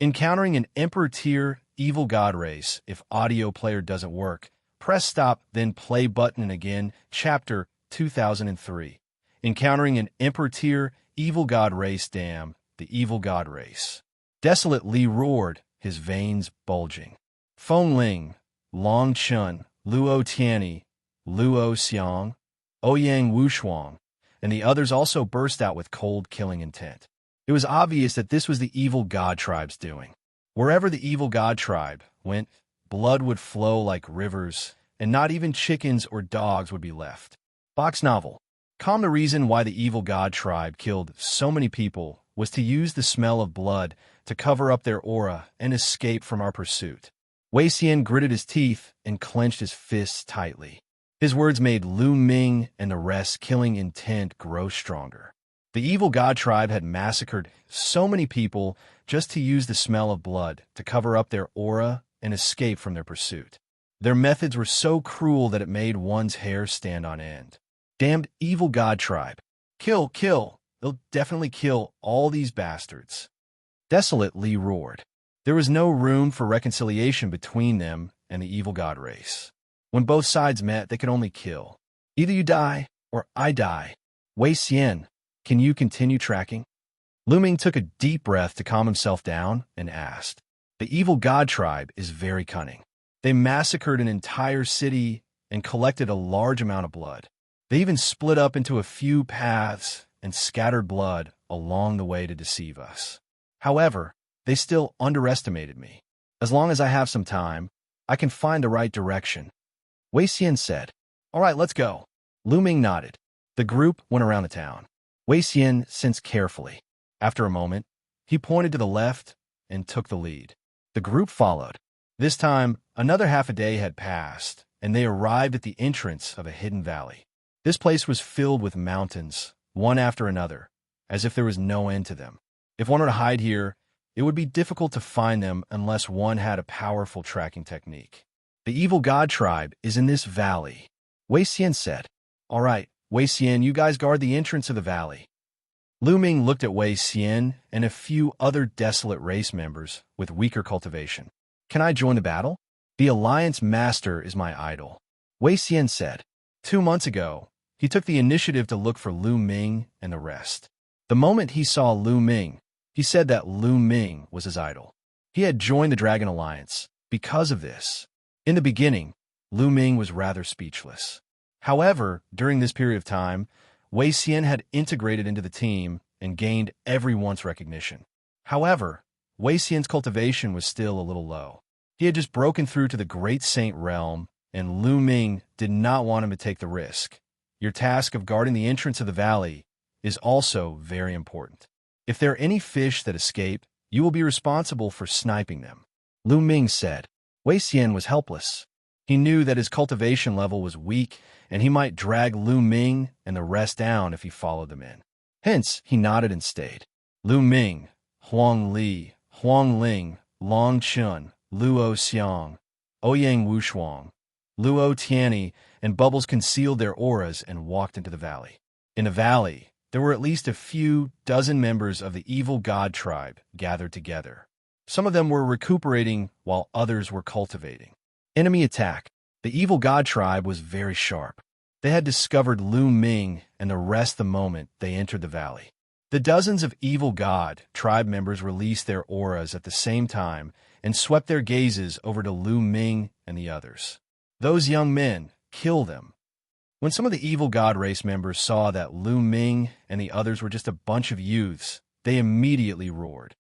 Encountering an Emperor-tier evil god race. If audio player doesn't work, press stop, then play button and again. Chapter 2003. Encountering an Emperor-tier evil god race. Damn, the evil god race. Desolate Li roared, his veins bulging. Feng Ling, Long Chun, Luo Tianyi, Luo Xiang, Ouyang Wushuang, and the others also burst out with cold killing intent. It was obvious that this was the evil god tribe's doing. Wherever the evil god tribe went, blood would flow like rivers, and not even chickens or dogs would be left. Box novel. The reason why the evil god tribe killed so many people was to use the smell of blood to cover up their aura and escape from our pursuit. Wei Xian gritted his teeth and clenched his fists tightly. His words made Lu Ming and the rest's killing intent grow stronger. The evil god tribe had massacred so many people just to use the smell of blood to cover up their aura and escape from their pursuit. Their methods were so cruel that it made one's hair stand on end. Damned evil god tribe. Kill, kill. They'll definitely kill all these bastards. Desolate Li roared. There was no room for reconciliation between them and the evil god race. When both sides met, they could only kill. Either you die, or I die. Wei Xian, can you continue tracking? Lu Ming took a deep breath to calm himself down and asked. The evil god tribe is very cunning. They massacred an entire city and collected a large amount of blood. They even split up into a few paths and scattered blood along the way to deceive us. However, they still underestimated me. As long as I have some time, I can find the right direction. Wei Xian said. All right, let's go. Lu Ming nodded. The group went around the town. Wei Xian sensed carefully. After a moment, he pointed to the left and took the lead. The group followed. This time, another half a day had passed, and they arrived at the entrance of a hidden valley. This place was filled with mountains, one after another, as if there was no end to them. If one were to hide here, it would be difficult to find them unless one had a powerful tracking technique. The evil god tribe is in this valley, Wei Xian said. All right, Wei Xian, you guys guard the entrance of the valley. Lu Ming looked at Wei Xian and a few other desolate race members with weaker cultivation. Can I join the battle? The Alliance Master is my idol, Wei Xian said. 2 months ago, he took the initiative to look for Lu Ming and the rest. The moment he saw Lu Ming, he said that Lu Ming was his idol. He had joined the Dragon Alliance because of this. In the beginning, Lu Ming was rather speechless. However, during this period of time, Wei Xian had integrated into the team and gained everyone's recognition. However, Wei Xian's cultivation was still a little low. He had just broken through to the Great Saint realm, and Lu Ming did not want him to take the risk. Your task of guarding the entrance of the valley is also very important. If there are any fish that escape, you will be responsible for sniping them, Lu Ming said. Wei Xian was helpless. He knew that his cultivation level was weak, and he might drag Lu Ming and the rest down if he followed them in. Hence, he nodded and stayed. Lu Ming, Huang Li, Huang Ling, Long Chun, Luo Xiang, Ouyang Wushuang, Luo Tianyi, and Bubbles concealed their auras and walked into the valley. In the valley, there were at least a few dozen members of the evil god tribe gathered together. Some of them were recuperating while others were cultivating. Enemy attack. The evil god tribe was very sharp. They had discovered Lu Ming and the rest the moment they entered the valley. The dozens of evil god tribe members released their auras at the same time and swept their gazes over to Lu Ming and the others. Those young men, kill them. When some of the evil god race members saw that Lu Ming and the others were just a bunch of youths, they immediately roared.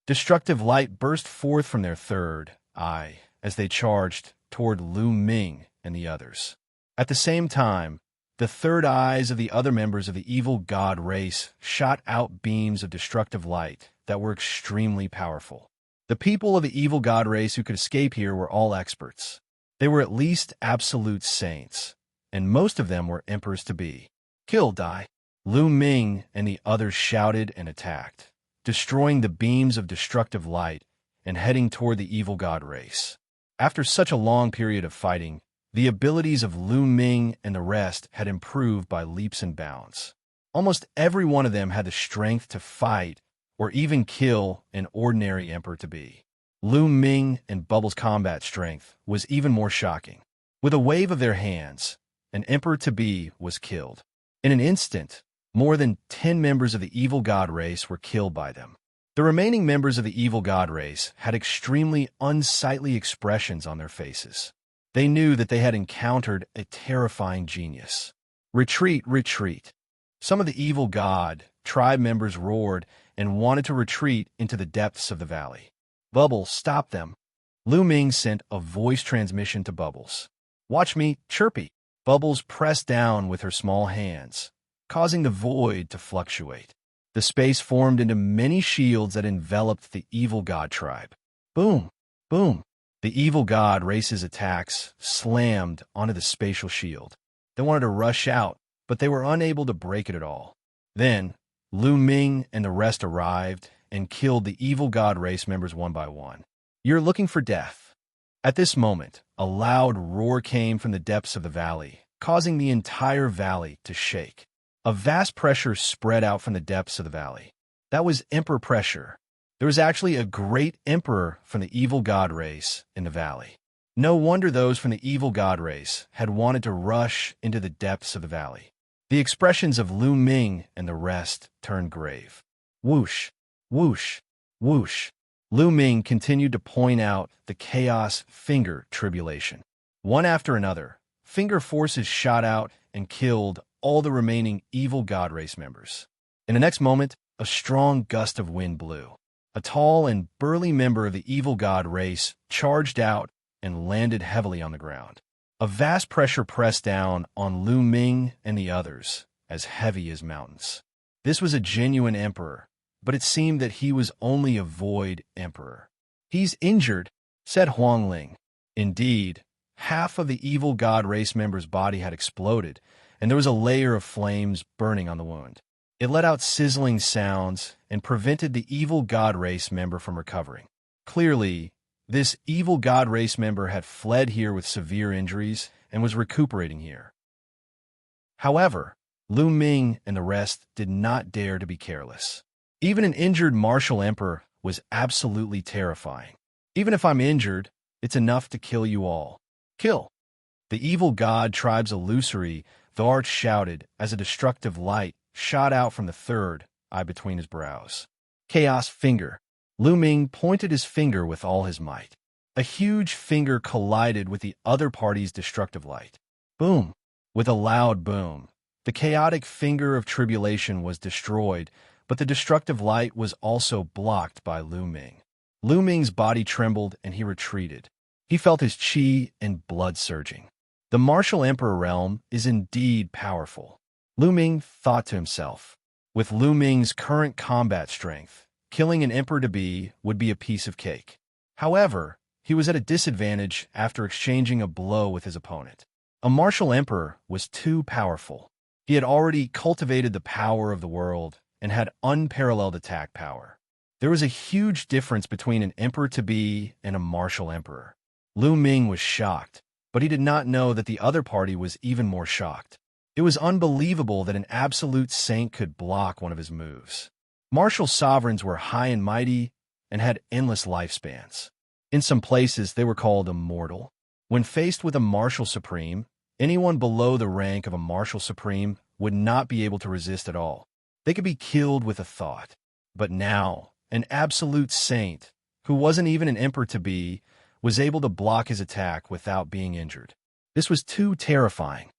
Destructive light burst forth from their third eye as they charged toward Lu Ming and the others. At the same time, the third eyes of the other members of the evil god race shot out beams of destructive light that were extremely powerful. The people of the evil god race who could escape here were all experts. They were at least absolute saints, and most of them were emperors-to-be. Kill, die. Lu Ming and the others shouted and attacked, destroying the beams of destructive light and heading toward the evil god race. After such a long period of fighting, the abilities of Lu Ming and the rest had improved by leaps and bounds. Almost every one of them had the strength to fight or even kill an ordinary emperor-to-be. Lu Ming and Bubble's combat strength was even more shocking. With a wave of their hands, an emperor-to-be was killed. In an instant, more than 10 members of the evil god race were killed by them. The remaining members of the evil god race had extremely unsightly expressions on their faces. They knew that they had encountered a terrifying genius. Retreat, retreat. Some of the evil god tribe members roared and wanted to retreat into the depths of the valley. Bubble stopped them. Lu Ming sent a voice transmission to Bubbles. "Watch me, Chirpy." Bubbles pressed down with her small hands, causing the void to fluctuate. The space formed into many shields that enveloped the evil god tribe. Boom! Boom! The evil god race's attacks slammed onto the spatial shield. They wanted to rush out, but they were unable to break it at all. Then, Lu Ming and the rest arrived and killed the evil god race members one by one. "You're looking for death." At this moment, a loud roar came from the depths of the valley, causing the entire valley to shake. A vast pressure spread out from the depths of the valley. That was emperor pressure. There was actually a great emperor from the evil god race in the valley. No wonder those from the evil god race had wanted to rush into the depths of the valley. The expressions of Lu Ming and the rest turned grave. Whoosh, whoosh, whoosh. Lu Ming continued to point out the chaos finger tribulation. One after another, finger forces shot out and killed all the remaining evil god race members. In the next moment, a strong gust of wind blew. A tall and burly member of the evil god race charged out and landed heavily on the ground. A vast pressure pressed down on Lu Ming and the others, as heavy as mountains. This was a genuine emperor, but it seemed that he was only a void emperor. "He's injured," said Huang. Indeed, half of the evil god race member's body had exploded, and there was a layer of flames burning on the wound. It let out sizzling sounds and prevented the evil god race member from recovering. Clearly, this evil god race member had fled here with severe injuries and was recuperating here. However, Lu Ming and the rest did not dare to be careless. Even an injured martial emperor was absolutely terrifying. "Even if I'm injured, it's enough to kill you all. Kill!" The evil god tribe's illusory, the arch shouted as a destructive light shot out from the third eye between his brows. "Chaos finger." Lu Ming pointed his finger with all his might. A huge finger collided with the other party's destructive light. Boom! With a loud boom, the chaotic finger of tribulation was destroyed, but the destructive light was also blocked by Lu Ming. Lu Ming's body trembled and he retreated. He felt his qi and blood surging. The martial emperor realm is indeed powerful. Lu Ming thought to himself. With Lu Ming's current combat strength, killing an emperor-to-be would be a piece of cake. However, he was at a disadvantage after exchanging a blow with his opponent. A martial emperor was too powerful. He had already cultivated the power of the world and had unparalleled attack power. There was a huge difference between an emperor-to-be and a martial emperor. Lu Ming was shocked, but he did not know that the other party was even more shocked. It was unbelievable that an absolute saint could block one of his moves. Martial sovereigns were high and mighty and had endless lifespans. In some places, they were called immortal. When faced with a martial supreme, anyone below the rank of a martial supreme would not be able to resist at all. They could be killed with a thought. But now, an absolute saint, who wasn't even an emperor-to-be, was able to block his attack without being injured. This was too terrifying.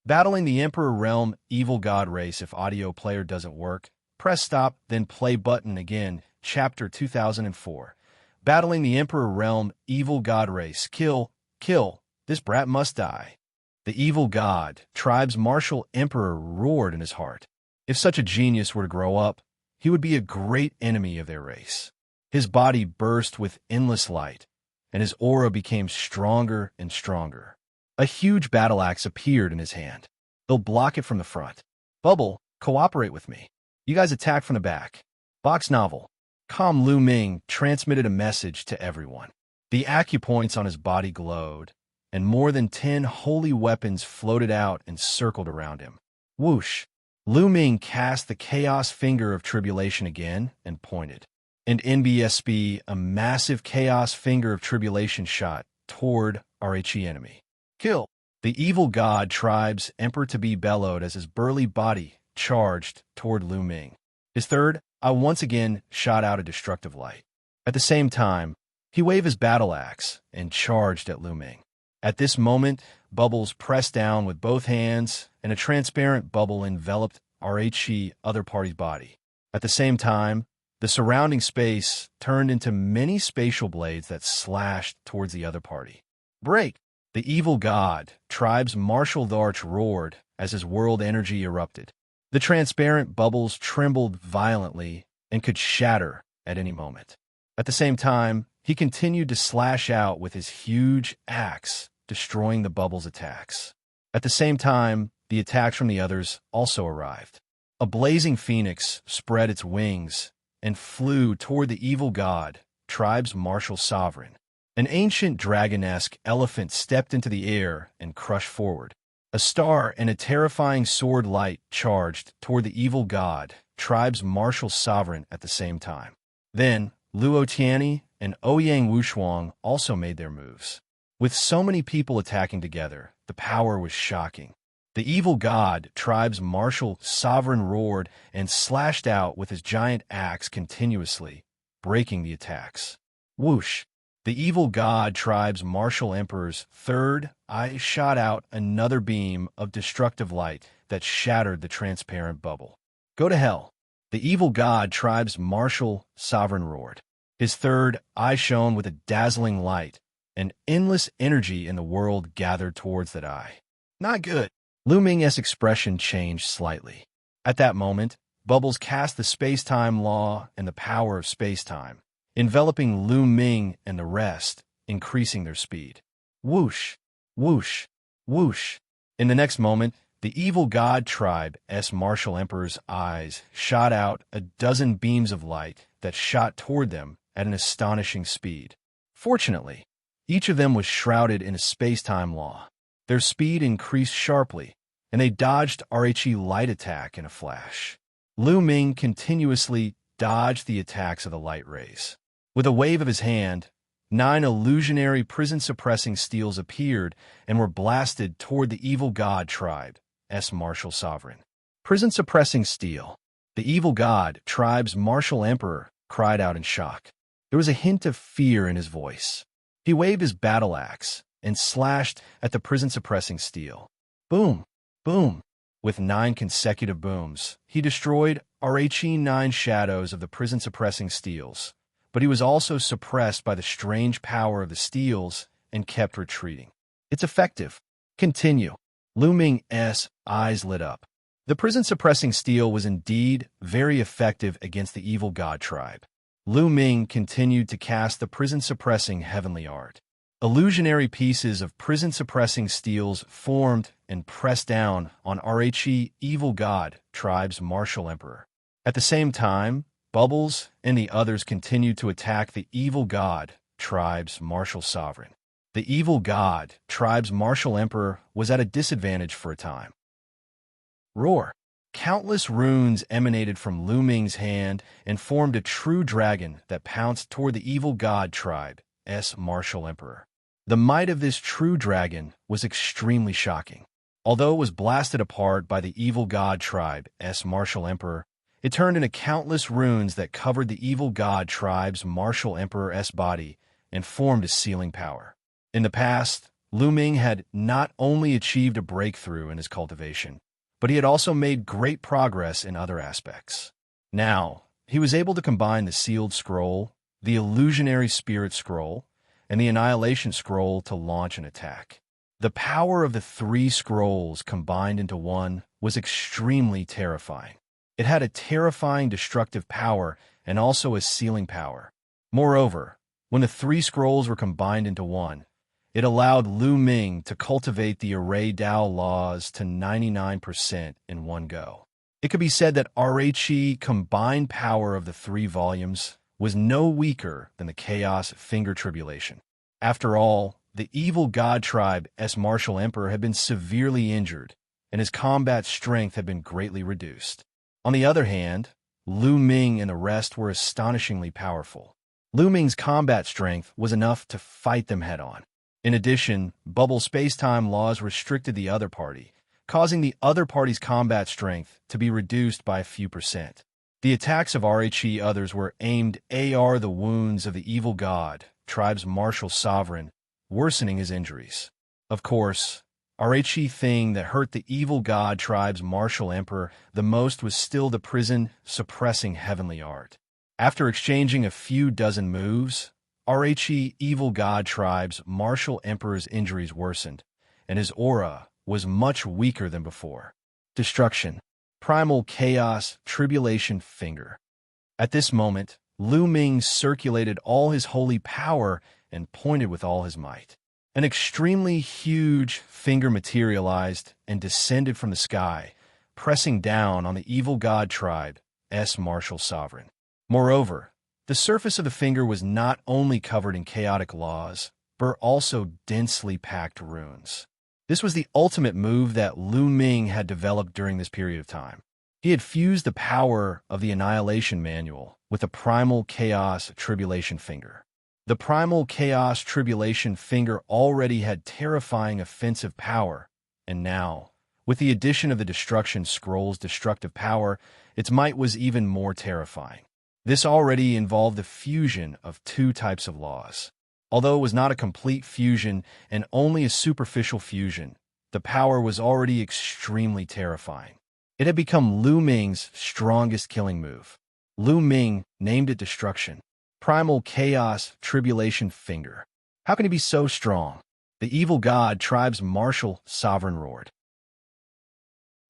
Battling the Emperor Realm Evil God Race. If audio player doesn't work, press stop, then play button again. Chapter 2004. Battling the Emperor Realm Evil God Race. Kill, kill, this brat must die. The evil god, tribe's martial emperor, roared in his heart. If such a genius were to grow up, he would be a great enemy of their race. His body burst with endless light, and his aura became stronger and stronger. A huge battle axe appeared in his hand. He'll block it from the front. Bubble, cooperate with me. You guys attack from the back. Box novel. Calm Lu Ming transmitted a message to everyone. The acupoints on his body glowed, and more than 10 holy weapons floated out and circled around him. Whoosh! Lu Ming cast the chaos finger of tribulation again and pointed. And NBSB, a massive chaos finger of tribulation shot toward RHE enemy. Kill! The evil god tribe's emperor to be bellowed as his burly body charged toward Lu Ming. His third eye once again shot out a destructive light. At the same time, he waved his battle axe and charged at Lu Ming. At this moment, Bubbles pressed down with both hands, and a transparent bubble enveloped RHE other party's body. At the same time, the surrounding space turned into many spatial blades that slashed towards the other party. Break! The evil god, tribe's martial arch roared as his world energy erupted. The transparent bubbles trembled violently and could shatter at any moment. At the same time, he continued to slash out with his huge axe, destroying the bubbles' attacks. At the same time, the attacks from the others also arrived. A blazing phoenix spread its wings and flew toward the evil god, tribe's martial sovereign. An ancient dragon-esque elephant stepped into the air and crushed forward. A star and a terrifying sword light charged toward the evil god, tribe's martial sovereign at the same time. Then, Luo Tianyi and Ouyang Wushuang also made their moves. With so many people attacking together, the power was shocking. The evil god, tribe's martial sovereign roared and slashed out with his giant axe continuously, breaking the attacks. Whoosh! The evil god, tribe's martial emperor's third eye shot out another beam of destructive light that shattered the transparent bubble. Go to hell! The evil god, tribe's martial sovereign roared. His third eye shone with a dazzling light, and endless energy in the world gathered towards that eye. Not good! Lu Ming's expression changed slightly. At that moment, Bubbles cast the space-time law and the power of space-time, enveloping Lu Ming and the rest, increasing their speed. Whoosh! Whoosh! Whoosh! In the next moment, the evil god tribe's martial emperor's eyes shot out a dozen beams of light that shot toward them at an astonishing speed. Fortunately, each of them was shrouded in a space-time law. Their speed increased sharply, and they dodged RHE light attack in a flash. Lu Ming continuously dodged the attacks of the light rays. With a wave of his hand, 9 illusionary prison-suppressing steels appeared and were blasted toward the evil god tribe's martial sovereign. Prison-suppressing steel. The evil god tribe's martial emperor cried out in shock. There was a hint of fear in his voice. He waved his battle axe and slashed at the prison-suppressing steel. Boom! Boom! With 9 consecutive booms, he destroyed RHE 9 shadows of the prison-suppressing steels, but he was also suppressed by the strange power of the steels and kept retreating. It's effective. Continue. Lu Ming's eyes lit up. The prison-suppressing steel was indeed very effective against the evil god tribe. Lu Ming continued to cast the prison-suppressing heavenly art. Illusionary pieces of prison-suppressing steels formed and pressed down on RHE evil god tribe's martial emperor. At the same time, Bubbles and the others continued to attack the evil god tribe's martial sovereign. The evil god tribe's martial emperor was at a disadvantage for a time. Roar! Countless runes emanated from Lu Ming's hand and formed a true dragon that pounced toward the evil god tribe's martial emperor. The might of this true dragon was extremely shocking. Although it was blasted apart by the evil god tribe's martial emperor, it turned into countless runes that covered the evil god tribe's martial emperor's body and formed a sealing power. In the past, Lu Ming had not only achieved a breakthrough in his cultivation, but he had also made great progress in other aspects. Now, he was able to combine the sealed scroll, the illusionary spirit scroll, and the annihilation scroll to launch an attack. The power of the 3 scrolls combined into one was extremely terrifying. It had a terrifying destructive power and also a sealing power. Moreover, when the 3 scrolls were combined into one, it allowed Lu Ming to cultivate the array Dao laws to 99% in one go. It could be said that RHE combined power of the 3 volumes was no weaker than the Chaos Finger Tribulation. After all, the evil god tribe's martial emperor had been severely injured, and his combat strength had been greatly reduced. On the other hand, Lu Ming and the rest were astonishingly powerful. Lu Ming's combat strength was enough to fight them head-on. In addition, bubble space-time laws restricted the other party, causing the other party's combat strength to be reduced by a few percent. The attacks of Rhe others were aimed at the wounds of the evil god, tribe's martial sovereign, worsening his injuries. Of course, Rhe thing that hurt the evil god tribe's martial emperor the most was still the prison-suppressing heavenly art. After exchanging a few dozen moves, Rhe evil god tribe's martial emperor's injuries worsened, and his aura was much weaker than before. Destruction. Primal chaos, tribulation finger. At this moment, Lu Ming circulated all his holy power and pointed with all his might. An extremely huge finger materialized and descended from the sky, pressing down on the evil god tribe's martial sovereign. Moreover, the surface of the finger was not only covered in chaotic laws, but also densely packed runes. This was the ultimate move that Lu Ming had developed during this period of time. He had fused the power of the Annihilation Manual with the Primal Chaos Tribulation Finger. The Primal Chaos Tribulation Finger already had terrifying offensive power, and now, with the addition of the Destruction Scroll's destructive power, its might was even more terrifying. This already involved the fusion of two types of laws. Although it was not a complete fusion and only a superficial fusion, the power was already extremely terrifying. It had become Lu Ming's strongest killing move. Lu Ming named it Destruction. Primal Chaos Tribulation Finger. How can he be so strong? The evil god tribe's martial sovereign roared.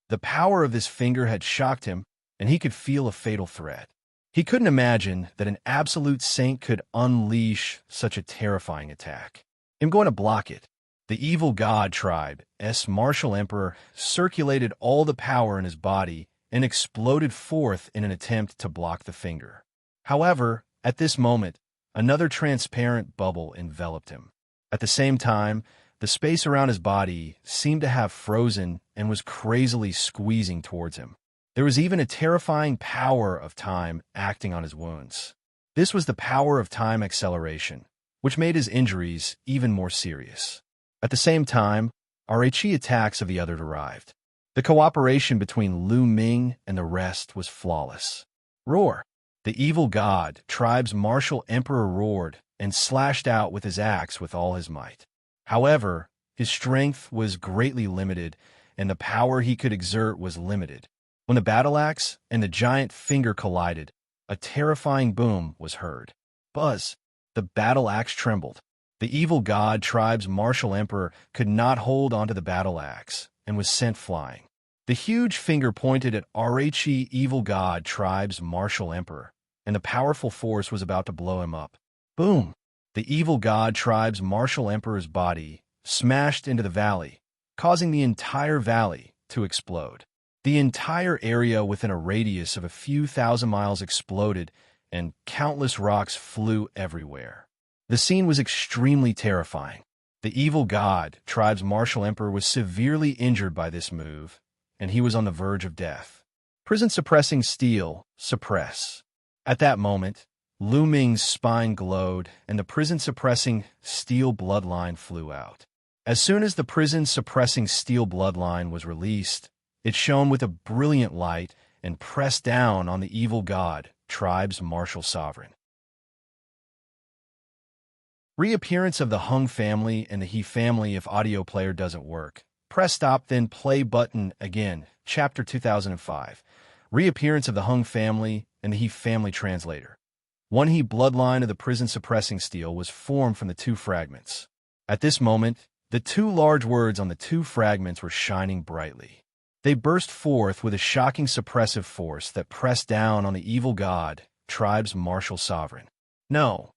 The power of this finger had shocked him, and he could feel a fatal threat. He couldn't imagine that an absolute saint could unleash such a terrifying attack. I'm going to block it. The evil god tribe's martial emperor circulated all the power in his body and exploded forth in an attempt to block the finger. However, at this moment, another transparent bubble enveloped him. At the same time, the space around his body seemed to have frozen and was crazily squeezing towards him. There was even a terrifying power of time acting on his wounds. This was the power of time acceleration, which made his injuries even more serious. At the same time, Rhe attacks of the other arrived. The cooperation between Lu Ming and the rest was flawless. Roar! The evil god tribe's martial emperor roared and slashed out with his axe with all his might. However, his strength was greatly limited, and the power he could exert was limited. When the battle axe and the giant finger collided, a terrifying boom was heard. Buzz! The battle axe trembled. The evil god tribe's martial emperor could not hold onto the battle axe and was sent flying. The huge finger pointed at Rhe evil god tribe's martial emperor, and the powerful force was about to blow him up. Boom! The evil god tribe's martial emperor's body smashed into the valley, causing the entire valley to explode. The entire area within a radius of a few thousand miles exploded, and countless rocks flew everywhere. The scene was extremely terrifying. The evil god tribe's martial emperor was severely injured by this move, and he was on the verge of death. Prison-suppressing steel, suppress. At that moment, Lu Ming's spine glowed, and the prison-suppressing steel bloodline flew out. As soon as the prison-suppressing steel bloodline was released, it shone with a brilliant light and pressed down on the evil god tribe's martial sovereign. Reappearance of the Huang family and the He family if audio player doesn't work. Press stop, then play button again. Chapter 2005. Reappearance of the Huang family and the He family translator. One He bloodline of the prison-suppressing steel was formed from the two fragments. At this moment, the two large words on the two fragments were shining brightly. They burst forth with a shocking suppressive force that pressed down on the evil god tribe's martial sovereign. No.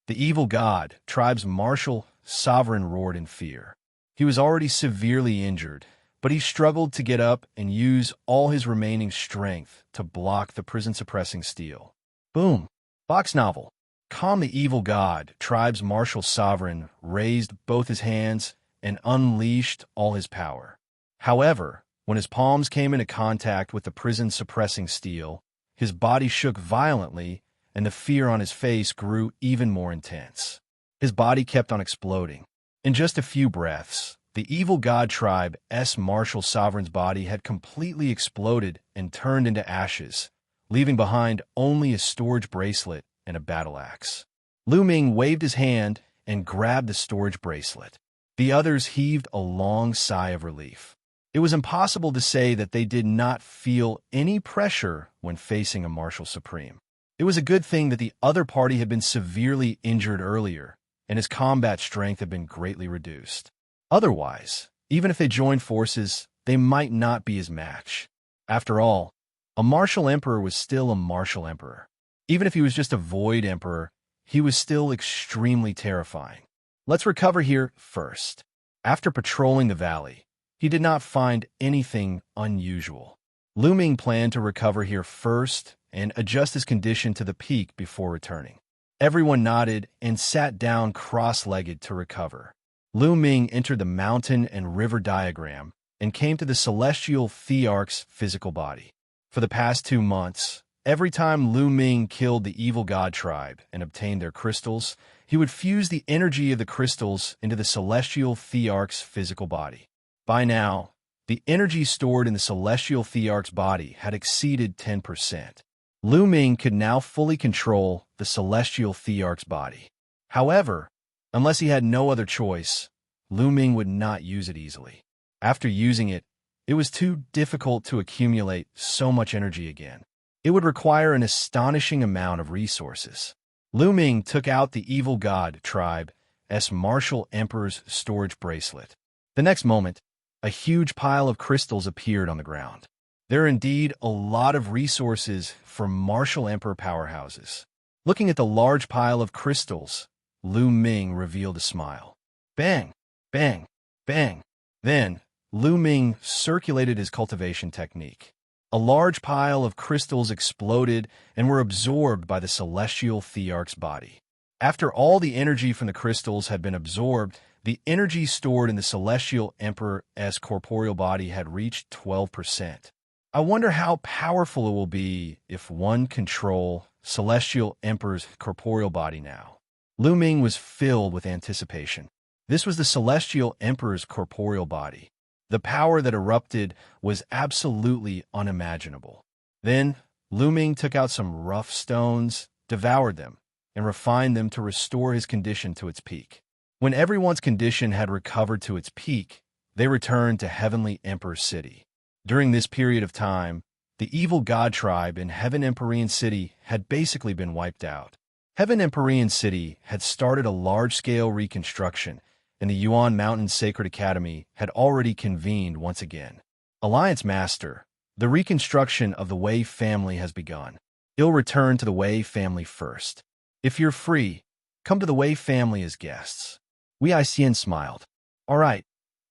The evil god tribe's martial sovereign roared in fear. He was already severely injured, but he struggled to get up and use all his remaining strength to block the prison-suppressing steel. Boom! Box novel. Calm the evil god tribe's martial sovereign raised both his hands and unleashed all his power. However, When his palms came into contact with the prison-suppressing steel, his body shook violently, and the fear on his face grew even more intense. His body kept on exploding. In just a few breaths, the evil god tribe's martial sovereign's body had completely exploded and turned into ashes, leaving behind only a storage bracelet and a battle axe. Lu Ming waved his hand and grabbed the storage bracelet. The others heaved a long sigh of relief. It was impossible to say that they did not feel any pressure when facing a martial supreme. It was a good thing that the other party had been severely injured earlier, and his combat strength had been greatly reduced. Otherwise, even if they joined forces, they might not be his match. After all, a martial emperor was still a martial emperor. Even if he was just a void emperor, he was still extremely terrifying. Let's recover here first. After patrolling the valley, he did not find anything unusual. Lu Ming planned to recover here first and adjust his condition to the peak before returning. Everyone nodded and sat down cross-legged to recover. Lu Ming entered the mountain and river diagram and came to the celestial thearch's physical body. For the past 2 months, every time Lu Ming killed the evil god tribe and obtained their crystals, he would fuse the energy of the crystals into the celestial thearch's physical body. By now, the energy stored in the celestial thearch's body had exceeded 10%. Lu Ming could now fully control the celestial thearch's body. However, unless he had no other choice, Lu Ming would not use it easily. After using it, it was too difficult to accumulate so much energy again. It would require an astonishing amount of resources. Lu Ming took out the evil god tribe's martial emperor's storage bracelet. The next moment, a huge pile of crystals appeared on the ground. There are indeed a lot of resources for martial emperor powerhouses. Looking at the large pile of crystals, Lu Ming revealed a smile. Bang! Bang! Bang! Then, Lu Ming circulated his cultivation technique. A large pile of crystals exploded and were absorbed by the celestial thearch's body. After all the energy from the crystals had been absorbed, the energy stored in the celestial emperor's corporeal body had reached 12%. I wonder how powerful it will be if one control celestial emperor's corporeal body now. Lu Ming was filled with anticipation. This was the celestial emperor's corporeal body. The power that erupted was absolutely unimaginable. Then, Lu Ming took out some rough stones, devoured them, and refined them to restore his condition to its peak. When everyone's condition had recovered to its peak, they returned to Heavenly Emperor City. During this period of time, the evil god tribe in Heaven Empyrean City had basically been wiped out. Heaven Empyrean City had started a large-scale reconstruction, and the Yuan Mountain Sacred Academy had already convened once again. Alliance Master, the reconstruction of the Wei family has begun. You'll return to the Wei family first. If you're free, come to the Wei family as guests. Wei Xian smiled. All right,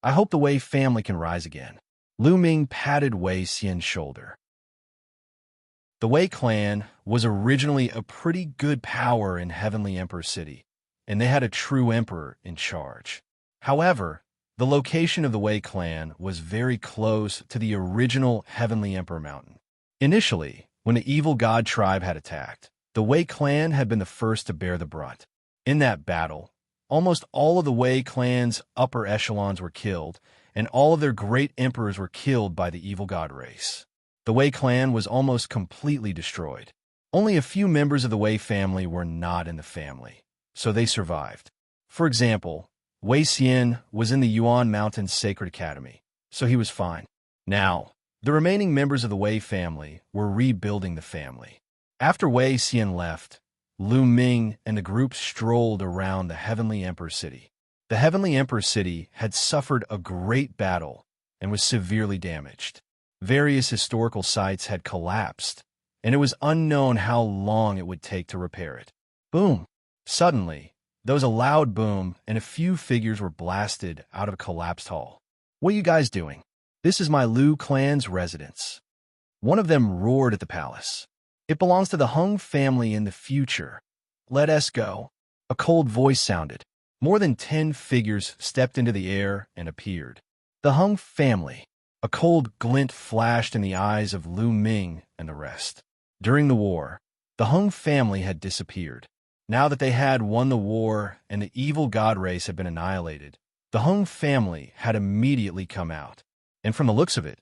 I hope the Wei family can rise again. Lu Ming patted Wei Xian's shoulder. The Wei clan was originally a pretty good power in Heavenly Emperor City, and they had a true emperor in charge. However, the location of the Wei clan was very close to the original Heavenly Emperor Mountain. Initially, when the evil god tribe had attacked, the Wei clan had been the first to bear the brunt. In that battle, almost all of the Wei clan's upper echelons were killed, and all of their great emperors were killed by the evil god race. The Wei clan was almost completely destroyed. Only a few members of the Wei family were not in the family, so they survived. For example, Wei Xian was in the Yuan Mountain Sacred Academy, so he was fine. Now, the remaining members of the Wei family were rebuilding the family. After Wei Xian left, Lu Ming and the group strolled around the Heavenly Emperor City. The Heavenly Emperor City had suffered a great battle and was severely damaged. Various historical sites had collapsed, and it was unknown how long it would take to repair it. Boom! Suddenly, there was a loud boom, and a few figures were blasted out of a collapsed hall. What are you guys doing? This is my Lu clan's residence. One of them roared at the palace. It belongs to the Huang family in the future. Let us go. A cold voice sounded. More than 10 figures stepped into the air and appeared. The Huang family. A cold glint flashed in the eyes of Lu Ming and the rest. During the war, the Huang family had disappeared. Now that they had won the war and the evil god race had been annihilated, the Huang family had immediately come out. And from the looks of it,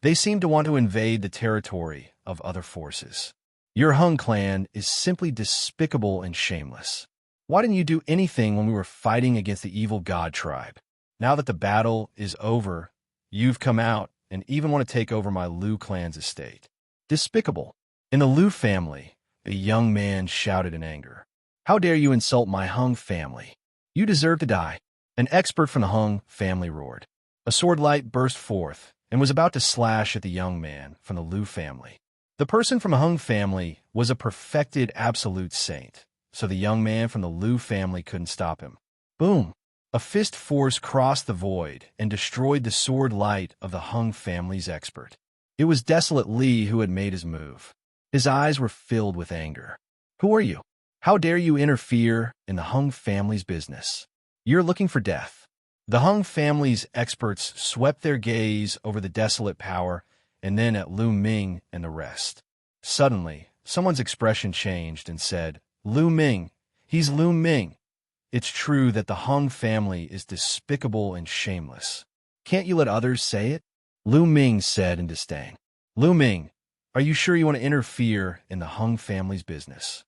they seemed to want to invade the territory of other forces. Your Huang clan is simply despicable and shameless. Why didn't you do anything when we were fighting against the evil god tribe? Now that the battle is over, you've come out and even want to take over my Lu clan's estate. Despicable. In the Lu family, a young man shouted in anger. How dare you insult my Huang family? You deserve to die. An expert from the Huang family roared. A sword light burst forth and was about to slash at the young man from the Lu family. The person from the Huang family was a perfected absolute saint, so the young man from the Lu family couldn't stop him. Boom! A fist force crossed the void and destroyed the sword light of the Huang family's expert. It was Desolate Li who had made his move. His eyes were filled with anger. Who are you? How dare you interfere in the Huang family's business? You're looking for death. The Huang family's experts swept their gaze over the desolate power and then at Lu Ming and the rest. Suddenly, someone's expression changed and said, Lu Ming, he's Lu Ming. It's true that the Huang family is despicable and shameless. Can't you let others say it? Lu Ming said in disdain. Lu Ming, are you sure you want to interfere in the Huang family's business?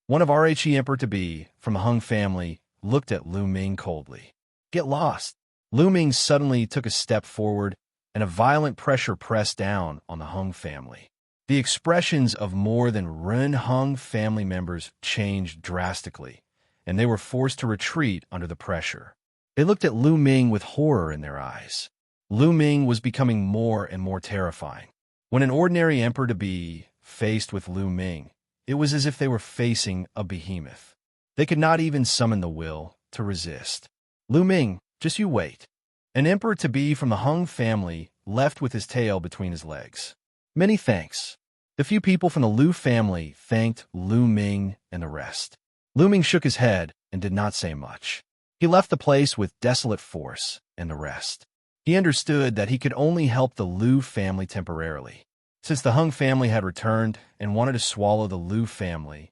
One of RHE Emperor-to-be from the Huang family looked at Lu Ming coldly. Get lost. Lu Ming suddenly took a step forward, and a violent pressure pressed down on the Huang family. The expressions of more than one Huang family members changed drastically, and they were forced to retreat under the pressure. They looked at Lu Ming with horror in their eyes. Lu Ming was becoming more and more terrifying. When an ordinary emperor-to-be faced with Lu Ming, it was as if they were facing a behemoth. They could not even summon the will to resist. Lu Ming, just you wait. An emperor-to-be from the Huang family left with his tail between his legs. Many thanks. The few people from the Lu family thanked Lu Ming and the rest. Lu Ming shook his head and did not say much. He left the place with Desolate Force and the rest. He understood that he could only help the Lu family temporarily. Since the Huang family had returned and wanted to swallow the Lu family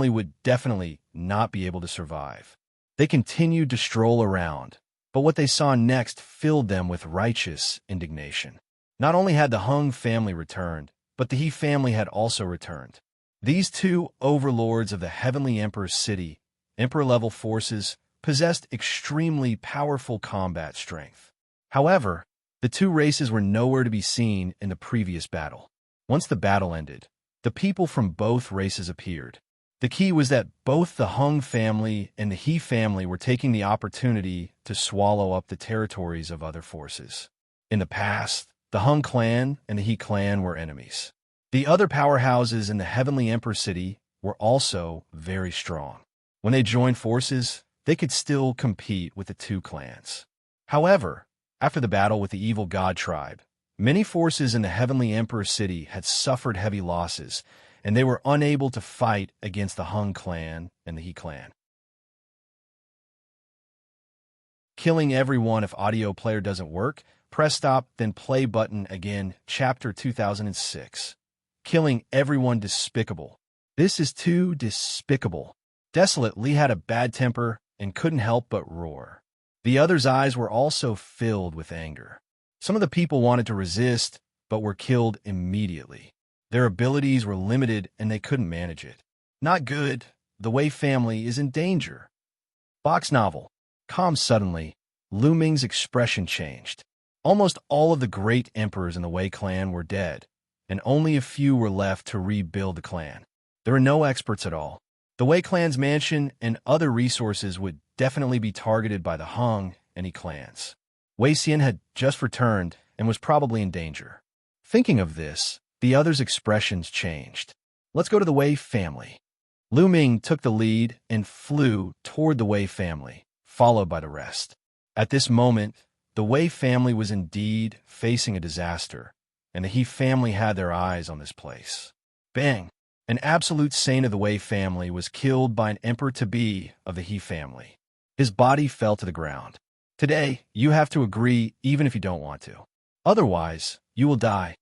would definitely not be able to survive. They continued to stroll around, but what they saw next filled them with righteous indignation. Not only had the Huang family returned, but the He family had also returned. These two overlords of the Heavenly Emperor's city, Emperor-level forces, possessed extremely powerful combat strength. However, the two races were nowhere to be seen in the previous battle. Once the battle ended, the people from both races appeared. The key was that both the Huang family and the He family were taking the opportunity to swallow up the territories of other forces. In the past, the Huang clan and the He clan were enemies. The other powerhouses in the Heavenly Emperor City were also very strong. When they joined forces, they could still compete with the two clans. However, after the battle with the evil god tribe, many forces in the Heavenly Emperor City had suffered heavy losses, and they were unable to fight against the Huang clan and the He clan. Killing everyone if audio player doesn't work, press stop, then play button again, Chapter 2006. Killing everyone despicable. This is too despicable. Desolate Li had a bad temper and couldn't help but roar. The others' eyes were also filled with anger. Some of the people wanted to resist, but were killed immediately. Their abilities were limited and they couldn't manage it. Not good. The Wei family is in danger. Box novel. Calm suddenly, Lu Ming's expression changed. Almost all of the great emperors in the Wei clan were dead, and only a few were left to rebuild the clan. There were no experts at all. The Wei clan's mansion and other resources would definitely be targeted by the Huang and He clans. Wei Xian had just returned and was probably in danger. Thinking of this, the others' expressions changed. Let's go to the Wei family. Lu Ming took the lead and flew toward the Wei family, followed by the rest. At this moment, the Wei family was indeed facing a disaster, and the He family had their eyes on this place. Bang! An absolute saint of the Wei family was killed by an emperor-to-be of the He family. His body fell to the ground. Today, you have to agree even if you don't want to. Otherwise, you will die.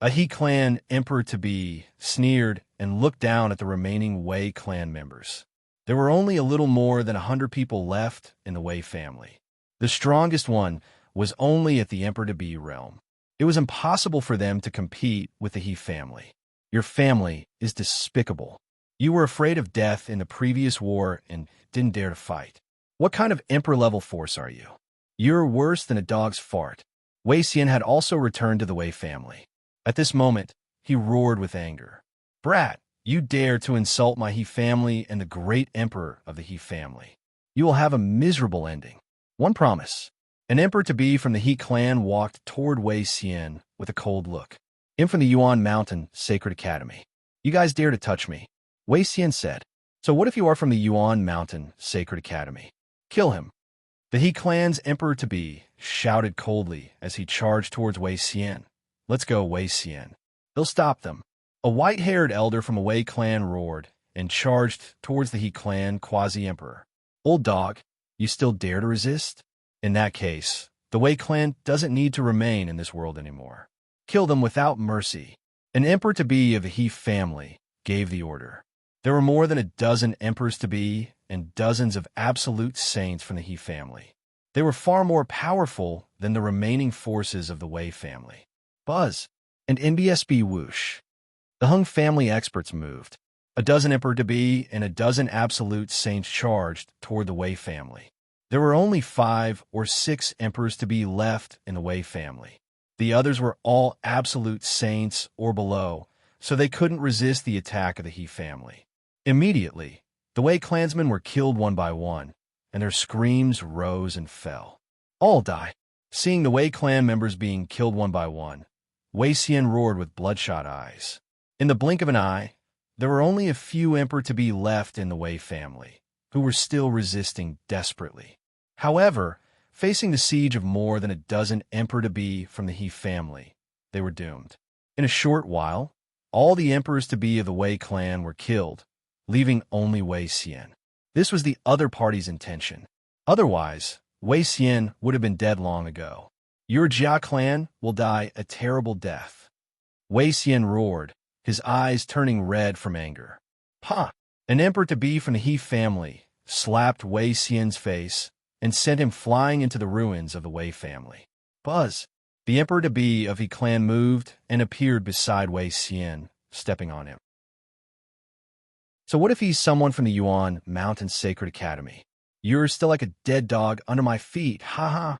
A He clan emperor-to-be sneered and looked down at the remaining Wei clan members. There were only a little more than 100 people left in the Wei family. The strongest one was only at the emperor-to-be realm. It was impossible for them to compete with the He family. Your family is despicable. You were afraid of death in the previous war and didn't dare to fight. What kind of emperor-level force are you? You're worse than a dog's fart. Wei Xian had also returned to the Wei family. At this moment, he roared with anger. Brat, you dare to insult my He family and the great emperor of the He family. You will have a miserable ending. One promise. An emperor-to-be from the He clan walked toward Wei Xian with a cold look. I'm from the Yuan Mountain Sacred Academy. You guys dare to touch me? Wei Xian said. So what if you are from the Yuan Mountain Sacred Academy? Kill him. The He clan's emperor-to-be shouted coldly as he charged towards Wei Xian. Let's go, Wei Xian. They'll stop them. A white-haired elder from a Wei clan roared and charged towards the He clan quasi-emperor. Old dog, you still dare to resist? In that case, the Wei clan doesn't need to remain in this world anymore. Kill them without mercy. An emperor-to-be of the He family gave the order. There were more than a dozen emperors-to-be and dozens of absolute saints from the He family. They were far more powerful than the remaining forces of the Wei family. Buzz and NBSB whoosh. The Huang family experts moved. A dozen emperor-to-be and a dozen absolute saints charged toward the Wei family. There were only 5 or 6 emperors-to-be left in the Wei family. The others were all absolute saints or below, so they couldn't resist the attack of the He family. Immediately, the Wei clansmen were killed one by one, and their screams rose and fell. All die. Seeing the Wei clan members being killed one by one, Wei Xian roared with bloodshot eyes. In the blink of an eye, there were only a few emperor-to-be left in the Wei family, who were still resisting desperately. However, facing the siege of more than a dozen emperor-to-be from the He family, they were doomed. In a short while, all the emperors-to-be of the Wei clan were killed, leaving only Wei Xian. This was the other party's intention. Otherwise, Wei Xian would have been dead long ago. Your Jia clan will die a terrible death. Wei Xian roared, his eyes turning red from anger. Ha! An emperor-to-be from the He family slapped Wei Xian's face and sent him flying into the ruins of the Wei family. Buzz! The emperor-to-be of He clan moved and appeared beside Wei Xian, stepping on him. So what if he's someone from the Yuan Mountain Sacred Academy? You're still like a dead dog under my feet, ha.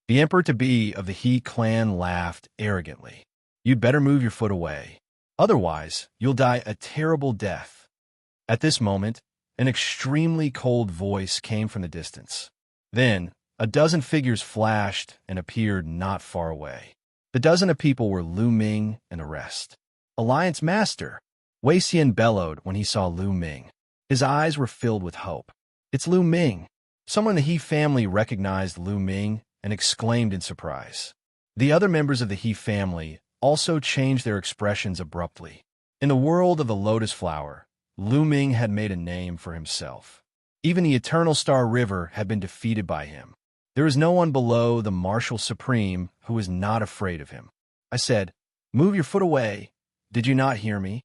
The emperor-to-be of the He clan laughed arrogantly. You'd better move your foot away. Otherwise, you'll die a terrible death. At this moment, an extremely cold voice came from the distance. Then, a dozen figures flashed and appeared not far away. The dozen of people were Lu Ming and the rest. Alliance Master! Wei Xian bellowed when he saw Lu Ming. His eyes were filled with hope. It's Lu Ming. Someone in the He family recognized Lu Ming and exclaimed in surprise. The other members of the He family also changed their expressions abruptly. In the world of the lotus flower, Lu Ming had made a name for himself. Even the Eternal Star River had been defeated by him. There is no one below the Marshal Supreme who is not afraid of him. I said, move your foot away. Did you not hear me?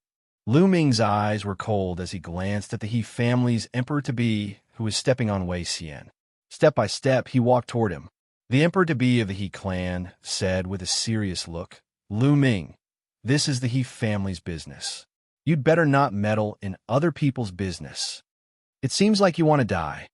Lu Ming's eyes were cold as he glanced at the He family's emperor-to-be who was stepping on Wei Xian. Step by step, he walked toward him. The emperor-to-be of the He clan said with a serious look, Lu Ming, this is the He family's business. You'd better not meddle in other people's business. It seems like you want to die.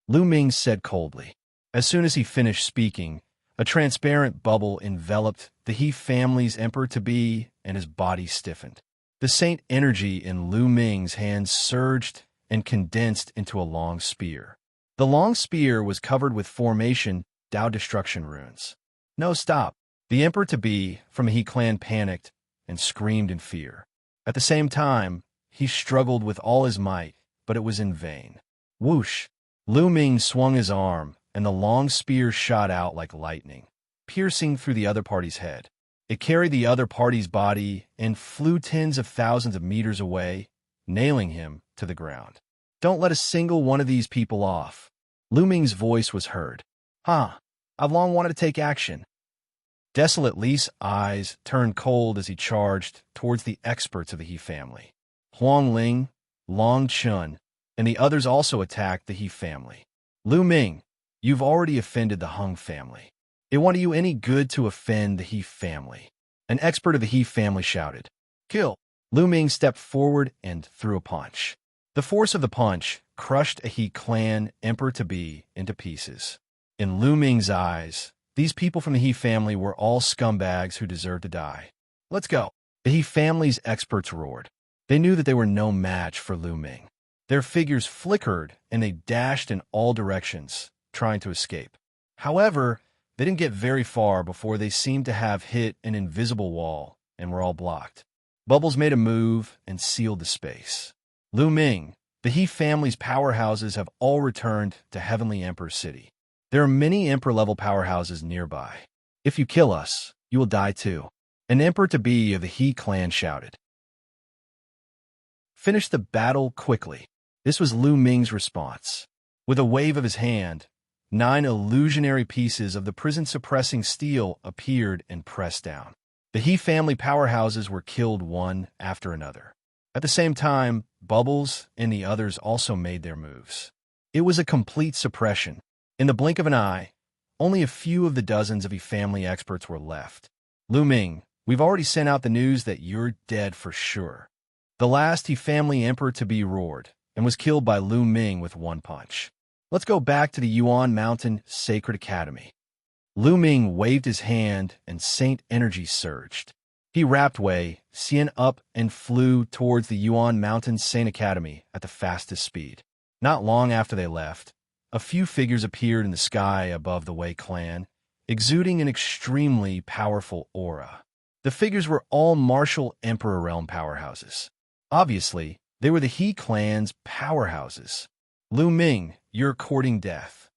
Lu Ming said coldly. As soon as he finished speaking, a transparent bubble enveloped the He family's emperor-to-be and his body stiffened. The saint energy in Lu Ming's hands surged and condensed into a long spear. The long spear was covered with formation Tao destruction runes. No, stop. The emperor-to-be from the He clan panicked and screamed in fear. At the same time, he struggled with all his might, but it was in vain. Whoosh! Lu Ming swung his arm, and the long spear shot out like lightning, piercing through the other party's head. It carried the other party's body and flew tens of thousands of meters away, nailing him to the ground. Don't let a single one of these people off. Lu Ming's voice was heard. Huh, I've long wanted to take action. Desolate Li's eyes turned cold as he charged towards the experts of the He family. Huang Ling, Long Chun, and the others also attacked the He family. Lu Ming, you've already offended the Hung family. It won't do you any good to offend the He family. An expert of the He family shouted. Kill! Lu Ming stepped forward and threw a punch. The force of the punch crushed a He clan emperor-to-be into pieces. In Lu Ming's eyes, these people from the He family were all scumbags who deserved to die. Let's go. The He family's experts roared. They knew that they were no match for Lu Ming. Their figures flickered and they dashed in all directions, trying to escape. However, they didn't get very far before they seemed to have hit an invisible wall and were all blocked. Bubbles made a move and sealed the space. Lu Ming, the He family's powerhouses have all returned to Heavenly Emperor City. There are many Emperor-level powerhouses nearby. If you kill us, you will die too. An Emperor-to-be of the He clan shouted. Finish the battle quickly. This was Lu Ming's response. With a wave of his hand, 9 illusionary pieces of the prison-suppressing steel appeared and pressed down. The He family powerhouses were killed one after another. At the same time, Bubbles and the others also made their moves. It was a complete suppression. In the blink of an eye, only a few of the dozens of He family experts were left. Lu Ming, we've already sent out the news that you're dead for sure. The last He family emperor-to-be roared and was killed by Lu Ming with one punch. Let's go back to the Yuan Mountain Sacred Academy. Lu Ming waved his hand and Saint energy surged. He wrapped Wei Xian up and flew towards the Yuan Mountain Saint Academy at the fastest speed. Not long after they left, a few figures appeared in the sky above the Wei clan, exuding an extremely powerful aura. The figures were all martial Emperor Realm powerhouses. Obviously, they were the He clan's powerhouses. Lu Ming, you're courting death.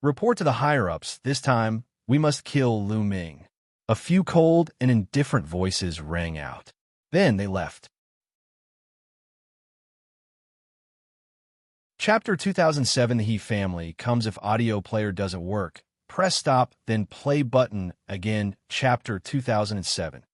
Report to the higher-ups. This time, we must kill Lu Ming. A few cold and indifferent voices rang out. Then they left. Chapter 2007 The He family comes if audio player doesn't work. Press stop, then play button again. Chapter 2007.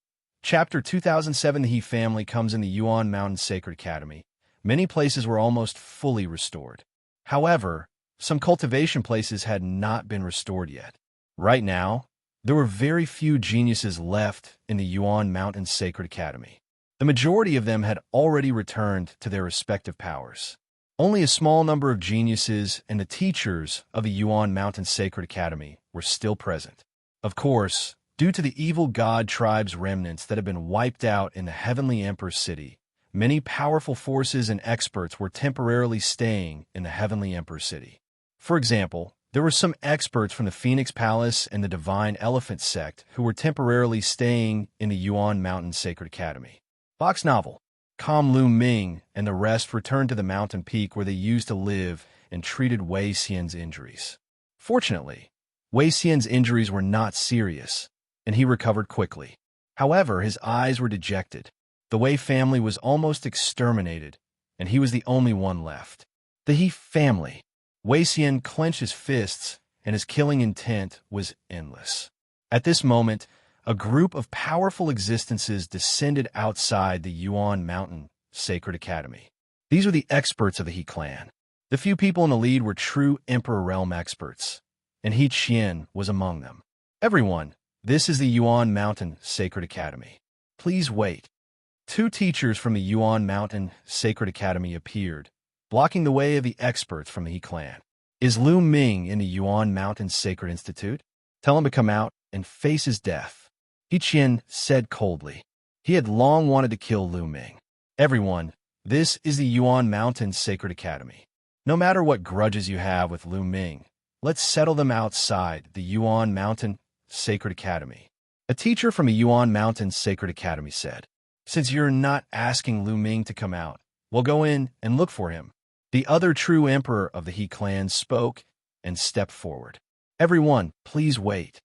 Chapter 2007 The He family comes in the Yuan Mountain Sacred Academy. Many places were almost fully restored. However, some cultivation places had not been restored yet. Right now, there were very few geniuses left in the Yuan Mountain Sacred Academy. The majority of them had already returned to their respective powers. Only a small number of geniuses and the teachers of the Yuan Mountain Sacred Academy were still present. Of course, due to the evil god tribe's remnants that had been wiped out in the Heavenly Emperor City, many powerful forces and experts were temporarily staying in the Heavenly Emperor City. For example, there were some experts from the Phoenix Palace and the Divine Elephant Sect who were temporarily staying in the Yuan Mountain Sacred Academy. Box novel. Lu Ming and the rest returned to the mountain peak where they used to live and treated Wei Xian's injuries. Fortunately, Wei Xian's injuries were not serious, and he recovered quickly. However, his eyes were dejected. The Wei family was almost exterminated, and he was the only one left. The He family. Wei Xian clenched his fists, and his killing intent was endless. At this moment, a group of powerful existences descended outside the Yuan Mountain Sacred Academy. These were the experts of the He clan. The few people in the lead were true Emperor Realm experts, and He Qian was among them. Everyone, this is the Yuan Mountain Sacred Academy. Please wait. 2 teachers from the Yuan Mountain Sacred Academy appeared, blocking the way of the experts from the He clan. Is Lu Ming in the Yuan Mountain Sacred Institute? Tell him to come out and face his death. He Qian said coldly. He had long wanted to kill Lu Ming. Everyone, this is the Yuan Mountain Sacred Academy. No matter what grudges you have with Lu Ming, let's settle them outside the Yuan Mountain Sacred Academy. A teacher from the Yuan Mountain Sacred Academy said. Since you're not asking Lu Ming to come out, we'll go in and look for him. The other true emperor of the He clan spoke and stepped forward. Everyone, please wait.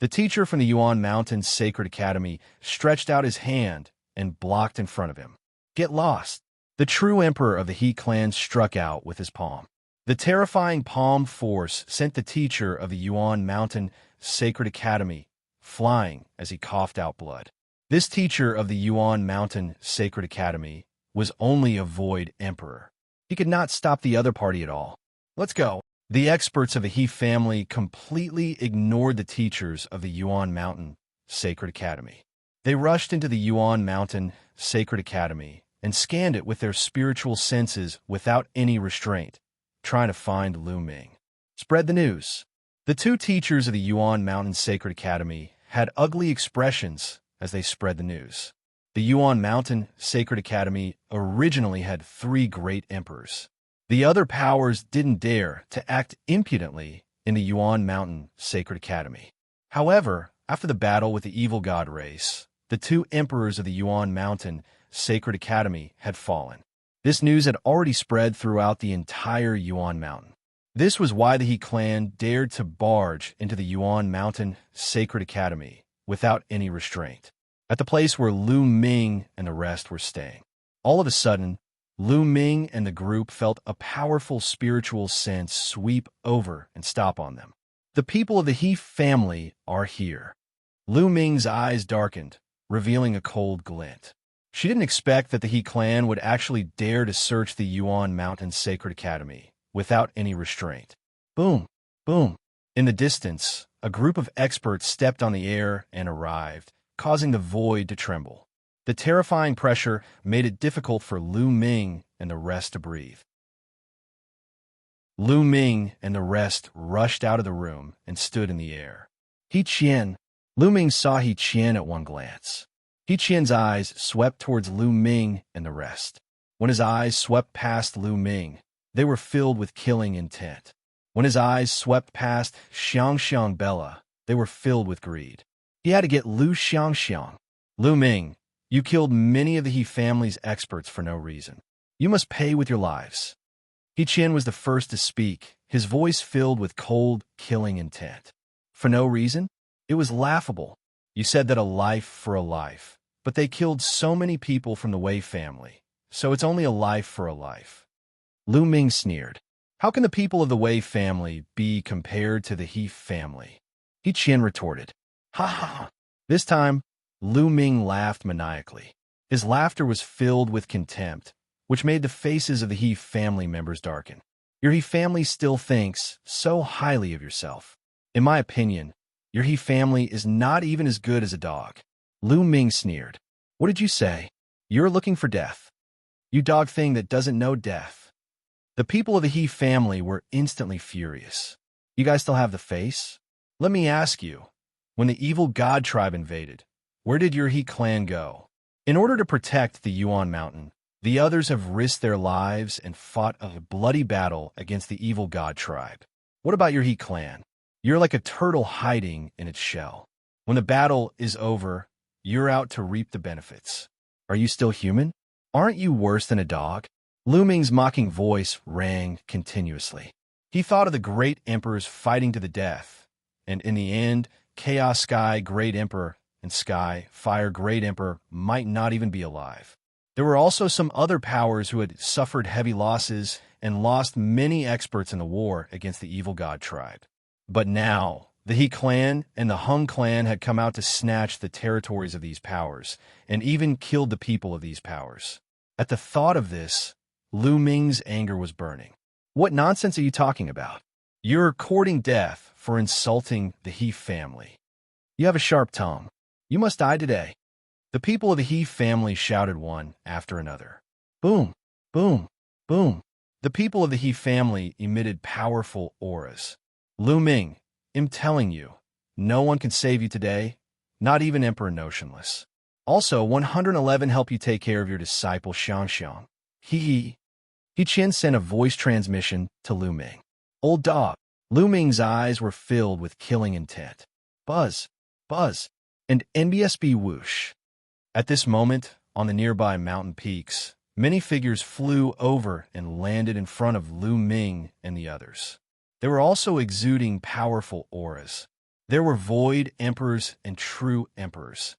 The teacher from the Yuan Mountain Sacred Academy stretched out his hand and blocked in front of him. Get lost. The true emperor of the He clan struck out with his palm. The terrifying palm force sent the teacher of the Yuan Mountain Sacred Academy flying as he coughed out blood. This teacher of the Yuan Mountain Sacred Academy was only a void emperor. He could not stop the other party at all. Let's go. The experts of the He family completely ignored the teachers of the Yuan Mountain Sacred Academy. They rushed into the Yuan Mountain Sacred Academy and scanned it with their spiritual senses without any restraint, trying to find Lu Ming. Spread the news. The two teachers of the Yuan Mountain Sacred Academy had ugly expressions as they spread the news. The Yuan Mountain Sacred Academy originally had 3 great emperors. The other powers didn't dare to act impudently in the Yuan Mountain Sacred Academy. However, after the battle with the evil god race, the 2 emperors of the Yuan Mountain Sacred Academy had fallen. This news had already spread throughout the entire Yuan Mountain. This was why the He clan dared to barge into the Yuan Mountain Sacred Academy without any restraint, at the place where Lu Ming and the rest were staying. All of a sudden, Lu Ming and the group felt a powerful spiritual sense sweep over and stop on them. The people of the He family are here. Lu Ming's eyes darkened, revealing a cold glint. She didn't expect that the He clan would actually dare to search the Yuan Mountain Sacred Academy without any restraint. Boom, boom. In the distance, a group of experts stepped on the air and arrived, causing the void to tremble. The terrifying pressure made it difficult for Lu Ming and the rest to breathe. Lu Ming and the rest rushed out of the room and stood in the air. He Qian. Lu Ming saw He Qian at one glance. He Qian's eyes swept towards Lu Ming and the rest. When his eyes swept past Lu Ming, they were filled with killing intent. When his eyes swept past Xianxia Bella, they were filled with greed. He had to get Xianxia. Lu Ming, you killed many of the He family's experts for no reason. You must pay with your lives. He Qian was the first to speak, his voice filled with cold, killing intent. For no reason? It was laughable. You said that a life for a life, but they killed so many people from the Wei family, so it's only a life for a life. Lu Ming sneered. How can the people of the Wei family be compared to the He family? He Qian retorted. Ha ha ha. This time, Lu Ming laughed maniacally. His laughter was filled with contempt, which made the faces of the He family members darken. Your He family still thinks so highly of yourself. In my opinion, your He family is not even as good as a dog. Lu Ming sneered. What did you say? You're looking for death. You dog thing that doesn't know death. The people of the He family were instantly furious. You guys still have the face? Let me ask you, when the evil god tribe invaded, where did your He clan go? In order to protect the Yuan Mountain, the others have risked their lives and fought a bloody battle against the evil god tribe. What about your He clan? You're like a turtle hiding in its shell. When the battle is over, you're out to reap the benefits. Are you still human? Aren't you worse than a dog? Lu Ming's mocking voice rang continuously. He thought of the great emperors fighting to the death, and in the end, Chaos Sky Great Emperor and Sky Fire Great Emperor might not even be alive. There were also some other powers who had suffered heavy losses and lost many experts in the war against the evil god tribe. But now, the He clan and the Huang clan had come out to snatch the territories of these powers, and even killed the people of these powers. At the thought of this, Lu Ming's anger was burning. What nonsense are you talking about? You're courting death for insulting the He family. You have a sharp tongue. You must die today. The people of the He family shouted one after another. Boom, boom, boom. The people of the He family emitted powerful auras. Lu Ming, I'm telling you, no one can save you today, not even Emperor Notionless. Also, 111 help you take care of your disciple Xianxia. He Qian sent a voice transmission to Lu Ming. Old dog. Lu Ming's eyes were filled with killing intent. Buzz, buzz, and NBSB whoosh. At this moment, on the nearby mountain peaks, many figures flew over and landed in front of Lu Ming and the others. They were also exuding powerful auras. There were void emperors and true emperors.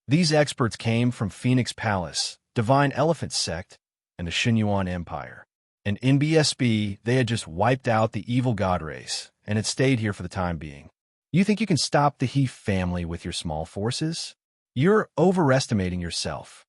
These experts came from Phoenix Palace, Divine Elephant Sect, and the Xinyuan Empire. And in BSB, they had just wiped out the evil god race, and had stayed here for the time being. You think you can stop the He family with your small forces? You're overestimating yourself.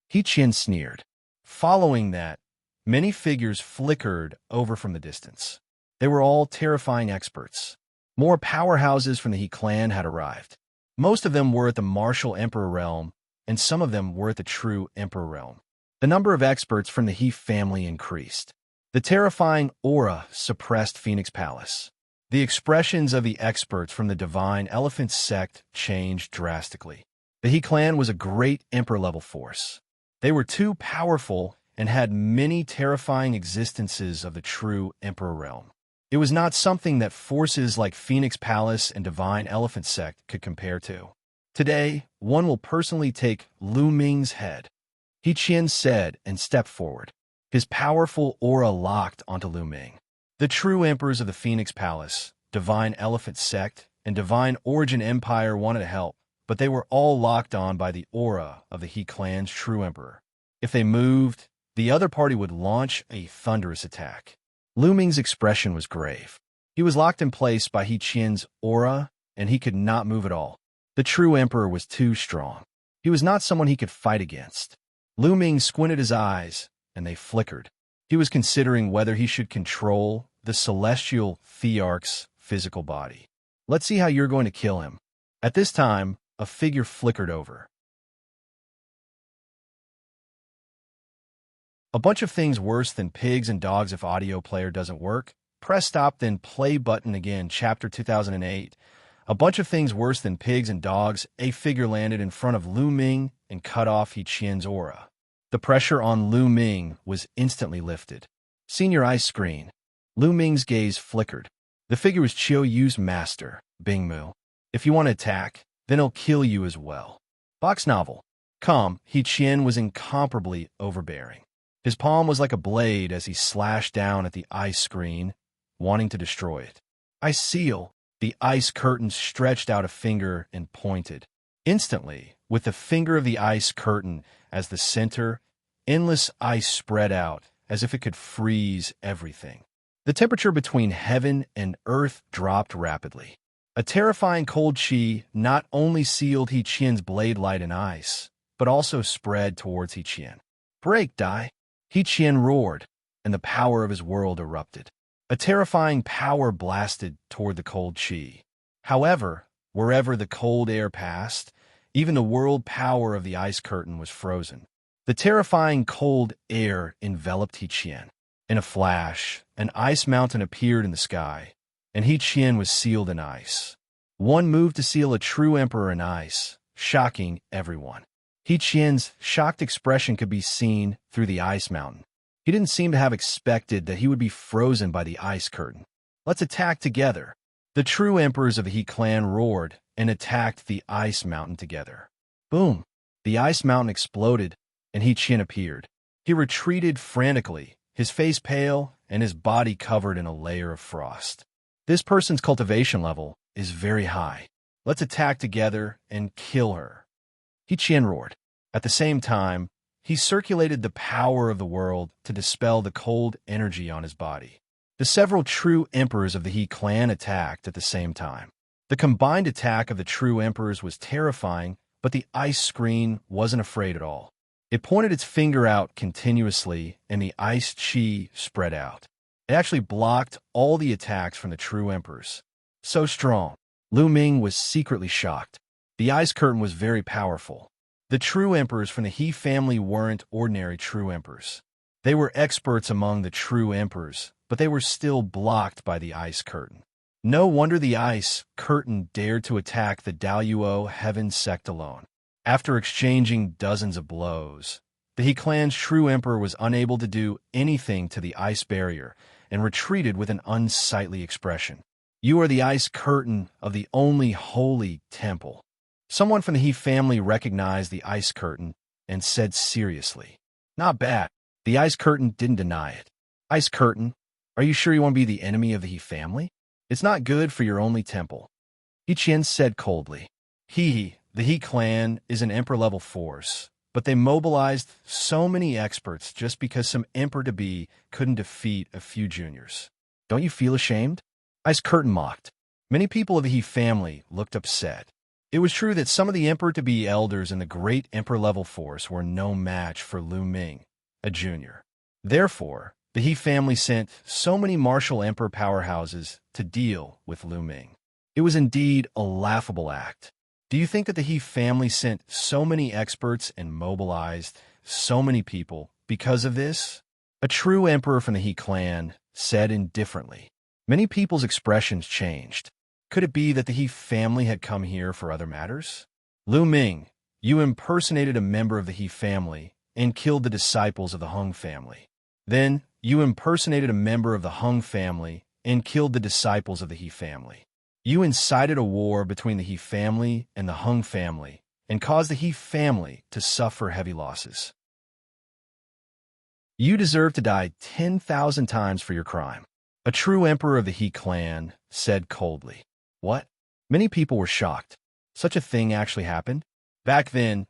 He Qian sneered. Following that, many figures flickered over from the distance. They were all terrifying experts. More powerhouses from the He clan had arrived. Most of them were at the martial emperor realm, and some of them were at the true emperor realm. The number of experts from the He family increased. The terrifying aura suppressed Phoenix Palace. The expressions of the experts from the divine elephant sect changed drastically. The He clan was a great emperor-level force. They were too powerful and had many terrifying existences of the true emperor realm. It was not something that forces like Phoenix Palace and Divine Elephant Sect could compare to. Today, one will personally take Lu Ming's head, He Qian said, and stepped forward. His powerful aura locked onto Lu Ming. The true emperors of the Phoenix Palace, Divine Elephant Sect, and Divine Origin Empire wanted to help, but they were all locked on by the aura of the He clan's true emperor. If they moved, the other party would launch a thunderous attack. Lu Ming's expression was grave. He was locked in place by He Qian's aura, and he could not move at all. The true emperor was too strong. He was not someone he could fight against. Lu Ming squinted his eyes, and they flickered. He was considering whether he should control the celestial thearch's physical body. Let's see how you're going to kill him. At this time, a figure flickered over. A bunch of things worse than pigs and dogs if audio player doesn't work. Press stop, then play button again. Chapter 2008. A bunch of things worse than pigs and dogs. A figure landed in front of Lu Ming and cut off He Qian's aura. The pressure on Lu Ming was instantly lifted. Seen your ice screen. Lu Ming's gaze flickered. The figure was Qiu Yue's master, Bingmu. If you want to attack, then he'll kill you as well. Box novel. Calm, He Qian was incomparably overbearing. His palm was like a blade as he slashed down at the ice screen, wanting to destroy it. Ice seal. The ice curtain stretched out a finger and pointed. Instantly, with the finger of the ice curtain as the center, endless ice spread out as if it could freeze everything. The temperature between heaven and earth dropped rapidly. A terrifying cold chi not only sealed He Qian's blade light in ice, but also spread towards He Qian. Break, die! He Qian roared, and the power of his world erupted. A terrifying power blasted toward the cold chi. However, wherever the cold air passed, even the world power of the ice curtain was frozen. The terrifying cold air enveloped He Qian. In a flash, an ice mountain appeared in the sky, and He Qian was sealed in ice. One move to seal a true emperor in ice, shocking everyone. He Qian's shocked expression could be seen through the ice mountain. He didn't seem to have expected that he would be frozen by the ice curtain. Let's attack together. The true emperors of the He clan roared and attacked the ice mountain together. Boom! The ice mountain exploded, and He Qian appeared. He retreated frantically, his face pale and his body covered in a layer of frost. This person's cultivation level is very high. Let's attack together and kill her. He Qian roared. At the same time, he circulated the power of the world to dispel the cold energy on his body. The several true emperors of the He clan attacked at the same time. The combined attack of the true emperors was terrifying, but the ice screen wasn't afraid at all. It pointed its finger out continuously, and the ice chi spread out. It actually blocked all the attacks from the true emperors. So strong. Lu Ming was secretly shocked. The ice curtain was very powerful. The true emperors from the He family weren't ordinary true emperors. They were experts among the true emperors, but they were still blocked by the ice curtain. No wonder the ice curtain dared to attack the Youluo heaven sect alone. After exchanging dozens of blows, the He clan's true emperor was unable to do anything to the ice barrier and retreated with an unsightly expression. You are the ice curtain of the only holy temple. Someone from the He family recognized the ice curtain and said seriously, "Not bad." The ice curtain didn't deny it. Ice curtain, are you sure you want to be the enemy of the He family? It's not good for your only temple. He Qian said coldly. The He clan is an emperor-level force, but they mobilized so many experts just because some emperor-to-be couldn't defeat a few juniors. Don't you feel ashamed? Ice Curtain mocked. Many people of the He family looked upset. It was true that some of the emperor-to-be elders in the great emperor-level force were no match for Lu Ming, a junior. Therefore, the He family sent so many martial emperor powerhouses to deal with Lu Ming. It was indeed a laughable act. Do you think that the He family sent so many experts and mobilized so many people because of this? A true emperor from the He clan said indifferently. Many people's expressions changed. Could it be that the He family had come here for other matters? Lu Ming, you impersonated a member of the He family and killed the disciples of the Huang family. Then, you impersonated a member of the Huang family and killed the disciples of the He family. You incited a war between the He family and the Huang family and caused the He family to suffer heavy losses. You deserve to die 10,000 times for your crime. A true emperor of the He clan said coldly. What? Many people were shocked. Such a thing actually happened? Back then,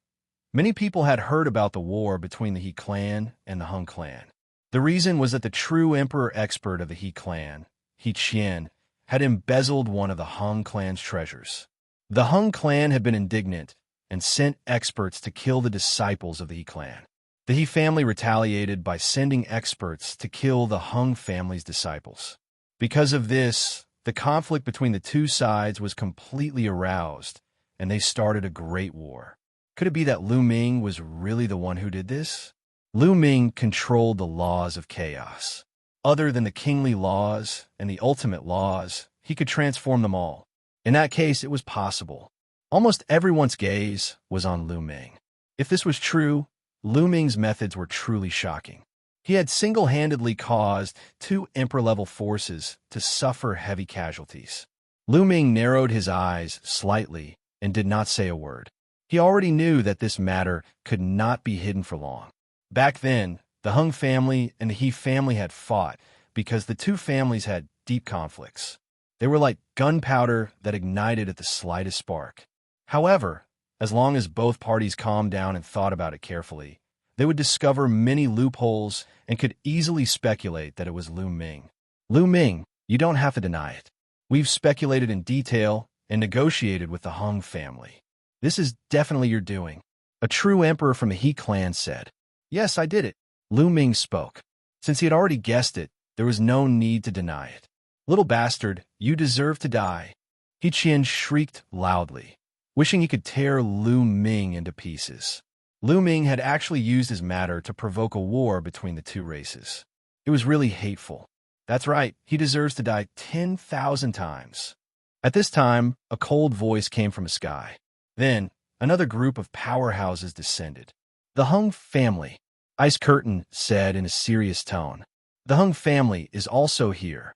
many people had heard about the war between the He clan and the Huang clan. The reason was that the true emperor expert of the He clan, He Qian, had embezzled one of the Huang clan's treasures. The Huang clan had been indignant and sent experts to kill the disciples of the He clan. The He family retaliated by sending experts to kill the Huang family's disciples. Because of this, the conflict between the two sides was completely aroused, and they started a great war. Could it be that Lu Ming was really the one who did this? Lu Ming controlled the laws of chaos. Other than the kingly laws and the ultimate laws, he could transform them all. In that case, it was possible. Almost everyone's gaze was on Lu Ming. If this was true, Lu Ming's methods were truly shocking. He had single-handedly caused 2 emperor-level forces to suffer heavy casualties. Lu Ming narrowed his eyes slightly and did not say a word. He already knew that this matter could not be hidden for long. Back then, the Huang family and the He family had fought because the two families had deep conflicts. They were like gunpowder that ignited at the slightest spark. However, as long as both parties calmed down and thought about it carefully, they would discover many loopholes and could easily speculate that it was Lu Ming. Lu Ming, you don't have to deny it. We've speculated in detail and negotiated with the Huang family. This is definitely your doing. A true emperor from the He clan said. Yes, I did it. Lu Ming spoke. Since he had already guessed it, there was no need to deny it. Little bastard, you deserve to die. He Qian shrieked loudly, wishing he could tear Lu Ming into pieces. Lu Ming had actually used his matter to provoke a war between the two races. It was really hateful. That's right, he deserves to die 10,000 times. At this time, a cold voice came from the sky. Then, another group of powerhouses descended. The Huang family, Ice Curtain said in a serious tone. The Huang family is also here.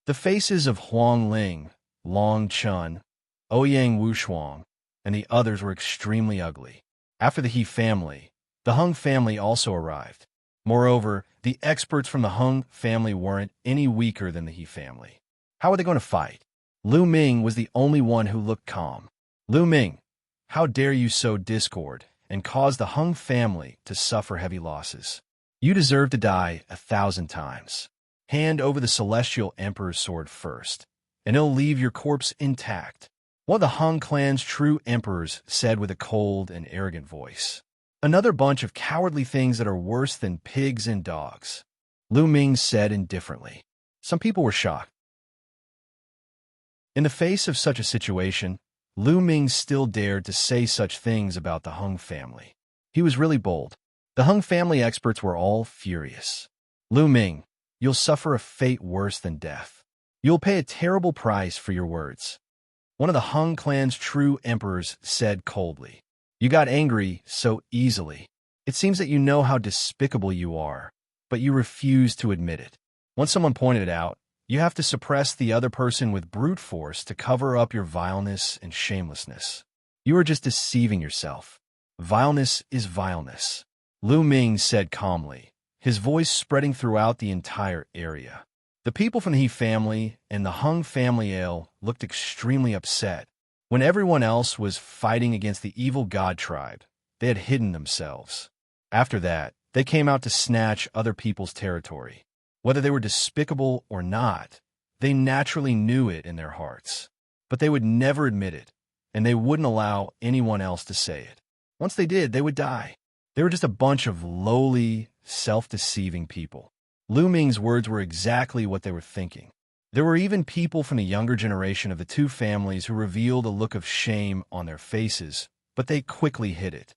The faces of Huang Ling, Long Chun, Ouyang Wushuang, and the others were extremely ugly. After the He family, the Huang family also arrived. Moreover, the experts from the Huang family weren't any weaker than the He family. How are they going to fight? Lu Ming was the only one who looked calm. Lu Ming, how dare you sow discord and cause the Huang family to suffer heavy losses? You deserve to die 1,000 times. Hand over the celestial emperor's sword first, and he'll leave your corpse intact. One of the Huang clan's true emperors said with a cold and arrogant voice. Another bunch of cowardly things that are worse than pigs and dogs. Lu Ming said indifferently. Some people were shocked. In the face of such a situation, Lu Ming still dared to say such things about the Huang family. He was really bold. The Huang family experts were all furious. Lu Ming, you'll suffer a fate worse than death. You'll pay a terrible price for your words. One of the Huang clan's true emperors said coldly. You got angry so easily. It seems that you know how despicable you are, but you refuse to admit it. Once someone pointed it out, you have to suppress the other person with brute force to cover up your vileness and shamelessness. You are just deceiving yourself. Vileness is vileness. Lu Ming said calmly, his voice spreading throughout the entire area. The people from the He family and the Huang family ale looked extremely upset. When everyone else was fighting against the evil god tribe, they had hidden themselves. After that, they came out to snatch other people's territory. Whether they were despicable or not, they naturally knew it in their hearts. But they would never admit it, and they wouldn't allow anyone else to say it. Once they did, they would die. They were just a bunch of lowly, self-deceiving people. Lu Ming's words were exactly what they were thinking. There were even people from the younger generation of the two families who revealed a look of shame on their faces, but they quickly hid it.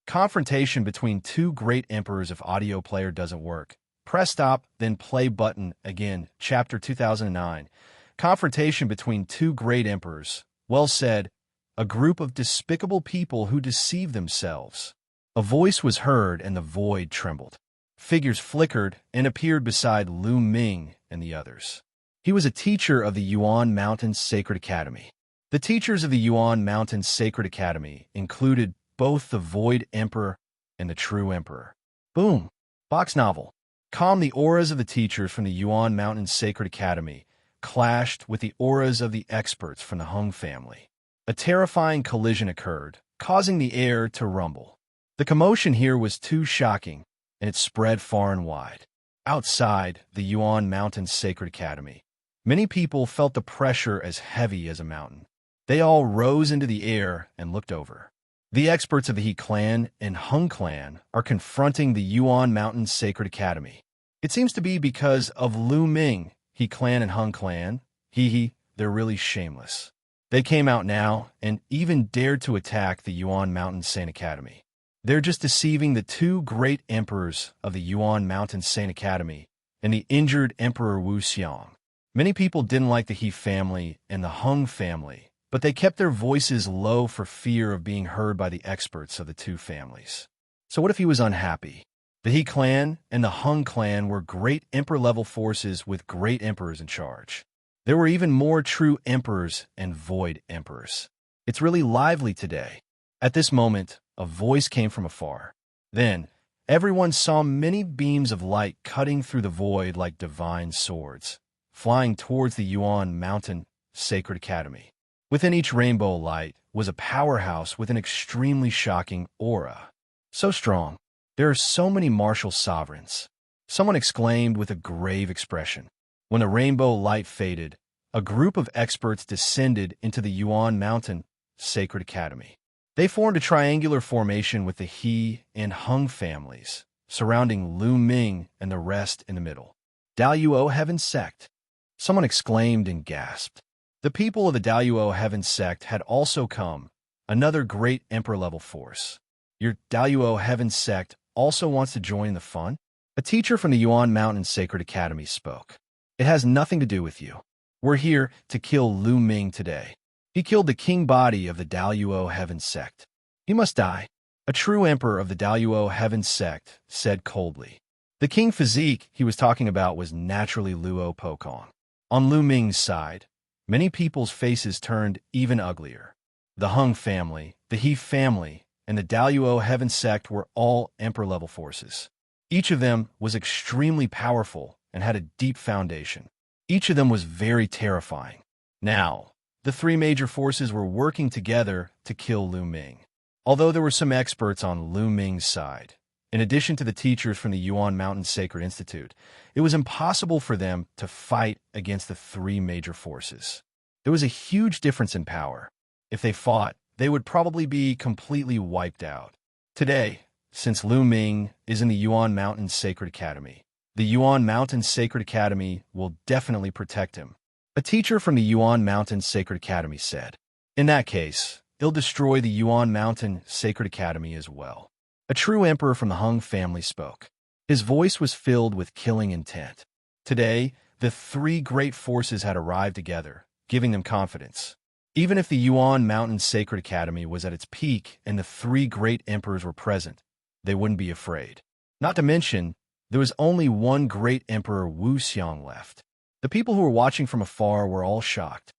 Confrontation between two great emperors. If audio player doesn't work, press stop, then play button again. Chapter 2009. Confrontation between two great emperors. Well said. A group of despicable people who deceive themselves. A voice was heard and the void trembled. Figures flickered and appeared beside Lu Ming and the others. He was a teacher of the Yuan Mountain Sacred Academy. The teachers of the Yuan Mountain Sacred Academy included both the Void Emperor and the True Emperor. Boom! Box novel. Calm. The auras of the teachers from the Yuan Mountain Sacred Academy clashed with the auras of the experts from the Huang family. A terrifying collision occurred, causing the air to rumble. The commotion here was too shocking, and it spread far and wide. Outside the Yuan Mountain Sacred Academy, many people felt the pressure as heavy as a mountain. They all rose into the air and looked over. The experts of the He clan and Huang clan are confronting the Yuan Mountain Sacred Academy. It seems to be because of Lu Ming, He clan and Huang clan. They're really shameless. They came out now and even dared to attack the Yuan Mountain Saint Academy. They're just deceiving the two great emperors of the Yuan Mountain Saint Academy and the injured Emperor Wu Xiang. Many people didn't like the He family and the Huang family, but they kept their voices low for fear of being heard by the experts of the two families. So what if he was unhappy? The He clan and the Huang clan were great emperor-level forces with great emperors in charge. There were even more true emperors and void emperors. It's really lively today. At this moment, a voice came from afar. Then, everyone saw many beams of light cutting through the void like divine swords, flying towards the Yuan Mountain Sacred Academy. Within each rainbow light was a powerhouse with an extremely shocking aura. So strong. There are so many martial sovereigns. Someone exclaimed with a grave expression. When the rainbow light faded, a group of experts descended into the Yuan Mountain Sacred Academy. They formed a triangular formation with the He and Huang families, surrounding Lu Ming and the rest in the middle. Youluo Heaven Sect. Someone exclaimed and gasped. The people of the Youluo Heaven Sect had also come, another great emperor-level force. Your Youluo Heaven Sect also wants to join the fun? A teacher from the Yuan Mountain Sacred Academy spoke. It has nothing to do with you. We're here to kill Lu Ming today. He killed the king body of the Youluo Heaven Sect. He must die. A true emperor of the Youluo Heaven Sect said coldly. The king physique he was talking about was naturally Luo Pokong. On Lu Ming's side, many people's faces turned even uglier. The Huang family, the He family, and the Youluo Heaven Sect were all emperor-level forces. Each of them was extremely powerful and had a deep foundation. Each of them was very terrifying. Now, the three major forces were working together to kill Lu Ming. Although there were some experts on Lu Ming's side, in addition to the teachers from the Yuan Mountain Sacred Institute, it was impossible for them to fight against the three major forces. There was a huge difference in power. If they fought, they would probably be completely wiped out. Today, since Lu Ming is in the Yuan Mountain Sacred Academy, the Yuan Mountain Sacred Academy will definitely protect him. A teacher from the Yuan Mountain Sacred Academy said. In that case, it'll destroy the Yuan Mountain Sacred Academy as well. A true emperor from the Huang family spoke. His voice was filled with killing intent. Today, the three great forces had arrived together, giving them confidence. Even if the Yuan Mountain Sacred Academy was at its peak and the three great emperors were present, they wouldn't be afraid. Not to mention, there was only one great emperor Wu Xiang left. The people who were watching from afar were all shocked.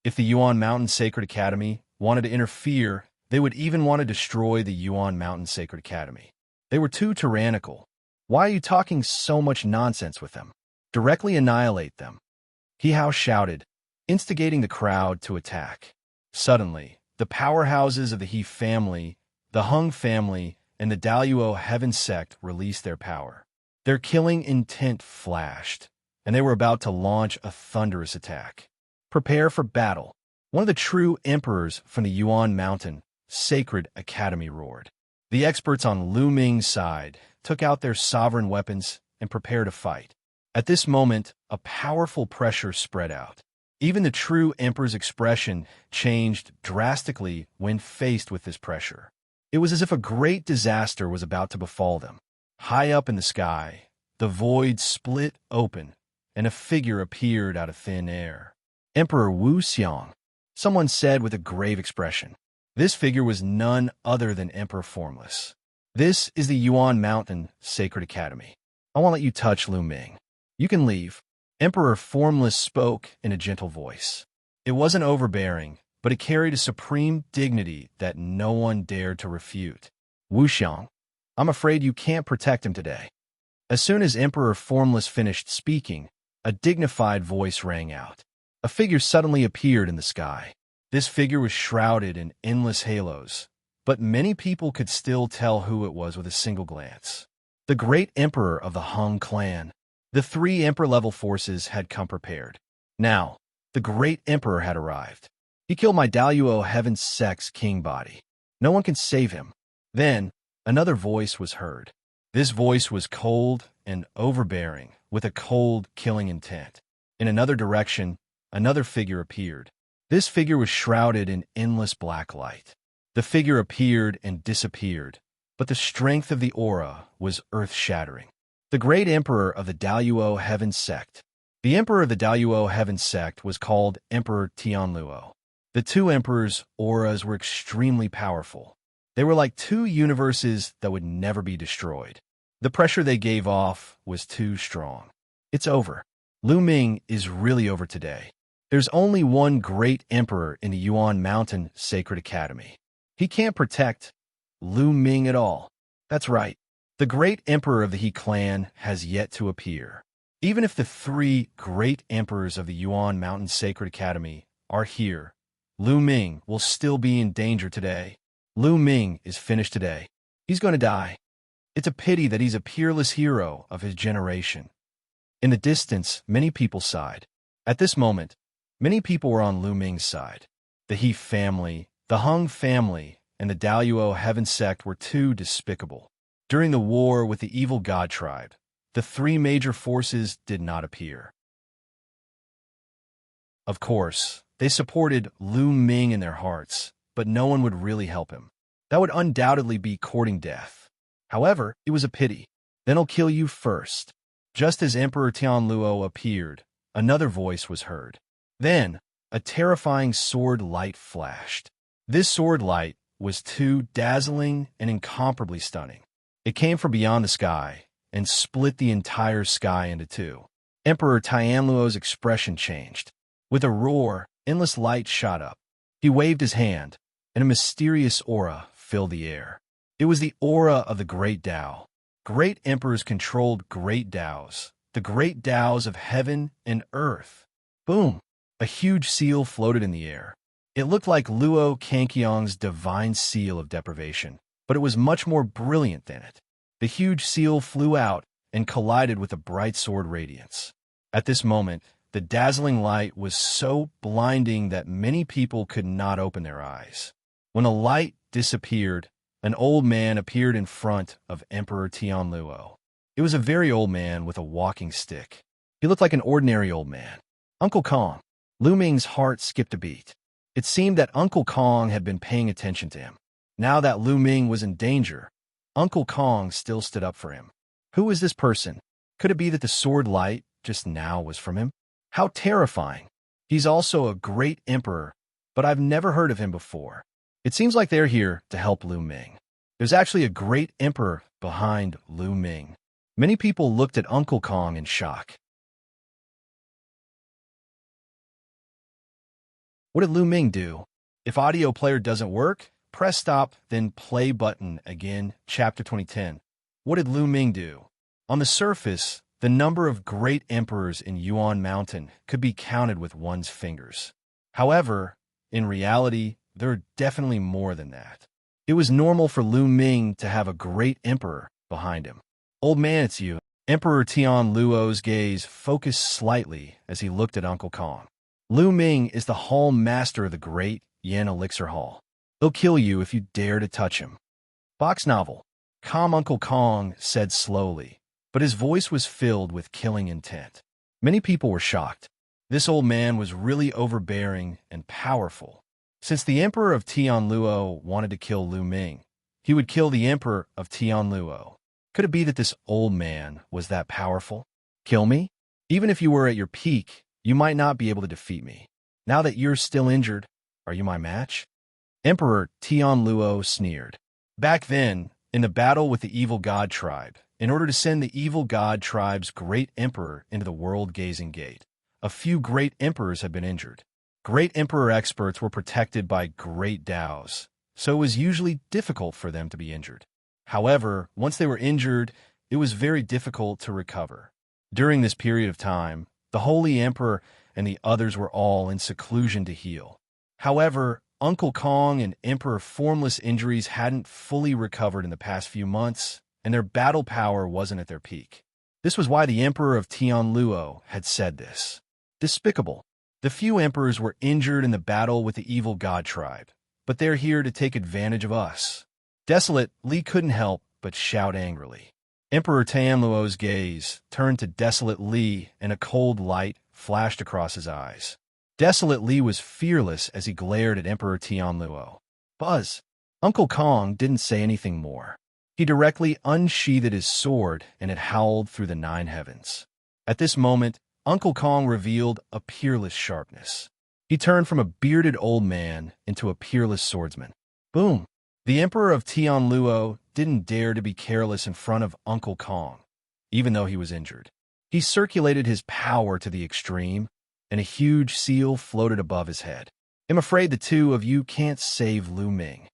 If the Yuan Mountain Sacred Academy wanted to interfere, they would even want to destroy the Yuan Mountain Sacred Academy. They were too tyrannical. Why are you talking so much nonsense with them? Directly annihilate them. He Hao shouted. instigating the crowd to attack. Suddenly, the powerhouses of the He family, the Huang family, and the Youluo heaven sect released their power. Their killing intent flashed, and they were about to launch a thunderous attack. Prepare for battle. One of the true emperors from the Yuan Mountain Sacred Academy roared. The experts on Lu Ming's side took out their sovereign weapons and prepared to fight. At this moment, a powerful pressure spread out. Even the true emperor's expression changed drastically when faced with this pressure. It was as if a great disaster was about to befall them. High up in the sky, the void split open, and a figure appeared out of thin air. Emperor Wu Xiang, someone said with a grave expression. This figure was none other than Emperor Formless. This is the Yuan Mountain Sacred Academy. I won't let you touch Lu Ming. You can leave. Emperor Formless spoke in a gentle voice. It wasn't overbearing, but it carried a supreme dignity that no one dared to refute. Wu Xiang, I'm afraid you can't protect him today. As soon as Emperor Formless finished speaking, a dignified voice rang out. A figure suddenly appeared in the sky. This figure was shrouded in endless halos, but many people could still tell who it was with a single glance. The great emperor of the Huang clan. The 3 emperor-level forces had come prepared. Now, the great emperor had arrived. He killed my Youluo heaven sect's king body. No one can save him. Then, another voice was heard. This voice was cold and overbearing, with a cold, killing intent. In another direction, another figure appeared. This figure was shrouded in endless black light. The figure appeared and disappeared, but the strength of the aura was earth-shattering. The great emperor of the Youluo heaven sect. The emperor of the Youluo heaven sect was called Emperor Xianxia. The 2 emperors' auras were extremely powerful. They were like 2 universes that would never be destroyed. The pressure they gave off was too strong. It's over. Lu Ming is really over today. There's only one great emperor in the Yuan Mountain Sacred Academy. He can't protect Lu Ming at all. That's right. The great emperor of the He clan has yet to appear. Even if the 3 great emperors of the Yuan Mountain Sacred Academy are here, Lu Ming will still be in danger today. Lu Ming is finished today. He's going to die. It's a pity that he's a peerless hero of his generation. In the distance, many people sighed. At this moment, many people were on Lu Ming's side. The He family, the Huang family, and the Youluo heaven sect were too despicable. During the war with the evil god tribe, the 3 major forces did not appear. Of course, they supported Lu Ming in their hearts, but no one would really help him. That would undoubtedly be courting death. However, it was a pity. Then I'll kill you first. Just as Emperor Tianluo appeared, another voice was heard. Then, a terrifying sword light flashed. This sword light was too dazzling and incomparably stunning. It came from beyond the sky and split the entire sky into 2. Emperor Tianluo's expression changed. With a roar, endless light shot up. He waved his hand, and a mysterious aura filled the air. It was the aura of the Great Tao. Great emperors controlled great Taos, the great Taos of heaven and earth. Boom! A huge seal floated in the air. It looked like Luo Kangqiang's divine seal of deprivation, but it was much more brilliant than it. The huge seal flew out and collided with a bright sword radiance. At this moment, the dazzling light was so blinding that many people could not open their eyes. When the light disappeared, an old man appeared in front of Emperor Tianluo. It was a very old man with a walking stick. He looked like an ordinary old man. Uncle Kong. Lu Ming's heart skipped a beat. It seemed that Uncle Kong had been paying attention to him. Now that Lu Ming was in danger, Uncle Kong still stood up for him. Who is this person? Could it be that the sword light just now was from him? How terrifying. He's also a great emperor, but I've never heard of him before. It seems like they're here to help Lu Ming. There's actually a great emperor behind Lu Ming. Many people looked at Uncle Kong in shock. What did Lu Ming do? If audio player doesn't work, press stop, then play button again. Chapter 2010. What did Lu Ming do? On the surface, The number of great emperors in Yuan Mountain could be counted with one's fingers. However, in reality, there are definitely more than that. It was normal for Lu Ming to have a great emperor behind him. Old man, it's you. Emperor Tianluo's gaze focused slightly as he looked at Uncle Kong. Lu Ming is the hall master of the great Yan Elixir Hall. He'll kill you if you dare to touch him. Box novel. Calm Uncle Kong said slowly, but his voice was filled with killing intent. Many people were shocked. This old man was really overbearing and powerful. Since the Emperor of Tianluo wanted to kill Lu Ming, he would kill the Emperor of Tianluo. Could it be that this old man was that powerful? Kill me? Even if you were at your peak, you might not be able to defeat me. Now that you're still injured, are you my match? Emperor Tianluo sneered. Back then, in the battle with the evil god tribe, in order to send the evil god tribe's great emperor into the world-gazing gate, a few great emperors had been injured. Great emperor experts were protected by great Daos, so it was usually difficult for them to be injured. However, once they were injured, it was very difficult to recover. During this period of time, the Holy Emperor and the others were all in seclusion to heal. However, Uncle Kong and Emperor Formless injuries hadn't fully recovered in the past few months, and their battle power wasn't at their peak. This was why the Emperor of Tianluo had said this. Despicable. The few emperors were injured in the battle with the evil god tribe, but they're here to take advantage of us. Desolate, Li couldn't help but shout angrily. Emperor Tianluo's gaze turned to Desolate Li, and a cold light flashed across his eyes. Desolate Li was fearless as he glared at Emperor Tianluo. Buzz! Uncle Kong didn't say anything more. He directly unsheathed his sword, and it howled through the 9 heavens. At this moment, Uncle Kong revealed a peerless sharpness. He turned from a bearded old man into a peerless swordsman. Boom! The Emperor of Tianluo didn't dare to be careless in front of Uncle Kong, even though he was injured. He circulated his power to the extreme, and a huge seal floated above his head. I'm afraid the two of you can't save Lu Ming.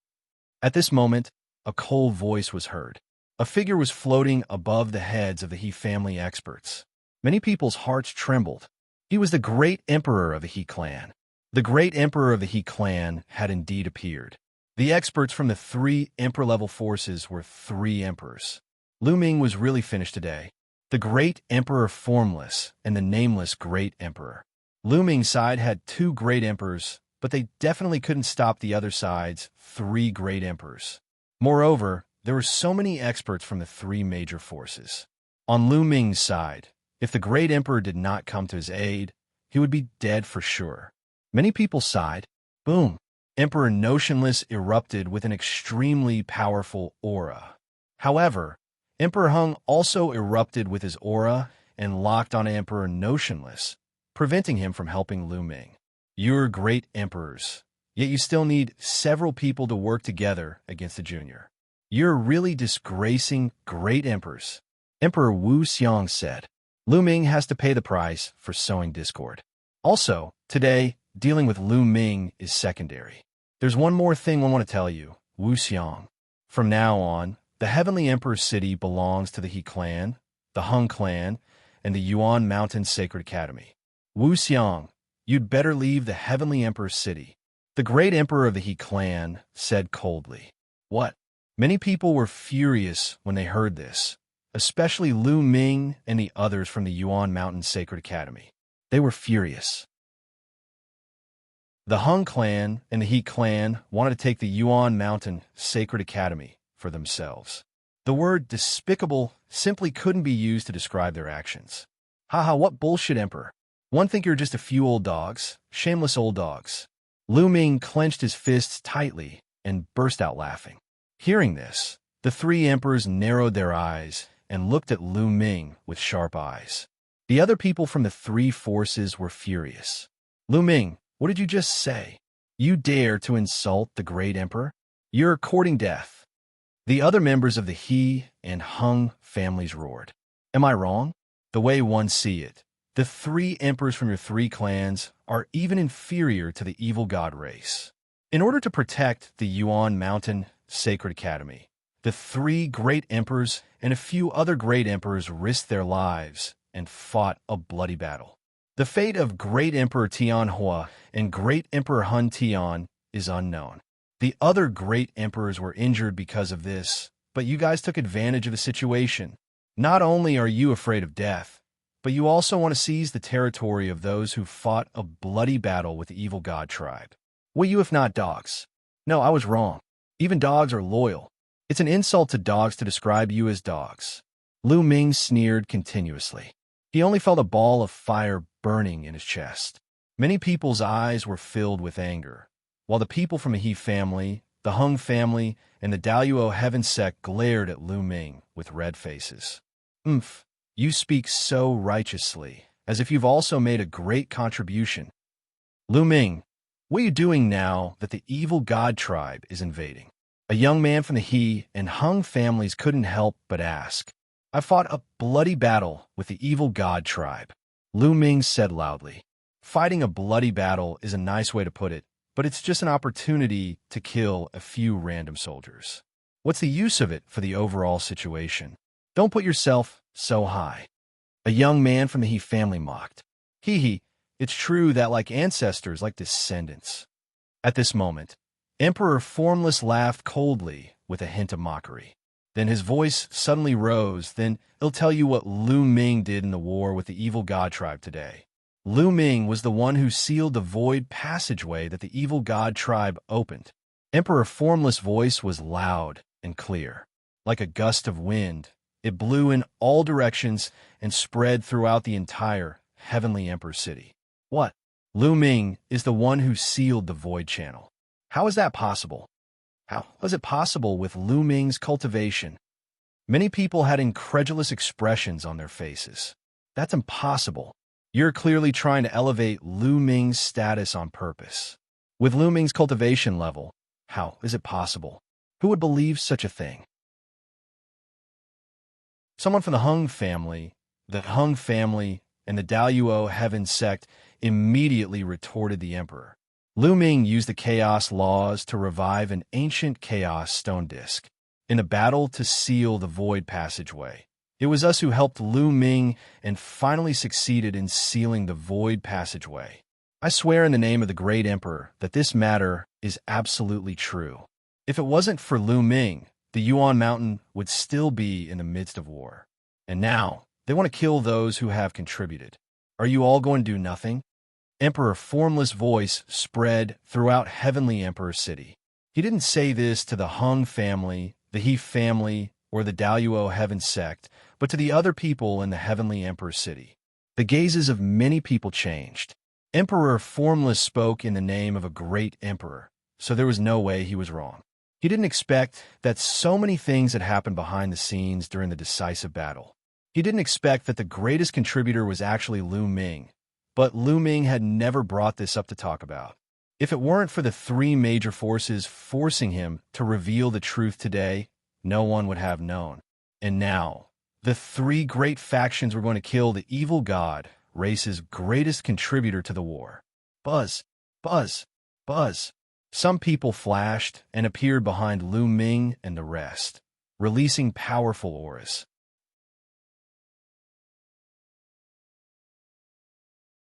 At this moment, a cold voice was heard. A figure was floating above the heads of the He family experts. Many people's hearts trembled. He was the great emperor of the He clan. The great emperor of the He clan had indeed appeared. The experts from the 3 emperor-level forces were 3 emperors. Lu Ming was really finished today. The great emperor Formless and the nameless great emperor. Lu Ming's side had 2 great emperors, but they definitely couldn't stop the other side's 3 great emperors. Moreover, there were so many experts from the 3 major forces. On Lu Ming's side, if the great emperor did not come to his aid, he would be dead for sure. Many people sighed. Boom! Emperor Notionless erupted with an extremely powerful aura. However, Emperor Huang also erupted with his aura and locked on Emperor Notionless, preventing him from helping Lu Ming. You're great emperors, yet you still need several people to work together against the junior. You're really disgracing great emperors. Emperor Wu Xiang said. Lu Ming has to pay the price for sowing discord. Also, today, dealing with Lu Ming is secondary. There's one more thing I want to tell you, Wu Xiang. From now on, the Heavenly Emperor's city belongs to the He clan, the Hung clan, and the Yuan Mountain Sacred Academy. Wu Xiang, you'd better leave the Heavenly Emperor's city. The great emperor of the He clan said coldly. What? Many people were furious when they heard this, especially Lu Ming and the others from the Yuan Mountain Sacred Academy. They were furious. The Hung clan and the He clan wanted to take the Yuan Mountain Sacred Academy for themselves. The word despicable simply couldn't be used to describe their actions. Haha, what bullshit, Emperor. One think you're just a few old dogs, shameless old dogs. Lu Ming clenched his fists tightly and burst out laughing. Hearing this, the 3 emperors narrowed their eyes and looked at Lu Ming with sharp eyes. The other people from the 3 forces were furious. Lu Ming, what did you just say? You dare to insult the great emperor? You're courting death. The other members of the He and Hung families roared. Am I wrong? The way one see it, the 3 emperors from your 3 clans are even inferior to the evil god race. In order to protect the Yuan Mountain Sacred Academy, the 3 great emperors and a few other great emperors risked their lives and fought a bloody battle. The fate of Great Emperor Tianhua and Great Emperor Hun Tian is unknown. The other great emperors were injured because of this, but you guys took advantage of the situation. Not only are you afraid of death, but you also want to seize the territory of those who fought a bloody battle with the evil god tribe. What you if not dogs? No, I was wrong. Even dogs are loyal. It's an insult to dogs to describe you as dogs. Lu Ming sneered continuously. He only felt a ball of fire burning in his chest. Many people's eyes were filled with anger, while the people from the He family, the Huang family, and the Youluo heaven sect glared at Lu Ming with red faces. You speak so righteously, as if you've also made a great contribution. Lu Ming, what are you doing now that the evil god tribe is invading? A young man from the He and Huang families couldn't help but ask. I fought a bloody battle with the evil god tribe, Lu Ming said loudly. Fighting a bloody battle is a nice way to put it, but it's just an opportunity to kill a few random soldiers. What's the use of it for the overall situation? Don't put yourself so high. A young man from the He family mocked. Hee, it's true that like ancestors, like descendants. At this moment, Emperor Formless laughed coldly with a hint of mockery. Then his voice suddenly rose. Then he'll tell you what Lu Ming did in the war with the evil god tribe today. Lu Ming was the one who sealed the void passageway that the evil god tribe opened. Emperor Formless' voice was loud and clear. Like a gust of wind, it blew in all directions and spread throughout the entire Heavenly Emperor city. What? Lu Ming is the one who sealed the void channel. How is that possible? How was it possible with Lu Ming's cultivation? Many people had incredulous expressions on their faces. That's impossible. You're clearly trying to elevate Lu Ming's status on purpose. With Lu Ming's cultivation level, how is it possible? Who would believe such a thing? Someone from the Huang family, and the Youluo heaven sect immediately retorted the emperor. Lu Ming used the chaos laws to revive an ancient chaos stone disk in a battle to seal the void passageway. It was us who helped Lu Ming and finally succeeded in sealing the void passageway. I swear in the name of the great emperor that this matter is absolutely true. If it wasn't for Lu Ming, the Yuan mountain would still be in the midst of war. And now, they want to kill those who have contributed. Are you all going to do nothing? Emperor Formless' voice spread throughout Heavenly Emperor City. He didn't say this to the Huang family, the He family, or the Youluo heaven sect, but to the other people in the Heavenly Emperor City. The gazes of many people changed. Emperor Formless spoke in the name of a great emperor, so there was no way he was wrong. He didn't expect that so many things had happened behind the scenes during the decisive battle. He didn't expect that the greatest contributor was actually Lu Ming, but Lu Ming had never brought this up to talk about. If it weren't for the three major forces forcing him to reveal the truth today, no one would have known. And now, the three great factions were going to kill the evil god, race's greatest contributor to the war. Buzz, buzz, buzz. Some people flashed and appeared behind Lu Ming and the rest, releasing powerful auras.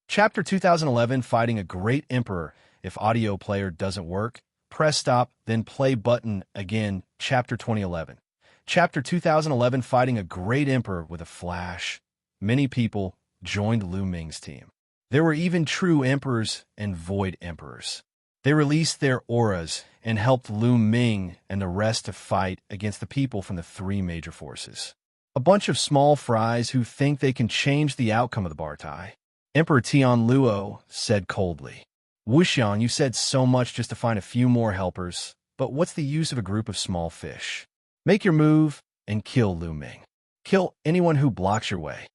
Chapter 2011, Fighting a Great Emperor. If audio player doesn't work, press stop, then play button again. Chapter 2011. Chapter 2011, Fighting a Great Emperor with a flash. Many people joined Lu Ming's team. There were even true emperors and void emperors. They released their auras and helped Lu Ming and the rest to fight against the people from the three major forces. A bunch of small fries who think they can change the outcome of the Bartai. Emperor Tianluo said coldly. Wuxian, you said so much just to find a few more helpers, but what's the use of a group of small fish? Make your move and kill Lu Ming. Kill anyone who blocks your way.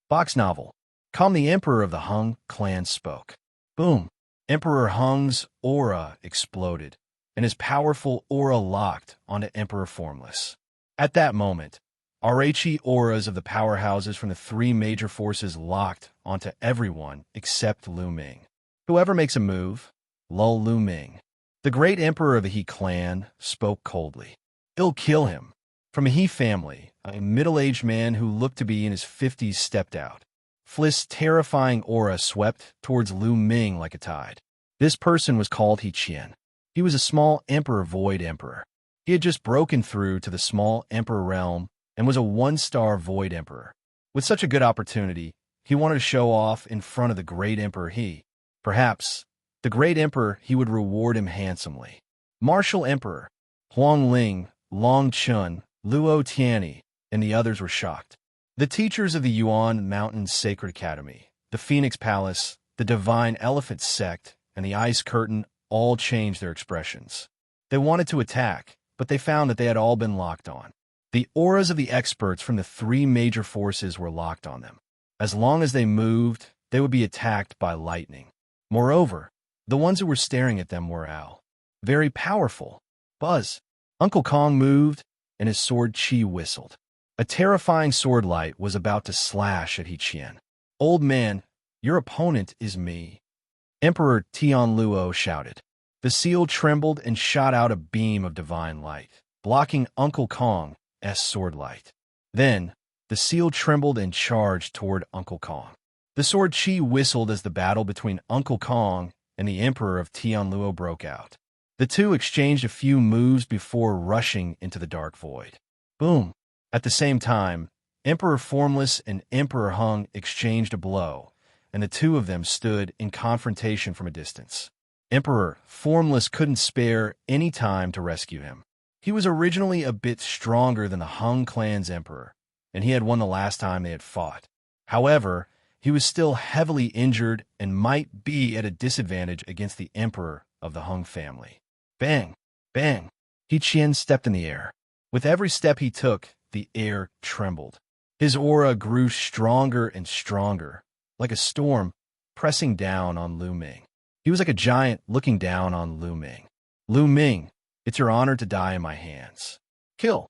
Box novel. Calm the Emperor of the Huang clan spoke. Boom. Emperor Hung's aura exploded, and his powerful aura locked onto Emperor Formless. At that moment, RHE auras of the powerhouses from the three major forces locked onto everyone except Lu Ming. Whoever makes a move, lull Lu Ming. The great emperor of the He clan spoke coldly. It'll kill him. From a He family, a middle-aged man who looked to be in his 50s stepped out. Fliss's terrifying aura swept towards Lu Ming like a tide. This person was called He Qian. He was a small emperor void emperor. He had just broken through to the small emperor realm and was a one-star void emperor. With such a good opportunity, he wanted to show off in front of the great emperor Perhaps, the great emperor would reward him handsomely. Martial Emperor, Huang Ling, Long Chun, Luo Tianyi, and the others were shocked. The teachers of the Yuan Mountains Sacred Academy, the Phoenix Palace, the Divine Elephant Sect, and the Ice Curtain all changed their expressions. They wanted to attack, but they found that they had all been locked on. The auras of the experts from the three major forces were locked on them. As long as they moved, they would be attacked by lightning. Moreover, the ones who were staring at them were very powerful. Buzz. Uncle Kong moved, and his sword Qi whistled. A terrifying sword light was about to slash at He Qian. Old man, your opponent is me. Emperor Tianluo shouted. The seal trembled and shot out a beam of divine light, blocking Uncle Kong's sword light. Then, the seal trembled and charged toward Uncle Kong. The sword Qi whistled as the battle between Uncle Kong and the Emperor of Tianluo broke out. The two exchanged a few moves before rushing into the dark void. Boom! At the same time, Emperor Formless and Emperor Huang exchanged a blow, and the two of them stood in confrontation from a distance. Emperor Formless couldn't spare any time to rescue him. He was originally a bit stronger than the Huang clan's emperor, and he had won the last time they had fought. However, he was still heavily injured and might be at a disadvantage against the emperor of the Huang family. Bang! Bang! He Qian stepped in the air. With every step he took, the air trembled. His aura grew stronger and stronger, like a storm pressing down on Lu Ming. He was like a giant looking down on Lu Ming. Lu Ming, it's your honor to die in my hands. Kill!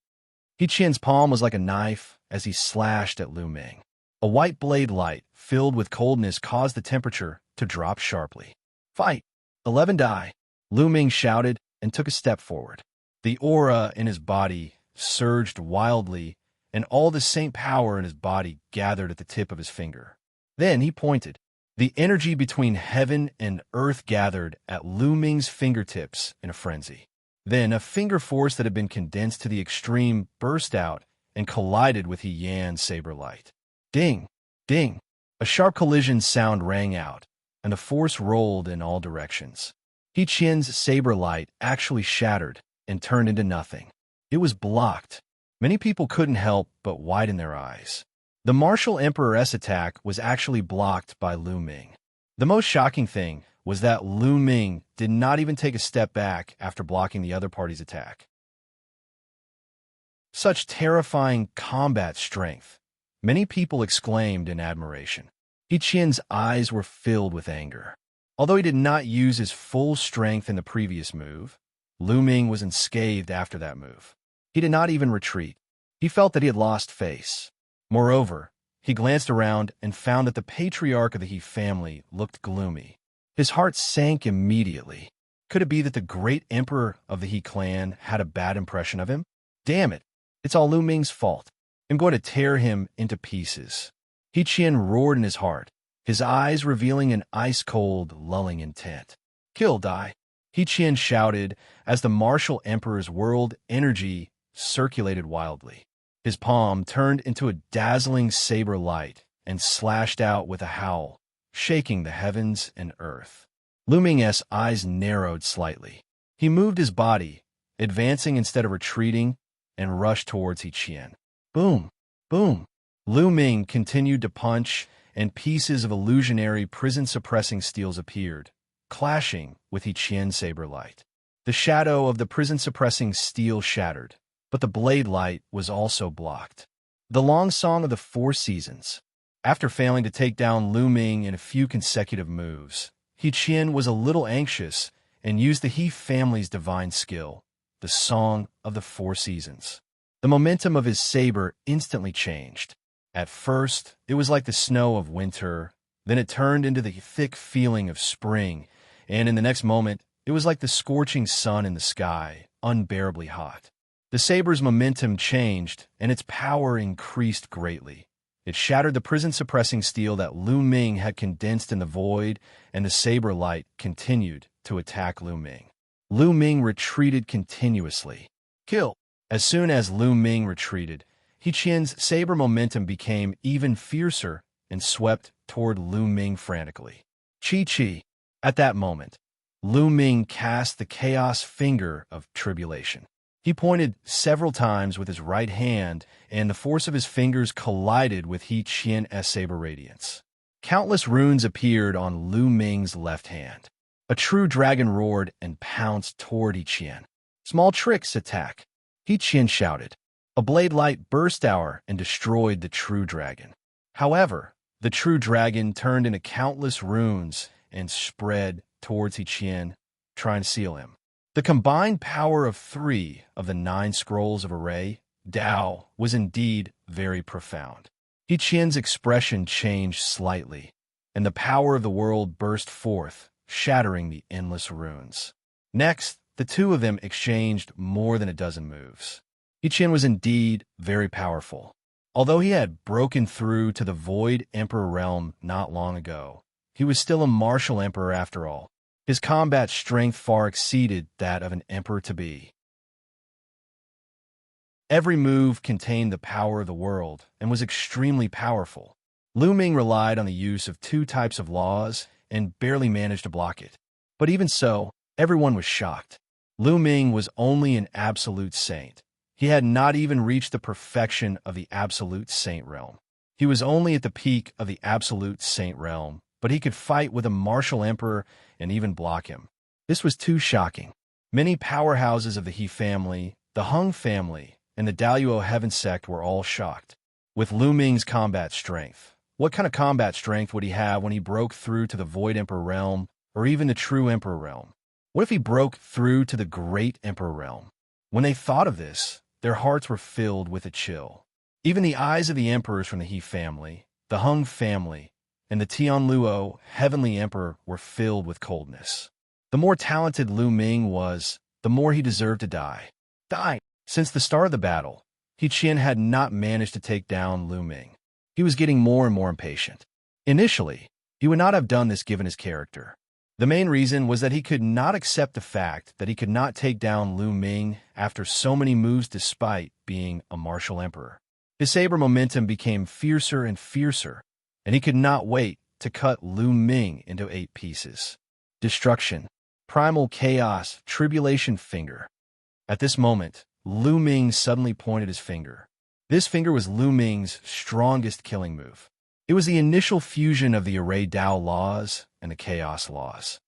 He Qian's palm was like a knife as he slashed at Lu Ming. A white blade light, filled with coldness, caused the temperature to drop sharply. Fight! 11 die! Lu Ming shouted and took a step forward. The aura in his body surged wildly, and all the saint power in his body gathered at the tip of his finger. Then he pointed. The energy between heaven and earth gathered at Lu Ming's fingertips in a frenzy. Then a finger force that had been condensed to the extreme burst out and collided with He Yan's saber light. Ding! Ding! A sharp collision sound rang out, and the force rolled in all directions. He Qian's saber light actually shattered and turned into nothing. It was blocked. Many people couldn't help but widen their eyes. The Martial Emperor's attack was actually blocked by Lu Ming. The most shocking thing was that Lu Ming did not even take a step back after blocking the other party's attack. Such terrifying combat strength. Many people exclaimed in admiration. He Qian's eyes were filled with anger. Although he did not use his full strength in the previous move, Lu Ming was unscathed after that move. He did not even retreat. He felt that he had lost face. Moreover, he glanced around and found that the patriarch of the He family looked gloomy. His heart sank immediately. Could it be that the great emperor of the He clan had a bad impression of him? Damn it! It's all Lu Ming's fault. I'm going to tear him into pieces. He Qian roared in his heart, his eyes revealing an ice-cold, lulling intent. Kill, die! He Qian shouted as the martial emperor's world energy circulated wildly. His palm turned into a dazzling saber light and slashed out with a howl, shaking the heavens and earth. Lu Ming's eyes narrowed slightly. He moved his body, advancing instead of retreating, and rushed towards He Qian. Boom! Boom! Lu Ming continued to punch, and pieces of illusionary prison-suppressing steels appeared, clashing with He Qian's saber light. The shadow of the prison-suppressing steel shattered, but the blade light was also blocked. The long song of the 4 seasons. After failing to take down Lu Ming in a few consecutive moves, He Qian was a little anxious and used the He family's divine skill, the Song of the 4 Seasons. The momentum of his saber instantly changed. At first, it was like the snow of winter, then it turned into the thick feeling of spring, and in the next moment, it was like the scorching sun in the sky, unbearably hot. The saber's momentum changed, and its power increased greatly. It shattered the prison-suppressing steel that Lu Ming had condensed in the void, and the saber light continued to attack Lu Ming. Lu Ming retreated continuously. Kill! As soon as Lu Ming retreated, He Qian's saber momentum became even fiercer and swept toward Lu Ming frantically. Chi. At that moment, Lu Ming cast the chaos finger of tribulation. He pointed several times with his right hand, and the force of his fingers collided with He Qian's saber radiance. Countless runes appeared on Lu Ming's left hand. A true dragon roared and pounced toward He Qian. Small tricks attack, He Qian shouted. A blade light burst out and destroyed the true dragon. However, the true dragon turned into countless runes and spread towards He Qian, trying to seal him. The combined power of 3 of the 9 scrolls of array, Dao, was indeed very profound. He Qian's expression changed slightly, and the power of the world burst forth, shattering the endless runes. Next, the two of them exchanged more than a dozen moves. He Qian was indeed very powerful. Although he had broken through to the Void Emperor realm not long ago, he was still a martial emperor after all. His combat strength far exceeded that of an emperor-to-be. Every move contained the power of the world and was extremely powerful. Lu Ming relied on the use of 2 types of laws and barely managed to block it. But even so, everyone was shocked. Lu Ming was only an absolute saint. He had not even reached the perfection of the absolute saint realm. He was only at the peak of the absolute saint realm, but he could fight with a martial emperor and even block him. This was too shocking. Many powerhouses of the He family, the Huang family, and the Youluo heaven sect were all shocked. With Lu Ming's combat strength, what kind of combat strength would he have when he broke through to the Void Emperor realm, or even the True Emperor realm? What if he broke through to the Great Emperor realm? When they thought of this, their hearts were filled with a chill. Even the eyes of the emperors from the He family, the Huang family, and the Tianluo heavenly emperor were filled with coldness. The more talented Lu Ming was, the more he deserved to die. Since the start of the battle, He Qian had not managed to take down Lu Ming. He was getting more and more impatient. Initially, he would not have done this given his character. The main reason was that he could not accept the fact that he could not take down Lu Ming after so many moves despite being a martial emperor. His saber momentum became fiercer and fiercer, and he could not wait to cut Lu Ming into 8 pieces. Destruction, primal chaos, tribulation finger. At this moment, Lu Ming suddenly pointed his finger. This finger was Lu Ming's strongest killing move. It was the initial fusion of the array Dao laws and the chaos laws.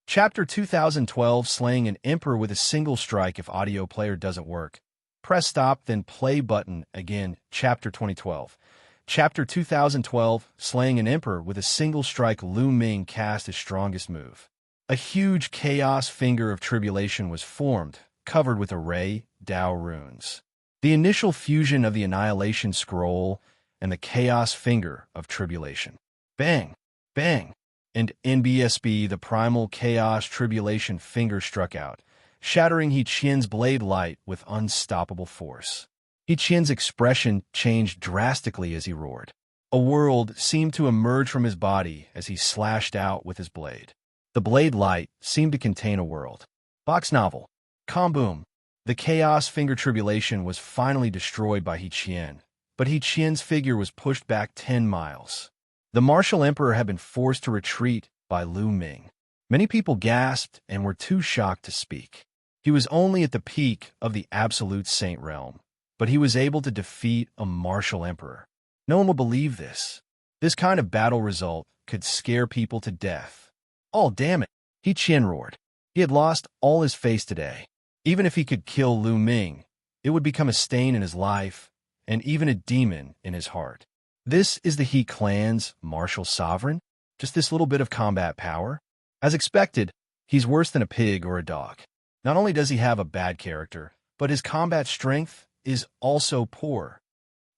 Chapter 2012, Slaying an Emperor with a Single Strike. If audio player doesn't work, press stop, then play button again. Chapter 2012. Chapter 2012, Slaying an Emperor with a Single Strike. Lu Ming cast his strongest move. A huge chaos finger of tribulation was formed, covered with array Dao runes. The initial fusion of the Annihilation Scroll and the Chaos Finger of Tribulation. Bang! Bang! And NBSB, the Primal Chaos Tribulation Finger struck out, shattering He Qian's blade light with unstoppable force. He Qian's expression changed drastically as he roared. A world seemed to emerge from his body as he slashed out with his blade. The blade light seemed to contain a world. Box novel. Comboom. The Chaos Finger Tribulation was finally destroyed by He Qian, but He Qian's figure was pushed back 10 miles. The martial emperor had been forced to retreat by Lu Ming. Many people gasped and were too shocked to speak. He was only at the peak of the absolute saint realm, but he was able to defeat a martial emperor. No one would believe this. This kind of battle result could scare people to death. Oh, damn it! He Qian roared. He had lost all his face today. Even if he could kill Lu Ming, it would become a stain in his life and even a demon in his heart. This is the He clan's martial sovereign? Just this little bit of combat power? As expected, he's worse than a pig or a dog. Not only does he have a bad character, but his combat strength is also poor.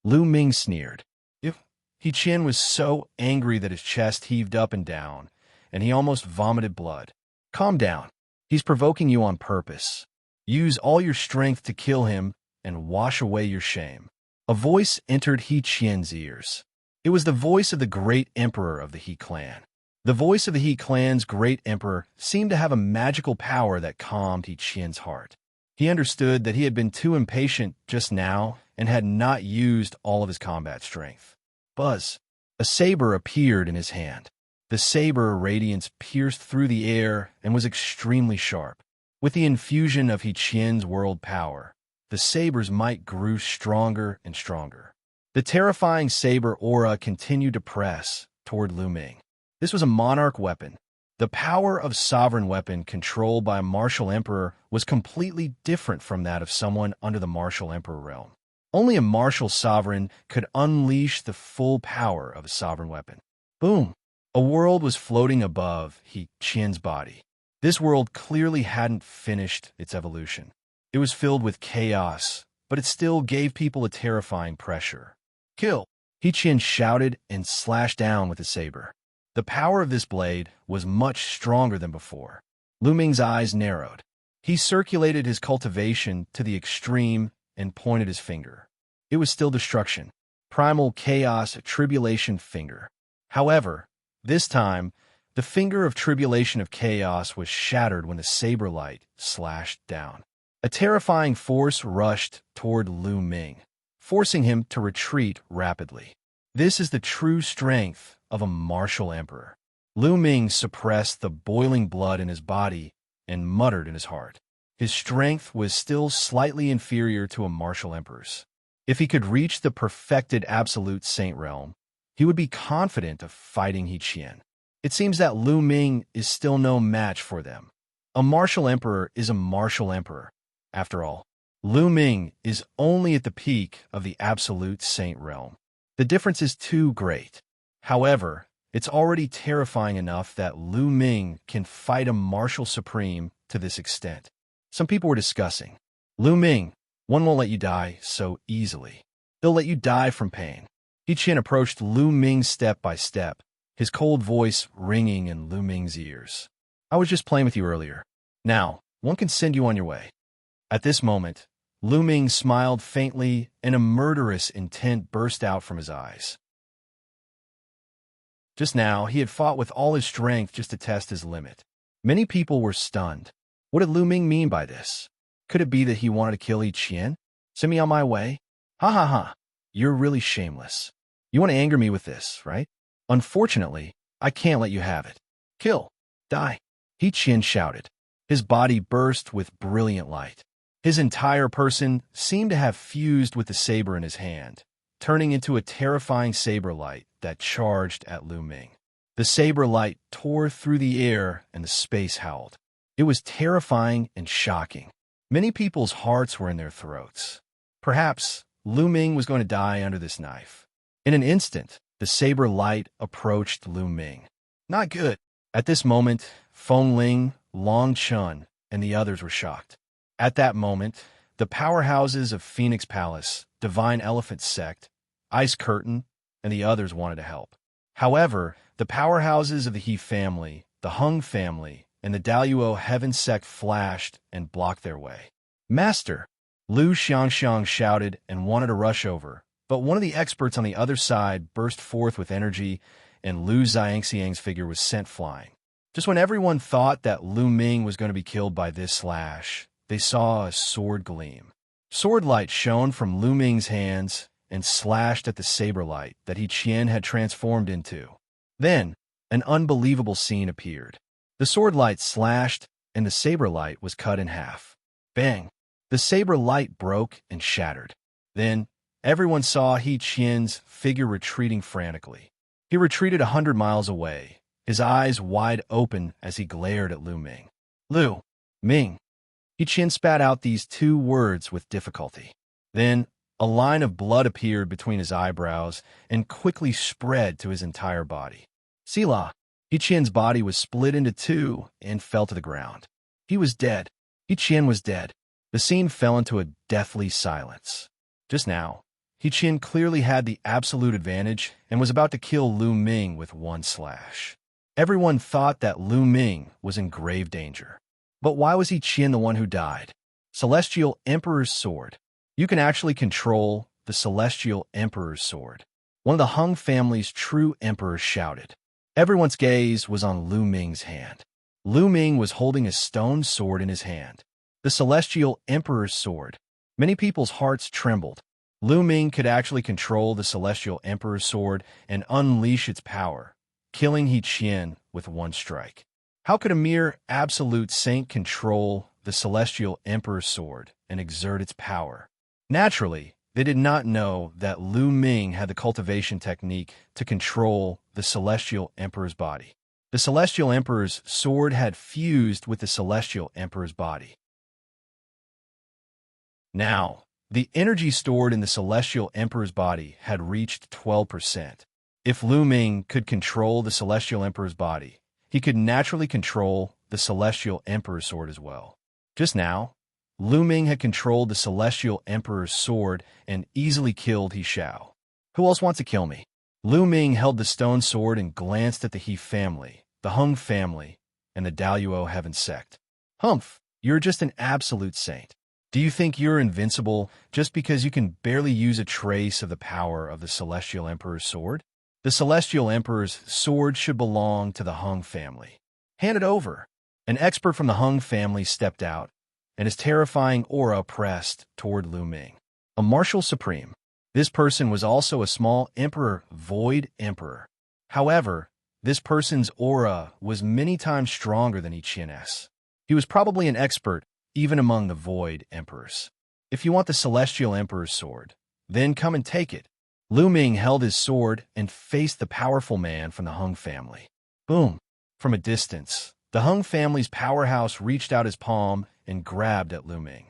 Lu Ming sneered. He Qian was so angry that his chest heaved up and down, and he almost vomited blood. Calm down. He's provoking you on purpose. Use all your strength to kill him, and wash away your shame. A voice entered He Qian's ears. It was the voice of the great emperor of the He clan. The voice of the He clan's great emperor seemed to have a magical power that calmed He Qian's heart. He understood that he had been too impatient just now and had not used all of his combat strength. Buzz! A saber appeared in his hand. The saber radiance pierced through the air and was extremely sharp. With the infusion of He Qian's world power, the saber's might grew stronger and stronger. The terrifying saber aura continued to press toward Lu Ming. This was a monarch weapon. The power of sovereign weapon controlled by a martial emperor was completely different from that of someone under the martial emperor realm. Only a martial sovereign could unleash the full power of a sovereign weapon. Boom! A world was floating above He Qian's body. This world clearly hadn't finished its evolution. It was filled with chaos, but it still gave people a terrifying pressure. Kill! He Qian shouted and slashed down with his saber. The power of this blade was much stronger than before. Lu Ming's eyes narrowed. He circulated his cultivation to the extreme and pointed his finger. It was still destruction. Primal chaos, tribulation finger. However, this time, the finger of tribulation of chaos was shattered when the saber light slashed down. A terrifying force rushed toward Lu Ming, forcing him to retreat rapidly. This is the true strength of a martial emperor. Lu Ming suppressed the boiling blood in his body and muttered in his heart. His strength was still slightly inferior to a martial emperor's. If he could reach the perfected absolute saint realm, he would be confident of fighting He Qian. It seems that Lu Ming is still no match for them. A martial emperor is a martial emperor. After all, Lu Ming is only at the peak of the absolute saint realm. The difference is too great. However, it's already terrifying enough that Lu Ming can fight a martial supreme to this extent. Some people were discussing, Lu Ming, one won't let you die so easily. They'll let you die from pain. He Qian approached Lu Ming step by step, his cold voice ringing in Lu Ming's ears. I was just playing with you earlier. Now, one can send you on your way. At this moment, Lu Ming smiled faintly and a murderous intent burst out from his eyes. Just now, he had fought with all his strength just to test his limit. Many people were stunned. What did Lu Ming mean by this? Could it be that he wanted to kill He Qian? Send me on my way? Ha ha ha. You're really shameless. You want to anger me with this, right? Unfortunately, I can't let you have it. Kill. Die. He Qian shouted. His body burst with brilliant light. His entire person seemed to have fused with the saber in his hand, turning into a terrifying saber light that charged at Lu Ming. The saber light tore through the air and the space howled. It was terrifying and shocking. Many people's hearts were in their throats. Perhaps Lu Ming was going to die under this knife. In an instant, the saber light approached Lu Ming. Not good. At this moment, Feng Ling, Long Chun, and the others were shocked. At that moment, the powerhouses of Phoenix Palace, Divine Elephant Sect, Ice Curtain, and the others wanted to help. However, the powerhouses of the He family, the Huang family, and the Youluo Heaven Sect flashed and blocked their way. Master! Lu Xianxia shouted and wanted to rush over, but one of the experts on the other side burst forth with energy, and Lu Xianxia's figure was sent flying. Just when everyone thought that Lu Ming was going to be killed by this slash, they saw a sword gleam. Sword light shone from Lu Ming's hands and slashed at the saber light that He Qian had transformed into. Then, an unbelievable scene appeared. The sword light slashed, and the saber light was cut in half. Bang! The saber light broke and shattered. Then, everyone saw He Qian's figure retreating frantically. He retreated 100 miles away, his eyes wide open as he glared at Lu Ming. Lu Ming. He Qian spat out these two words with difficulty. Then, a line of blood appeared between his eyebrows and quickly spread to his entire body. Sila. He Qian's body was split into two and fell to the ground. He was dead. He Qian was dead. The scene fell into a deathly silence. Just now, He Qian clearly had the absolute advantage and was about to kill Lu Ming with one slash. Everyone thought that Lu Ming was in grave danger. But why was He Qian the one who died? Celestial Emperor's sword. You can actually control the celestial emperor's sword. One of the Huang family's true emperors shouted. Everyone's gaze was on Lu Ming's hand. Lu Ming was holding a stone sword in his hand. The celestial emperor's sword. Many people's hearts trembled. Lu Ming could actually control the celestial emperor's sword and unleash its power, killing He Qian with one strike. How could a mere absolute saint control the celestial emperor's sword and exert its power? Naturally, they did not know that Lu Ming had the cultivation technique to control the celestial emperor's body. The celestial emperor's sword had fused with the celestial emperor's body. Now, the energy stored in the celestial emperor's body had reached 12%. If Lu Ming could control the celestial emperor's body, he could naturally control the celestial emperor's sword as well. Just now, Lu Ming had controlled the celestial emperor's sword and easily killed He Xiao. Who else wants to kill me? Lu Ming held the stone sword and glanced at the He family, the Hung family, and the Youluo heaven sect. Humph, you're just an absolute saint. Do you think you're invincible just because you can barely use a trace of the power of the celestial emperor's sword? The celestial emperor's sword should belong to the Hung family. Hand it over. An expert from the Hung family stepped out, and his terrifying aura pressed toward Lu Ming. A martial supreme. This person was also a small emperor, void emperor. However, this person's aura was many times stronger than He Qian's. He was probably an expert even among the void emperors. If you want the celestial emperor's sword, then come and take it. Lu Ming held his sword and faced the powerful man from the Hung family. Boom! From a distance, the Hung family's powerhouse reached out his palm and grabbed at Lu Ming.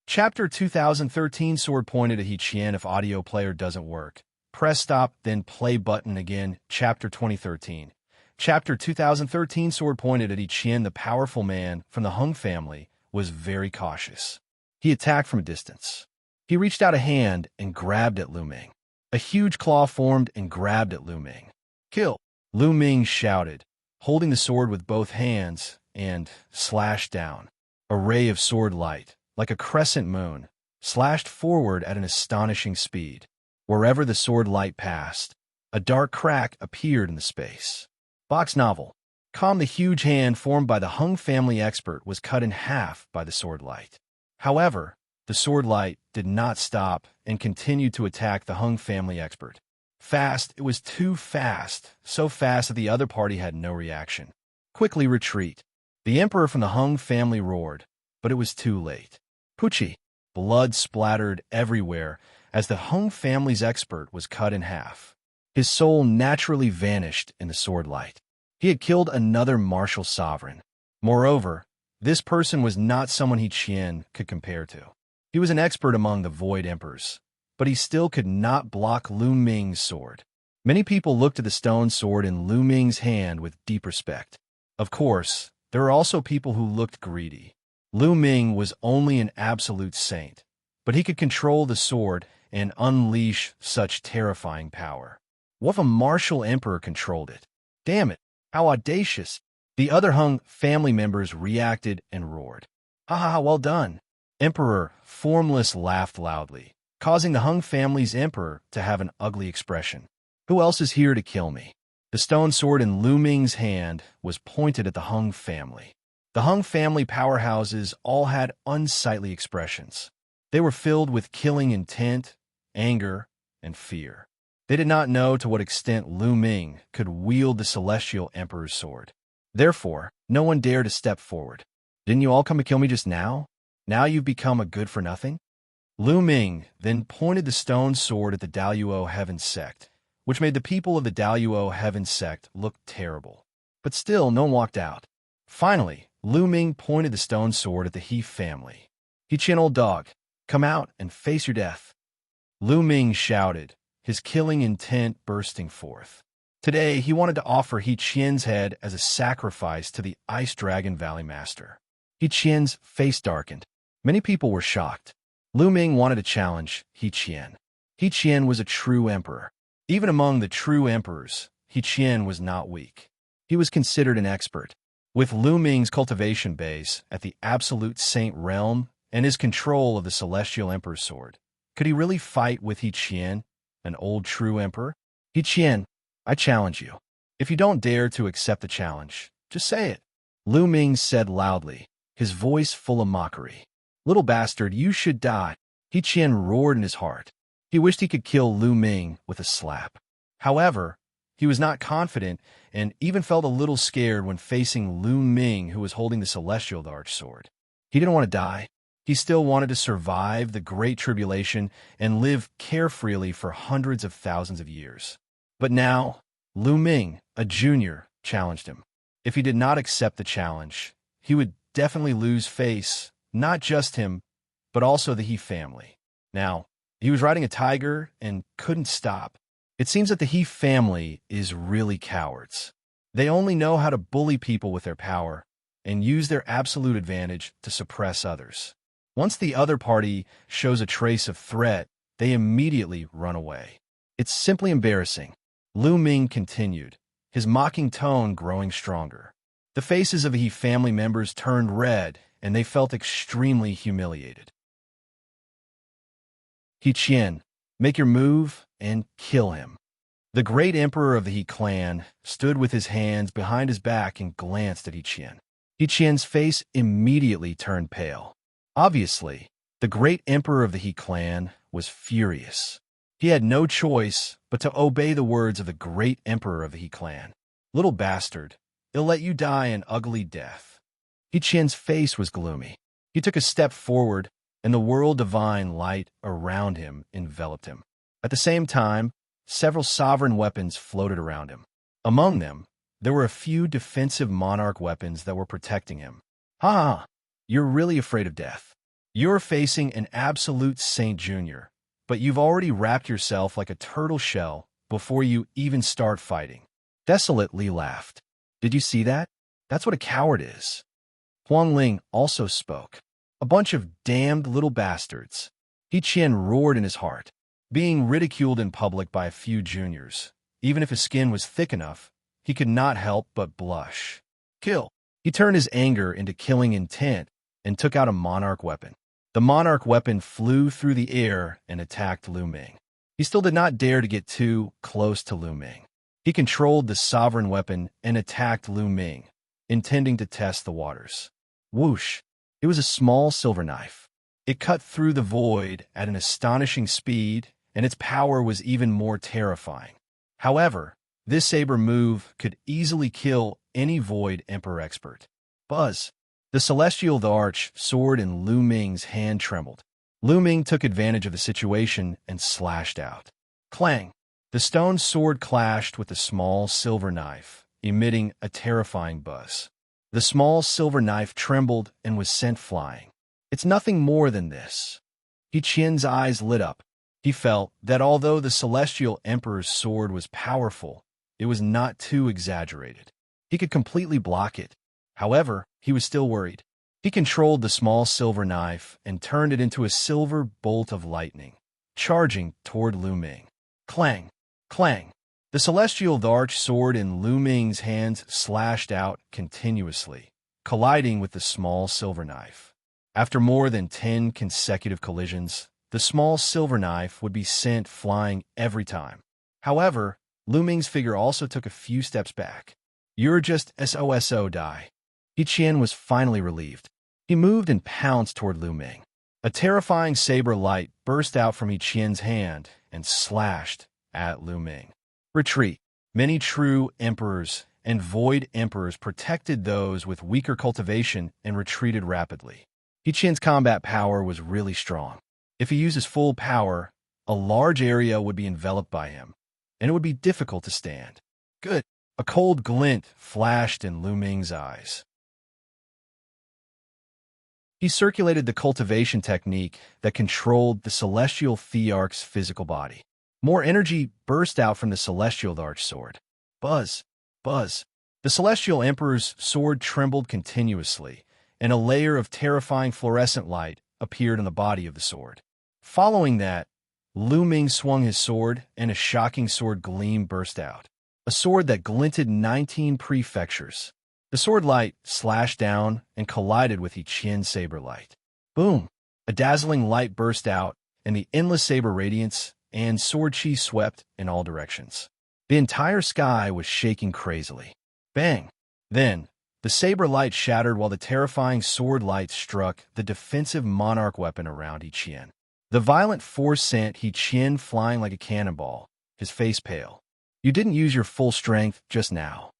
Chapter 2013 Sword pointed at He Qian. If audio player doesn't work, press stop, then play button again. Chapter 2013. Chapter 2013 Sword pointed at He Qian. The powerful man from the Hung family was very cautious. He attacked from a distance. He reached out a hand and grabbed at Lu Ming. A huge claw formed and grabbed at Lu Ming. Kill! Lu Ming shouted, holding the sword with both hands, and slashed down. A ray of sword light, like a crescent moon, slashed forward at an astonishing speed. Wherever the sword light passed, a dark crack appeared in the space. Box novel. The huge hand formed by the Hung family expert was cut in half by the sword light. However, the sword light did not stop and continued to attack the Hung family expert. Fast, it was too fast, so fast that the other party had no reaction. Quickly retreat. The emperor from the Hung family roared, but it was too late. Pucci. Blood splattered everywhere as the Hung family's expert was cut in half. His soul naturally vanished in the sword light. He had killed another martial sovereign. Moreover, this person was not someone He Qian could compare to. He was an expert among the void emperors, but he still could not block Lu Ming's sword. Many people looked at the stone sword in Lu Ming's hand with deep respect. Of course, there were also people who looked greedy. Lu Ming was only an absolute saint, but he could control the sword and unleash such terrifying power. What if a martial emperor controlled it? Damn it, how audacious! The other Hung family members reacted and roared. Ha ha ha, well done! Emperor Formless laughed loudly, causing the Hung family's emperor to have an ugly expression. Who else is here to kill me? The stone sword in Lu Ming's hand was pointed at the Hung family. The Hung family powerhouses all had unsightly expressions. They were filled with killing intent, anger, and fear. They did not know to what extent Lu Ming could wield the celestial emperor's sword. Therefore, no one dared to step forward. Didn't you all come to kill me just now? Now you've become a good-for-nothing? Lu Ming then pointed the stone sword at the Youluo heaven sect, which made the people of the Youluo heaven sect look terrible. But still, no one walked out. Finally, Lu Ming pointed the stone sword at the He family. He Qian, old dog, come out and face your death. Lu Ming shouted, his killing intent bursting forth. Today, he wanted to offer He Qian's head as a sacrifice to the Ice Dragon Valley Master. He Qian's face darkened. Many people were shocked. Lu Ming wanted to challenge He Qian. He Qian was a true emperor. Even among the true emperors, He Qian was not weak. He was considered an expert. With Lu Ming's cultivation base at the absolute saint realm and his control of the Celestial Emperor's sword, could he really fight with He Qian, an old true emperor? He Qian, I challenge you. If you don't dare to accept the challenge, just say it. Lu Ming said loudly, his voice full of mockery. Little bastard, you should die. He Qian roared in his heart. He wished he could kill Lu Ming with a slap. However, he was not confident and even felt a little scared when facing Lu Ming, who was holding the Celestial Arch sword. He didn't want to die. He still wanted to survive the Great Tribulation and live carefreely for hundreds of thousands of years. But now, Lu Ming, a junior, challenged him. If he did not accept the challenge, he would definitely lose face, not just him, but also the He family. Now, he was riding a tiger and couldn't stop. It seems that the He family is really cowards. They only know how to bully people with their power and use their absolute advantage to suppress others. Once the other party shows a trace of threat, they immediately run away. It's simply embarrassing. Lu Ming continued, his mocking tone growing stronger. The faces of the He family members turned red, and they felt extremely humiliated. He Qian, make your move and kill him. The great emperor of the He clan stood with his hands behind his back and glanced at He Qian. He Qian's face immediately turned pale. Obviously, the great emperor of the He clan was furious. He had no choice but to obey the words of the great emperor of the He clan. Little bastard, he'll let you die an ugly death. He Qian's face was gloomy. He took a step forward, and the world-divine light around him enveloped him. At the same time, several sovereign weapons floated around him. Among them, there were a few defensive monarch weapons that were protecting him. Ha! You're really afraid of death. You're facing an absolute Saint Junior, but you've already wrapped yourself like a turtle shell before you even start fighting. Desolately laughed. Did you see that? That's what a coward is. Huang also spoke. A bunch of damned little bastards. He Qian roared in his heart. Being ridiculed in public by a few juniors, even if his skin was thick enough, he could not help but blush. Kill. He turned his anger into killing intent and took out a monarch weapon. The monarch weapon flew through the air and attacked Lu Ming. He still did not dare to get too close to Lu Ming. He controlled the sovereign weapon and attacked Lu Ming, intending to test the waters. Whoosh! It was a small silver knife. It cut through the void at an astonishing speed, and its power was even more terrifying. However, this saber move could easily kill any Void Emperor expert. Buzz! The Celestial Arch sword in Lu Ming's hand trembled. Lu Ming took advantage of the situation and slashed out. Clang! The stone sword clashed with the small silver knife, emitting a terrifying buzz. The small silver knife trembled and was sent flying. It's nothing more than this. He Qian's eyes lit up. He felt that although the Celestial Emperor's sword was powerful, it was not too exaggerated. He could completely block it. However, he was still worried. He controlled the small silver knife and turned it into a silver bolt of lightning, charging toward Lu Ming. Clang! Clang! The Celestial Arch sword in Lu Ming's hands slashed out continuously, colliding with the small silver knife. After more than 10 consecutive collisions, the small silver knife would be sent flying every time. However, Lu Ming's figure also took a few steps back. You're just SOSO die. He Qian was finally relieved. He moved and pounced toward Lu Ming. A terrifying saber light burst out from He Qian's hand and slashed at Lu Ming. Retreat. Many true emperors and void emperors protected those with weaker cultivation and retreated rapidly. He Qian's combat power was really strong. If he used his full power, a large area would be enveloped by him, and it would be difficult to stand. Good. A cold glint flashed in Lu Ming's eyes. He circulated the cultivation technique that controlled the Celestial Thearch's physical body. More energy burst out from the Celestial Arch sword. Buzz! Buzz! The Celestial Emperor's sword trembled continuously, and a layer of terrifying fluorescent light appeared on the body of the sword. Following that, Lu Ming swung his sword, and a shocking sword gleam burst out. A sword that glinted 19 prefectures. The sword light slashed down and collided with He Qian's saber light. Boom! A dazzling light burst out, and the endless saber radiance and sword chi swept in all directions. The entire sky was shaking crazily. Bang! Then, the saber light shattered while the terrifying sword light struck the defensive monarch weapon around He Qian. The violent force sent He Qian flying like a cannonball, his face pale. "You didn't use your full strength just now,"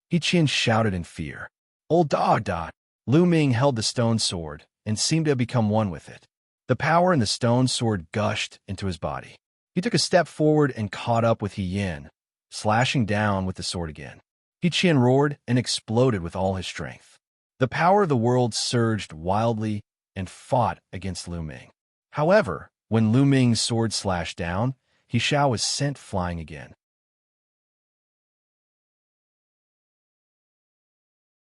He Qian shouted in fear. "Old dog, dot." Lu Ming held the stone sword and seemed to have become one with it. The power in the stone sword gushed into his body. He took a step forward and caught up with He Yin, slashing down with the sword again. He Qian roared and exploded with all his strength. The power of the world surged wildly and fought against Lu Ming. However, when Lu Ming's sword slashed down, He Xiao was sent flying again.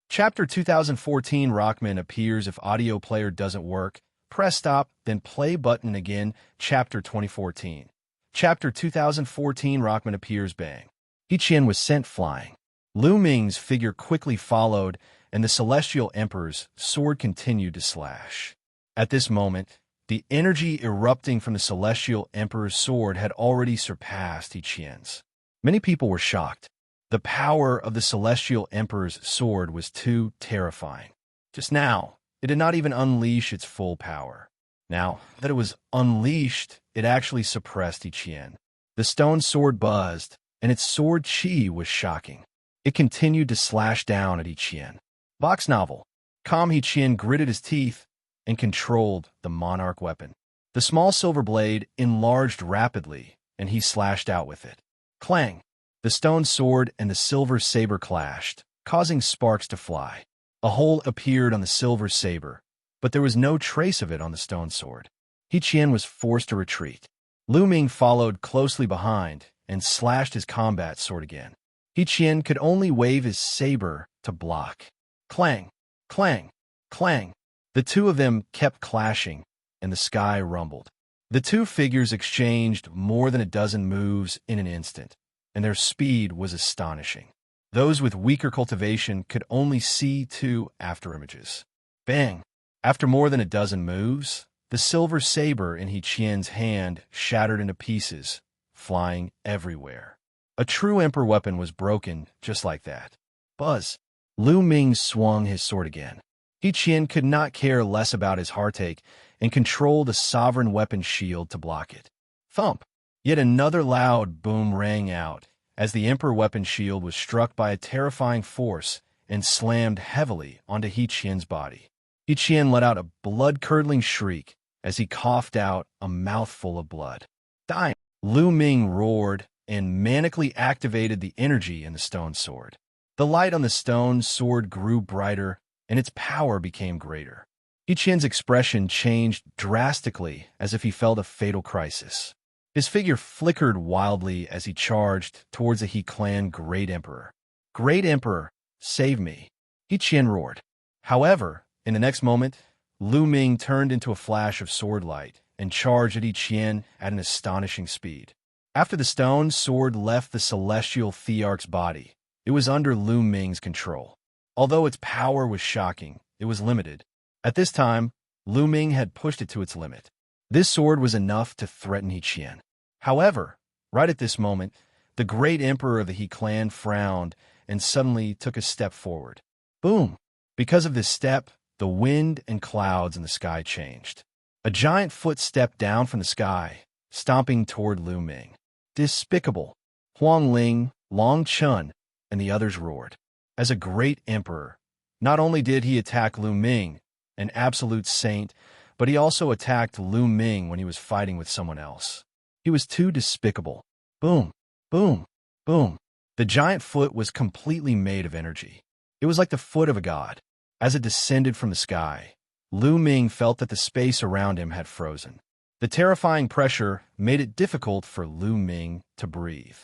Chapter 2014 Rockman appears. If audio player doesn't work, press stop, then play button again. Chapter 2014. Chapter 2014 Rockman appears. Bang. He Qian was sent flying. Lu Ming's figure quickly followed, and the Celestial Emperor's sword continued to slash. At this moment, the energy erupting from the Celestial Emperor's sword had already surpassed He Qian's. Many people were shocked. The power of the Celestial Emperor's sword was too terrifying. Just now, it did not even unleash its full power. Now that it was unleashed, it actually suppressed He Qian. The stone sword buzzed, and its sword chi was shocking. It continued to slash down at He Qian. Box novel. Calm He Qian gritted his teeth and controlled the monarch weapon. The small silver blade enlarged rapidly, and he slashed out with it. Clang! The stone sword and the silver saber clashed, causing sparks to fly. A hole appeared on the silver saber, but there was no trace of it on the stone sword. He Qian was forced to retreat. Lu Ming followed closely behind and slashed his combat sword again. He Qian could only wave his saber to block. Clang! Clang! Clang! The two of them kept clashing, and the sky rumbled. The two figures exchanged more than a dozen moves in an instant, and their speed was astonishing. Those with weaker cultivation could only see two afterimages. Bang! After more than a dozen moves, the silver saber in He Qian's hand shattered into pieces, flying everywhere. A true emperor weapon was broken just like that. Buzz! Lu Ming swung his sword again. He Qian could not care less about his heartache and controlled a sovereign weapon shield to block it. Thump! Yet another loud boom rang out as the emperor weapon shield was struck by a terrifying force and slammed heavily onto He Qian's body. He Qian let out a blood-curdling shriek as he coughed out a mouthful of blood. Dying! Lu Ming roared and manically activated the energy in the stone sword. The light on the stone sword grew brighter, and its power became greater. He Qian's expression changed drastically as if he felt a fatal crisis. His figure flickered wildly as he charged towards the He Clan Great Emperor. "Great Emperor, save me!" He Qian roared. However, in the next moment, Lu Ming turned into a flash of sword light and charged at He Qian at an astonishing speed. After the stone sword left the celestial thearch's body, it was under Lu Ming's control. Although its power was shocking, it was limited. At this time, Lu Ming had pushed it to its limit. This sword was enough to threaten He Qian. However, right at this moment, the great emperor of the He clan frowned and suddenly took a step forward. Boom! Because of this step, the wind and clouds in the sky changed. A giant foot stepped down from the sky, stomping toward Lu Ming. Despicable! Huang Ling, Long Chun, and the others roared. As a great emperor, not only did he attack Lu Ming, an absolute saint, but he also attacked Lu Ming when he was fighting with someone else. He was too despicable. Boom! Boom! Boom! The giant foot was completely made of energy. It was like the foot of a god. As it descended from the sky, Lu Ming felt that the space around him had frozen. The terrifying pressure made it difficult for Lu Ming to breathe.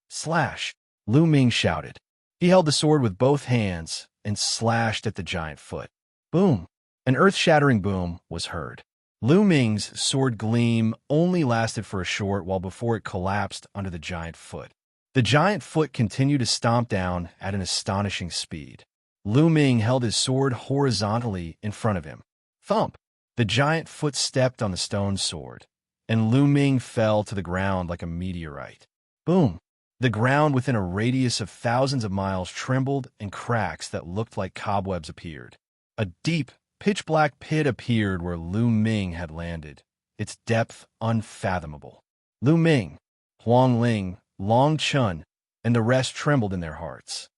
Slash! Lu Ming shouted. He held the sword with both hands and slashed at the giant foot. Boom! An earth-shattering boom was heard. Lu Ming's sword gleam only lasted for a short while before it collapsed under the giant foot. The giant foot continued to stomp down at an astonishing speed. Lu Ming held his sword horizontally in front of him. Thump! The giant foot stepped on the stone sword, and Lu Ming fell to the ground like a meteorite. Boom! The ground within a radius of thousands of miles trembled, and cracks that looked like cobwebs appeared. A deep, pitch-black pit appeared where Lu Ming had landed, its depth unfathomable. Lu Ming, Huang Ling, Long Chun, and the rest trembled in their hearts.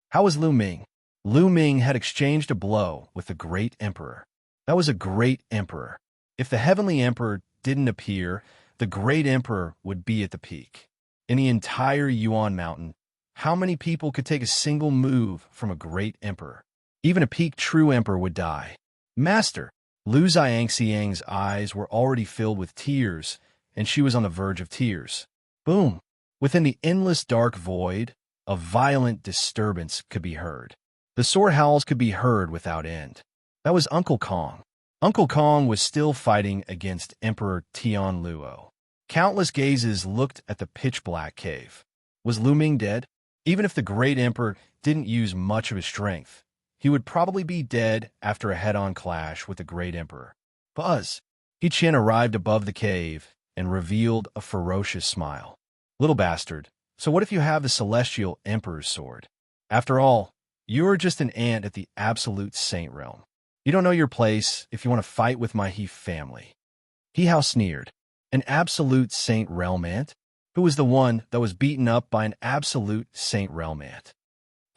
How was Lu Ming? Lu Ming had exchanged a blow with the great emperor. That was a great emperor. If the heavenly emperor didn't appear, the great emperor would be at the peak. In the entire Yuan mountain, how many people could take a single move from a great emperor? Even a peak true emperor would die. Master! Lu Xianxia's eyes were already filled with tears, and she was on the verge of tears. Boom! Within the endless dark void, a violent disturbance could be heard. The sword howls could be heard without end. That was Uncle Kong. Uncle Kong was still fighting against Emperor Tianluo. Countless gazes looked at the pitch-black cave. Was Lu Ming dead? Even if the great emperor didn't use much of his strength, he would probably be dead after a head-on clash with the great emperor. Buzz! Qian arrived above the cave and revealed a ferocious smile. Little bastard, so what if you have the celestial emperor's sword? After all, you're just an ant at the absolute saint realm. You don't know your place if you want to fight with my He family. He Hao sneered. An absolute saint realm ant? Who was the one that was beaten up by an absolute saint realm ant?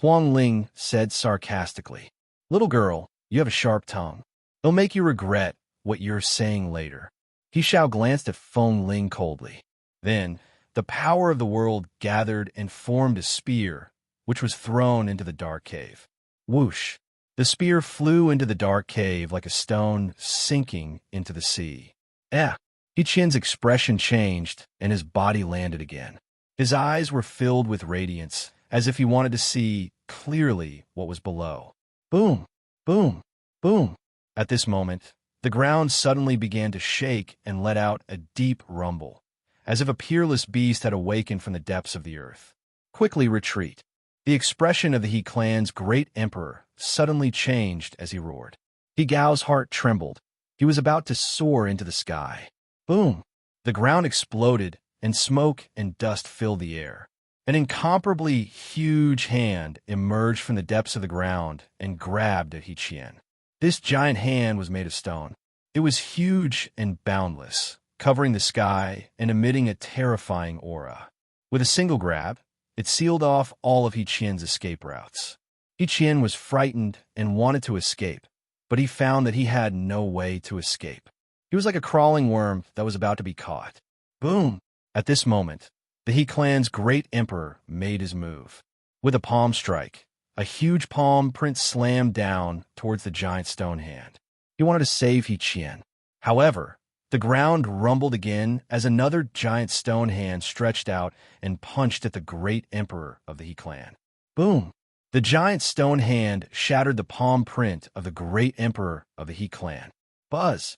Huang Ling said sarcastically. Little girl, you have a sharp tongue. It'll make you regret what you're saying later. He Shao glanced at Feng Ling coldly. Then, the power of the world gathered and formed a spear, which was thrown into the dark cave. Whoosh! The spear flew into the dark cave like a stone sinking into the sea. Qian's expression changed, and his body landed again. His eyes were filled with radiance, as if he wanted to see clearly what was below. Boom! Boom! Boom! At this moment, the ground suddenly began to shake and let out a deep rumble, as if a peerless beast had awakened from the depths of the earth. Quickly retreat. The expression of the He clan's great emperor suddenly changed as he roared. He Gao's heart trembled. He was about to soar into the sky. Boom! The ground exploded, and smoke and dust filled the air. An incomparably huge hand emerged from the depths of the ground and grabbed at Qian. This giant hand was made of stone. It was huge and boundless, covering the sky and emitting a terrifying aura. With a single grab, it sealed off all of Qian's escape routes. Qian was frightened and wanted to escape, but he found that he had no way to escape. He was like a crawling worm that was about to be caught. Boom! At this moment, the He clan's great emperor made his move. With a palm strike, a huge palm print slammed down towards the giant stone hand. He wanted to save Qian. However, the ground rumbled again as another giant stone hand stretched out and punched at the great emperor of the He clan. Boom! The giant stone hand shattered the palm print of the great emperor of the He clan. Buzz!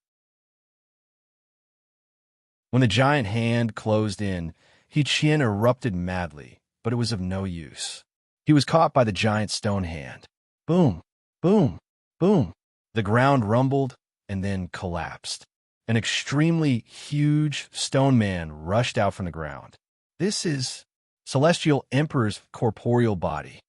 When the giant hand closed in, Qian erupted madly, but it was of no use. He was caught by the giant stone hand. Boom! Boom! Boom! The ground rumbled and then collapsed. An extremely huge stone man rushed out from the ground. This is Celestial Emperor's corporeal body.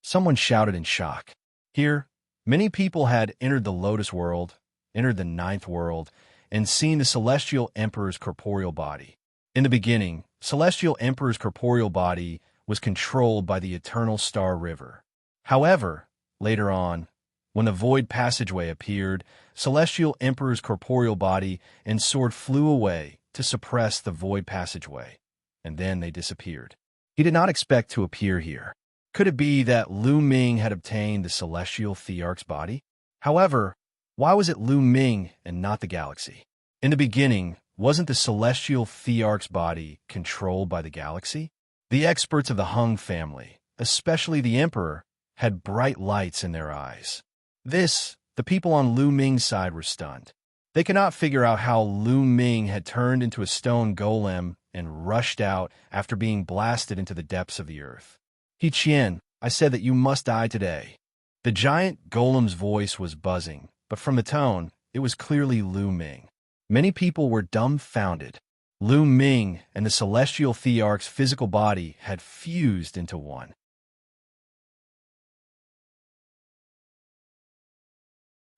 Someone shouted in shock. Here, many people had entered the Lotus World, entered the Ninth World, and seen the Celestial Emperor's corporeal body. In the beginning, Celestial Emperor's corporeal body was controlled by the Eternal Star River. However, later on, when the Void Passageway appeared, Celestial Emperor's corporeal body and sword flew away to suppress the Void Passageway, and then they disappeared. He did not expect to appear here. Could it be that Lu Ming had obtained the Celestial Thearch's body? However, why was it Lu Ming and not the galaxy? In the beginning, wasn't the Celestial Thearch's body controlled by the galaxy? The experts of the Huang family, especially the Emperor, had bright lights in their eyes. The people on Lu Ming's side were stunned. They could not figure out how Lu Ming had turned into a stone golem and rushed out after being blasted into the depths of the earth. Qian, I said that you must die today." The giant golem's voice was buzzing, but from the tone, it was clearly Lu Ming. Many people were dumbfounded. Lu Ming and the celestial thearch's physical body had fused into one.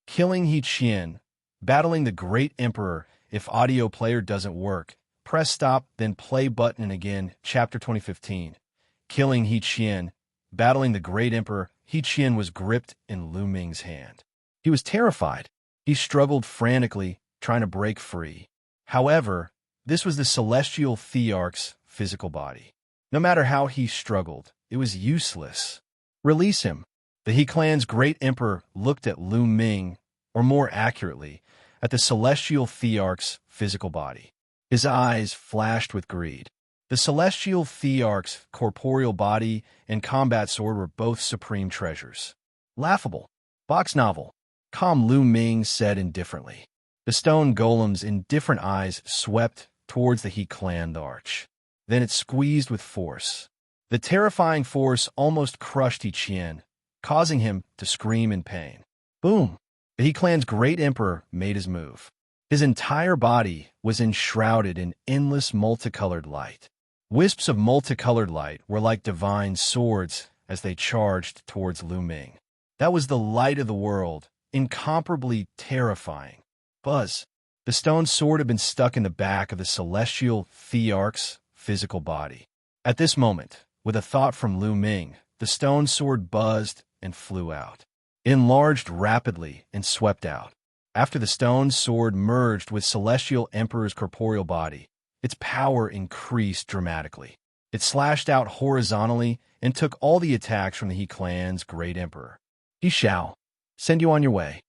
Killing He Qian, battling the great emperor. If audio player doesn't work, press stop, then play button again. Chapter 2015. Killing He Qian, battling the great emperor. He Qian was gripped in Lu Ming's hand. He was terrified. He struggled frantically, trying to break free. However, this was the celestial thearch's physical body. No matter how he struggled, it was useless. Release him. The He clan's great emperor looked at Lu Ming, or more accurately, at the celestial thearch's physical body. His eyes flashed with greed. The celestial thearch's corporeal body and combat sword were both supreme treasures. Laughable. Box novel. Calm, Lu Ming said indifferently. The stone golem's indifferent eyes swept towards the He clan arch. Then it squeezed with force. The terrifying force almost crushed He Qian, causing him to scream in pain. Boom! The He clan's great emperor made his move. His entire body was enshrouded in endless multicolored light. Wisps of multicolored light were like divine swords as they charged towards Lu Ming. That was the light of the world, incomparably terrifying. Buzz. The stone sword had been stuck in the back of the celestial thearch's physical body. At this moment, with a thought from Lu Ming, the stone sword buzzed and flew out. Enlarged rapidly and swept out. After the stone sword merged with celestial emperor's corporeal body, its power increased dramatically. It slashed out horizontally and took all the attacks from the He clan's great emperor. "He shall send you on your way."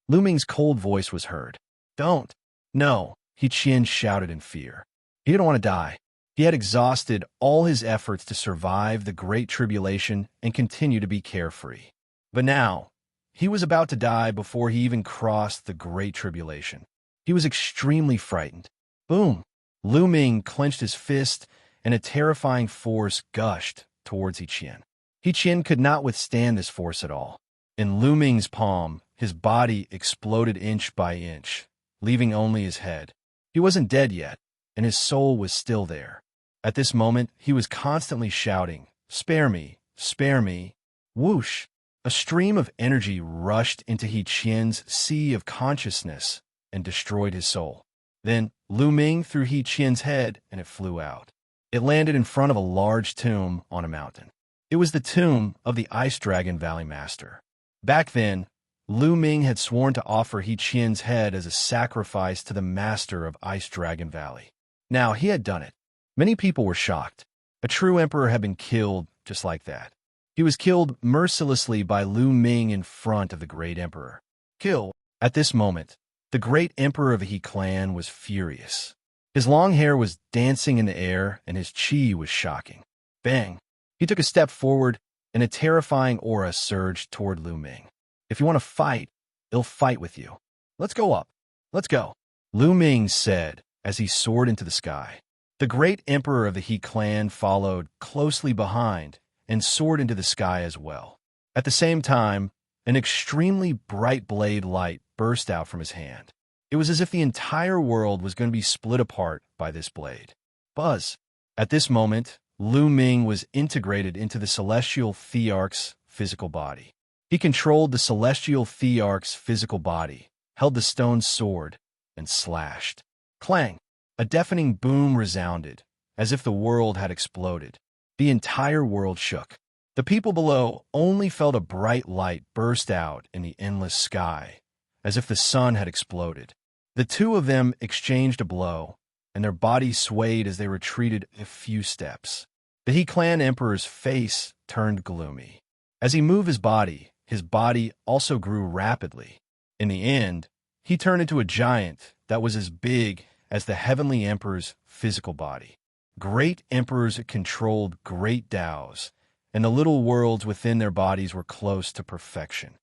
Lu Ming's cold voice was heard. "Don't." "No," He Qian shouted in fear. He didn't want to die. He had exhausted all his efforts to survive the Great Tribulation and continue to be carefree. But now, he was about to die before he even crossed the Great Tribulation. He was extremely frightened. Boom! Lu Ming clenched his fist, and a terrifying force gushed towards He Qian. He Qian could not withstand this force at all. In Lu Ming's palm, his body exploded inch by inch, leaving only his head. He wasn't dead yet, and his soul was still there. At this moment, he was constantly shouting, "Spare me! Spare me!" Whoosh! A stream of energy rushed into He Qian's sea of consciousness and destroyed his soul. Then Lu Ming threw He Qian's head, and it flew out. It landed in front of a large tomb on a mountain. It was the tomb of the Ice Dragon Valley Master. Back then, Lu Ming had sworn to offer He Qian's head as a sacrifice to the master of Ice Dragon Valley. Now he had done it. Many people were shocked. A true emperor had been killed just like that. He was killed mercilessly by Lu Ming in front of the great emperor. Kill. At this moment, the great emperor of the He clan was furious. His long hair was dancing in the air, and his qi was shocking. Bang! He took a step forward, and a terrifying aura surged toward Lu Ming. "If you want to fight, he'll fight with you. Let's go up. Let's go," Lu Ming said as he soared into the sky. The great emperor of the He clan followed closely behind and soared into the sky as well. At the same time, an extremely bright blade light burst out from his hand. It was as if the entire world was going to be split apart by this blade. Buzz. At this moment, Lu Ming was integrated into the celestial thearch's physical body. He controlled the celestial thearch's physical body, held the stone sword, and slashed. Clang! A deafening boom resounded, as if the world had exploded. The entire world shook. The people below only felt a bright light burst out in the endless sky, as if the sun had exploded. The two of them exchanged a blow, and their bodies swayed as they retreated a few steps. The He clan emperor's face turned gloomy. As he moved his body also grew rapidly. In the end, he turned into a giant that was as big as the heavenly emperor's physical body. Great emperors controlled great Taos, and the little worlds within their bodies were close to perfection.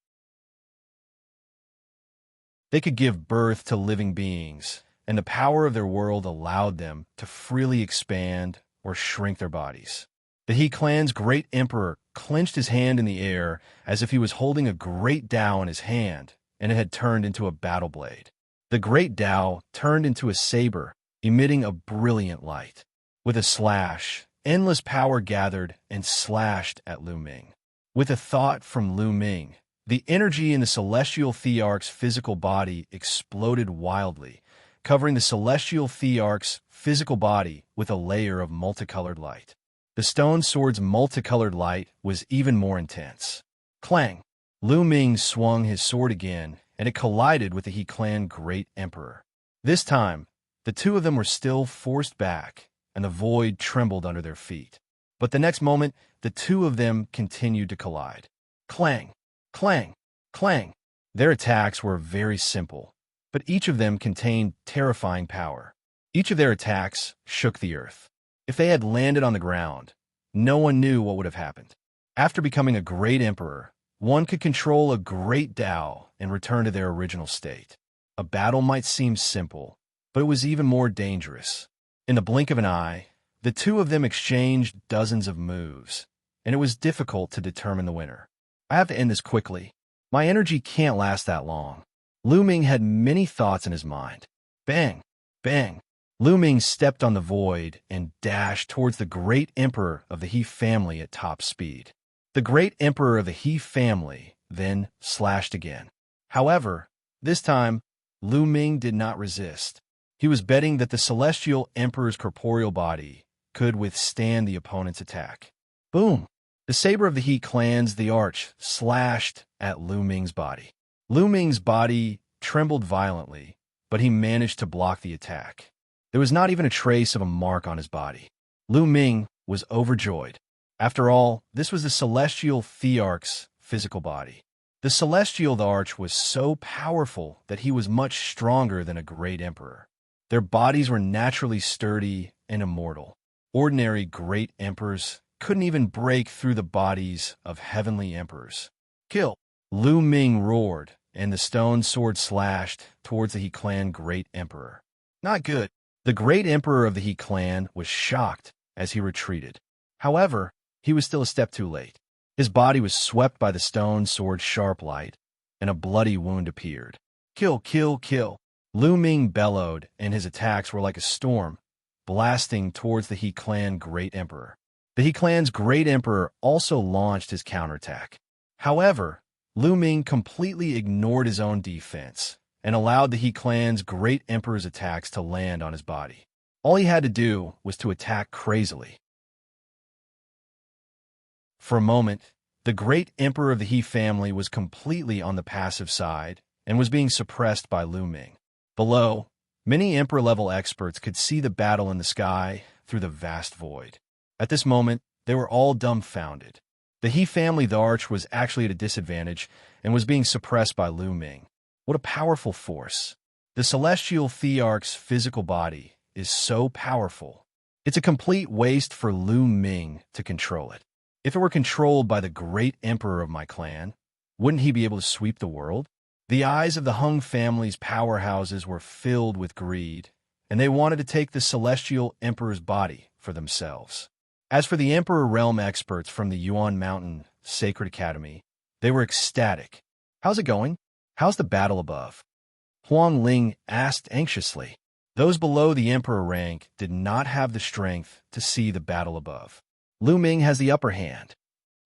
They could give birth to living beings, and the power of their world allowed them to freely expand or shrink their bodies. The He clan's great emperor clenched his hand in the air as if he was holding a great Dao in his hand, and it had turned into a battle blade. The great Dao turned into a saber, emitting a brilliant light. With a slash, endless power gathered and slashed at Lu Ming. With a thought from Lu Ming, the energy in the celestial thearch's physical body exploded wildly, covering the celestial thearch's physical body with a layer of multicolored light. The stone sword's multicolored light was even more intense. Clang! Lu Ming swung his sword again, and it collided with the He clan great emperor. This time, the two of them were still forced back, and the void trembled under their feet. But the next moment, the two of them continued to collide. Clang! Clang! Clang! Their attacks were very simple, but each of them contained terrifying power. Each of their attacks shook the earth. If they had landed on the ground, no one knew what would have happened. After becoming a great emperor, one could control a great Dao and return to their original state. A battle might seem simple, but it was even more dangerous. In the blink of an eye, the two of them exchanged dozens of moves, and it was difficult to determine the winner. I have to end this quickly. My energy can't last that long. Lu Ming had many thoughts in his mind. Bang! Bang! Lu Ming stepped on the void and dashed towards the great emperor of the He family at top speed. The great emperor of the He family then slashed again. However, this time, Lu Ming did not resist. He was betting that the celestial emperor's corporeal body could withstand the opponent's attack. Boom! The saber of the He clan's the arch slashed at Lu Ming's body. Lu Ming's body trembled violently, but he managed to block the attack. There was not even a trace of a mark on his body. Lu Ming was overjoyed. After all, this was the celestial thearch's physical body. The celestial thearch was so powerful that he was much stronger than a great emperor. Their bodies were naturally sturdy and immortal. Ordinary great emperors couldn't even break through the bodies of heavenly emperors. Kill! Lu Ming roared, and the stone sword slashed towards the He clan great emperor. Not good. The great emperor of the He clan was shocked as he retreated. However, he was still a step too late. His body was swept by the stone sword's sharp light, and a bloody wound appeared. Kill, kill, kill! Lu Ming bellowed, and his attacks were like a storm, blasting towards the He clan great emperor. The He clan's great emperor also launched his counterattack. However, Lu Ming completely ignored his own defense and allowed the He clan's great emperor's attacks to land on his body. All he had to do was to attack crazily. For a moment, the great emperor of the He family was completely on the passive side and was being suppressed by Lu Ming. Below, many emperor-level experts could see the battle in the sky through the vast void. At this moment, they were all dumbfounded. The He family thearch was actually at a disadvantage and was being suppressed by Lu Ming. What a powerful force. The celestial thearch's physical body is so powerful. It's a complete waste for Lu Ming to control it. If it were controlled by the great emperor of my clan, wouldn't he be able to sweep the world? The eyes of the Huang family's powerhouses were filled with greed, and they wanted to take the celestial emperor's body for themselves. As for the Emperor Realm experts from the Yuan Mountain Sacred Academy, they were ecstatic. How's it going? How's the battle above? Huang Ling asked anxiously. Those below the emperor rank did not have the strength to see the battle above. Lu Ming has the upper hand,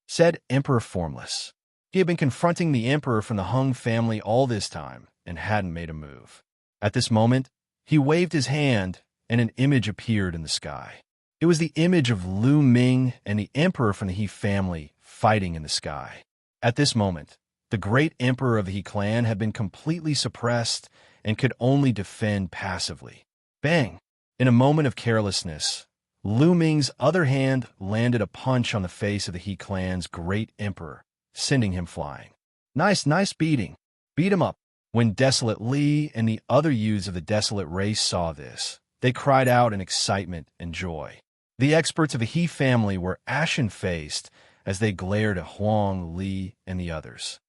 said Emperor Formless. He had been confronting the emperor from the Huang family all this time and hadn't made a move. At this moment, he waved his hand and an image appeared in the sky. It was the image of Lu Ming and the emperor from the He family fighting in the sky. At this moment, the great emperor of the He clan had been completely suppressed and could only defend passively. Bang! In a moment of carelessness, Lu Ming's other hand landed a punch on the face of the He clan's great emperor, sending him flying. Nice beating. Beat him up. When Desolate Li and the other youths of the Desolate race saw this, they cried out in excitement and joy. The experts of the He family were ashen-faced as they glared at Huang, Li, and the others.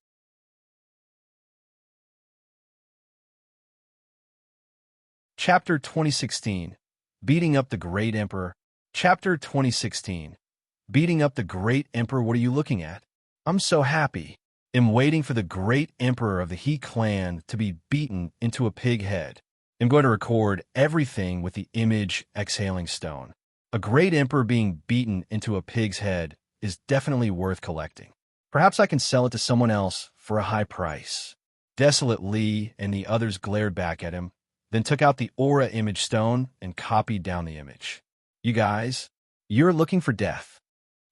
Chapter 2016. Beating up the Great Emperor. Chapter 2016. Beating up the great emperor, what are you looking at? I'm so happy. I'm waiting for the great emperor of the He clan to be beaten into a pig head. I'm going to record everything with the image exhaling stone. A great emperor being beaten into a pig's head is definitely worth collecting. Perhaps I can sell it to someone else for a high price. Desolate Li and the others glared back at him, then took out the aura image stone and copied down the image. You guys, you're looking for death.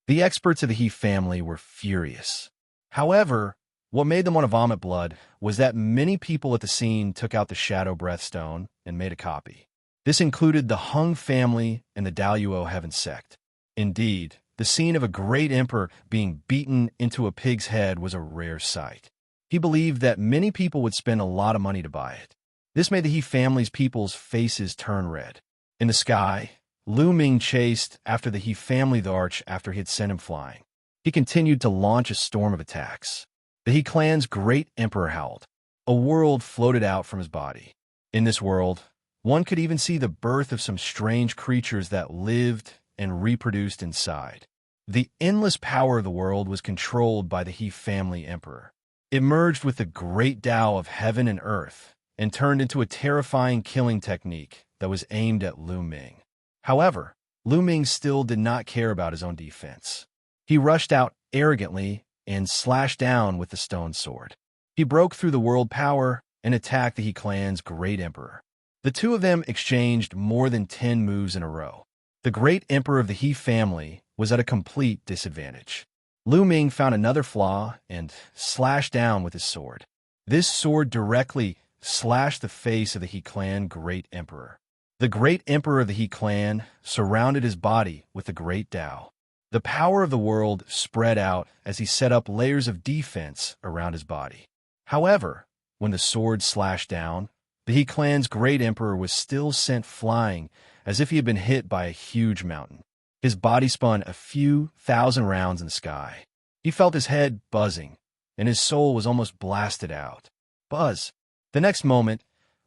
The experts of the He family were furious. However, what made them want to vomit blood was that many people at the scene took out the Shadow Breath Stone and made a copy. This included the Huang family and the Youluo Heaven sect. Indeed, the scene of a great emperor being beaten into a pig's head was a rare sight. He believed that many people would spend a lot of money to buy it. This made the He family's people's faces turn red. In the sky, Lu Ming chased after the He family the arch after he had sent him flying. He continued to launch a storm of attacks. The He clan's great emperor howled. A world floated out from his body. In this world, one could even see the birth of some strange creatures that lived and reproduced inside. The endless power of the world was controlled by the He family emperor. It merged with the great Tao of heaven and earth and turned into a terrifying killing technique that was aimed at Lu Ming. However, Lu Ming still did not care about his own defense. He rushed out arrogantly and slashed down with the stone sword. He broke through the world power and attacked the He clan's great emperor. The two of them exchanged more than 10 moves in a row. The great emperor of the He family was at a complete disadvantage. Lu Ming found another flaw and slashed down with his sword. This sword directly slashed the face of the He clan great emperor. The great emperor of the He clan surrounded his body with the great Tao. The power of the world spread out as he set up layers of defense around his body. However, when the sword slashed down, the He clan's great emperor was still sent flying as if he had been hit by a huge mountain. His body spun a few thousand rounds in the sky. He felt his head buzzing, and his soul was almost blasted out. Buzz. The next moment,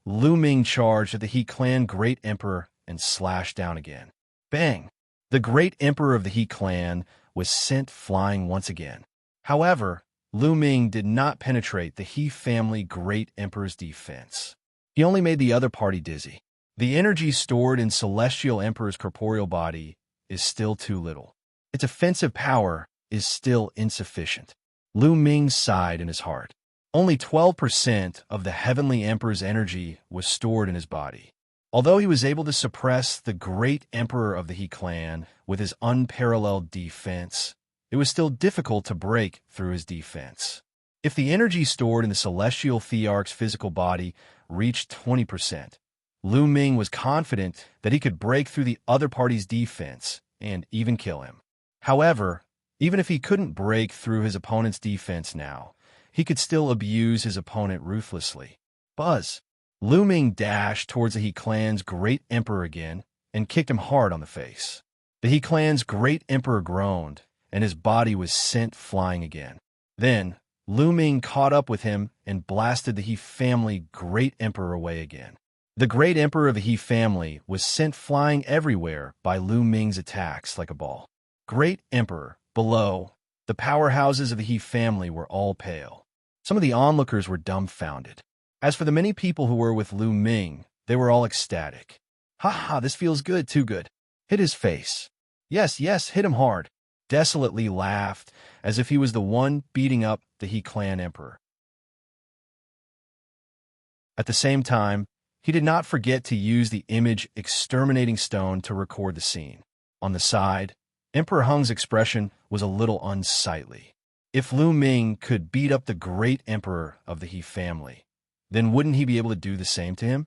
Lu Ming charged at the He clan great emperor and slashed down again. Bang! The great emperor of the He clan was sent flying once again. However, Lu Ming did not penetrate the He family great emperor's defense. He only made the other party dizzy. The energy stored in Celestial Emperor's corporeal body is still too little. Its offensive power is still insufficient. Lu Ming sighed in his heart. Only 12% of the Heavenly Emperor's energy was stored in his body. Although he was able to suppress the great emperor of the He clan with his unparalleled defense, it was still difficult to break through his defense. If the energy stored in the Celestial Thearch's physical body reached 20%, Lu Ming was confident that he could break through the other party's defense and even kill him. However, even if he couldn't break through his opponent's defense now, he could still abuse his opponent ruthlessly. Buzz. Lu Ming dashed towards the He clan's great emperor again and kicked him hard on the face. The He clan's great emperor groaned, and his body was sent flying again. Then, Lu Ming caught up with him and blasted the He family great emperor away again. The great emperor of the He family was sent flying everywhere by Lu Ming's attacks like a ball. Great emperor, below, the powerhouses of the He family were all pale. Some of the onlookers were dumbfounded. As for the many people who were with Lu Ming, they were all ecstatic. Ha ha, this feels good, too good. Hit his face. Yes, yes, hit him hard. Desolately laughed, as if he was the one beating up the He clan emperor. At the same time, he did not forget to use the image exterminating stone to record the scene. On the side, Emperor Hung's expression was a little unsightly. If Lu Ming could beat up the great emperor of the He family, then wouldn't he be able to do the same to him?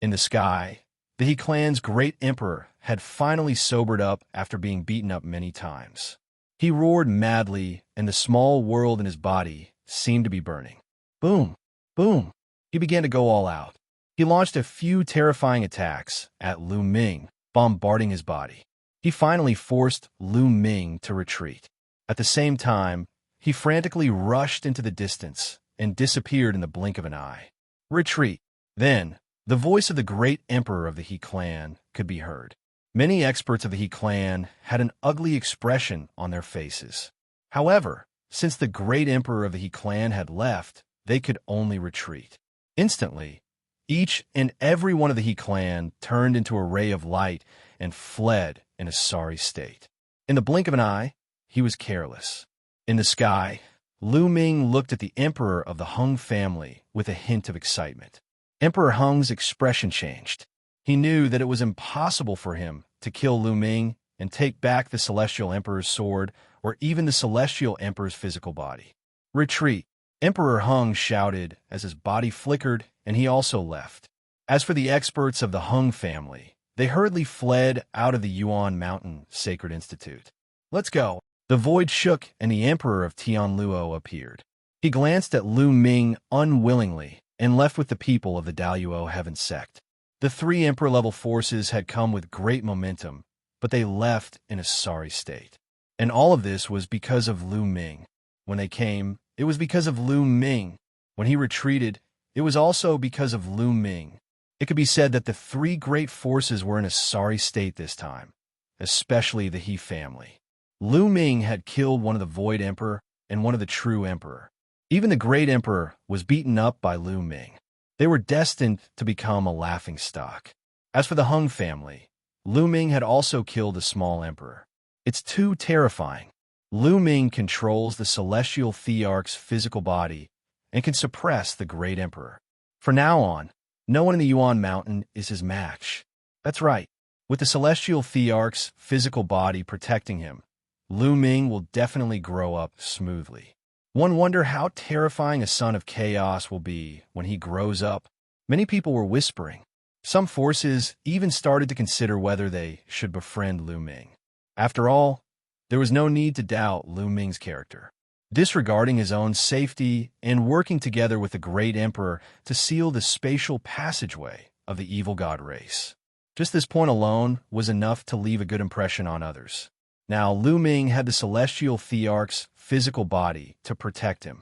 In the sky, the He clan's great emperor had finally sobered up after being beaten up many times. He roared madly, and the small world in his body seemed to be burning. Boom! Boom! He began to go all out. He launched a few terrifying attacks at Lu Ming, bombarding his body. He finally forced Lu Ming to retreat. At the same time, he frantically rushed into the distance and disappeared in the blink of an eye. Retreat! Then, the voice of the great emperor of the He clan could be heard. Many experts of the He clan had an ugly expression on their faces. However, since the great emperor of the He clan had left, they could only retreat. Instantly, each and every one of the He clan turned into a ray of light and fled in a sorry state. In the blink of an eye, he was careless. In the sky, Lu Ming looked at the emperor of the Huang family with a hint of excitement. Emperor Hung's expression changed. He knew that it was impossible for him to kill Lu Ming and take back the Celestial Emperor's sword or even the Celestial Emperor's physical body. Retreat, Emperor Hung shouted as his body flickered and he also left. As for the experts of the Huang family, they hurriedly fled out of the Yuan Mountain Sacred Institute. Let's go. The void shook and the Emperor of Tianluo appeared. He glanced at Lu Ming unwillingly and left with the people of the Daluo Heaven sect. The three Emperor-level forces had come with great momentum, but they left in a sorry state. And all of this was because of Lu Ming. When they came, it was because of Lu Ming. When he retreated, it was also because of Lu Ming. It could be said that the three great forces were in a sorry state this time, especially the He family. Lu Ming had killed one of the Void Emperor and one of the True Emperor. Even the Great Emperor was beaten up by Lu Ming. They were destined to become a laughingstock. As for the Huang family, Lu Ming had also killed a small emperor. It's too terrifying. Lu Ming controls the Celestial Thearch's physical body and can suppress the Great Emperor. From now on, no one in the Yuan Mountain is his match. That's right. With the Celestial Thearch's physical body protecting him, Lu Ming will definitely grow up smoothly. One wonder how terrifying a son of chaos will be when he grows up. Many people were whispering. Some forces even started to consider whether they should befriend Lu Ming. After all, there was no need to doubt Lu Ming's character. Disregarding his own safety and working together with the Great Emperor to seal the spatial passageway of the evil god race. Just this point alone was enough to leave a good impression on others. Now, Lu Ming had the Celestial Thearch's physical body to protect him.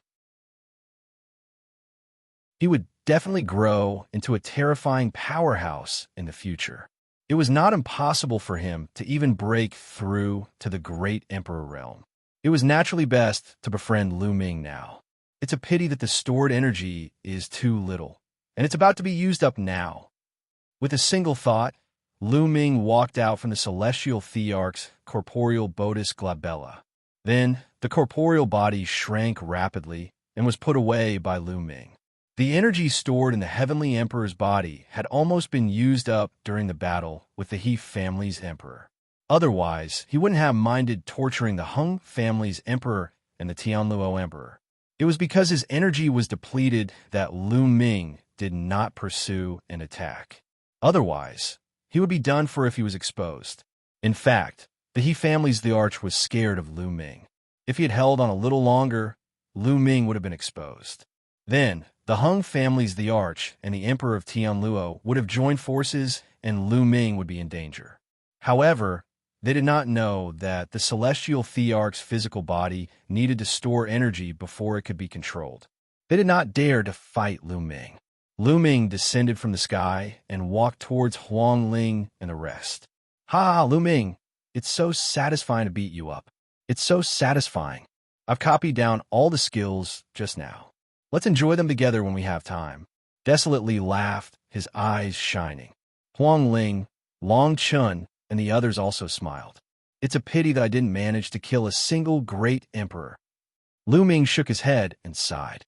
He would definitely grow into a terrifying powerhouse in the future. It was not impossible for him to even break through to the Great Emperor realm. It was naturally best to befriend Lu Ming now. It's a pity that the stored energy is too little, and it's about to be used up now. With a single thought, Lu Ming walked out from the Celestial Thearch's corporeal Bodis glabella. Then, the corporeal body shrank rapidly and was put away by Lu Ming. The energy stored in the Heavenly Emperor's body had almost been used up during the battle with the He family's emperor. Otherwise, he wouldn't have minded torturing the Huang family's emperor and the Tianluo emperor. It was because his energy was depleted that Lu Ming did not pursue an attack. Otherwise, he would be done for if he was exposed. In fact, the He family's the Arch was scared of Lu Ming. If he had held on a little longer, Lu Ming would have been exposed. Then, the Huang family's the Arch and the Emperor of Tianluo would have joined forces and Lu Ming would be in danger. However, they did not know that the Celestial Thearch's physical body needed to store energy before it could be controlled. They did not dare to fight Lu Ming. Lu Ming descended from the sky and walked towards Huang Ling and the rest. Ha, Lu Ming, it's so satisfying to beat you up. It's so satisfying. I've copied down all the skills just now. Let's enjoy them together when we have time. Desolately laughed, his eyes shining. Huang Ling, Long Chun, and the others also smiled. It's a pity that I didn't manage to kill a single great emperor. Lu Ming shook his head and sighed.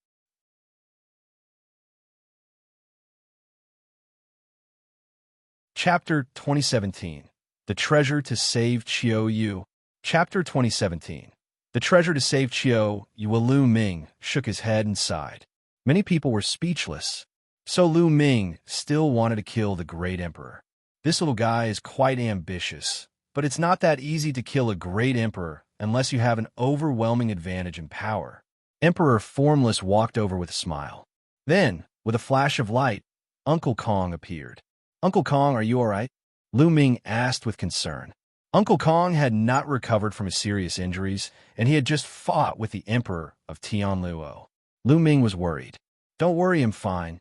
Chapter 2017. The Treasure to Save Qiu Yue. Chapter 2017. The Treasure to Save Qiu Yue. Lu Ming shook his head and sighed. Many people were speechless. So Lu Ming still wanted to kill the great emperor. This little guy is quite ambitious, but it's not that easy to kill a great emperor unless you have an overwhelming advantage in power. Emperor Formless walked over with a smile. Then, with a flash of light, Uncle Kong appeared. Uncle Kong, are you all right? Lu Ming asked with concern. Uncle Kong had not recovered from his serious injuries, and he had just fought with the Emperor of Tianluo. Lu Ming was worried. Don't worry, I'm fine.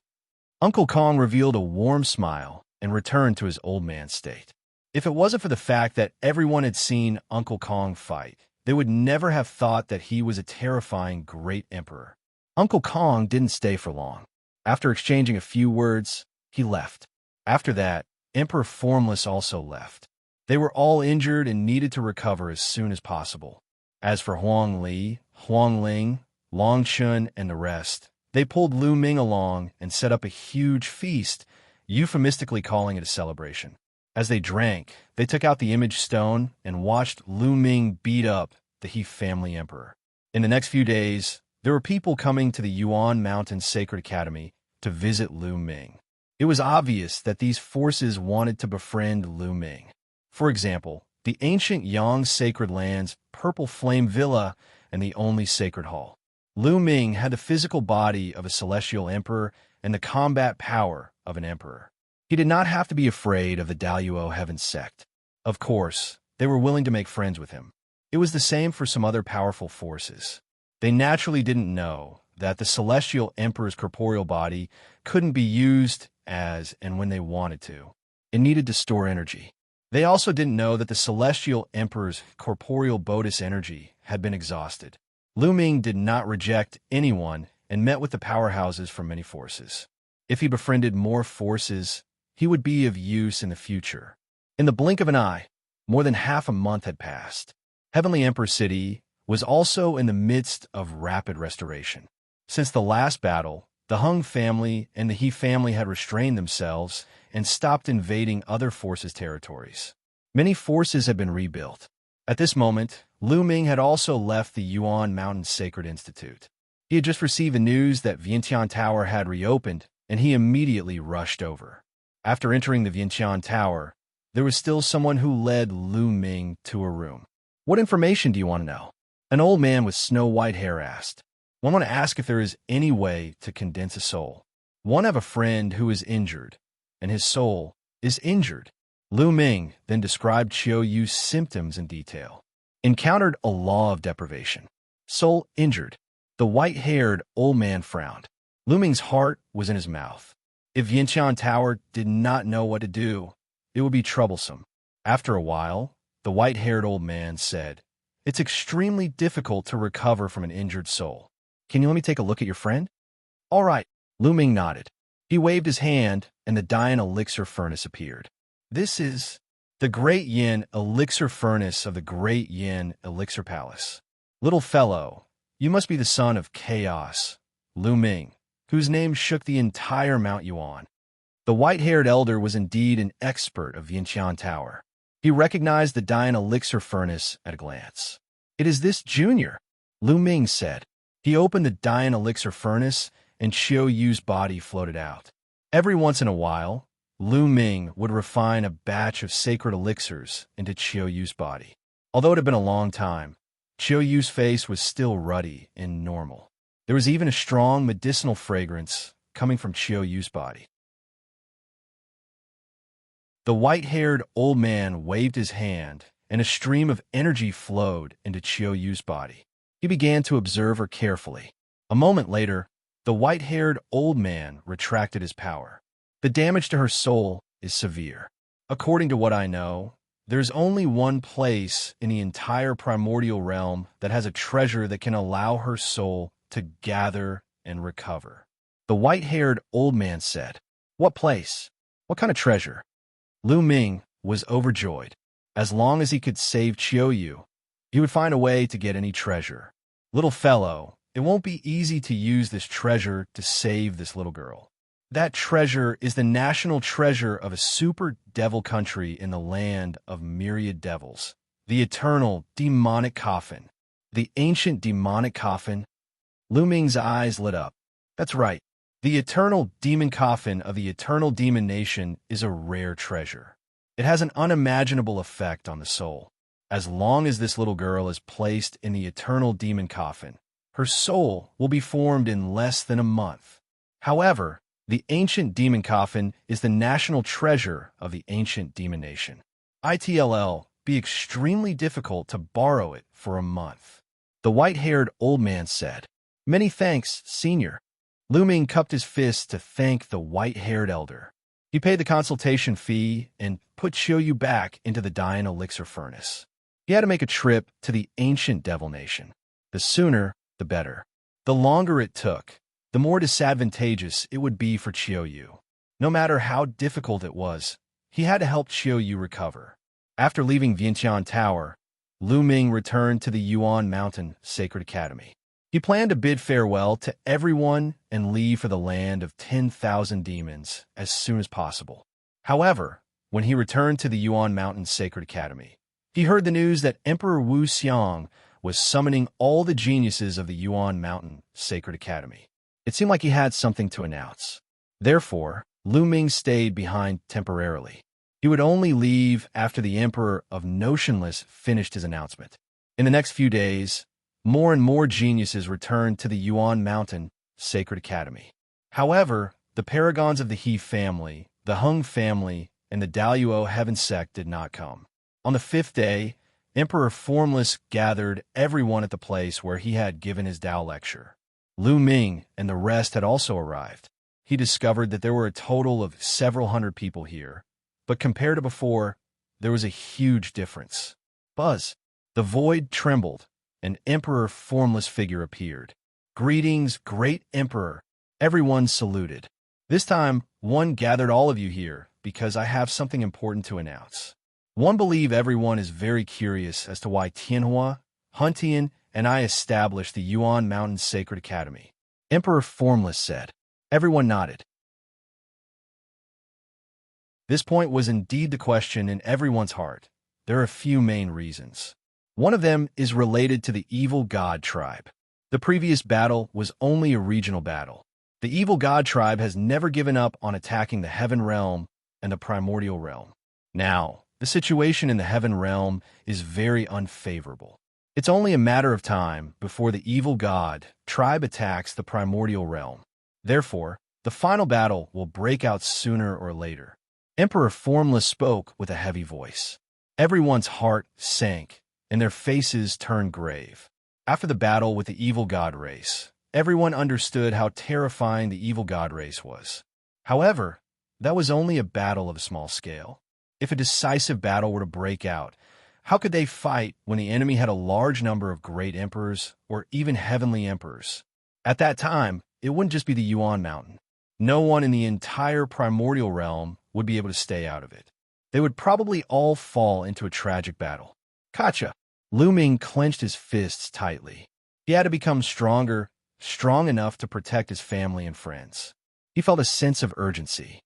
Uncle Kong revealed a warm smile and returned to his old man state. If it wasn't for the fact that everyone had seen Uncle Kong fight, they would never have thought that he was a terrifying great emperor. Uncle Kong didn't stay for long. After exchanging a few words, he left. After that, Emperor Formless also left. They were all injured and needed to recover as soon as possible. As for Huang Li, Huang Ling, Long Chun, and the rest, they pulled Lu Ming along and set up a huge feast, euphemistically calling it a celebration. As they drank, they took out the image stone and watched Lu Ming beat up the He family emperor. In the next few days, there were people coming to the Yuan Mountain Sacred Academy to visit Lu Ming. It was obvious that these forces wanted to befriend Lu Ming. For example, the ancient Yang Sacred Land's Purple Flame Villa and the only Sacred Hall. Lu Ming had the physical body of a celestial emperor and the combat power of an emperor. He did not have to be afraid of the Daluo Heaven sect. Of course, they were willing to make friends with him. It was the same for some other powerful forces. They naturally didn't know that the celestial emperor's corporeal body couldn't be used as and when they wanted to. It needed to store energy. They also didn't know that the celestial emperor's corporeal bodis energy had been exhausted. Lu Ming did not reject anyone and met with the powerhouses from many forces. If he befriended more forces, he would be of use in the future. In the blink of an eye, more than half a month had passed. Heavenly Emperor City was also in the midst of rapid restoration. Since the last battle, the Huang family and the He family had restrained themselves and stopped invading other forces' territories. Many forces had been rebuilt. At this moment, Lu Ming had also left the Yuan Mountain Sacred Institute. He had just received the news that Vientiane Tower had reopened, and he immediately rushed over. After entering the Vientiane Tower, there was still someone who led Lu Ming to a room. "What information do you want to know?" An old man with snow-white hair asked. "I want to ask if there is any way to condense a soul. One have a friend who is injured, and his soul is injured." Lu Ming then described Qiu Yue's symptoms in detail. Encountered a law of deprivation. Soul injured. The white-haired old man frowned. Lu Ming's heart was in his mouth. If Vientiane Tower did not know what to do, it would be troublesome. After a while, the white-haired old man said, "It's extremely difficult to recover from an injured soul. Can you let me take a look at your friend?" "All right." Lu Ming nodded. He waved his hand, and the Dian elixir furnace appeared. "This is the Great Yin elixir furnace of the Great Yin elixir palace. Little fellow, you must be the son of chaos, Lu Ming, whose name shook the entire Mount Yuan." The white-haired elder was indeed an expert of Vientiane Tower. He recognized the Dian elixir furnace at a glance. "It is this junior," Lu Ming said. He opened the Dian elixir furnace, and Qiu Yue's body floated out. Every once in a while, Lu Ming would refine a batch of sacred elixirs into Qiu Yue's body. Although it had been a long time, Qiu Yue's face was still ruddy and normal. There was even a strong medicinal fragrance coming from Qiu Yue's body. The white-haired old man waved his hand, and a stream of energy flowed into Qiu Yue's body. He began to observe her carefully. A moment later, the white-haired old man retracted his power. "The damage to her soul is severe. According to what I know, there's only one place in the entire primordial realm that has a treasure that can allow her soul to gather and recover." The white-haired old man said, "What place? What kind of treasure?" Lu Ming was overjoyed. As long as he could save Qiu Yue, he would find a way to get any treasure. "Little fellow, it won't be easy to use this treasure to save this little girl. That treasure is the national treasure of a super devil country in the land of myriad devils. The eternal demonic coffin." The ancient demonic coffin? Lu Ming's eyes lit up. "That's right. The eternal demon coffin of the eternal demon nation is a rare treasure. It has an unimaginable effect on the soul. As long as this little girl is placed in the eternal demon coffin, her soul will be formed in less than a month. However, the ancient demon coffin is the national treasure of the ancient demon nation. It'll be extremely difficult to borrow it for a month." The white-haired old man said, "Many thanks, senior." Lu Ming cupped his fist to thank the white-haired elder. He paid the consultation fee and put Qiu Yue back into the Dian elixir furnace. He had to make a trip to the ancient devil nation. The sooner, the better. The longer it took, the more disadvantageous it would be for Qiu Yue. No matter how difficult it was, he had to help Qiu Yue recover. After leaving Vientiane Tower, Lu Ming returned to the Yuan Mountain Sacred Academy. He planned to bid farewell to everyone and leave for the land of 10,000 demons as soon as possible. However, when he returned to the Yuan Mountain Sacred Academy, he heard the news that Emperor Wu Xiang was summoning all the geniuses of the Yuan Mountain Sacred Academy. It seemed like he had something to announce. Therefore, Lu Ming stayed behind temporarily. He would only leave after the Emperor of Notionless finished his announcement. In the next few days, more and more geniuses returned to the Yuan Mountain Sacred Academy. However, the paragons of the He family, the Huang family, and the Daluo Heaven sect did not come. On the fifth day, Emperor Formless gathered everyone at the place where he had given his Tao lecture. Lu Ming and the rest had also arrived. He discovered that there were a total of several hundred people here, but compared to before, there was a huge difference. Buzz! The void trembled. An Emperor Formless figure appeared. "Greetings, great Emperor!" Everyone saluted. "This time, one gathered all of you here because I have something important to announce. One believe everyone is very curious as to why Tianhua, Huntian, and I established the Yuan Mountain Sacred Academy." Emperor Formless said. Everyone nodded. This point was indeed the question in everyone's heart. There are a few main reasons. One of them is related to the evil god tribe. The previous battle was only a regional battle. The evil god tribe has never given up on attacking the heaven realm and the primordial realm. Now, the situation in the heaven realm is very unfavorable. It's only a matter of time before the evil god tribe attacks the primordial realm. Therefore, the final battle will break out sooner or later. Emperor Formless spoke with a heavy voice. Everyone's heart sank, and their faces turned grave. After the battle with the evil god race, everyone understood how terrifying the evil god race was. However, that was only a battle of a small scale. If a decisive battle were to break out, how could they fight when the enemy had a large number of great emperors or even heavenly emperors? At that time, it wouldn't just be the Yuan Mountain. No one in the entire primordial realm would be able to stay out of it. They would probably all fall into a tragic battle. Gotcha! Lu Ming clenched his fists tightly. He had to become stronger, strong enough to protect his family and friends. He felt a sense of urgency.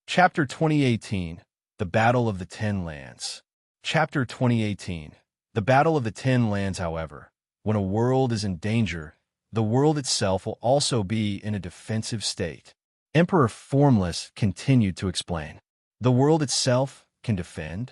Chapter 2018, The Battle of the Ten Lands. Chapter 2018, The Battle of the Ten Lands. However, when a world is in danger, the world itself will also be in a defensive state. Emperor Formless continued to explain. The world itself can defend?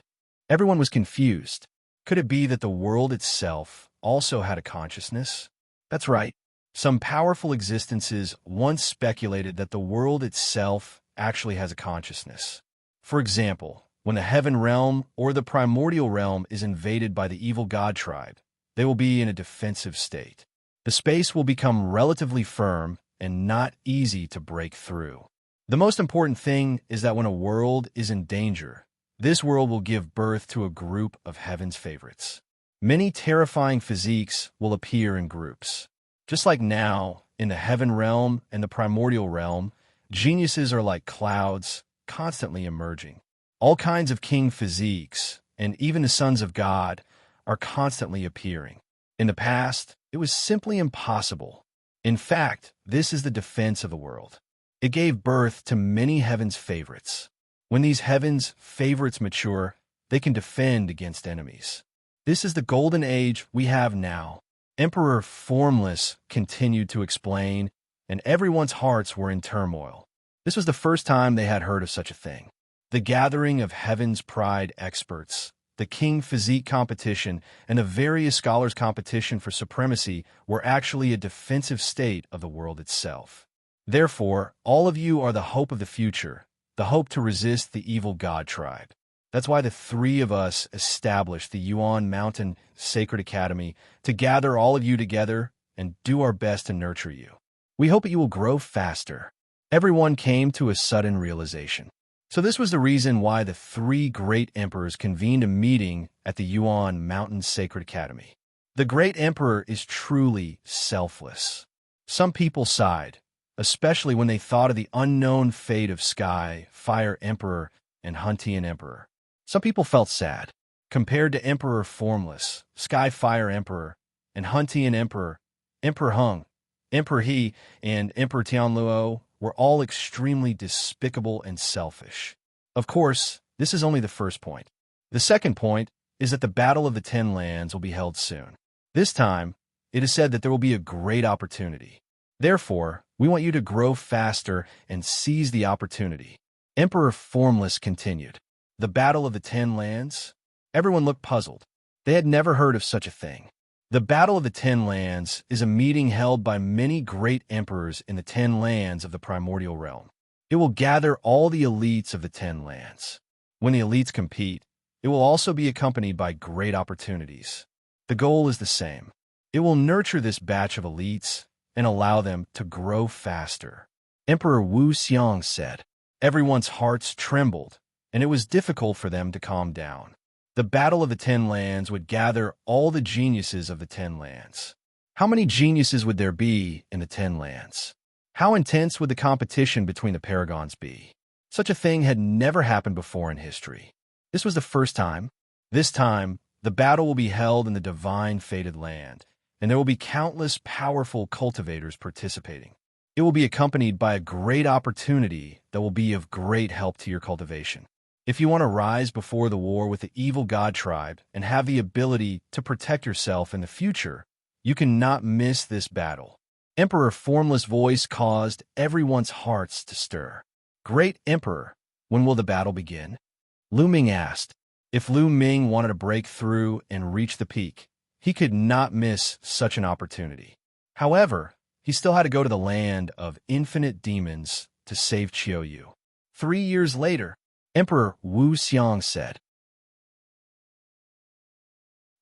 Everyone was confused. Could it be that the world itself also had a consciousness? That's right. Some powerful existences once speculated that the world itself actually has a consciousness. For example, when the heaven realm or the primordial realm is invaded by the evil god tribe, they will be in a defensive state. The space will become relatively firm and not easy to break through. The most important thing is that when a world is in danger, this world will give birth to a group of heaven's favorites. Many terrifying physiques will appear in groups. Just like now, in the heaven realm and the primordial realm, geniuses are like clouds, constantly emerging. All kinds of king physiques, and even the sons of God, are constantly appearing. In the past, it was simply impossible. In fact, this is the defense of the world. It gave birth to many heaven's favorites. When these heaven's favorites mature, they can defend against enemies. This is the golden age we have now. Emperor Formless continued to explain, and everyone's hearts were in turmoil. This was the first time they had heard of such a thing. The gathering of heaven's pride experts, the King Physique competition, and the various scholars' competition for supremacy were actually a defensive state of the world itself. Therefore, all of you are the hope of the future, the hope to resist the evil god tribe. That's why the three of us established the Yuan Mountain Sacred Academy, to gather all of you together and do our best to nurture you. We hope that you will grow faster. Everyone came to a sudden realization. So this was the reason why the three great emperors convened a meeting at the Yuan Mountain Sacred Academy. The great emperor is truly selfless. Some people sighed, especially when they thought of the unknown fate of Sky, Fire Emperor, and Huntian Emperor. Some people felt sad. Compared to Emperor Formless, Sky Fire Emperor, and Huntian Emperor, Emperor Huang, Emperor He, and Emperor Tianluo were all extremely despicable and selfish. Of course, this is only the first point. The second point is that the Battle of the Ten Lands will be held soon. This time, it is said that there will be a great opportunity. Therefore, we want you to grow faster and seize the opportunity. Emperor Formless continued. The Battle of the Ten Lands? Everyone looked puzzled. They had never heard of such a thing. The Battle of the Ten Lands is a meeting held by many great emperors in the Ten Lands of the primordial realm. It will gather all the elites of the Ten Lands. When the elites compete, it will also be accompanied by great opportunities. The goal is the same. It will nurture this batch of elites and allow them to grow faster. Emperor Wu Xiang said. Everyone's hearts trembled, and it was difficult for them to calm down. The Battle of the Ten Lands would gather all the geniuses of the Ten Lands. How many geniuses would there be in the Ten Lands? How intense would the competition between the paragons be? Such a thing had never happened before in history. This was the first time. This time, the battle will be held in the divine fated land, and there will be countless powerful cultivators participating. It will be accompanied by a great opportunity that will be of great help to your cultivation. If you want to rise before the war with the evil god tribe and have the ability to protect yourself in the future, you cannot miss this battle. Emperor Formless' voice caused everyone's hearts to stir. Great Emperor, when will the battle begin? Lu Ming asked. If Lu Ming wanted to break through and reach the peak, he could not miss such an opportunity. However, he still had to go to the land of infinite demons to save Qiu Yue. 3 years later, Emperor Wu Xiang said.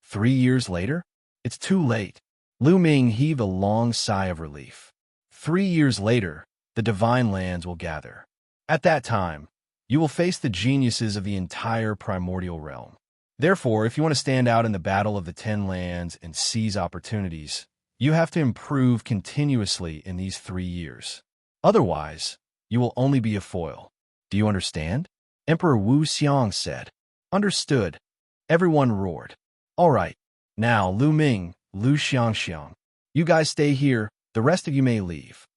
3 years later? It's too late. Lu Ming heaved a long sigh of relief. 3 years later, the divine lands will gather. At that time, you will face the geniuses of the entire primordial realm. Therefore, if you want to stand out in the Battle of the Ten Lands and seize opportunities, you have to improve continuously in these 3 years. Otherwise, you will only be a foil. Do you understand? Emperor Wu Xiang said. Understood. Everyone roared. All right. Now, Lu Ming, Lu Xianxia, you guys stay here. The rest of you may leave.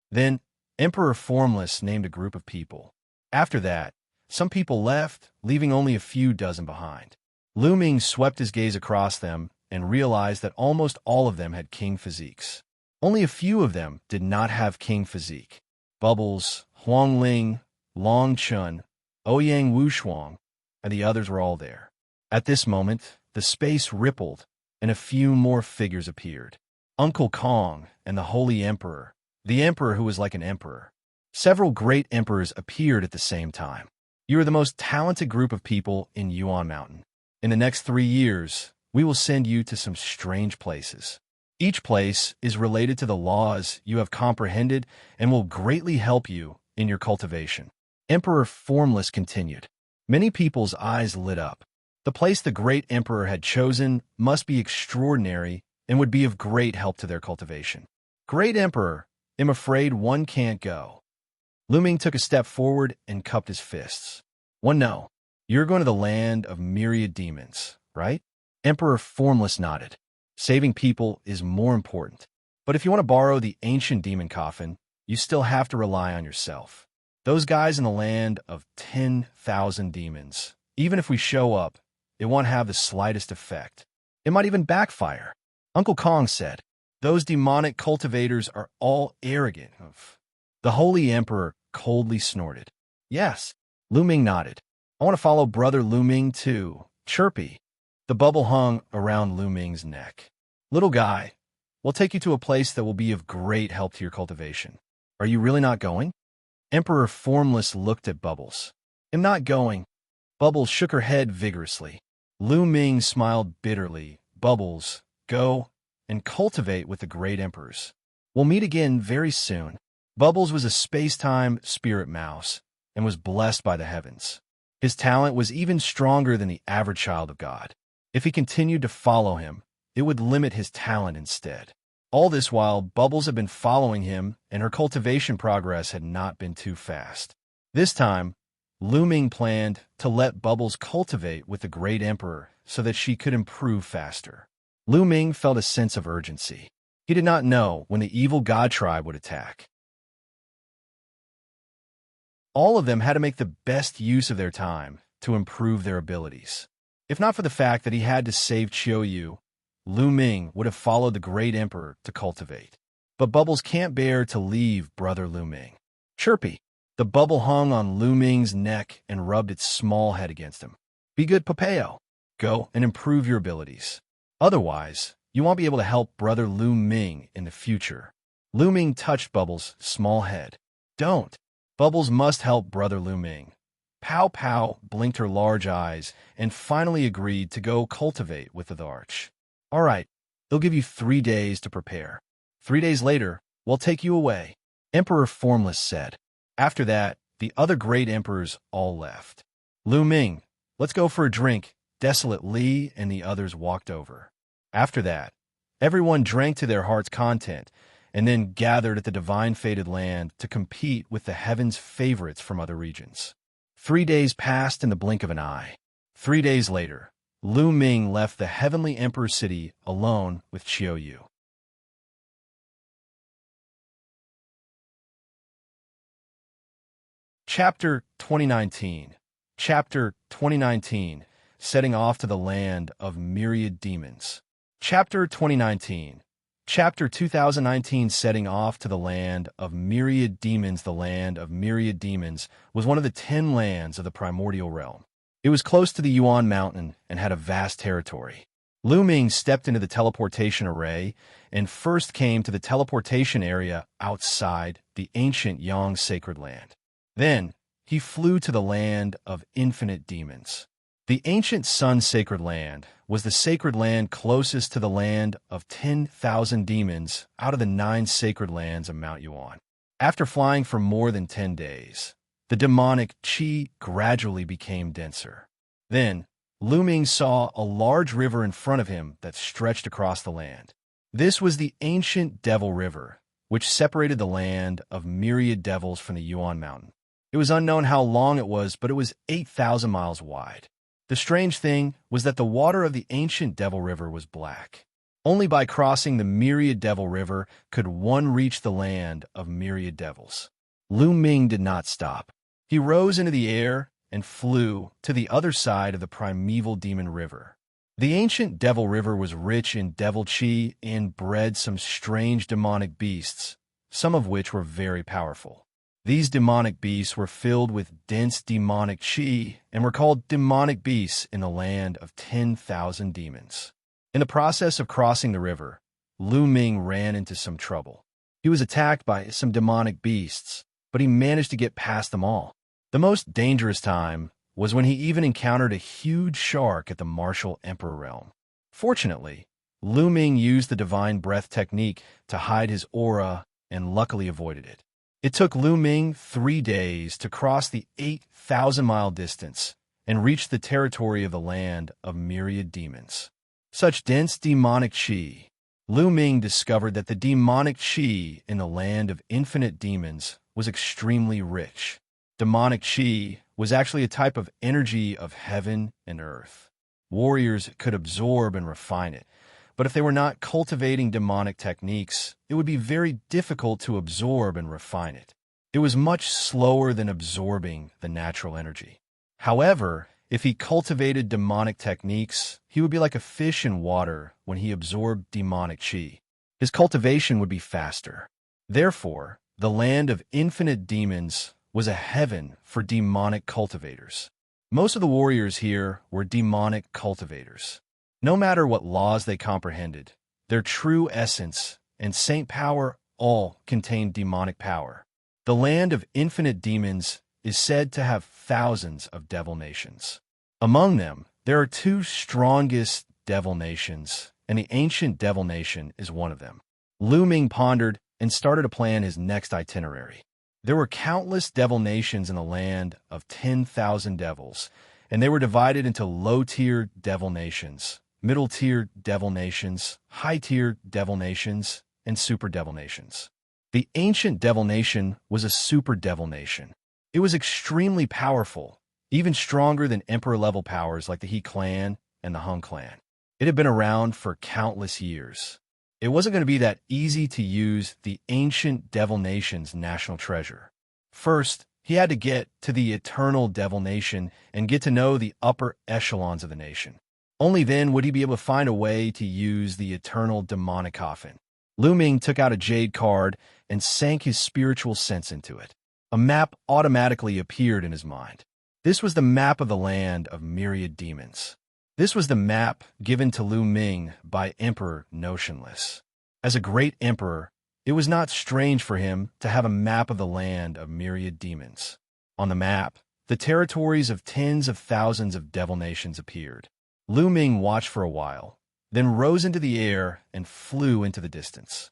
Then, Emperor Formless named a group of people. After that, some people left, leaving only a few dozen behind. Lu Ming swept his gaze across them and realized that almost all of them had king physiques. Only a few of them did not have king physique. Bubbles, Huang Ling, Long Chun, Ouyang Wushuang, and the others were all there. At this moment, the space rippled, and a few more figures appeared. Uncle Kong and the Holy Emperor, the emperor who was like an emperor. Several great emperors appeared at the same time. You are the most talented group of people in Yuan Mountain. In the next 3 years, we will send you to some strange places. Each place is related to the laws you have comprehended and will greatly help you in your cultivation. Emperor Formless continued. Many people's eyes lit up. The place the great emperor had chosen must be extraordinary and would be of great help to their cultivation. Great Emperor, I'm afraid one can't go. Lu Ming took a step forward and cupped his fists. One no. You're going to the land of myriad demons, right? Emperor Formless nodded. Saving people is more important. But if you want to borrow the ancient demon coffin, you still have to rely on yourself. Those guys in the land of 10,000 demons, even if we show up, it won't have the slightest effect. It might even backfire. Uncle Kong said, those demonic cultivators are all arrogant. The Holy Emperor coldly snorted. Yes, Lu Ming nodded. I want to follow Brother Lu Ming too. Chirpy. The bubble hung around Lu Ming's neck. Little guy, we'll take you to a place that will be of great help to your cultivation. Are you really not going? Emperor Formless looked at Bubbles. I'm not going. Bubbles shook her head vigorously. Lu Ming smiled bitterly. Bubbles, go, and cultivate with the great emperors. We'll meet again very soon. Bubbles was a space-time spirit mouse and was blessed by the heavens. His talent was even stronger than the average child of God. If he continued to follow him, it would limit his talent instead. All this while, Bubbles had been following him, and her cultivation progress had not been too fast. This time, Lu Ming planned to let Bubbles cultivate with the great emperor so that she could improve faster. Lu Ming felt a sense of urgency. He did not know when the evil god tribe would attack. All of them had to make the best use of their time to improve their abilities. If not for the fact that he had to save Qiu Yue, Lu Ming would have followed the great emperor to cultivate. But Bubbles can't bear to leave brother Lu Ming. Chirpy. The bubble hung on Lu Ming's neck and rubbed its small head against him. Be good, Papeo. Go and improve your abilities. Otherwise, you won't be able to help brother Lu Ming in the future. Lu Ming touched Bubbles' small head. Don't. Bubbles must help brother Lu Ming. Pow Pow blinked her large eyes and finally agreed to go cultivate with the arch. All right, they'll give you 3 days to prepare. 3 days later, we'll take you away, Emperor Formless said. After that, the other great emperors all left. Lu Ming, let's go for a drink. Desolate Li and the others walked over. After that, everyone drank to their heart's content and then gathered at the divine fated land to compete with the heavens' favorites from other regions. 3 days passed in the blink of an eye. 3 days later, Lu Ming left the heavenly emperor city alone with Qiu Yue. Chapter 2019. Chapter 2019. Setting off to the land of myriad demons. Chapter 2019. Chapter 2019. Setting off to the land of myriad demons. The land of myriad demons was one of the 10 lands of the primordial realm. It was close to the Yuan mountain and had a vast territory. Lu Ming stepped into the teleportation array and first came to the teleportation area outside the ancient Yang sacred land. Then, he flew to the land of infinite demons. The ancient Sun sacred land was the sacred land closest to the land of 10,000 demons out of the 9 sacred lands of Mount Yuan. After flying for more than 10 days, the demonic qi gradually became denser. Then, Lu Ming saw a large river in front of him that stretched across the land. This was the ancient Devil River, which separated the land of myriad devils from the Yuan mountain. It was unknown how long it was, but it was 8,000 miles wide. The strange thing was that the water of the ancient Devil River was black. Only by crossing the myriad Devil River could one reach the land of myriad devils. Lu Ming did not stop. He rose into the air and flew to the other side of the primeval demon river. The ancient Devil River was rich in devil qi and bred some strange demonic beasts, some of which were very powerful. These demonic beasts were filled with dense demonic qi and were called demonic beasts in the land of 10,000 demons. In the process of crossing the river, Lu Ming ran into some trouble. He was attacked by some demonic beasts, but he managed to get past them all. The most dangerous time was when he even encountered a huge shark at the martial emperor realm. Fortunately, Lu Ming used the divine breath technique to hide his aura and luckily avoided it. It took Lu Ming 3 days to cross the 8,000-mile distance and reach the territory of the land of myriad demons. Such dense demonic qi. Lu Ming discovered that the demonic qi in the land of infinite demons was extremely rich. Demonic qi was actually a type of energy of heaven and earth. Warriors could absorb and refine it, but if they were not cultivating demonic techniques, it would be very difficult to absorb and refine it. It was much slower than absorbing the natural energy. However, if he cultivated demonic techniques, he would be like a fish in water when he absorbed demonic qi. His cultivation would be faster. Therefore, the land of infinite demons was a heaven for demonic cultivators. Most of the warriors here were demonic cultivators. No matter what laws they comprehended, their true essence and saint power all contained demonic power. The land of infinite demons is said to have thousands of devil nations. Among them, there are 2 strongest devil nations, and the ancient devil nation is one of them. Lu Ming pondered and started to plan his next itinerary. There were countless devil nations in the land of 10,000 devils, and they were divided into low-tier devil nations, middle-tier devil nations, high-tier devil nations, and super devil nations. The ancient devil nation was a super devil nation. It was extremely powerful, even stronger than emperor-level powers like the He clan and the Huang clan. It had been around for countless years. It wasn't going to be that easy to use the ancient devil nation's national treasure. First, he had to get to the eternal devil nation and get to know the upper echelons of the nation. Only then would he be able to find a way to use the eternal demonic coffin. Lu Ming took out a jade card and sank his spiritual sense into it. A map automatically appeared in his mind. This was the map of the land of myriad demons. This was the map given to Lu Ming by Emperor Notionless. As a great emperor, it was not strange for him to have a map of the land of myriad demons. On the map, the territories of tens of thousands of devil nations appeared. Lu Ming watched for a while, then rose into the air and flew into the distance.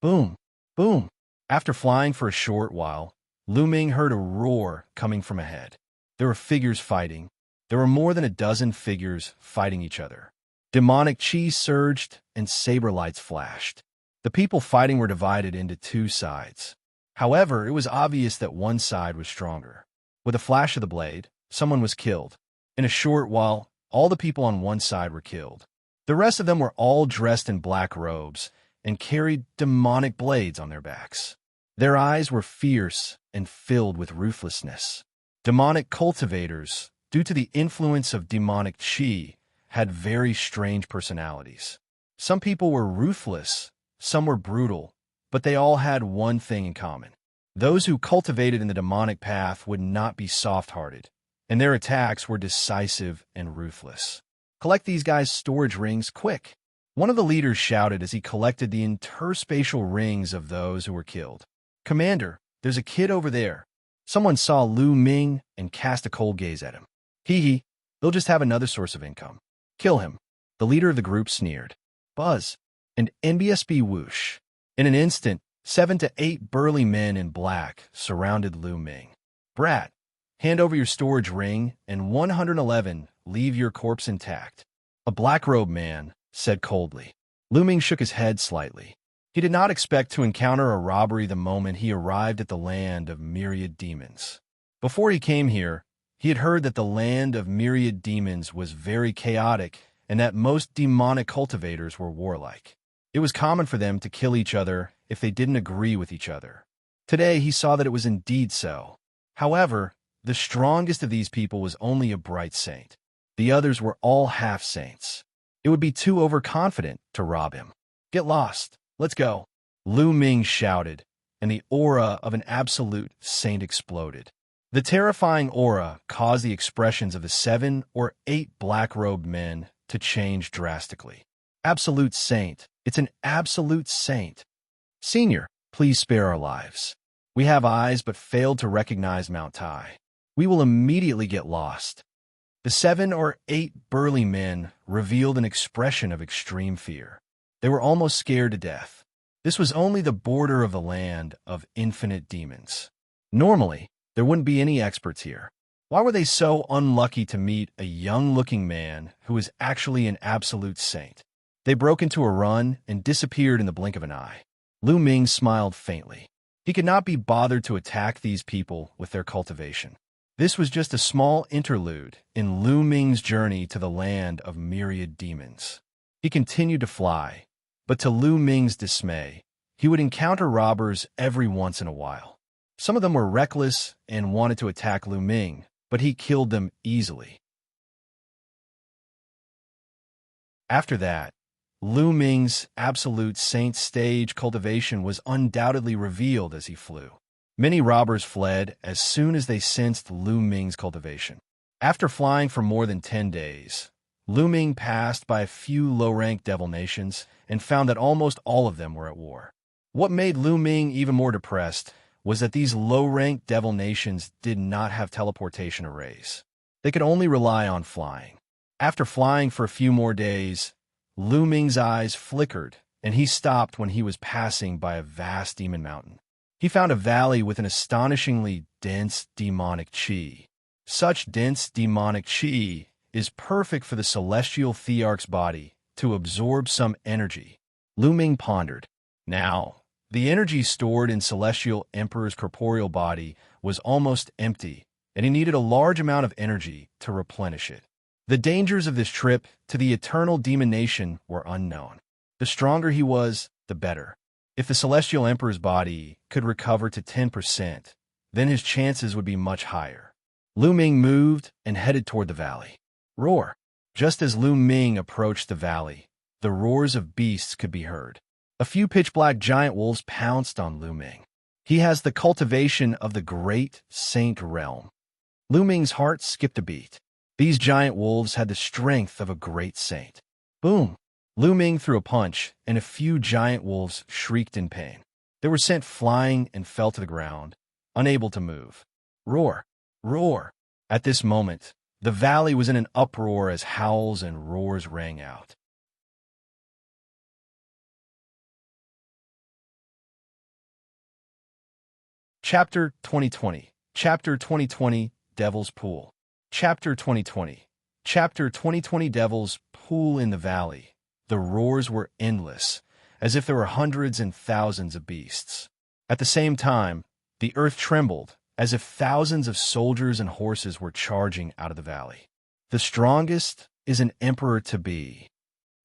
Boom! Boom! After flying for a short while, Lu Ming heard a roar coming from ahead. There were figures fighting. There were more than a dozen figures fighting each other. Demonic chi surged and saber lights flashed. The people fighting were divided into two sides. However, it was obvious that one side was stronger. With a flash of the blade, someone was killed. In a short while, all the people on one side were killed. The rest of them were all dressed in black robes and carried demonic blades on their backs. Their eyes were fierce and filled with ruthlessness. Demonic cultivators, due to the influence of demonic chi, had very strange personalities. Some people were ruthless, some were brutal, but they all had one thing in common. Those who cultivated in the demonic path would not be soft-hearted, and their attacks were decisive and ruthless. Collect these guys' storage rings quick. One of the leaders shouted as he collected the interspatial rings of those who were killed. Commander, there's a kid over there. Someone saw Lu Ming and cast a cold gaze at him. Hee, they'll just have another source of income. Kill him. The leader of the group sneered. Buzz. And NBSB whoosh. In an instant, 7 to 8 burly men in black surrounded Lu Ming. Brat, hand over your storage ring, and 111, leave your corpse intact. A black-robed man said coldly. Lu Ming shook his head slightly. He did not expect to encounter a robbery the moment he arrived at the land of myriad demons. Before he came here, he had heard that the land of myriad demons was very chaotic and that most demonic cultivators were warlike. It was common for them to kill each other if they didn't agree with each other. Today, he saw that it was indeed so. However, the strongest of these people was only a bright saint. The others were all half-saints. It would be too overconfident to rob him. Get lost. Let's go. Lu Ming shouted, and the aura of an absolute saint exploded. The terrifying aura caused the expressions of the 7 or 8 black-robed men to change drastically. Absolute saint. It's an absolute saint. Senior, please spare our lives. We have eyes but failed to recognize Mount Tai. We will immediately get lost. The 7 or 8 burly men revealed an expression of extreme fear. They were almost scared to death. This was only the border of the land of infinite demons. Normally, there wouldn't be any experts here. Why were they so unlucky to meet a young-looking man who was actually an absolute saint? They broke into a run and disappeared in the blink of an eye. Lu Ming smiled faintly. He could not be bothered to attack these people with their cultivation. This was just a small interlude in Lu Ming's journey to the land of myriad demons. He continued to fly, but to Lu Ming's dismay, he would encounter robbers every once in a while. Some of them were reckless and wanted to attack Lu Ming, but he killed them easily. After that, Lu Ming's absolute saint stage cultivation was undoubtedly revealed as he flew. Many robbers fled as soon as they sensed Lu Ming's cultivation. After flying for more than 10 days, Lu Ming passed by a few low-ranked devil nations and found that almost all of them were at war. What made Lu Ming even more depressed was that these low-ranked devil nations did not have teleportation arrays. They could only rely on flying. After flying for a few more days, Lu Ming's eyes flickered, and he stopped when he was passing by a vast demon mountain. He found a valley with an astonishingly dense demonic qi. Such dense demonic qi is perfect for the celestial thearch's body to absorb some energy. Lu Ming pondered. Now, the energy stored in Celestial Emperor's corporeal body was almost empty, and he needed a large amount of energy to replenish it. The dangers of this trip to the eternal demon nation were unknown. The stronger he was, the better. If the Celestial Emperor's body could recover to 10%, then his chances would be much higher. Lu Ming moved and headed toward the valley. Roar! Just as Lu Ming approached the valley, the roars of beasts could be heard. A few pitch-black giant wolves pounced on Lu Ming. He has the cultivation of the great saint realm. Lu Ming's heart skipped a beat. These giant wolves had the strength of a great saint. Boom! Lu Ming threw a punch, and a few giant wolves shrieked in pain. They were sent flying and fell to the ground, unable to move. Roar! Roar! At this moment, the valley was in an uproar as howls and roars rang out. Chapter 2020. Chapter 2020, Devil's Pool. Chapter 2020. Chapter 2020, Devil's Pool in the Valley. The roars were endless, as if there were hundreds and thousands of beasts. At the same time, the earth trembled, as if thousands of soldiers and horses were charging out of the valley. The strongest is an emperor to be.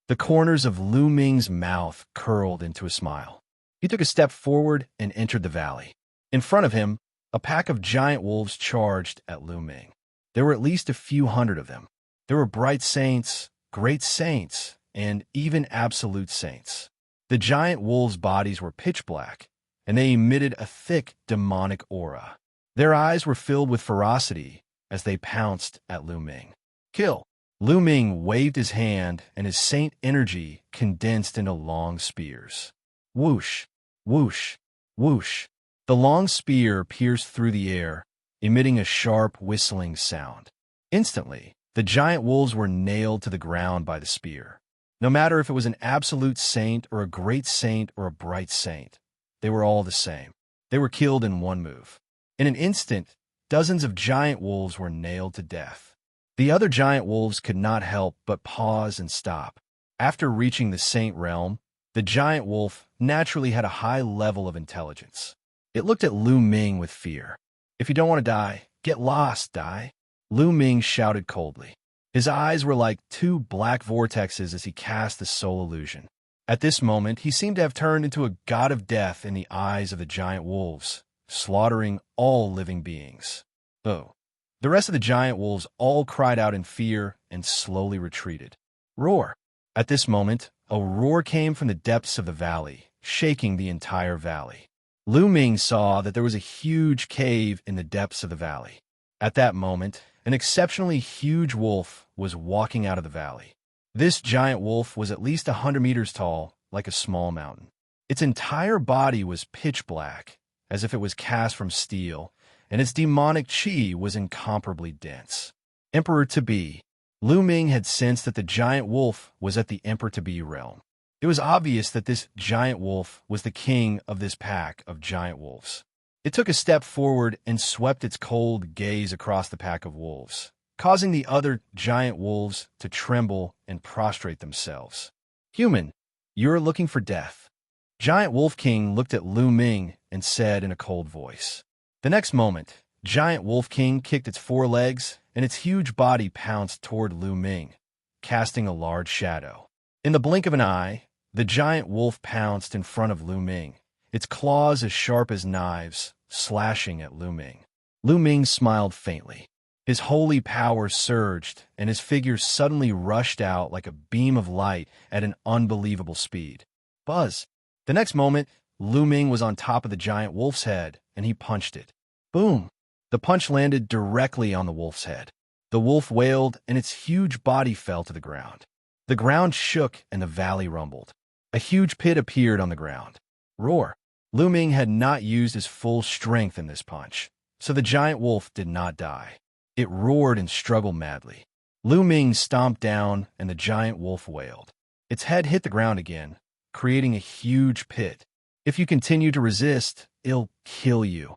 The corners of Lu Ming's mouth curled into a smile. He took a step forward and entered the valley. In front of him, a pack of giant wolves charged at Lu Ming. There were at least a few hundred of them. There were bright saints, great saints, and even absolute saints. The giant wolves' bodies were pitch black, and they emitted a thick demonic aura. Their eyes were filled with ferocity as they pounced at Lu Ming. Kill! Lu Ming waved his hand, and his saint energy condensed into long spears. Whoosh! Whoosh! Whoosh! The long spear pierced through the air, emitting a sharp, whistling sound. Instantly, the giant wolves were nailed to the ground by the spear. No matter if it was an absolute saint or a great saint or a bright saint, they were all the same. They were killed in one move. In an instant, dozens of giant wolves were nailed to death. The other giant wolves could not help but pause and stop. After reaching the saint realm, the giant wolf naturally had a high level of intelligence. It looked at Lu Ming with fear. If you don't want to die, get lost, die. Lu Ming shouted coldly. His eyes were like two black vortexes as he cast the soul illusion. At this moment, he seemed to have turned into a god of death in the eyes of the giant wolves, slaughtering all living beings. Oh. The rest of the giant wolves all cried out in fear and slowly retreated. Roar! At this moment, a roar came from the depths of the valley, shaking the entire valley. Lu Ming saw that there was a huge cave in the depths of the valley. At that moment, an exceptionally huge wolf was walking out of the valley. This giant wolf was at least 100 meters tall, like a small mountain. Its entire body was pitch black, as if it was cast from steel, and its demonic qi was incomparably dense. Emperor-to-be. Lu Ming had sensed that the giant wolf was at the Emperor-to-be realm. It was obvious that this giant wolf was the king of this pack of giant wolves. It took a step forward and swept its cold gaze across the pack of wolves, causing the other giant wolves to tremble and prostrate themselves. Human, you're looking for death. Giant Wolf King looked at Lu Ming and said in a cold voice. The next moment, Giant Wolf King kicked its forelegs, and its huge body pounced toward Lu Ming, casting a large shadow. In the blink of an eye, the giant wolf pounced in front of Lu Ming, its claws as sharp as knives, slashing at Lu Ming. Lu Ming smiled faintly. His holy power surged, and his figure suddenly rushed out like a beam of light at an unbelievable speed. Buzz! The next moment, Lu Ming was on top of the giant wolf's head, and he punched it. Boom! The punch landed directly on the wolf's head. The wolf wailed, and its huge body fell to the ground. The ground shook, and the valley rumbled. A huge pit appeared on the ground. Roar! Lu Ming had not used his full strength in this punch, so the giant wolf did not die. It roared and struggled madly. Lu Ming stomped down, and the giant wolf wailed. Its head hit the ground again, creating a huge pit. If you continue to resist, it'll kill you,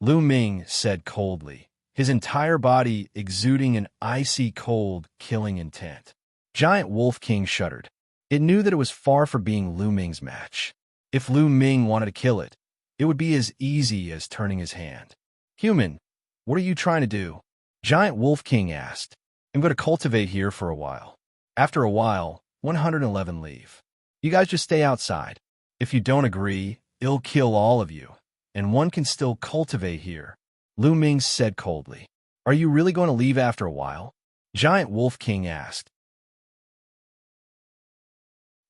Lu Ming said coldly, his entire body exuding an icy cold, killing intent. Giant Wolf King shuddered. It knew that it was far from being Lu Ming's match. If Lu Ming wanted to kill it, it would be as easy as turning his hand. Human, what are you trying to do? Giant Wolf King asked. I'm going to cultivate here for a while. After a while, 111 leave. You guys just stay outside. If you don't agree, it'll kill all of you, and one can still cultivate here, Lu Ming said coldly. Are you really going to leave after a while? Giant Wolf King asked.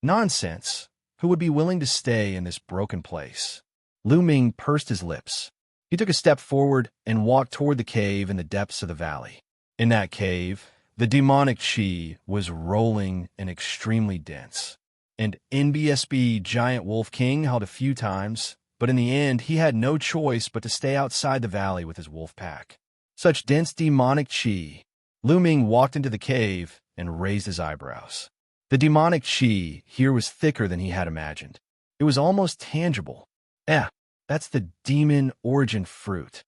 Nonsense. Who would be willing to stay in this broken place? Lu Ming pursed his lips. He took a step forward and walked toward the cave in the depths of the valley. In that cave, the demonic qi was rolling and extremely dense. And NBSB Giant Wolf King held a few times, but in the end he had no choice but to stay outside the valley with his wolf pack. Such dense demonic qi. Lu Ming walked into the cave and raised his eyebrows. The demonic qi here was thicker than he had imagined. It was almost tangible. That's the demon origin fruit.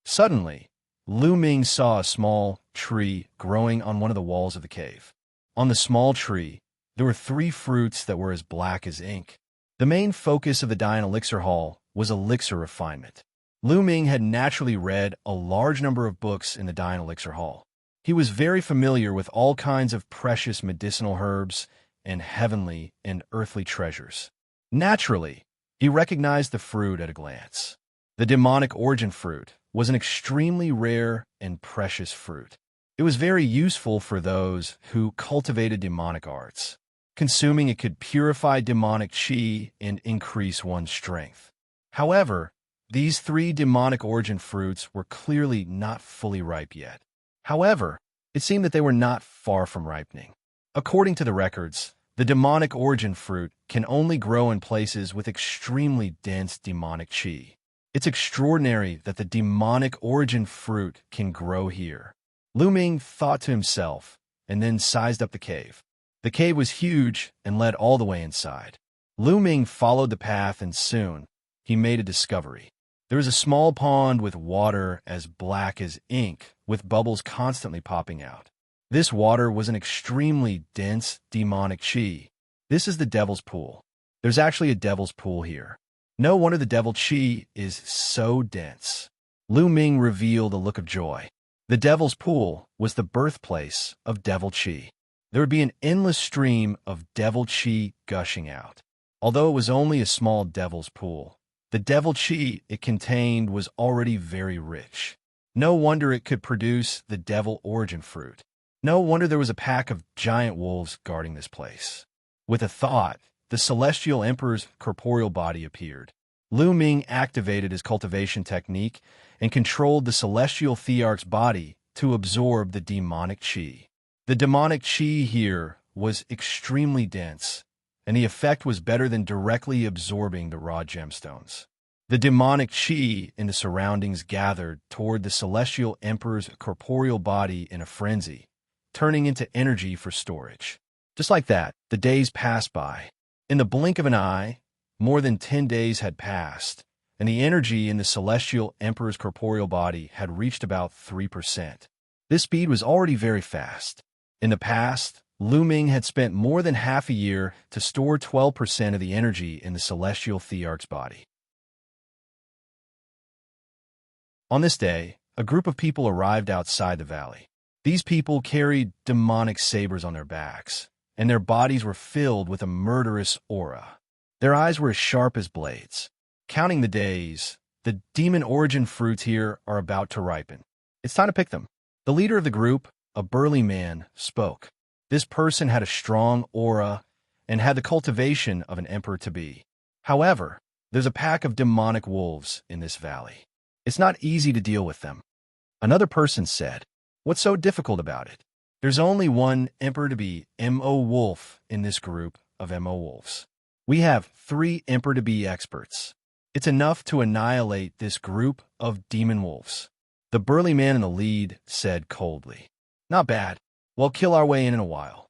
Suddenly, Lu Ming saw a small tree growing on one of the walls of the cave. On the small tree, there were 3 fruits that were as black as ink. The main focus of the Dian Elixir Hall was elixir refinement. Lu Ming had naturally read a large number of books in the Dian Elixir Hall. He was very familiar with all kinds of precious medicinal herbs and heavenly and earthly treasures. Naturally, he recognized the fruit at a glance. The demonic origin fruit was an extremely rare and precious fruit. It was very useful for those who cultivated demonic arts. Consuming it could purify demonic qi and increase one's strength. However, these 3 demonic origin fruits were clearly not fully ripe yet. However, it seemed that they were not far from ripening. According to the records, the demonic origin fruit can only grow in places with extremely dense demonic qi. It's extraordinary that the demonic origin fruit can grow here. Lu Ming thought to himself, and then sized up the cave. The cave was huge and led all the way inside. Lu Ming followed the path, and soon he made a discovery. There was a small pond with water as black as ink, with bubbles constantly popping out. This water was an extremely dense demonic qi. This is the Devil's Pool. There's actually a Devil's Pool here. No wonder the Devil Qi is so dense. Lu Ming revealed a look of joy. The Devil's Pool was the birthplace of Devil Qi. There would be an endless stream of Devil Qi gushing out. Although it was only a small Devil's Pool, the Devil Qi it contained was already very rich. No wonder it could produce the Devil Origin Fruit. No wonder there was a pack of giant wolves guarding this place. With a thought, the Celestial Emperor's corporeal body appeared. Lu Ming activated his cultivation technique and controlled the Celestial Thearch's body to absorb the demonic qi. The demonic qi here was extremely dense, and the effect was better than directly absorbing the raw gemstones. The demonic qi in the surroundings gathered toward the Celestial Emperor's corporeal body in a frenzy, turning into energy for storage. Just like that, the days passed by. In the blink of an eye, more than 10 days had passed, and the energy in the Celestial Emperor's corporeal body had reached about 3%. This speed was already very fast. In the past, Lu Ming had spent more than half a year to store 12% of the energy in the Celestial Thearch's body. On this day, a group of people arrived outside the valley. These people carried demonic sabers on their backs, and their bodies were filled with a murderous aura. Their eyes were as sharp as blades. Counting the days, the demon origin fruits here are about to ripen. It's time to pick them. The leader of the group, a burly man, spoke. This person had a strong aura and had the cultivation of an emperor-to-be. However, there's a pack of demonic wolves in this valley. It's not easy to deal with them. Another person said, "What's so difficult about it? There's only one emperor-to-be MO wolf in this group of MO wolves. We have 3 emperor-to-be experts. It's enough to annihilate this group of demon wolves." The burly man in the lead said coldly, "Not bad. We'll kill our way in a while.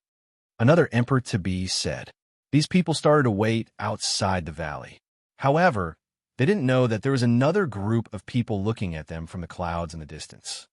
Another emperor-to-be said. These people started to wait outside the valley. However, they didn't know that there was another group of people looking at them from the clouds in the distance.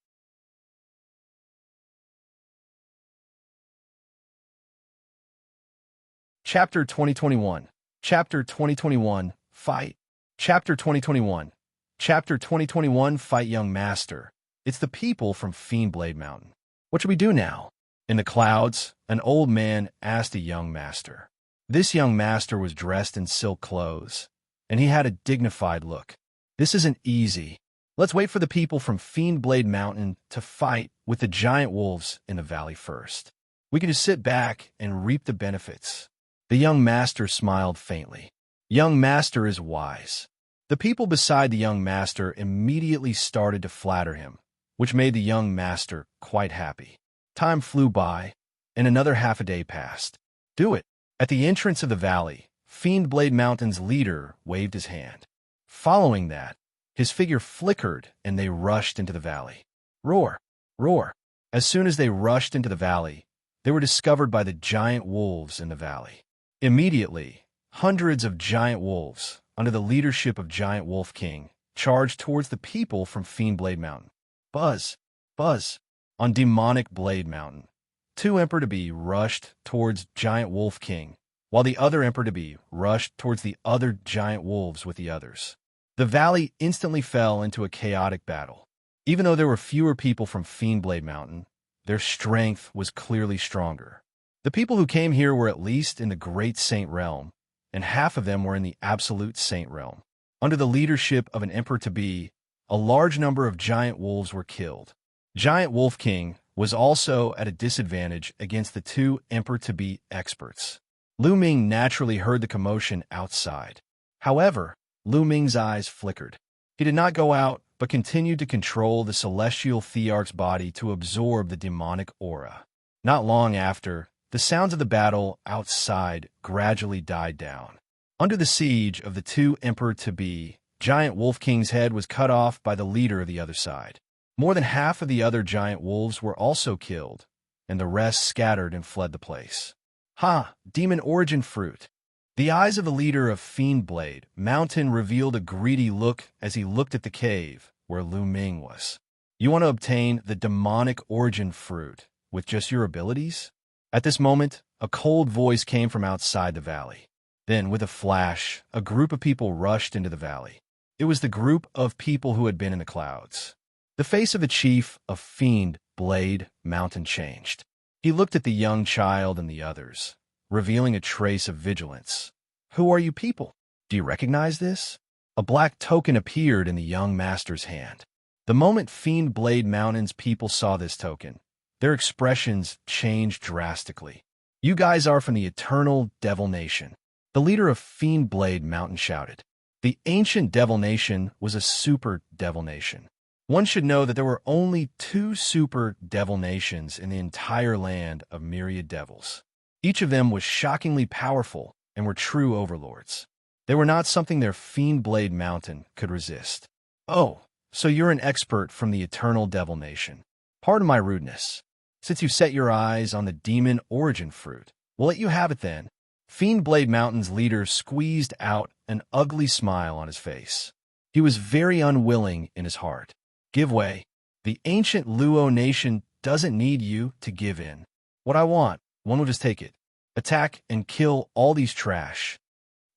Chapter 2021. Chapter 2021, Fight. Chapter 2021. Chapter 2021, Fight Young Master. It's the people from Fiendblade Mountain. What should we do now? In the clouds, an old man asked a young master. This young master was dressed in silk clothes, and he had a dignified look. This isn't easy. Let's wait for the people from Fiendblade Mountain to fight with the giant wolves in the valley first. We can just sit back and reap the benefits. The young master smiled faintly. Young master is wise. The people beside the young master immediately started to flatter him, which made the young master quite happy. Time flew by, and another half a day passed. Do it. At the entrance of the valley, Fiendblade Mountain's leader waved his hand. Following that, his figure flickered and they rushed into the valley. Roar! Roar! As soon as they rushed into the valley, they were discovered by the giant wolves in the valley. Immediately, hundreds of giant wolves, under the leadership of Giant Wolf King, charged towards the people from Fiendblade Mountain. Buzz! Buzz! On Demonic Blade Mountain, two Emperor-to-be rushed towards Giant Wolf King, while the other Emperor-to-be rushed towards the other giant wolves with the others. The valley instantly fell into a chaotic battle. Even though there were fewer people from Fiendblade Mountain, their strength was clearly stronger. The people who came here were at least in the Great Saint Realm, and half of them were in the Absolute Saint Realm. Under the leadership of an Emperor-to-be, a large number of giant wolves were killed. Giant Wolf King was also at a disadvantage against the two Emperor-to-be experts. Lu Ming naturally heard the commotion outside. However, Lu Ming's eyes flickered. He did not go out, but continued to control the celestial thearch's body to absorb the demonic aura. Not long after, the sounds of the battle outside gradually died down. Under the siege of the two Emperor-to-be, Giant Wolf King's head was cut off by the leader of the other side. More than half of the other giant wolves were also killed, and the rest scattered and fled the place. Ha! Demon Origin Fruit! The eyes of the leader of Fiendblade Mountain revealed a greedy look as he looked at the cave where Lu Ming was. You want to obtain the Demonic Origin Fruit with just your abilities? At this moment, a cold voice came from outside the valley. Then, with a flash, a group of people rushed into the valley. It was the group of people who had been in the clouds. The face of the chief of Fiendblade Mountain changed. He looked at the young child and the others, revealing a trace of vigilance. Who are you people? Do you recognize this? A black token appeared in the young master's hand. The moment Fiendblade Mountain's people saw this token, their expressions changed drastically. You guys are from the Eternal Devil Nation. The leader of Fiendblade Mountain shouted. The ancient Devil Nation was a super Devil Nation. One should know that there were only two super Devil Nations in the entire land of myriad devils. Each of them was shockingly powerful and were true overlords. They were not something their Fiendblade Mountain could resist. Oh, so you're an expert from the Eternal Devil Nation. Pardon my rudeness. Since you set your eyes on the Demon Origin Fruit, we'll let you have it then. Fiendblade Mountain's leader squeezed out an ugly smile on his face. He was very unwilling in his heart. Give way. The ancient Luo nation doesn't need you to give in. What I want, one will just take it. Attack and kill all these trash.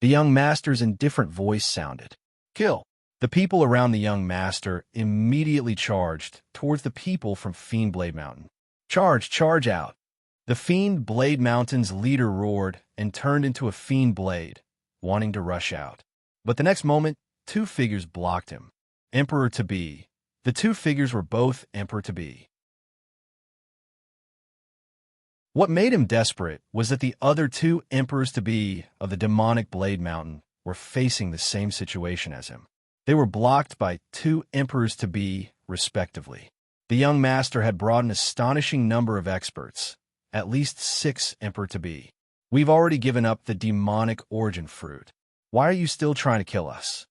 The young master's indifferent voice sounded. Kill. The people around the young master immediately charged towards the people from Fiendblade Mountain. Charge out. The Fiendblade Mountain's leader roared and turned into a fiend blade, wanting to rush out. But the next moment, two figures blocked him. Emperor-to-be. The two figures were both Emperor-to-be. What made him desperate was that the other two Emperors-to-be of the demonic Blade Mountain were facing the same situation as him. They were blocked by two Emperors-to-be, respectively. The young master had brought an astonishing number of experts, at least 6 Emperor-to-be. We've already given up the demonic origin fruit. Why are you still trying to kill us?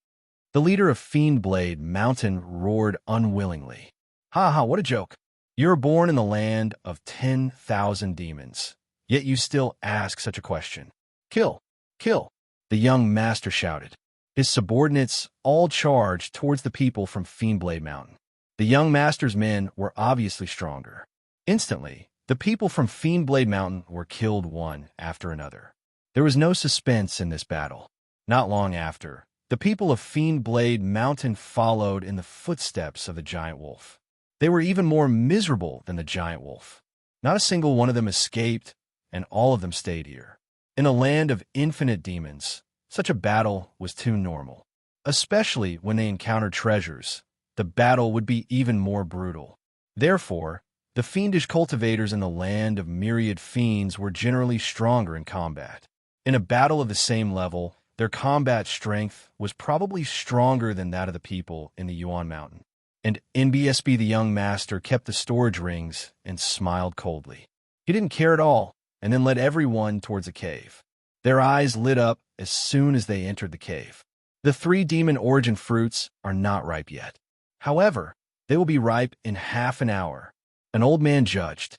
The leader of Fiendblade Mountain roared unwillingly. Ha ha, what a joke. You're born in the land of 10,000 demons, yet you still ask such a question. Kill! Kill! The young master shouted. His subordinates all charged towards the people from Fiendblade Mountain. The young master's men were obviously stronger. Instantly, the people from Fiendblade Mountain were killed one after another. There was no suspense in this battle. Not long after, the people of Fiendblade Mountain followed in the footsteps of the giant wolf. They were even more miserable than the giant wolf. Not a single one of them escaped, and all of them stayed here. In a land of infinite demons, such a battle was too normal. Especially when they encountered treasures, the battle would be even more brutal. Therefore, the fiendish cultivators in the land of myriad fiends were generally stronger in combat. In a battle of the same level, their combat strength was probably stronger than that of the people in the Yuan Mountain. And NBSB, the young master, kept the storage rings and smiled coldly. He didn't care at all, and then led everyone towards a cave. Their eyes lit up as soon as they entered the cave. The 3 demon origin fruits are not ripe yet. However, they will be ripe in half an hour. An old man judged.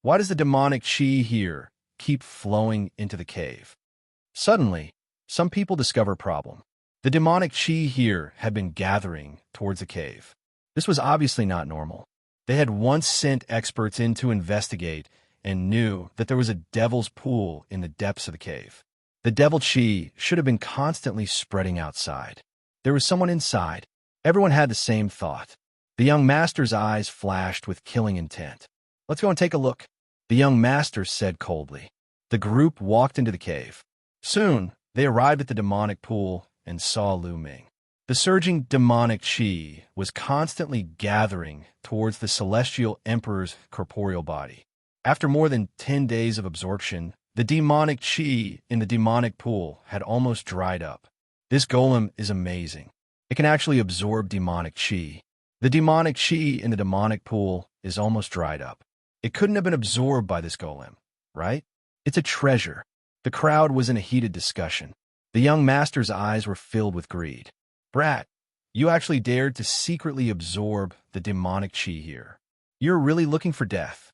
Why does the demonic Qi here keep flowing into the cave? Suddenly, some people discover a problem. The demonic Qi here had been gathering towards the cave. This was obviously not normal. They had once sent experts in to investigate and knew that there was a devil's pool in the depths of the cave. The devil Qi should have been constantly spreading outside. There was someone inside. Everyone had the same thought. The young master's eyes flashed with killing intent. Let's go and take a look, the young master said coldly. The group walked into the cave. Soon, they arrived at the demonic pool and saw Lu Ming. The surging demonic Qi was constantly gathering towards the celestial emperor's corporeal body. After more than 10 days of absorption, the demonic Qi in the demonic pool had almost dried up. This golem is amazing. It can actually absorb demonic Qi. The demonic Qi in the demonic pool is almost dried up. It couldn't have been absorbed by this golem, right? It's a treasure. The crowd was in a heated discussion. The young master's eyes were filled with greed. Brat, you actually dared to secretly absorb the demonic Qi here. You're really looking for death,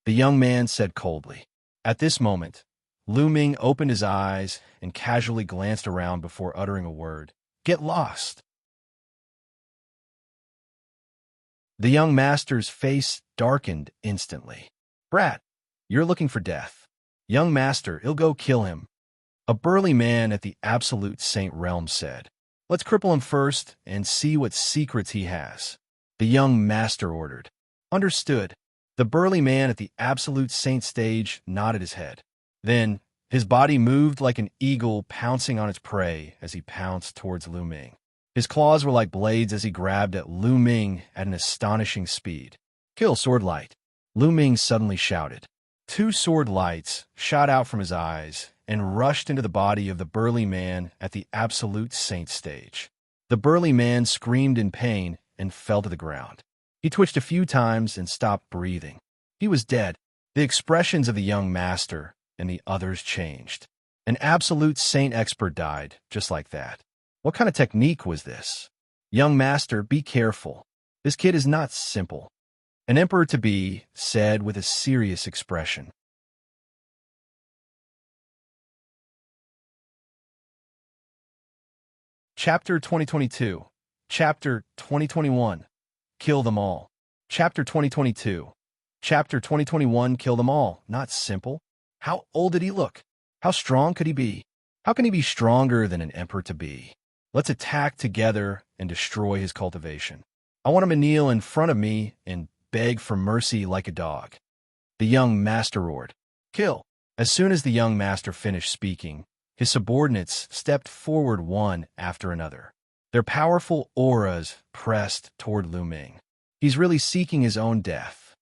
the young man said coldly. At this moment, Lu Ming opened his eyes and casually glanced around before uttering a word. Get lost. The young master's face darkened instantly. Brat, you're looking for death. Young master, I'll go kill him. A burly man at the absolute saint realm said. Let's cripple him first and see what secrets he has. The young master ordered. Understood. The burly man at the absolute saint stage nodded his head. Then, his body moved like an eagle pouncing on its prey as he pounced towards Lu Ming. His claws were like blades as he grabbed at Lu Ming at an astonishing speed. Kill, sword light. Lu Ming suddenly shouted. 2 sword lights shot out from his eyes and rushed into the body of the burly man at the absolute saint stage. The burly man screamed in pain and fell to the ground. He twitched a few times and stopped breathing. He was dead. The expressions of the young master and the others changed. An absolute saint expert died just like that. What kind of technique was this? Young master, be careful. This kid is not simple. An emperor-to-be said with a serious expression. Chapter 2022. Chapter 2021. Kill them all. Chapter 2022. Chapter 2021. Kill them all. Not simple. How old did he look? How strong could he be? How can he be stronger than an emperor-to-be? Let's attack together and destroy his cultivation. I want him to kneel in front of me and beg for mercy like a dog. The young master roared. Kill. As soon as the young master finished speaking, his subordinates stepped forward one after another. Their powerful auras pressed toward Lu Ming. He's really seeking his own death.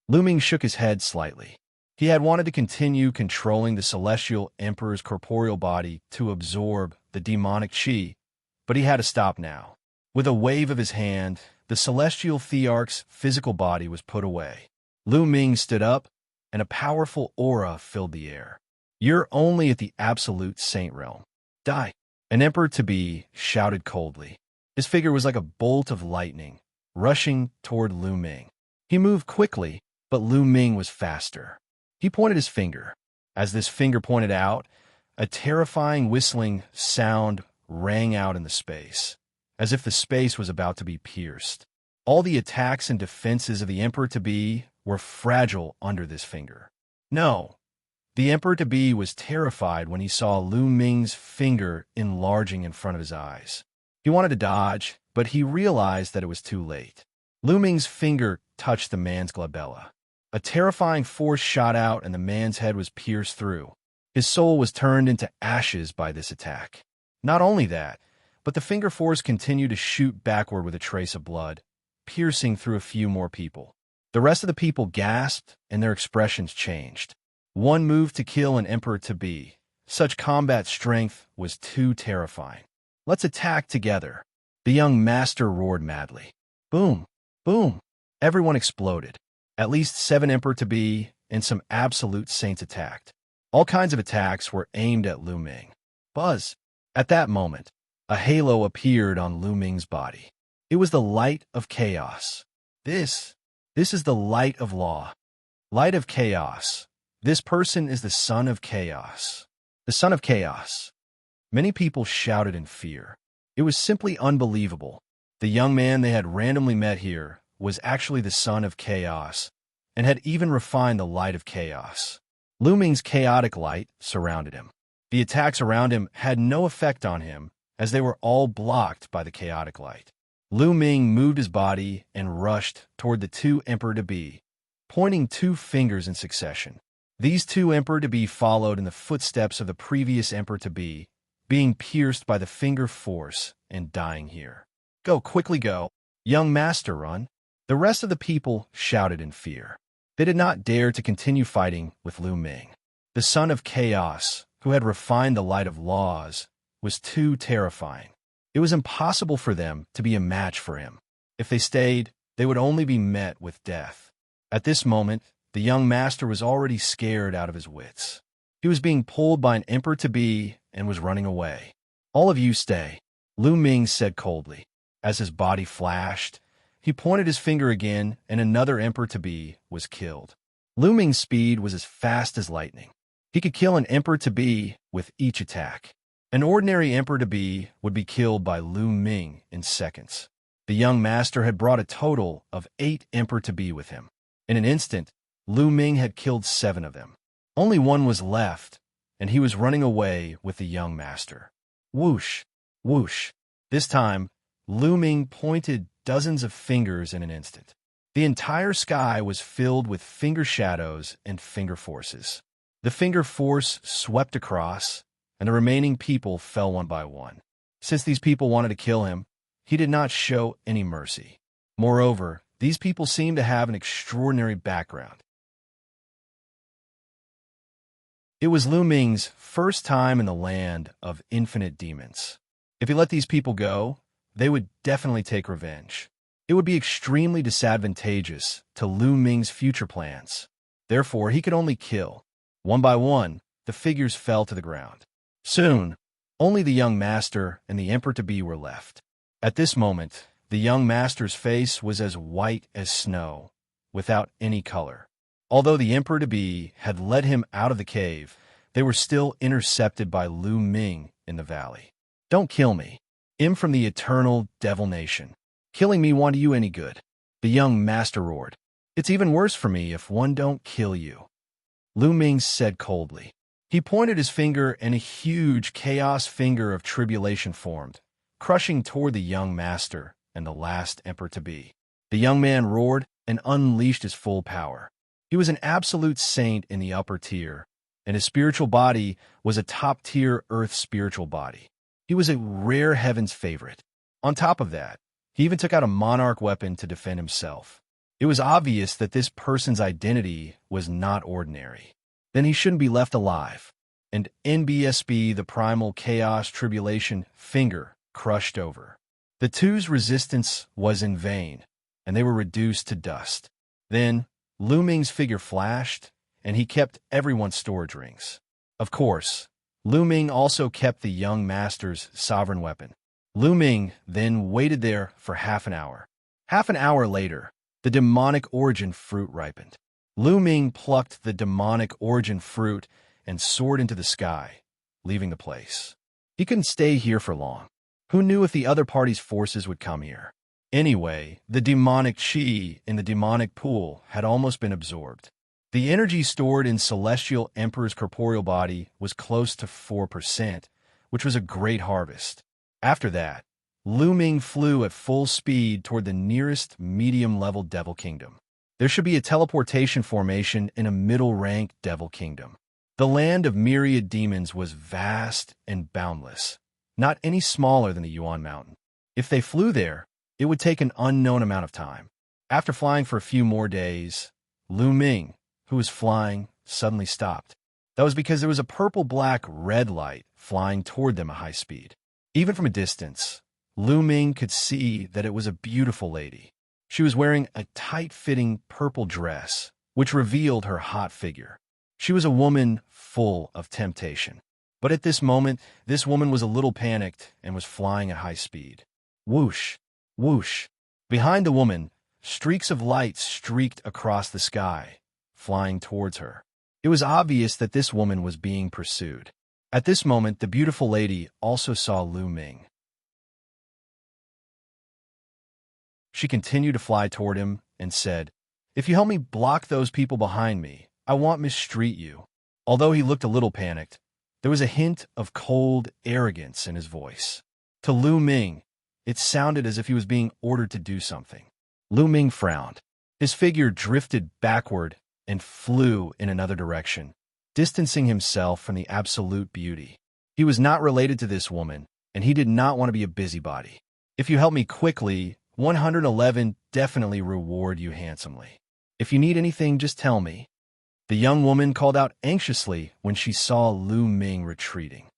Lu Ming shook his head slightly. He had wanted to continue controlling the celestial emperor's corporeal body to absorb the demonic Qi, but he had to stop now. With a wave of his hand, the celestial thearch's physical body was put away. Lu Ming stood up, and a powerful aura filled the air. You're only at the absolute saint realm. Die. An emperor-to-be shouted coldly. His figure was like a bolt of lightning, rushing toward Lu Ming. He moved quickly, but Lu Ming was faster. He pointed his finger. As this finger pointed out, a terrifying whistling sound rang out in the space, as if the space was about to be pierced. All the attacks and defenses of the Emperor-to-be were fragile under this finger. No, the Emperor-to-be was terrified when he saw Lu Ming's finger enlarging in front of his eyes. He wanted to dodge, but he realized that it was too late. Lu Ming's finger touched the man's glabella. A terrifying force shot out and the man's head was pierced through. His soul was turned into ashes by this attack. Not only that, but the finger force continued to shoot backward with a trace of blood, piercing through a few more people. The rest of the people gasped and their expressions changed. One moved to kill an Emperor-to-be. Such combat strength was too terrifying. Let's attack together. The young master roared madly. Boom! Boom! Everyone exploded. At least 7 Emperor-to-be and some absolute saints attacked. All kinds of attacks were aimed at Lu Ming. Buzz! At that moment, a halo appeared on Lu Ming's body. It was the light of chaos. This is the light of law. Light of chaos. This person is the son of chaos. The son of chaos. Many people shouted in fear. It was simply unbelievable. The young man they had randomly met here was actually the son of chaos, and had even refined the light of chaos. Lu Ming's chaotic light surrounded him. The attacks around him had no effect on him, as they were all blocked by the chaotic light. Lu Ming moved his body and rushed toward the 2 Emperor-to-be, pointing 2 fingers in succession. These 2 Emperor-to-be followed in the footsteps of the previous Emperor-to-be, being pierced by the finger force and dying here. Go, quickly go. Young master, run. The rest of the people shouted in fear. They did not dare to continue fighting with Lu Ming. The son of chaos, who had refined the light of laws, was too terrifying. It was impossible for them to be a match for him. If they stayed, they would only be met with death. At this moment, the young master was already scared out of his wits. He was being pulled by an Emperor-to-be and was running away. All of you stay, Lu Ming said coldly. As his body flashed, he pointed his finger again, and another Emperor-to-be was killed. Lu Ming's speed was as fast as lightning. He could kill an Emperor-to-be with each attack. An ordinary Emperor-to-be would be killed by Lu Ming in seconds. The young master had brought a total of 8 Emperor-to-be with him. In an instant, Lu Ming had killed 7 of them. Only one was left, and he was running away with the young master. Whoosh! Whoosh! This time, Lu Ming pointed dozens of fingers in an instant. The entire sky was filled with finger shadows and finger forces. The finger force swept across, and the remaining people fell one by one. Since these people wanted to kill him, he did not show any mercy. Moreover, these people seemed to have an extraordinary background. It was Lu Ming's first time in the land of infinite demons. If he let these people go, they would definitely take revenge. It would be extremely disadvantageous to Lu Ming's future plans. Therefore, he could only kill. One by one, the figures fell to the ground. Soon, only the young master and the Emperor-to-be were left. At this moment, the young master's face was as white as snow, without any color. Although the Emperor-to-be had led him out of the cave, they were still intercepted by Lu Ming in the valley. Don't kill me. I'm from the eternal devil nation. Killing me won't do you any good. The young master roared. It's even worse for me if one don't kill you. Lu Ming said coldly. He pointed his finger and a huge chaos finger of tribulation formed, crushing toward the young master and the last Emperor-to-be. The young man roared and unleashed his full power. He was an absolute saint in the upper tier, and his spiritual body was a top-tier earth spiritual body. He was a rare heaven's favorite. On top of that, he even took out a monarch weapon to defend himself. It was obvious that this person's identity was not ordinary. Then he shouldn't be left alive. And NBSB, the primal chaos tribulation finger, crushed over. The two's resistance was in vain, and they were reduced to dust. Then, Lu Ming's figure flashed, and he kept everyone's storage rings. Of course, Lu Ming also kept the young master's sovereign weapon. Lu Ming then waited there for half an hour. Half an hour later, The demonic origin fruit ripened. Lu Ming plucked the demonic origin fruit and soared into the sky, leaving the place. He couldn't stay here for long. Who knew if the other party's forces would come here? Anyway, the demonic chi in the demonic pool had almost been absorbed. The energy stored in Celestial Emperor's corporeal body was close to 4%, which was a great harvest. After that, Lu Ming flew at full speed toward the nearest medium-level Devil Kingdom. There should be a teleportation formation in a middle-rank Devil Kingdom. The land of myriad demons was vast and boundless, not any smaller than the Yuan Mountain. If they flew there, it would take an unknown amount of time. After flying for a few more days, Lu Ming, who was flying, suddenly stopped. That was because there was a purple-black red light flying toward them at high speed. Even from a distance, Lu Ming could see that it was a beautiful lady. She was wearing a tight-fitting purple dress, which revealed her hot figure. She was a woman full of temptation. But at this moment, this woman was a little panicked and was flying at high speed. Whoosh, whoosh. Behind the woman, streaks of light streaked across the sky, flying towards her. It was obvious that this woman was being pursued. At this moment, the beautiful lady also saw Lu Ming. She continued to fly toward him and said, "If you help me block those people behind me, I won't mistreat you." Although he looked a little panicked, there was a hint of cold arrogance in his voice. To Lu Ming, it sounded as if he was being ordered to do something. Lu Ming frowned. His figure drifted backward and flew in another direction, distancing himself from the absolute beauty. He was not related to this woman, and he did not want to be a busybody. "If you help me quickly, 111 definitely reward you handsomely. If you need anything, just tell me." The young woman called out anxiously when she saw Lu Ming retreating.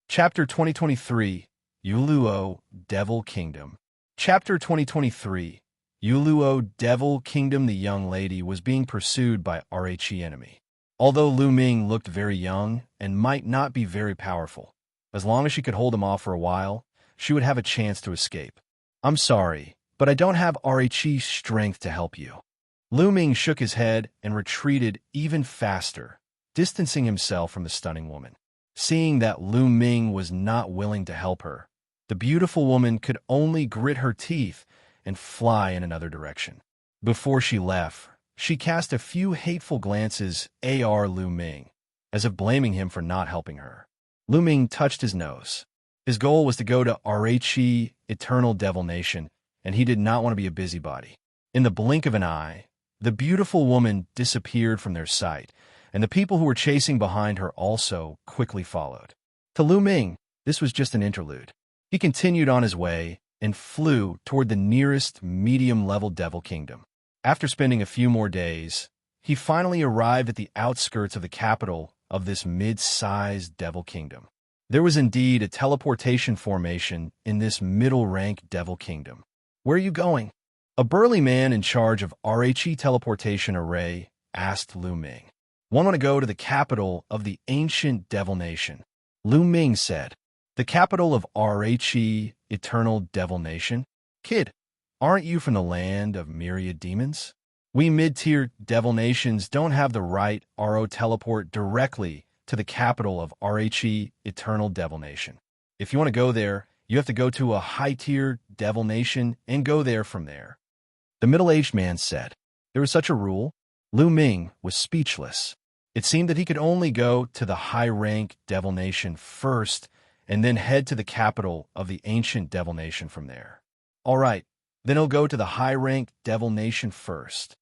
Chapter 2023, Youluo, Devil Kingdom. Chapter 2023, Youluo, Devil Kingdom. The young lady was being pursued by Rhe enemy. Although Lu Ming looked very young and might not be very powerful, as long as she could hold him off for a while, she would have a chance to escape. "I'm sorry, but I don't have Rhe's strength to help you." Lu Ming shook his head and retreated even faster, distancing himself from the stunning woman. Seeing that Lu Ming was not willing to help her, the beautiful woman could only grit her teeth and fly in another direction. Before she left, she cast a few hateful glances at Lu Ming, as if blaming him for not helping her. Lu Ming touched his nose. His goal was to go to Rhe, Eternal Devil Nation, and he did not want to be a busybody. In the blink of an eye, the beautiful woman disappeared from their sight, and the people who were chasing behind her also quickly followed. To Lu Ming, this was just an interlude. He continued on his way and flew toward the nearest medium-level Devil Kingdom. After spending a few more days, he finally arrived at the outskirts of the capital of this mid-sized Devil Kingdom. There was indeed a teleportation formation in this middle-rank Devil Kingdom. "Where are you going?" A burly man in charge of Rhe teleportation array asked Lu Ming. "Want to go to the capital of the ancient Devil Nation," Lu Ming said. "The capital of Rhe, Eternal Devil Nation? Kid, aren't you from the land of myriad demons? We mid-tier Devil Nations don't have the right RO teleport directly to the capital of Rhe, Eternal Devil Nation. If you want to go there, you have to go to a high-tier Devil Nation and go there from there," the middle-aged man said. There was such a rule? Lu Ming was speechless. It seemed that he could only go to the high-rank Devil Nation first and then head to the capital of the ancient Devil Nation from there. "All right, then he'll go to the high-rank Devil Nation first,"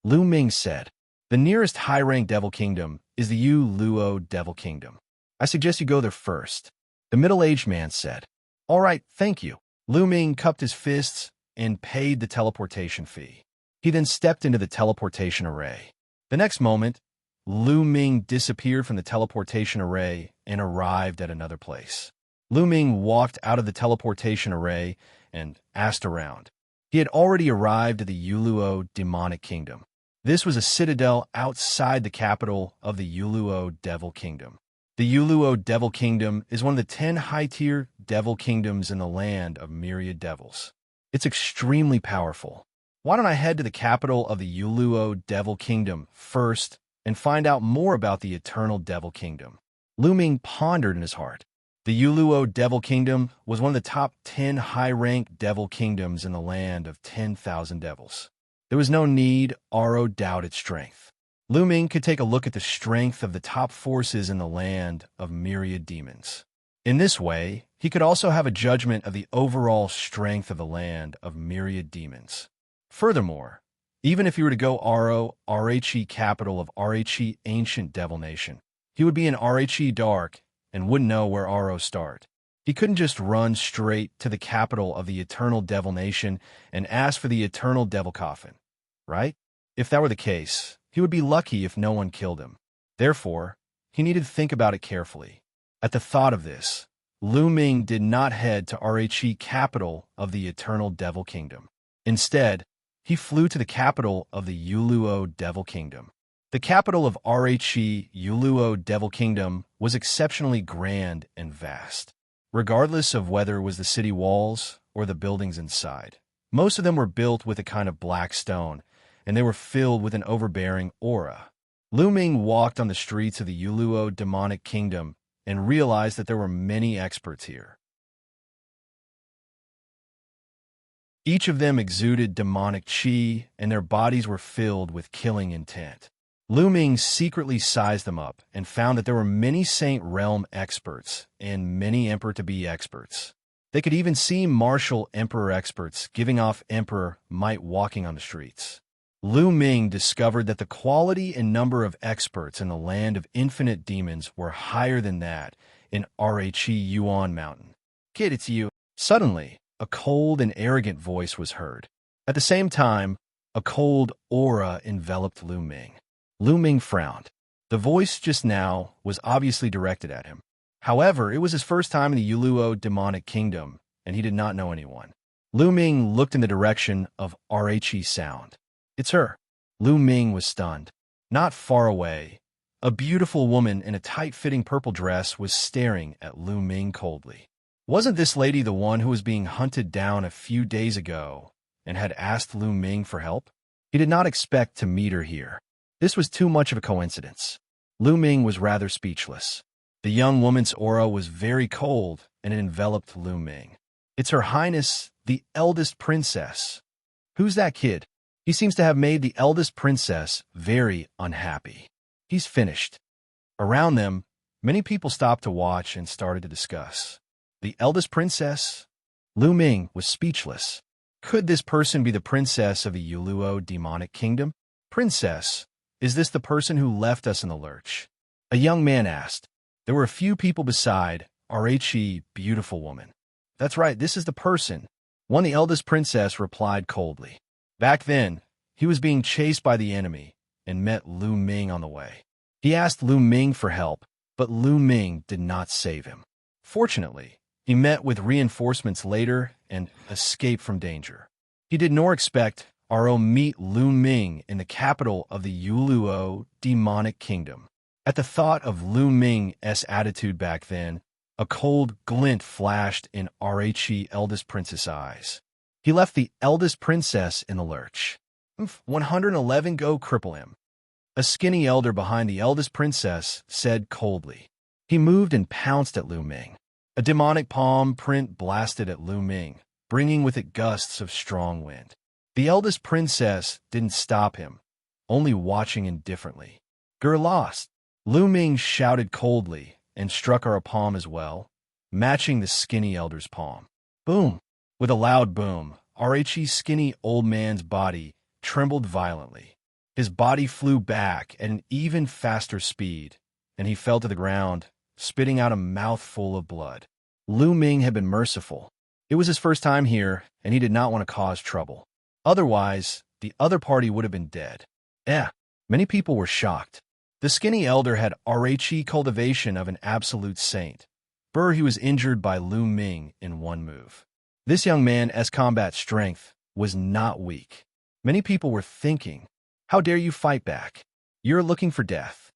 Lu Ming said. "The nearest high-rank Devil Kingdom is the Youluo Devil Kingdom. I suggest you go there first," the middle-aged man said. "All right, thank you." Lu Ming cupped his fists and paid the teleportation fee. He then stepped into the teleportation array. The next moment, Lu Ming disappeared from the teleportation array and arrived at another place. Lu Ming walked out of the teleportation array and asked around. He had already arrived at the Youluo Demonic Kingdom. This was a citadel outside the capital of the Youluo Devil Kingdom. The Youluo Devil Kingdom is one of the 10 high-tier devil kingdoms in the land of myriad devils. It's extremely powerful. Why don't I head to the capital of the Youluo Devil Kingdom first and find out more about the Eternal Devil Kingdom? Lu Ming pondered in his heart. The Youluo Devil Kingdom was one of the top 10 high-ranked devil kingdoms in the land of 10,000 devils. There was no need, Aro doubted its strength. Lu Ming could take a look at the strength of the top forces in the land of myriad demons. In this way, he could also have a judgment of the overall strength of the land of myriad demons. Furthermore, even if he were to go Aro, Rhe capital of Rhe ancient devil nation, he would be in Rhe dark and wouldn't know where Aro start. He couldn't just run straight to the capital of the eternal devil nation and ask for the eternal devil coffin, right? If that were the case, he would be lucky if no one killed him. Therefore, he needed to think about it carefully. At the thought of this, Lu Ming did not head to Rhe capital of the Eternal Devil Kingdom. Instead, he flew to the capital of the Youluo Devil Kingdom. The capital of Rhe Youluo Devil Kingdom was exceptionally grand and vast. Regardless of whether it was the city walls or the buildings inside, most of them were built with a kind of black stone, and they were filled with an overbearing aura. Lu Ming walked on the streets of the Youluo demonic kingdom and realized that there were many experts here. Each of them exuded demonic qi, and their bodies were filled with killing intent. Lu Ming secretly sized them up and found that there were many Saint Realm experts and many Emperor-to-be experts. They could even see martial Emperor experts giving off Emperor might walking on the streets. Lu Ming discovered that the quality and number of experts in the land of infinite demons were higher than that in Rhe Yuan Mountain. "Kid, it's you." Suddenly, a cold and arrogant voice was heard. At the same time, a cold aura enveloped Lu Ming. Lu Ming frowned. The voice just now was obviously directed at him. However, it was his first time in the Youluo demonic kingdom, and he did not know anyone. Lu Ming looked in the direction of Rhe sound. "It's her." Lu Ming was stunned. Not far away, a beautiful woman in a tight-fitting purple dress was staring at Lu Ming coldly. Wasn't this lady the one who was being hunted down a few days ago and had asked Lu Ming for help? He did not expect to meet her here. This was too much of a coincidence. Lu Ming was rather speechless. The young woman's aura was very cold, and it enveloped Lu Ming. "It's Her Highness, the eldest princess." "Who's that kid? He seems to have made the eldest princess very unhappy." "He's finished." Around them, many people stopped to watch and started to discuss. The eldest princess? Lu Ming was speechless. Could this person be the princess of the Youluo demonic kingdom? "Princess, is this the person who left us in the lurch?" A young man asked. There were a few people beside Rhe, beautiful woman. "That's right, this is the person," one the eldest princess replied coldly. Back then, he was being chased by the enemy and met Lu Ming on the way. He asked Lu Ming for help, but Lu Ming did not save him. Fortunately, he met with reinforcements later and escaped from danger. He did not expect Aro meet Lu Ming in the capital of the Youluo demonic kingdom. At the thought of Lu Ming's attitude back then, a cold glint flashed in Rhe eldest princess' eyes. He left the eldest princess in the lurch. 111 go cripple him. A skinny elder behind the eldest princess said coldly. He moved and pounced at Lu Ming. A demonic palm print blasted at Lu Ming, bringing with it gusts of strong wind. The eldest princess didn't stop him, only watching indifferently. "You're lost." Lu Ming shouted coldly and struck her a palm as well, matching the skinny elder's palm. Boom! With a loud boom, Rhe's skinny old man's body trembled violently. His body flew back at an even faster speed, and he fell to the ground, spitting out a mouthful of blood. Lu Ming had been merciful. It was his first time here, and he did not want to cause trouble. Otherwise, the other party would have been dead. Many people were shocked. The skinny elder had Rhe cultivation of an absolute saint. He was injured by Lu Ming in one move. This young man's combat strength was not weak. Many people were thinking, how dare you fight back? You're looking for death.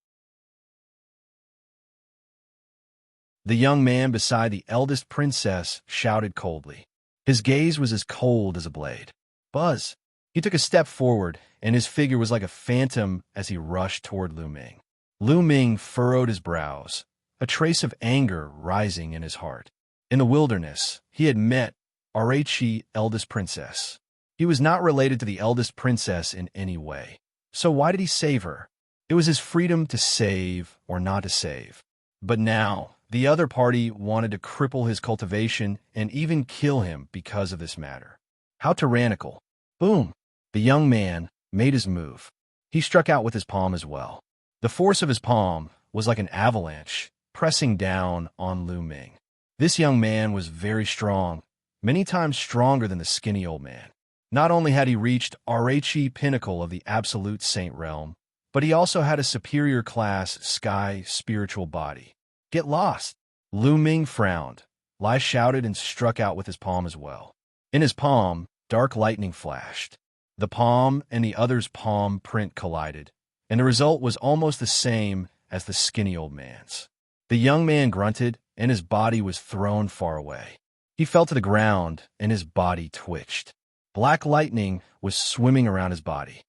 The young man beside the eldest princess shouted coldly. His gaze was as cold as a blade. Buzz! He took a step forward, and his figure was like a phantom as he rushed toward Lu Ming. Lu Ming furrowed his brows, a trace of anger rising in his heart. In the wilderness, he had met Araichi, eldest princess. He was not related to the eldest princess in any way. So why did he save her? It was his freedom to save or not to save. But now, the other party wanted to cripple his cultivation and even kill him because of this matter. How tyrannical. Boom! The young man made his move. He struck out with his palm as well. The force of his palm was like an avalanche, pressing down on Lu Ming. This young man was very strong, many times stronger than the skinny old man. Not only had he reached Araichi pinnacle of the absolute saint realm, but he also had a superior class sky spiritual body. Get lost! Lu Ming frowned. Lai shouted and struck out with his palm as well. In his palm, dark lightning flashed. The palm and the other's palm print collided, and the result was almost the same as the skinny old man's. The young man grunted, and his body was thrown far away. He fell to the ground, and his body twitched. Black lightning was swimming around his body.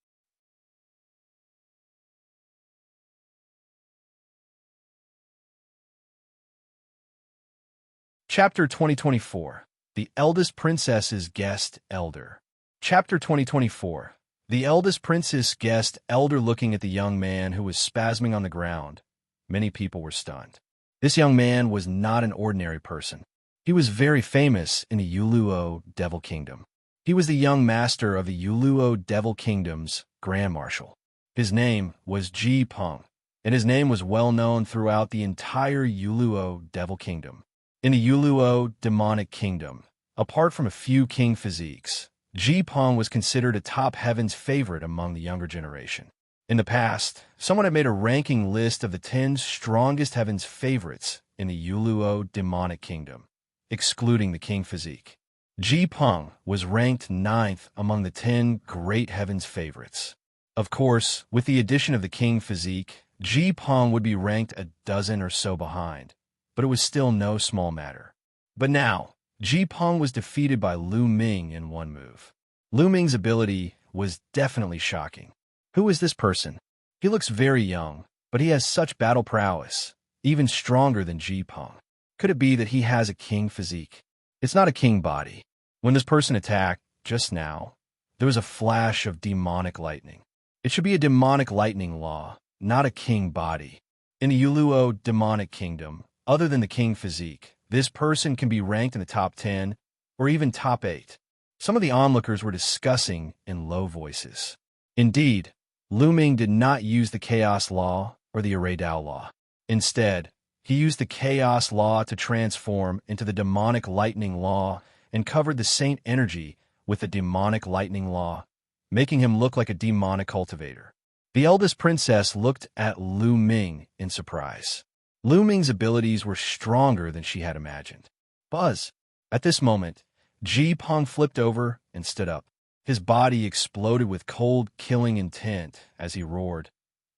Chapter 2024. The Eldest Princess's Guest Elder. Chapter 2024. The eldest princess guessed elder looking at the young man who was spasming on the ground. Many people were stunned. This young man was not an ordinary person. He was very famous in the Youluo Devil Kingdom. He was the young master of the Youluo Devil Kingdom's Grand Marshal. His name was Ji Peng, and his name was well known throughout the entire Youluo Devil Kingdom. In the Youluo Demonic Kingdom, apart from a few king physiques, Ji Peng was considered a top heaven's favorite among the younger generation. In the past, someone had made a ranking list of the 10 strongest heaven's favorites in the Youluo Demonic Kingdom, excluding the king physique. Ji Peng was ranked 9th among the 10 great heaven's favorites. Of course, with the addition of the king physique, Ji Peng would be ranked a dozen or so behind, but it was still no small matter. But now, Ji Peng was defeated by Lu Ming in one move. Lu Ming's ability was definitely shocking. Who is this person? He looks very young, but he has such battle prowess, even stronger than Ji Peng. Could it be that he has a king physique? It's not a king body. When this person attacked, just now, there was a flash of demonic lightning. It should be a demonic lightning law, not a king body. In the Youluo Demonic Kingdom, other than the king physique, this person can be ranked in the top 10 or even top 8. Some of the onlookers were discussing in low voices. Indeed, Lu Ming did not use the Chaos Law or the Array-Dao Law. Instead, he used the Chaos Law to transform into the Demonic Lightning Law and covered the Saint energy with the Demonic Lightning Law, making him look like a demonic cultivator. The eldest princess looked at Lu Ming in surprise. Lu Ming's abilities were stronger than she had imagined. Buzz! At this moment, Ji Peng flipped over and stood up. His body exploded with cold, killing intent as he roared,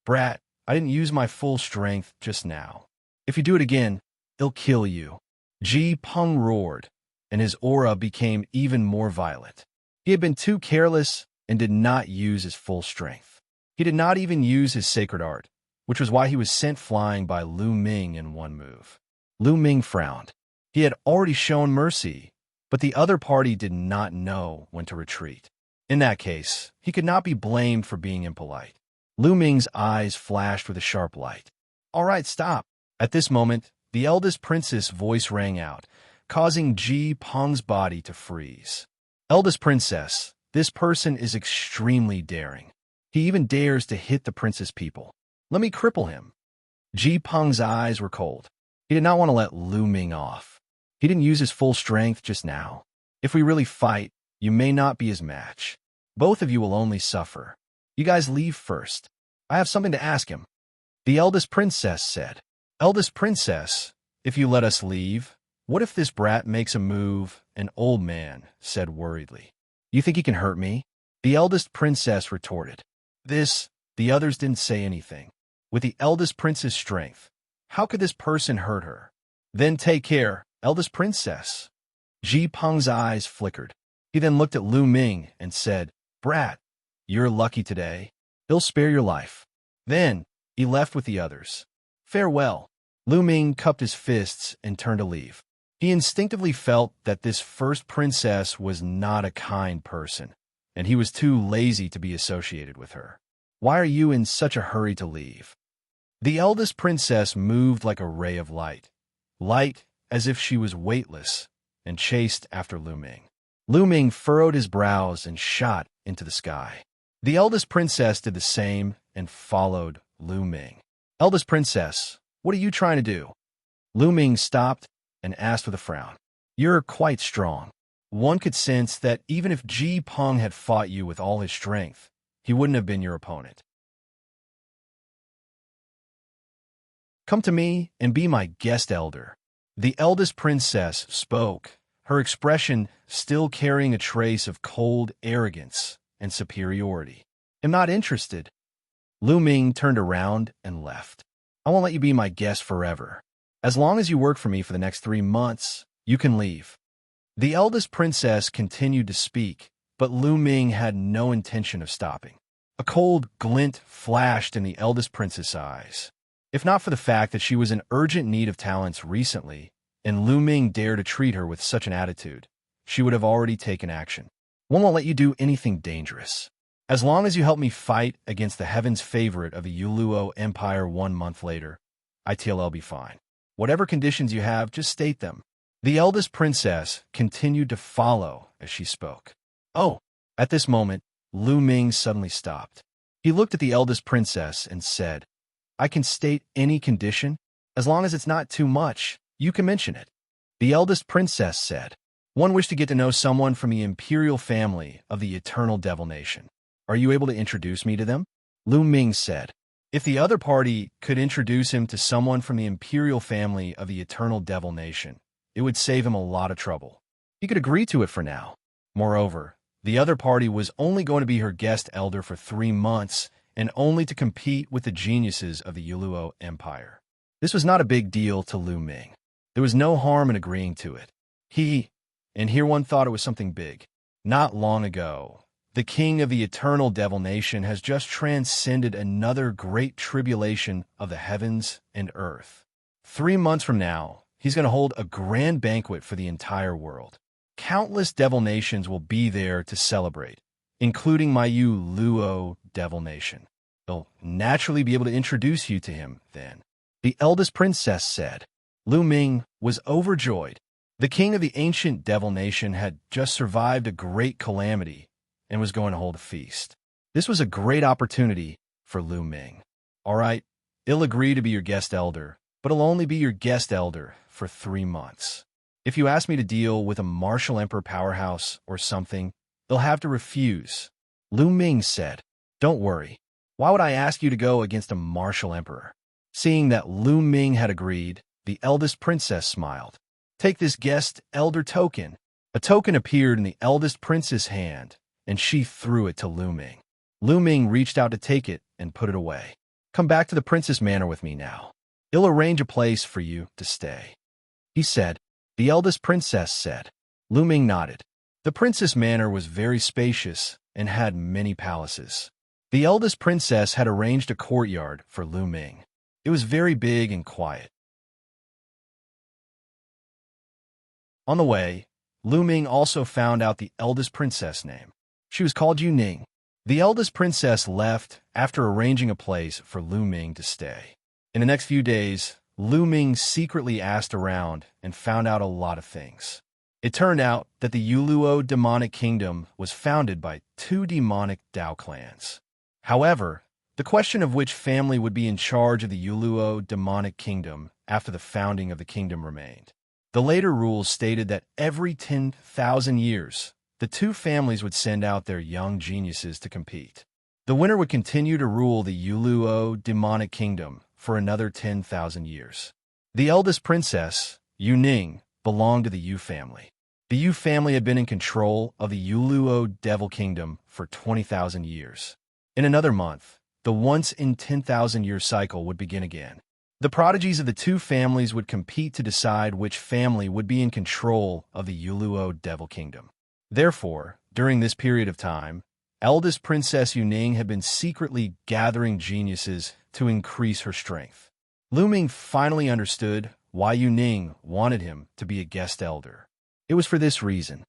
"Brat, I didn't use my full strength just now. If you do it again, it'll kill you." Ji Peng roared, and his aura became even more violent. He had been too careless and did not use his full strength. He did not even use his sacred art, which was why he was sent flying by Lu Ming in one move. Lu Ming frowned. He had already shown mercy, but the other party did not know when to retreat. In that case, he could not be blamed for being impolite. Lu Ming's eyes flashed with a sharp light. "All right, stop." At this moment, the eldest princess' voice rang out, causing Ji Peng's body to freeze. "Eldest princess, this person is extremely daring. He even dares to hit the princess people. Let me cripple him." Ji Peng's eyes were cold. He did not want to let Lu Ming off. He didn't use his full strength just now. If we really fight, you may not be his match. Both of you will only suffer. You guys leave first. I have something to ask him." The eldest princess said. "Eldest princess, if you let us leave, what if this brat makes a move?" An old man said worriedly. "You think he can hurt me?" The eldest princess retorted. The others didn't say anything. With the eldest princess' strength, how could this person hurt her? Then take care, eldest princess. Ji Peng's eyes flickered. He then looked at Lu Ming and said, Brat, you're lucky today. He'll spare your life. Then he left with the others. Farewell. Lu Ming cupped his fists and turned to leave. He instinctively felt that this first princess was not a kind person, and he was too lazy to be associated with her. Why are you in such a hurry to leave? The eldest princess moved like a ray of light, light as if she was weightless, and chased after Lu Ming. Lu Ming furrowed his brows and shot into the sky. The eldest princess did the same and followed Lu Ming. Eldest princess, what are you trying to do? Lu Ming stopped and asked with a frown. You're quite strong. One could sense that even if Ji Peng had fought you with all his strength, he wouldn't have been your opponent. Come to me and be my guest elder. The eldest princess spoke, her expression still carrying a trace of cold arrogance and superiority. I'm not interested. Lu Ming turned around and left. I won't let you be my guest forever. As long as you work for me for the next 3 months, you can leave. The eldest princess continued to speak, but Lu Ming had no intention of stopping. A cold glint flashed in the eldest princess' eyes. If not for the fact that she was in urgent need of talents recently, and Lu Ming dared to treat her with such an attitude, she would have already taken action. One won't let you do anything dangerous. As long as you help me fight against the heaven's favorite of the Youluo Empire 1 month later, I'll be fine. Whatever conditions you have, just state them. The eldest princess continued to follow as she spoke. Oh! At this moment, Lu Ming suddenly stopped. He looked at the eldest princess and said, I can state any condition. As long as it's not too much, you can mention it. The eldest princess said, One wished to get to know someone from the imperial family of the eternal devil nation. Are you able to introduce me to them? Lu Ming said. If the other party could introduce him to someone from the imperial family of the eternal devil nation, it would save him a lot of trouble. He could agree to it for now. Moreover, the other party was only going to be her guest elder for 3 months and only to compete with the geniuses of the Youluo Empire. This was not a big deal to Lu Ming. There was no harm in agreeing to it. And here one thought it was something big. Not long ago, the king of the eternal devil nation has just transcended another great tribulation of the heavens and earth. 3 months from now, he's going to hold a grand banquet for the entire world. Countless devil nations will be there to celebrate, including my Youluo devil nation. They'll naturally be able to introduce you to him then. The eldest princess said. Lu Ming was overjoyed. The king of the ancient devil nation had just survived a great calamity and was going to hold a feast. This was a great opportunity for Lu Ming. All right, he'll agree to be your guest elder, but he'll only be your guest elder for 3 months. If you ask me to deal with a martial emperor powerhouse or something, they'll have to refuse. Lu Ming said, Don't worry. Why would I ask you to go against a martial emperor? Seeing that Lu Ming had agreed, the eldest princess smiled. Take this guest elder token. A token appeared in the eldest princess' hand, and she threw it to Lu Ming. Lu Ming reached out to take it and put it away. Come back to the princess manor with me now. He'll arrange a place for you to stay. He said. The eldest princess said. Lu Ming nodded. The princess manor was very spacious and had many palaces. The eldest princess had arranged a courtyard for Lu Ming. It was very big and quiet. On the way, Lu Ming also found out the eldest princess' name. She was called Yu Ning. The eldest princess left after arranging a place for Lu Ming to stay. In the next few days, Lu Ming secretly asked around and found out a lot of things. It turned out that the Youluo demonic kingdom was founded by 2 demonic Dao clans. However, the question of which family would be in charge of the Youluo demonic kingdom after the founding of the kingdom remained. The later rules stated that every 10,000 years, the 2 families would send out their young geniuses to compete. The winner would continue to rule the Youluo demonic kingdom for another 10,000 years. The eldest princess, Yu Ning, belonged to the Yu family. The Yu family had been in control of the Youluo devil kingdom for 20,000 years. In another month, the once-in-10,000-year cycle would begin again. The prodigies of the two families would compete to decide which family would be in control of the Youluo Devil Kingdom. Therefore, during this period of time, eldest Princess Yuning had been secretly gathering geniuses to increase her strength. Lu Ming finally understood why Yuning wanted him to be a guest elder. It was for this reason.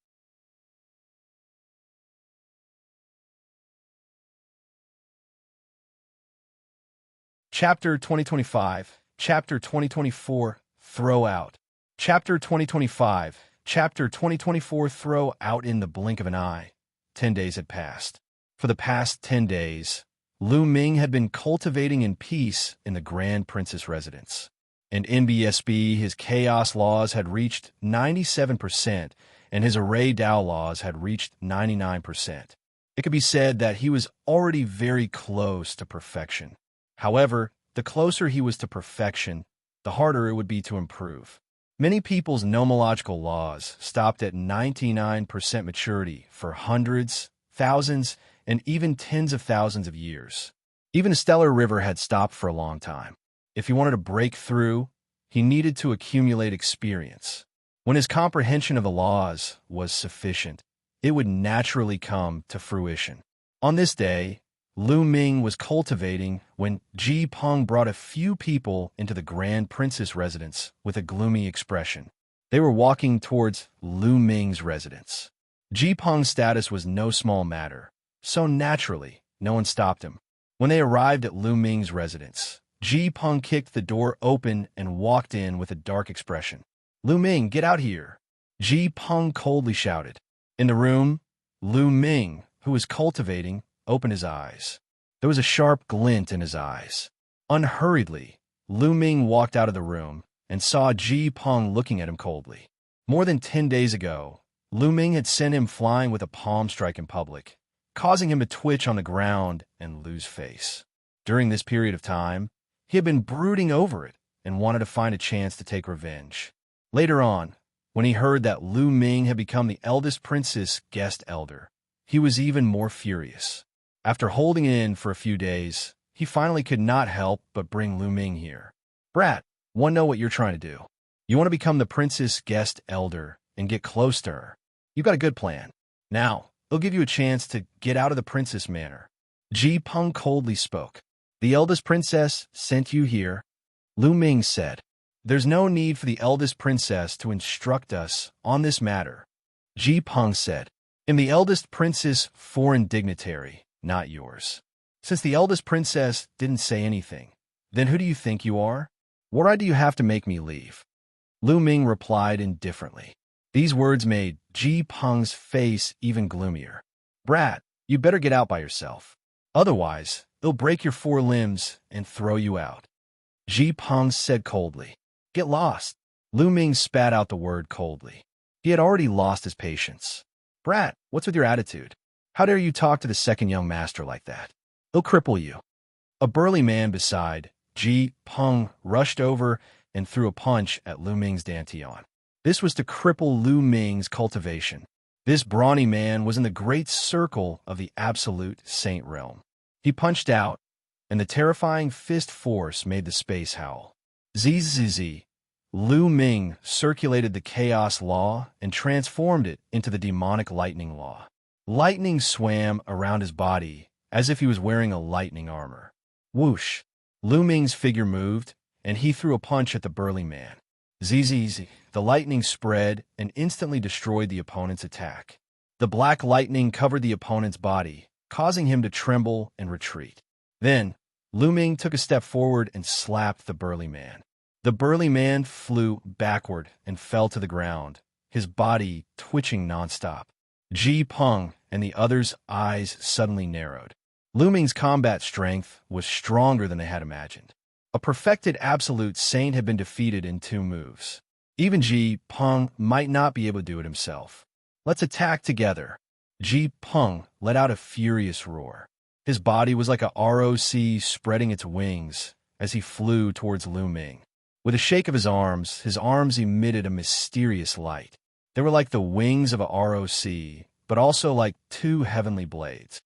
Chapter 2025, Chapter 2024, Throw Out. Chapter 2025, Chapter 2024, Throw Out in the blink of an eye. 10 days had passed. For the past 10 days, Lu Ming had been cultivating in peace in the Grand Princess residence. And in BSB, his chaos laws had reached 97%, and his array Dao laws had reached 99%. It could be said that he was already very close to perfection. However, the closer he was to perfection, the harder it would be to improve. Many people's nomological laws stopped at 99% maturity for hundreds, thousands, and even tens of thousands of years. Even a stellar river had stopped for a long time. If he wanted to break through, he needed to accumulate experience. When his comprehension of the laws was sufficient, it would naturally come to fruition. On this day, Lu Ming was cultivating when Ji Peng brought a few people into the Grand Princess residence with a gloomy expression. They were walking towards Lu Ming's residence. Ji Peng's status was no small matter, so naturally, no one stopped him. When they arrived at Lu Ming's residence, Ji Peng kicked the door open and walked in with a dark expression. "Lu Ming, get out here!" Ji Peng coldly shouted. In the room, Lu Ming, who was cultivating, opened his eyes. There was a sharp glint in his eyes. Unhurriedly, Lu Ming walked out of the room and saw Ji Peng looking at him coldly. More than 10 days ago, Lu Ming had sent him flying with a palm strike in public, causing him to twitch on the ground and lose face. During this period of time, he had been brooding over it and wanted to find a chance to take revenge. Later on, when he heard that Lu Ming had become the eldest princess guest elder, he was even more furious. After holding it in for a few days, he finally could not help but bring Lu Ming here. "Brat, want to know what you're trying to do? You want to become the princess guest elder and get close to her. You've got a good plan. Now, it'll give you a chance to get out of the princess manor." Ji Peng coldly spoke. "The eldest princess sent you here," Lu Ming said. "There's no need for the eldest princess to instruct us on this matter," Ji Peng said. "I'm the eldest princess foreign dignitary, not yours. Since the eldest princess didn't say anything, then who do you think you are? What right do you have to make me leave?" Lu Ming replied indifferently. These words made Ji Peng's face even gloomier. "Brat, you better get out by yourself. Otherwise, it'll break your 4 limbs and throw you out," Ji Peng said coldly. "Get lost." Lu Ming spat out the word coldly. He had already lost his patience. "Brat, what's with your attitude? How dare you talk to the second young master like that? It'll cripple you." A burly man beside Ji Peng rushed over and threw a punch at Lu Ming's dantian. This was to cripple Lu Ming's cultivation. This brawny man was in the great circle of the absolute saint realm. He punched out, and the terrifying fist force made the space howl. Zzz. Lu Ming circulated the chaos law and transformed it into the demonic lightning law. Lightning swam around his body as if he was wearing a lightning armor. Whoosh! Lu Ming's figure moved, and he threw a punch at the burly man. Zzz. The lightning spread and instantly destroyed the opponent's attack. The black lightning covered the opponent's body, causing him to tremble and retreat. Then, Lu Ming took a step forward and slapped the burly man. The burly man flew backward and fell to the ground, his body twitching nonstop. Ji Peng and the others' eyes suddenly narrowed. Lu Ming's combat strength was stronger than they had imagined. A perfected absolute saint had been defeated in 2 moves. Even Ji Peng might not be able to do it himself. "Let's attack together." Ji Peng let out a furious roar. His body was like a ROC spreading its wings as he flew towards Lu Ming. With a shake of his arms emitted a mysterious light. They were like the wings of a ROC, but also like 2 heavenly blades.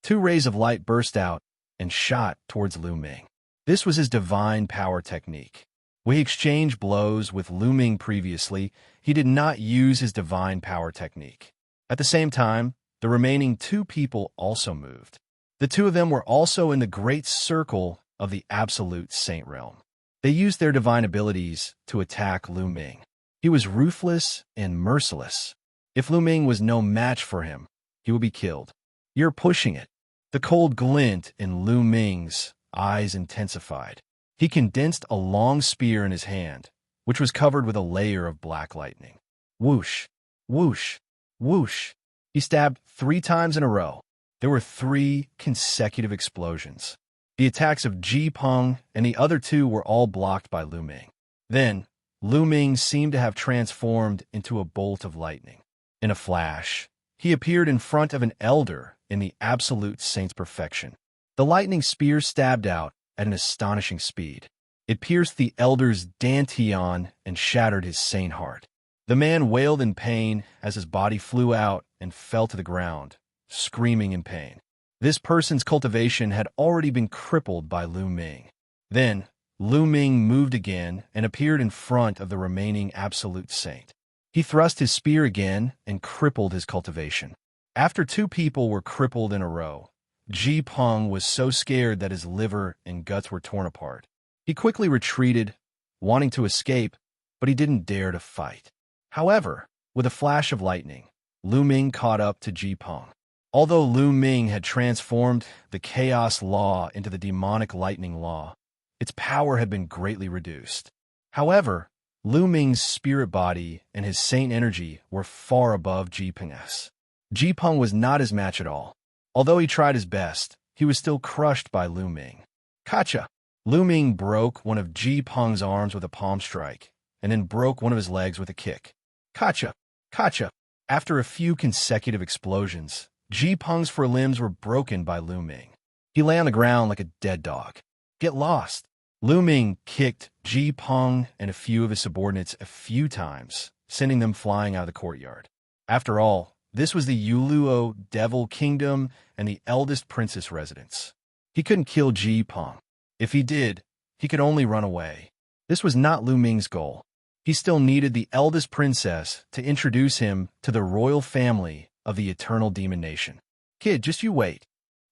2 rays of light burst out, and shot towards Lu Ming. This was his divine power technique. When he exchanged blows with Lu Ming previously, he did not use his divine power technique. At the same time, the remaining two people also moved. The two of them were also in the great circle of the absolute saint realm. They used their divine abilities to attack Lu Ming. He was ruthless and merciless. If Lu Ming was no match for him, he would be killed. You're pushing it. The cold glint in Lu Ming's eyes intensified. He condensed a long spear in his hand, which was covered with a layer of black lightning. Whoosh, whoosh, whoosh. He stabbed 3 times in a row. There were 3 consecutive explosions. The attacks of Ji Peng and the other 2 were all blocked by Lu Ming. Then, Lu Ming seemed to have transformed into a bolt of lightning. In a flash, he appeared in front of an elder in the absolute saint's perfection. The lightning spear stabbed out at an astonishing speed. It pierced the elder's dantian and shattered his saint heart. The man wailed in pain as his body flew out and fell to the ground, screaming in pain. This person's cultivation had already been crippled by Lu Ming. Then, Lu Ming moved again and appeared in front of the remaining absolute saint. He thrust his spear again and crippled his cultivation. After 2 people were crippled in a row, Ji Peng was so scared that his liver and guts were torn apart. He quickly retreated, wanting to escape, but he didn't dare to fight. However, with a flash of lightning, Lu Ming caught up to Ji Peng. Although Lu Ming had transformed the chaos law into the demonic lightning law, its power had been greatly reduced. However, Lu Ming's spirit body and his saint energy were far above Ji Peng's. Ji Peng was not his match at all. Although he tried his best, he was still crushed by Lu Ming. Gotcha! Lu Ming broke one of Ji Peng's arms with a palm strike, and then broke one of his legs with a kick. Gotcha! Gotcha! After a few consecutive explosions, Ji Peng's 4 limbs were broken by Lu Ming. He lay on the ground like a dead dog. Get lost! Lu Ming kicked Ji Peng and a few of his subordinates a few times, sending them flying out of the courtyard. After all, this was the Youluo Devil Kingdom and the eldest princess residence. He couldn't kill Ji Peng. If he did, he could only run away. This was not Lu Ming's goal. He still needed the eldest princess to introduce him to the royal family of the eternal demon nation. Kid, just you wait.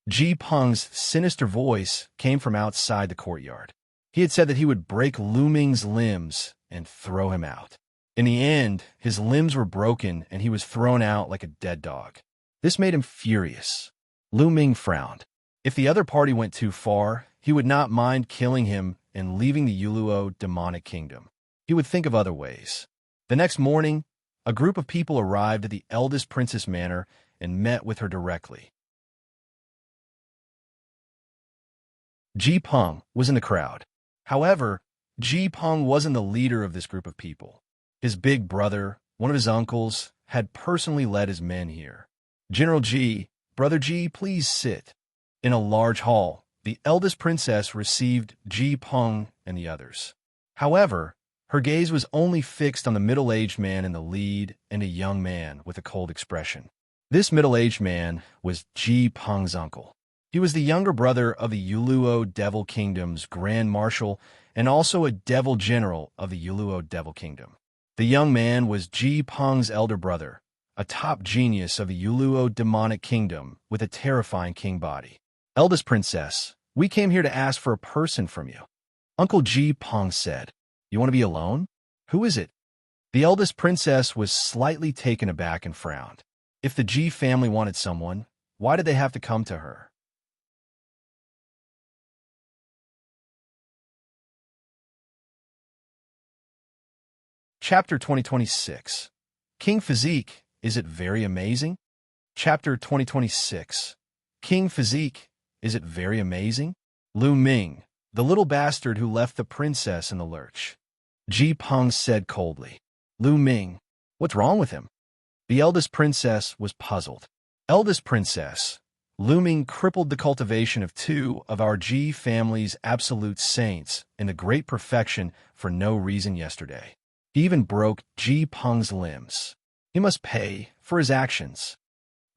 Ji Peng's sinister voice came from outside the courtyard. He had said that he would break Lu Ming's limbs and throw him out. In the end, his limbs were broken and he was thrown out like a dead dog. This made him furious. Lu Ming frowned. If the other party went too far, he would not mind killing him and leaving the Youluo demonic kingdom. He would think of other ways. The next morning, a group of people arrived at the eldest princess manor and met with her directly. Ji Peng was in the crowd. However, Ji Peng wasn't the leader of this group of people. His big brother, one of his uncles, had personally led his men here. General Ji, Brother Ji, please sit. In a large hall, the eldest princess received Ji Peng and the others. However, her gaze was only fixed on the middle-aged man in the lead and a young man with a cold expression. This middle-aged man was Ji Peng's uncle. He was the younger brother of the Youluo Devil Kingdom's Grand Marshal and also a Devil General of the Youluo Devil Kingdom. The young man was Ji Peng's elder brother, a top genius of the Youluo Demonic Kingdom with a terrifying king body. Eldest princess, we came here to ask for a person from you. Uncle Ji Peng said. You want to be alone? Who is it? The eldest princess was slightly taken aback and frowned. If the Ji family wanted someone, why did they have to come to her? Chapter 2026. King Physique, is it very amazing? Chapter 2026. King Physique, is it very amazing? Lu Ming, the little bastard who left the princess in the lurch. Ji Peng said coldly. Lu Ming, what's wrong with him? The eldest princess was puzzled. Eldest princess, Lu Ming crippled the cultivation of 2 of our Ji family's absolute saints in the great perfection for no reason yesterday. He even broke Ji Peng's limbs. He must pay for his actions.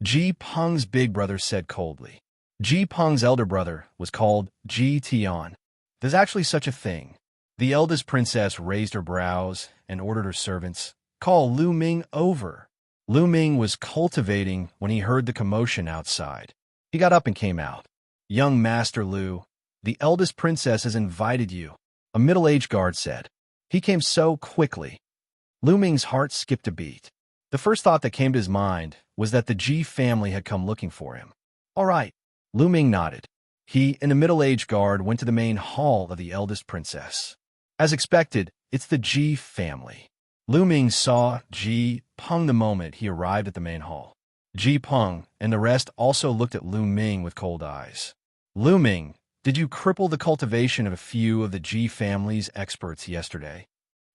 Ji Peng's big brother said coldly. Ji Peng's elder brother was called Ji Tian. There's actually such a thing. The eldest princess raised her brows and ordered her servants, "Call Lu Ming over." Lu Ming was cultivating when he heard the commotion outside. He got up and came out. "Young Master Lu, the eldest princess has invited you," a middle-aged guard said. He came so quickly. Lu Ming's heart skipped a beat. The first thought that came to his mind was that the Ji family had come looking for him. "All right." Lu Ming nodded. He and the middle-aged guard went to the main hall of the eldest princess. As expected, it's the Ji family. Lu Ming saw Ji Peng the moment he arrived at the main hall. Ji Peng and the rest also looked at Lu Ming with cold eyes. "Lu Ming, did you cripple the cultivation of a few of the Ji family's experts yesterday?"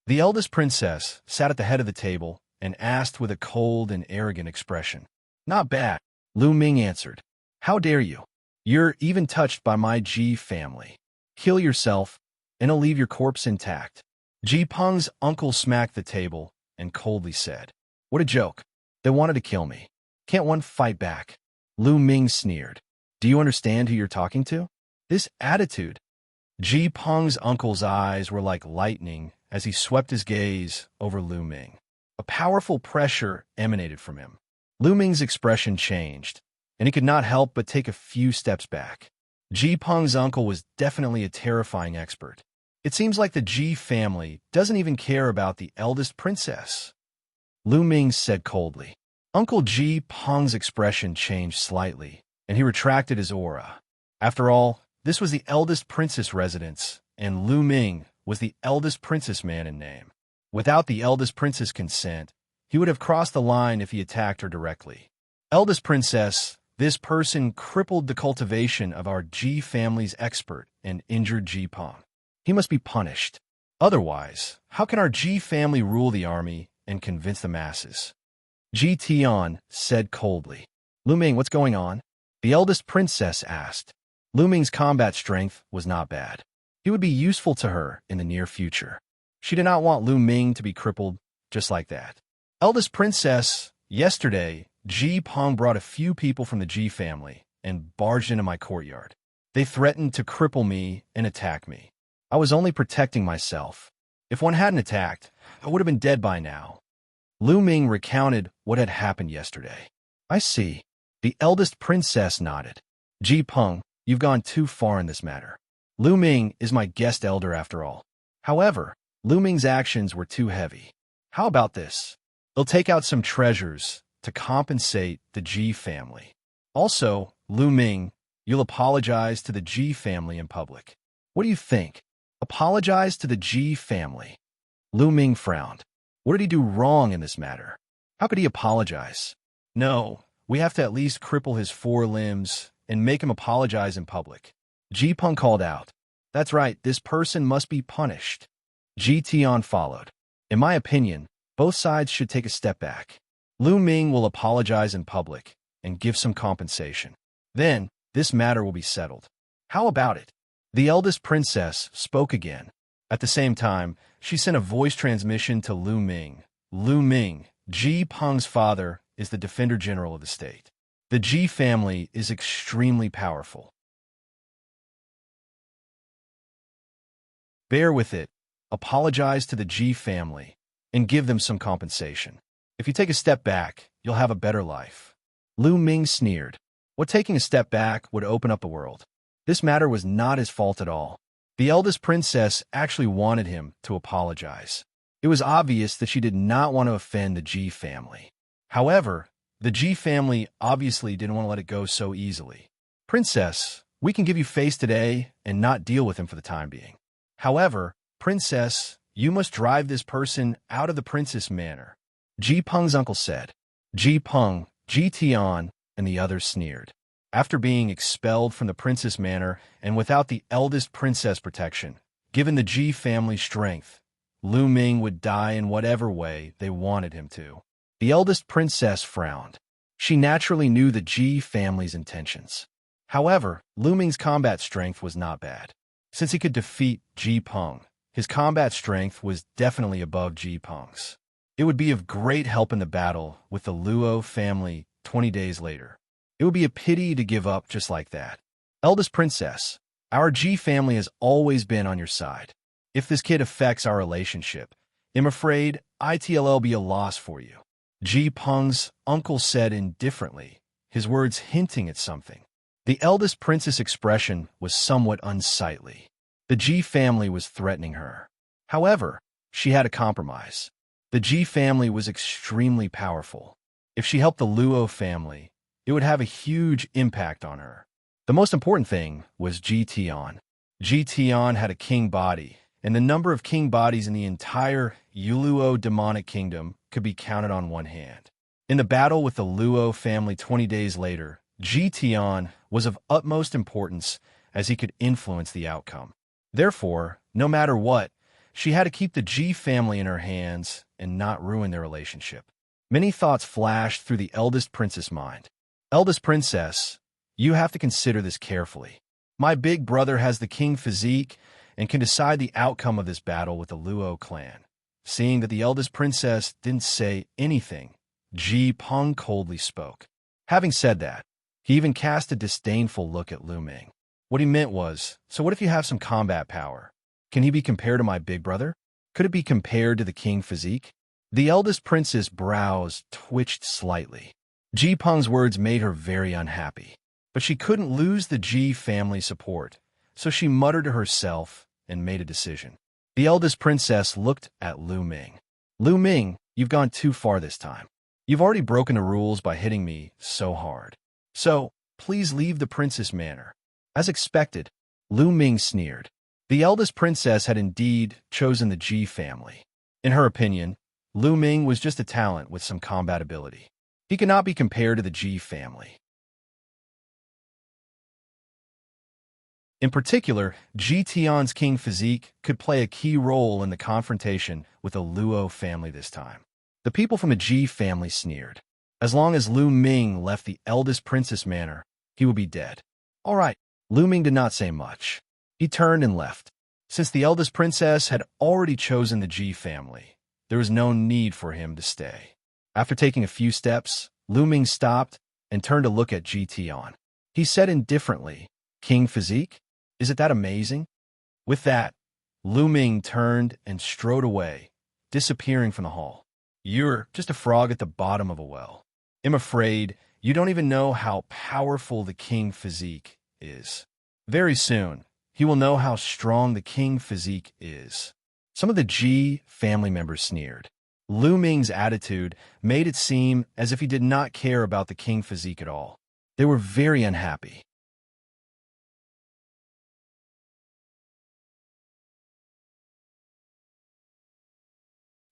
The eldest princess sat at the head of the table and asked with a cold and arrogant expression. "Not bad," Lu Ming answered. "How dare you? You're even touched by my Ji family. Kill yourself, and I'll leave your corpse intact." Ji Peng's uncle smacked the table and coldly said, "What a joke. They wanted to kill me. Can't one fight back?" Lu Ming sneered. "Do you understand who you're talking to? This attitude." Ji Peng's uncle's eyes were like lightning as he swept his gaze over Lu Ming. A powerful pressure emanated from him. Lu Ming's expression changed, and he could not help but take a few steps back. Ji Peng's uncle was definitely a terrifying expert. It seems like the Ji family doesn't even care about the eldest princess. Lu Ming said coldly. Uncle Ji Peng's expression changed slightly, and he retracted his aura. After all, this was the eldest princess residence, and Lu Ming was the eldest princess man in name. Without the eldest princess' consent, he would have crossed the line if he attacked her directly. "Eldest princess, this person crippled the cultivation of our Ji family's expert and injured Ji Peng. He must be punished. Otherwise, how can our Ji family rule the army and convince the masses?" Ji Tian said coldly. "Lu Ming, what's going on?" the eldest princess asked. Lu Ming's combat strength was not bad. He would be useful to her in the near future. She did not want Lu Ming to be crippled just like that. "Eldest princess, yesterday, Ji Peng brought a few people from the Ji family and barged into my courtyard. They threatened to cripple me and attack me. I was only protecting myself. If one hadn't attacked, I would have been dead by now." Lu Ming recounted what had happened yesterday. "I see." The eldest princess nodded. "Ji Peng, you've gone too far in this matter. Lu Ming is my guest elder after all." However, Lu Ming's actions were too heavy. "How about this? They'll take out some treasures to compensate the Ji family. Also, Lu Ming, you'll apologize to the Ji family in public. What do you think? Apologize to the Ji family?" Lu Ming frowned. What did he do wrong in this matter? How could he apologize? "No, we have to at least cripple his 4 limbs and make him apologize in public." Ji Peng called out. "That's right, this person must be punished." Ji Tian followed. "In my opinion, both sides should take a step back. Lu Ming will apologize in public and give some compensation. Then, this matter will be settled. How about it?" The eldest princess spoke again. At the same time, she sent a voice transmission to Lu Ming. "Lu Ming, Ji Peng's father, is the Defender General of the state. The Ji family is extremely powerful. Bear with it, apologize to the Ji family, and give them some compensation. If you take a step back, you'll have a better life." Lu Ming sneered. What taking a step back would open up the world? This matter was not his fault at all. The eldest princess actually wanted him to apologize. It was obvious that she did not want to offend the Ji family. However, the Ji family obviously didn't want to let it go so easily. "Princess, we can give you face today and not deal with him for the time being. However, Princess, you must drive this person out of the princess manor," Ji Peng's uncle said. Ji Peng, Ji Tian, and the others sneered. After being expelled from the princess manor and without the eldest princess protection, given the Ji family's strength, Lu Ming would die in whatever way they wanted him to. The eldest princess frowned. She naturally knew the Ji family's intentions. However, Lu Ming's combat strength was not bad. Since he could defeat Ji Peng, his combat strength was definitely above Ji Peng's. It would be of great help in the battle with the Luo family 20 days later. It would be a pity to give up just like that. Eldest princess, our G family has always been on your side. If this kid affects our relationship, I'm afraid it'll be a loss for you. Ji Peng's uncle said indifferently, his words hinting at something. The eldest princess' expression was somewhat unsightly. The Ji family was threatening her. However, she had a compromise. The Ji family was extremely powerful. If she helped the Luo family, it would have a huge impact on her. The most important thing was Ji Tian. Ji Tian had a king body, and the number of king bodies in the entire Youluo demonic kingdom could be counted on one hand. In the battle with the Luo family 20 days later, Ji Tian was of utmost importance as he could influence the outcome. Therefore, no matter what, she had to keep the Ji family in her hands and not ruin their relationship. Many thoughts flashed through the eldest princess' mind. Eldest princess, you have to consider this carefully. My big brother has the king physique and can decide the outcome of this battle with the Luo clan. Seeing that the eldest princess didn't say anything, Ji Peng coldly spoke. Having said that, he even cast a disdainful look at Lu Ming. What he meant was, so what if you have some combat power? Can he be compared to my big brother? Could it be compared to the king physique? The eldest princess' brows twitched slightly. Ji Peng's words made her very unhappy. But she couldn't lose the Ji family support, so she muttered to herself and made a decision. The eldest princess looked at Lu Ming. Lu Ming, you've gone too far this time. You've already broken the rules by hitting me so hard. So, please leave the princess manor. As expected, Lu Ming sneered. The eldest princess had indeed chosen the Ji family. In her opinion, Lu Ming was just a talent with some combat ability. He could not be compared to the Ji family. In particular, Ji Tian's king physique could play a key role in the confrontation with the Luo family this time. The people from the Ji family sneered. As long as Lu Ming left the eldest princess manor, he would be dead. All right, Lu Ming did not say much. He turned and left. Since the eldest princess had already chosen the Ji family, there was no need for him to stay. After taking a few steps, Lu Ming stopped and turned to look at Ji Tian. He said indifferently, "King physique? Is it that amazing?" With that, Lu Ming turned and strode away, disappearing from the hall. You're just a frog at the bottom of a well. I'm afraid you don't even know how powerful the king physique is. Very soon, he will know how strong the king physique is. Some of the Ji family members sneered. Lu Ming's attitude made it seem as if he did not care about the king physique at all. They were very unhappy.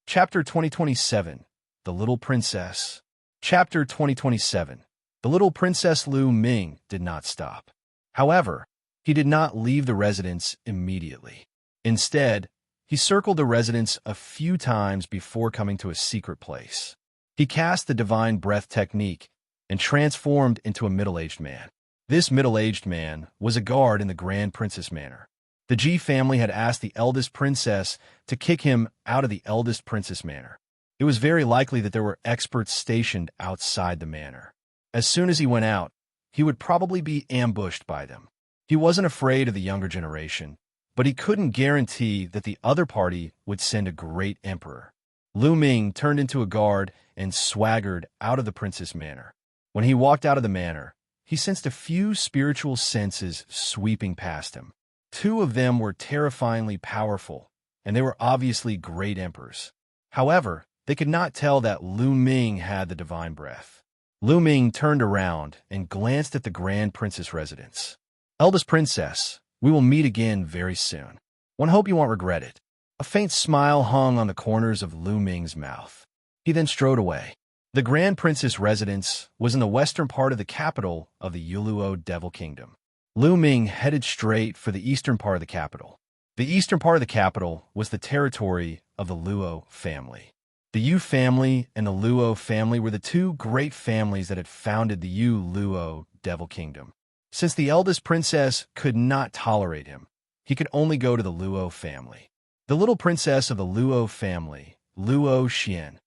Chapter 2027, The Little Princess. Chapter 2027, The Little Princess Lu Ming did not stop. However, he did not leave the residence immediately. Instead, he circled the residence a few times before coming to a secret place. He cast the divine breath technique and transformed into a middle-aged man. This middle-aged man was a guard in the Grand Princess Manor. The Ji family had asked the eldest princess to kick him out of the eldest princess manor. It was very likely that there were experts stationed outside the manor. As soon as he went out, he would probably be ambushed by them. He wasn't afraid of the younger generation, but he couldn't guarantee that the other party would send a great emperor. Lu Ming turned into a guard and swaggered out of the princess manor. When he walked out of the manor, he sensed a few spiritual senses sweeping past him. Two of them were terrifyingly powerful, and they were obviously great emperors. However, they could not tell that Lu Ming had the divine breath. Lu Ming turned around and glanced at the Grand Princess residence. Eldest Princess, we will meet again very soon. One hope you won't regret it. A faint smile hung on the corners of Lu Ming's mouth. He then strode away. The Grand Princess residence was in the western part of the capital of the Youluo Devil Kingdom. Lu Ming headed straight for the eastern part of the capital. The eastern part of the capital was the territory of the Luo family. The Yu family and the Luo family were the two great families that had founded the Youluo Devil Kingdom. Since the eldest princess could not tolerate him, he could only go to the Luo family. The little princess of the Luo family, Luo Xian.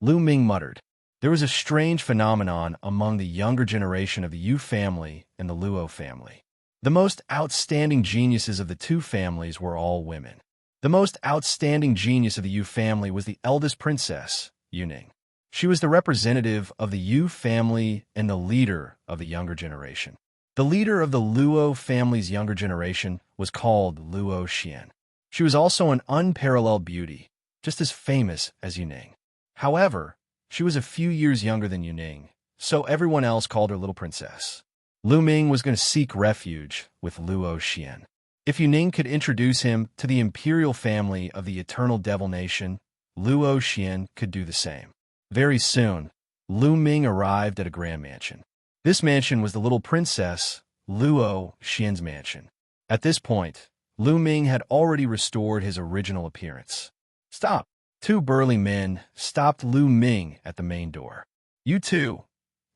Lu Ming muttered. There was a strange phenomenon among the younger generation of the Yu family and the Luo family. The most outstanding geniuses of the two families were all women. The most outstanding genius of the Yu family was the eldest princess, Yuning. She was the representative of the Yu family and the leader of the younger generation. The leader of the Luo family's younger generation was called Luo Xian. She was also an unparalleled beauty, just as famous as Yuning. However, she was a few years younger than Yuning, so everyone else called her Little Princess. Lu Ming was going to seek refuge with Luo Xian. If Yuning could introduce him to the imperial family of the Eternal Devil Nation, Luo Xian could do the same. Very soon, Lu Ming arrived at a grand mansion. This mansion was the Little Princess Luo Xian's mansion. At this point, Lu Ming had already restored his original appearance. Stop! Two burly men stopped Lu Ming at the main door. You two,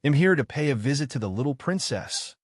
I'm here to pay a visit to the Little Princess.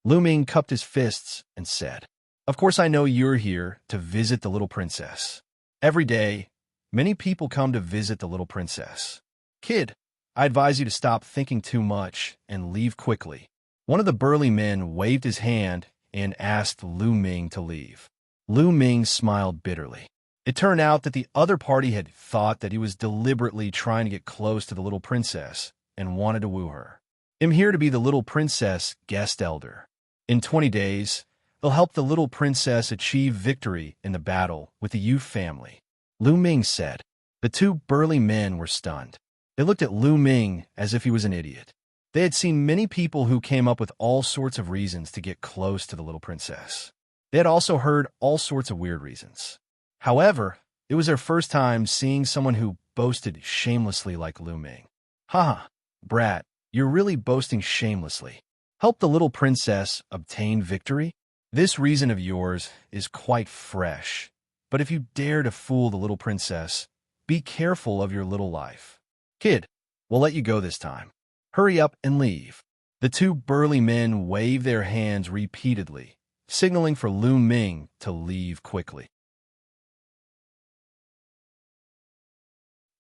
Lu Ming cupped his fists and said, Of course I know you're here to visit the Little Princess. Every day, many people come to visit the Little Princess. Kid, I advise you to stop thinking too much and leave quickly. One of the burly men waved his hand and asked Lu Ming to leave. Lu Ming smiled bitterly. It turned out that the other party had thought that he was deliberately trying to get close to the Little Princess and wanted to woo her. I'm here to be the Little Princess guest elder. In 20 days, they'll help the Little Princess achieve victory in the battle with the Yu family. Lu Ming said. The two burly men were stunned. They looked at Lu Ming as if he was an idiot. They had seen many people who came up with all sorts of reasons to get close to the Little Princess. They had also heard all sorts of weird reasons. However, it was their first time seeing someone who boasted shamelessly like Lu Ming. Haha, brat, you're really boasting shamelessly. Help the Little Princess obtain victory? This reason of yours is quite fresh, but if you dare to fool the Little Princess, be careful of your little life. Kid, we'll let you go this time. Hurry up and leave. The two burly men waved their hands repeatedly, signaling for Lu Ming to leave quickly.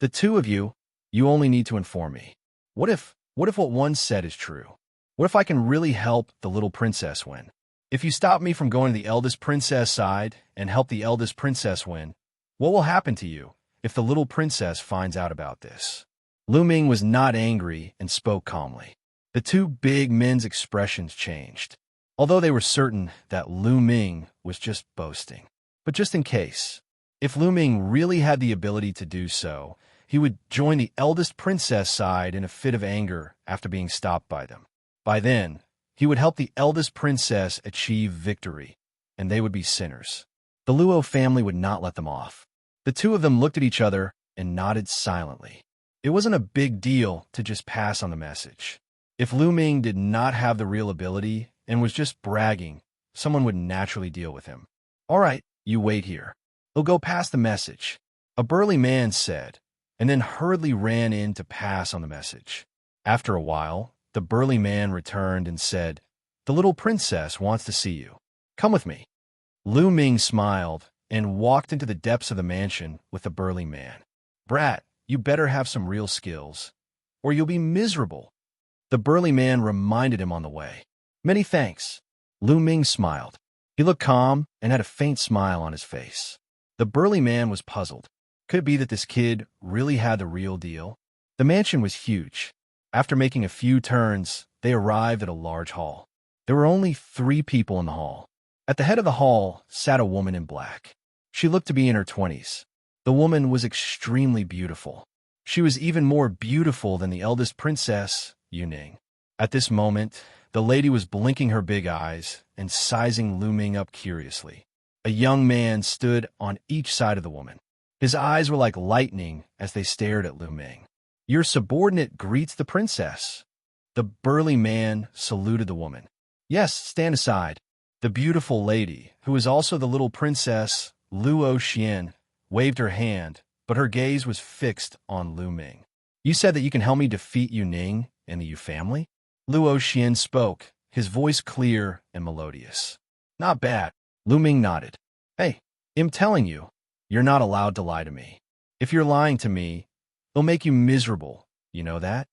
The two of you only need to inform me. What if what one said is true? What if I can really help the Little Princess win? If you stop me from going to the eldest princess side and help the eldest princess win, what will happen to you if the Little Princess finds out about this? Lu Ming was not angry and spoke calmly. The two big men's expressions changed, although they were certain that Lu Ming was just boasting. But just in case, if Lu Ming really had the ability to do so, he would join the eldest princess side in a fit of anger after being stopped by them. By then, he would help the eldest princess achieve victory, and they would be sinners. The Luo family would not let them off. The two of them looked at each other and nodded silently. It wasn't a big deal to just pass on the message. If Lu Ming did not have the real ability and was just bragging, someone would naturally deal with him. All right, you wait here. He'll go pass the message, a burly man said, and then hurriedly ran in to pass on the message. After a while, the burly man returned and said, The Little Princess wants to see you. Come with me. Lu Ming smiled and walked into the depths of the mansion with the burly man. Brat, you better have some real skills, or you'll be miserable. The burly man reminded him on the way. Many thanks. Lu Ming smiled. He looked calm and had a faint smile on his face. The burly man was puzzled. Could it be that this kid really had the real deal? The mansion was huge. After making a few turns, they arrived at a large hall. There were only 3 people in the hall. At the head of the hall sat a woman in black. She looked to be in her 20s. The woman was extremely beautiful. She was even more beautiful than the eldest princess, Yuning. At this moment, the lady was blinking her big eyes and sizing Lu Ming up curiously. A young man stood on each side of the woman. His eyes were like lightning as they stared at Lu Ming. Your subordinate greets the princess. The burly man saluted the woman. Yes, stand aside. The beautiful lady, who was also the Little Princess, Luo Xian, waved her hand, but her gaze was fixed on Lu Ming. You said that you can help me defeat Yuning and the Yu family? Luo Xian spoke, his voice clear and melodious. Not bad. Lu Ming nodded. Hey, I'm telling you, you're not allowed to lie to me. If you're lying to me, it'll make you miserable. You know that?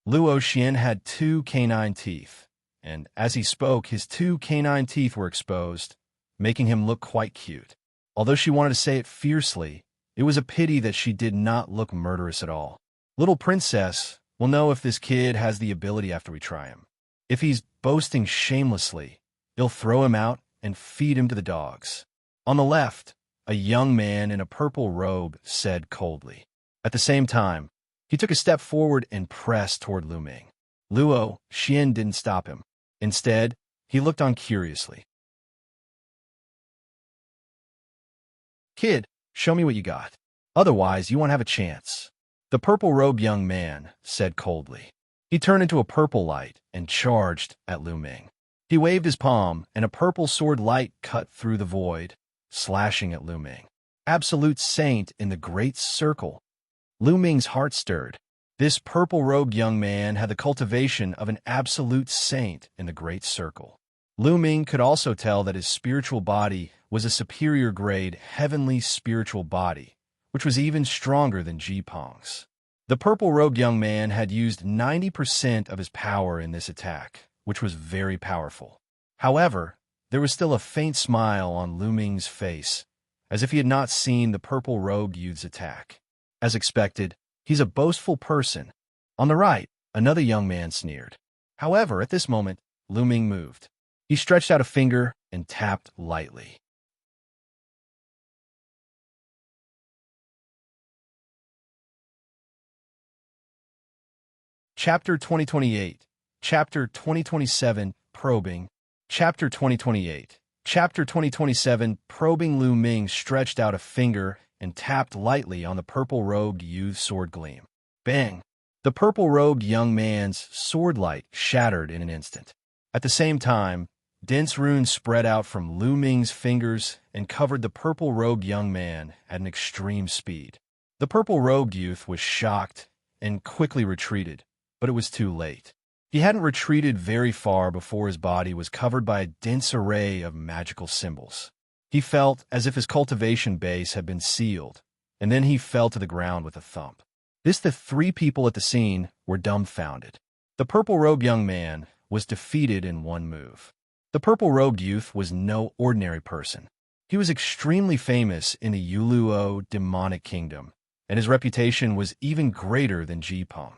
Luo Xian had 2 canine teeth, and as he spoke, his 2 canine teeth were exposed, making him look quite cute. Although she wanted to say it fiercely, it was a pity that she did not look murderous at all. Little princess, we'll know if this kid has the ability after we try him. If he's boasting shamelessly, you'll throw him out and feed him to the dogs. On the left, a young man in a purple robe said coldly. At the same time, he took a step forward and pressed toward Lu Ming. Luo Xian didn't stop him. Instead, he looked on curiously. Kid, show me what you got. Otherwise, you won't have a chance. The purple-robed young man said coldly. He turned into a purple light and charged at Lu Ming. He waved his palm, and a purple sword light cut through the void, slashing at Lu Ming. Absolute saint in the great circle. Lu Ming's heart stirred. This purple-robed young man had the cultivation of an absolute saint in the great circle. Lu Ming could also tell that his spiritual body was a superior grade heavenly spiritual body, which was even stronger than Jipeng's. The purple-robed young man had used 90% of his power in this attack, which was very powerful. However, there was still a faint smile on Lu Ming's face, as if he had not seen the purple-robed youth's attack. As expected, he's a boastful person. On the right, another young man sneered. However, at this moment, Lu Ming moved. He stretched out a finger and tapped lightly. Chapter 2028, Chapter 2027, Probing. Chapter 2028, Chapter 2027, Probing. Lu Ming stretched out a finger and tapped lightly on the purple-robed youth's sword gleam. Bang! The purple-robed young man's sword light shattered in an instant. At the same time, dense runes spread out from Lu Ming's fingers and covered the purple-robed young man at an extreme speed. The purple-robed youth was shocked and quickly retreated, but it was too late. He hadn't retreated very far before his body was covered by a dense array of magical symbols. He felt as if his cultivation base had been sealed, and then he fell to the ground with a thump. The 3 people at the scene were dumbfounded. The purple-robed young man was defeated in one move. The purple-robed youth was no ordinary person. He was extremely famous in the Youluo demonic kingdom, and his reputation was even greater than Jipeng.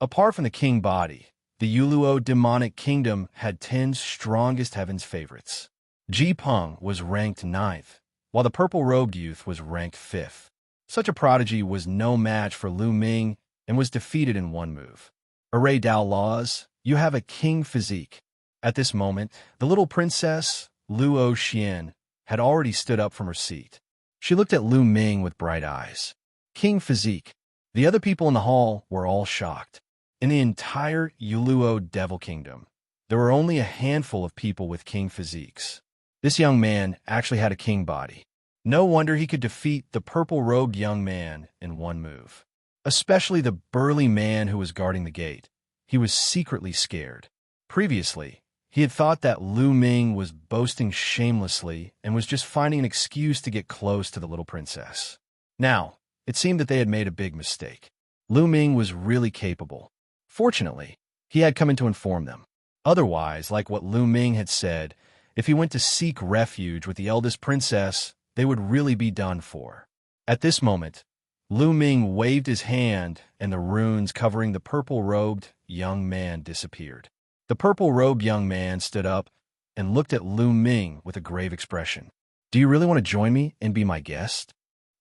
Apart from the king body, the Youluo demonic kingdom had 10 strongest heaven's favorites. Jipeng was ranked 9th, while the purple-robed youth was ranked 5th. Such a prodigy was no match for Lu Ming and was defeated in one move. Array Dao Laws, you have a king physique. At this moment, the little princess, Luo Xian, had already stood up from her seat. She looked at Lu Ming with bright eyes. King physique. The other people in the hall were all shocked. In the entire Youluo Devil Kingdom, there were only a handful of people with king physiques. This young man actually had a king body. No wonder he could defeat the purple-robed young man in one move. Especially the burly man who was guarding the gate. He was secretly scared. Previously, he had thought that Lu Ming was boasting shamelessly and was just finding an excuse to get close to the little princess. Now, it seemed that they had made a big mistake. Lu Ming was really capable. Fortunately, he had come in to inform them. Otherwise, like what Lu Ming had said, if he went to seek refuge with the eldest princess, they would really be done for. At this moment, Lu Ming waved his hand and the runes covering the purple-robed young man disappeared. The purple-robed young man stood up and looked at Lu Ming with a grave expression. Do you really want to join me and be my guest?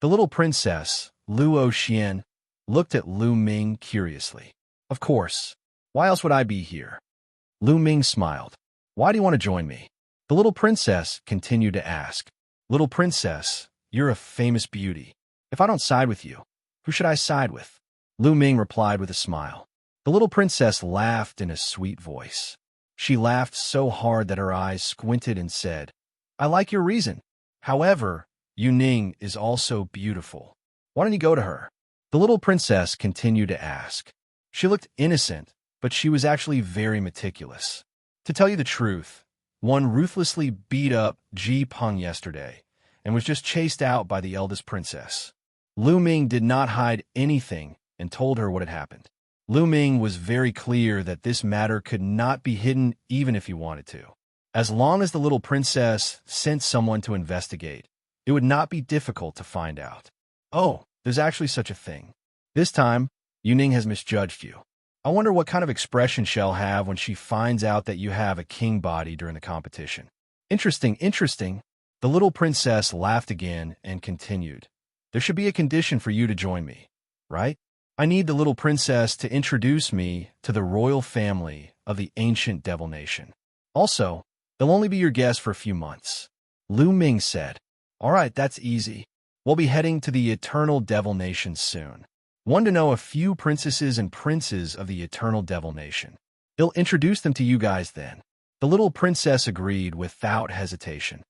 The little princess, Luo Xian, looked at Lu Ming curiously. Of course. Why else would I be here? Lu Ming smiled. Why do you want to join me? The little princess continued to ask. Little princess, you're a famous beauty. If I don't side with you, who should I side with? Lu Ming replied with a smile. The little princess laughed in a sweet voice. She laughed so hard that her eyes squinted and said, I like your reason. However, Yu Ning is also beautiful. Why don't you go to her? The little princess continued to ask. She looked innocent, but she was actually very meticulous. To tell you the truth, one ruthlessly beat up Jipeng yesterday and was just chased out by the eldest princess. Lu Ming did not hide anything and told her what had happened. Lu Ming was very clear that this matter could not be hidden even if he wanted to. As long as the little princess sent someone to investigate, it would not be difficult to find out. Oh, there's actually such a thing. This time, Yuning has misjudged you. I wonder what kind of expression she'll have when she finds out that you have a king body during the competition. Interesting, interesting. The little princess laughed again and continued. There should be a condition for you to join me, right? I need the little princess to introduce me to the royal family of the ancient devil nation. Also, they'll only be your guest for a few months. Lu Ming said, All right, that's easy. We'll be heading to the eternal devil nation soon. Want to know a few princesses and princes of the eternal devil nation. He'll introduce them to you guys then. The little princess agreed without hesitation.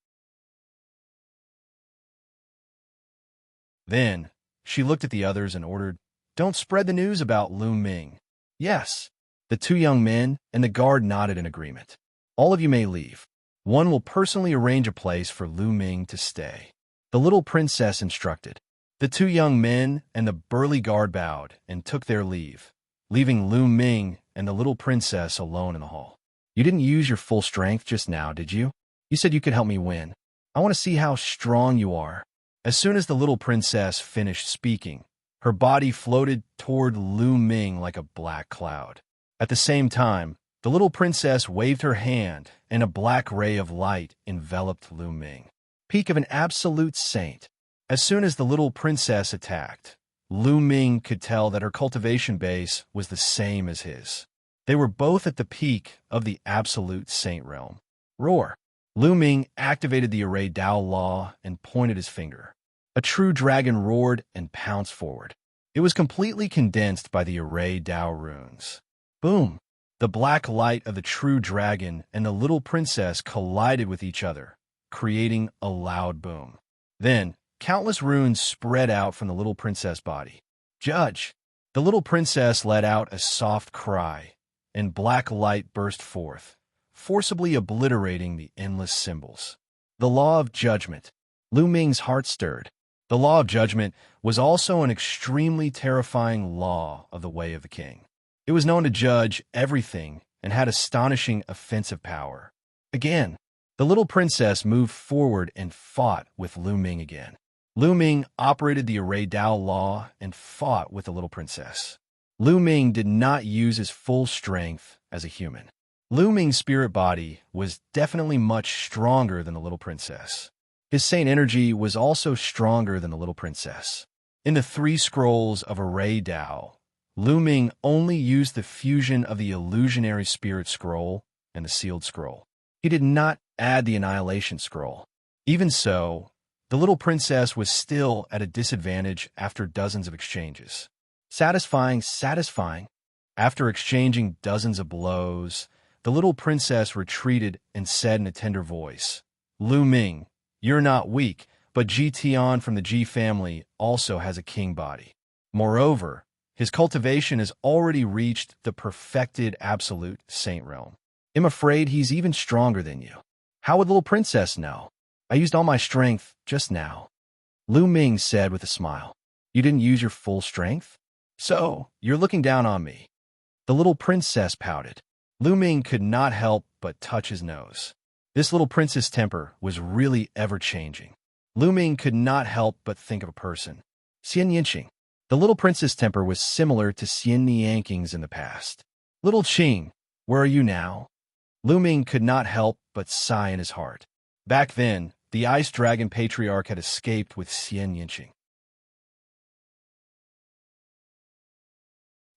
Then, she looked at the others and ordered, Don't spread the news about Lu Ming. Yes. The two young men and the guard nodded in agreement. All of you may leave. One will personally arrange a place for Lu Ming to stay. The little princess instructed. The two young men and the burly guard bowed and took their leave, leaving Lu Ming and the little princess alone in the hall. You didn't use your full strength just now, did you? You said you could help me win. I want to see how strong you are. As soon as the little princess finished speaking, her body floated toward Lu Ming like a black cloud. At the same time, the little princess waved her hand, and a black ray of light enveloped Lu Ming. Peak of an absolute saint. As soon as the little princess attacked, Lu Ming could tell that her cultivation base was the same as his. They were both at the peak of the absolute saint realm. Roar! Lu Ming activated the Array Dao law and pointed his finger. A true dragon roared and pounced forward. It was completely condensed by the Array Dao runes. Boom! The black light of the true dragon and the little princess collided with each other, creating a loud boom. Then, countless runes spread out from the little princess' body. Judge! The little princess let out a soft cry, and black light burst forth, forcibly obliterating the endless symbols. The law of judgment. Lu Ming's heart stirred. The law of judgment was also an extremely terrifying law of the way of the king. It was known to judge everything and had astonishing offensive power. Again, the little princess moved forward and fought with Lu Ming again. Lu Ming operated the Array Dao law and fought with the little princess. Lu Ming did not use his full strength as a human. Lu Ming's spirit body was definitely much stronger than the little princess. His saint energy was also stronger than the little princess. In the 3 scrolls of Array Dao, Lu Ming only used the fusion of the illusionary spirit scroll and the sealed scroll. He did not add the annihilation scroll. Even so, the little princess was still at a disadvantage after dozens of exchanges. Satisfying. After exchanging dozens of blows, the little princess retreated and said in a tender voice, Lu Ming, you're not weak, but Ji Tian from the Ji family also has a king body. Moreover, his cultivation has already reached the perfected absolute saint realm. I'm afraid he's even stronger than you. How would the little princess know? I used all my strength just now. Lu Ming said with a smile. You didn't use your full strength? So, you're looking down on me. The little princess pouted. Lu Ming could not help but touch his nose. This little prince's temper was really ever-changing. Lu Ming could not help but think of a person. Xianxia. The little prince's temper was similar to Xianxia's in the past. Little Qing, where are you now? Lu Ming could not help but sigh in his heart. Back then, the Ice Dragon Patriarch had escaped with Xianxia.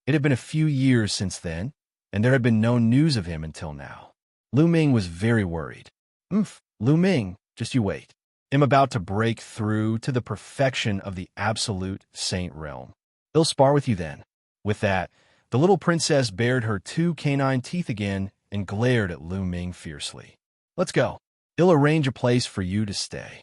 It had been a few years since then, and there had been no news of him until now. Lu Ming was very worried. Lu Ming, just you wait. I'm about to break through to the perfection of the absolute saint realm. They'll spar with you then. With that, the little princess bared her 2 canine teeth again and glared at Lu Ming fiercely. Let's go. They'll arrange a place for you to stay.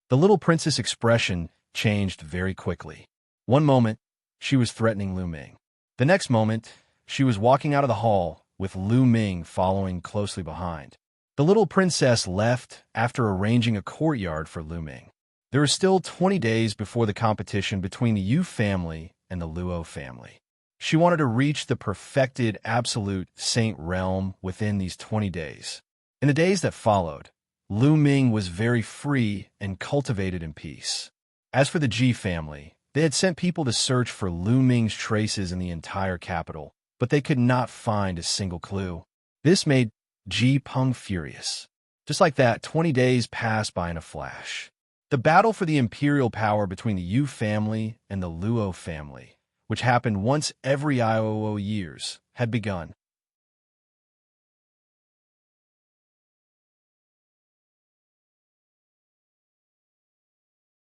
The little princess' expression changed very quickly. One moment, she was threatening Lu Ming. The next moment, she was walking out of the hall, with Lu Ming following closely behind. The little princess left after arranging a courtyard for Lu Ming. There were still 20 days before the competition between the Yu family and the Luo family. She wanted to reach the perfected absolute saint realm within these 20 days. In the days that followed, Lu Ming was very free and cultivated in peace. As for the Ji family, they had sent people to search for Lu Ming's traces in the entire capital, but they could not find a single clue. This made Ji Peng furious. Just like that, 20 days passed by in a flash. The battle for the imperial power between the Yu family and the Luo family, which happened once every IOO years, had begun.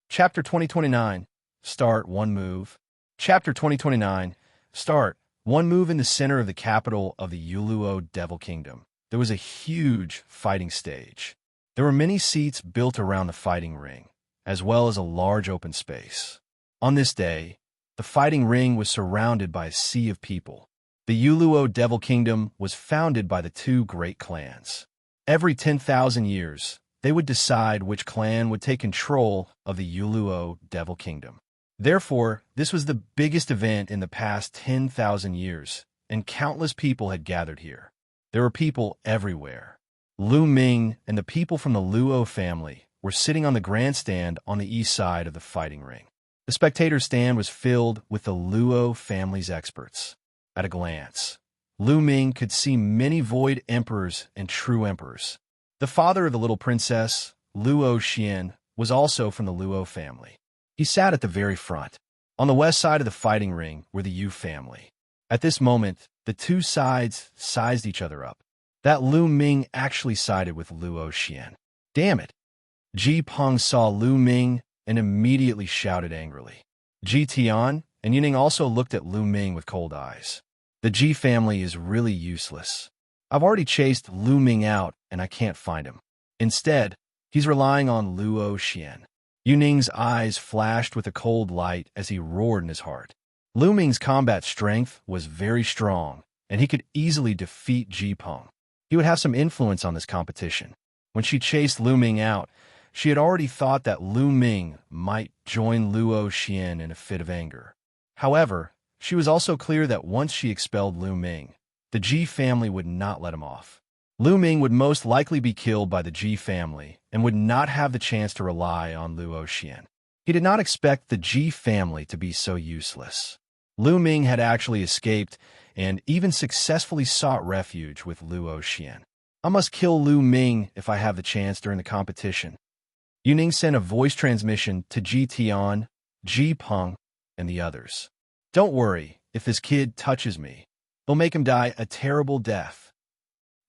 Chapter 2029. Start one move. Chapter 2029. Start one move in the center of the capital of the Youluo Devil Kingdom. There was a huge fighting stage. There were many seats built around the fighting ring, as well as a large open space. On this day, the fighting ring was surrounded by a sea of people. The Youluo Devil Kingdom was founded by the two great clans. Every 10,000 years, they would decide which clan would take control of the Youluo Devil Kingdom. Therefore, this was the biggest event in the past 10,000 years, and countless people had gathered here. There were people everywhere. Lu Ming and the people from the Luo family were sitting on the grandstand on the east side of the fighting ring. The spectator stand was filled with the Luo family's experts. At a glance, Lu Ming could see many void emperors and true emperors. The father of the little princess, Luo Xian, was also from the Luo family. He sat at the very front. On the west side of the fighting ring were the Yu family. At this moment, the two sides sized each other up. That Lu Ming actually sided with Luo Xian. Damn it! Ji Peng saw Lu Ming and immediately shouted angrily. Ji Tian and Yuning also looked at Lu Ming with cold eyes. The Ji family is really useless. I've already chased Lu Ming out and I can't find him. Instead, he's relying on Luo Xian. Yuning's eyes flashed with a cold light as he roared in his heart. Lu Ming's combat strength was very strong, and he could easily defeat Ji Peng. He would have some influence on this competition. When she chased Lu Ming out, she had already thought that Lu Ming might join Luo Xian in a fit of anger. However, she was also clear that once she expelled Lu Ming, the Ji family would not let him off. Lu Ming would most likely be killed by the Ji family and would not have the chance to rely on Luo Xian. He did not expect the Ji family to be so useless. Lu Ming had actually escaped and even successfully sought refuge with Luo Xian. I must kill Lu Ming if I have the chance during the competition. Yuning sent a voice transmission to Ji Tian, Ji Peng, and the others. Don't worry, if this kid touches me, they'll make him die a terrible death.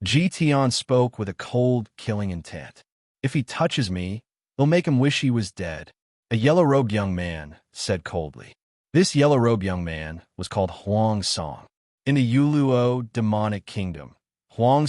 Ji Tian spoke with a cold, killing intent. If he touches me, they'll make him wish he was dead. A yellow-robed young man said coldly. This yellow-robed young man was called Huang. In the Youluo demonic kingdom, Huang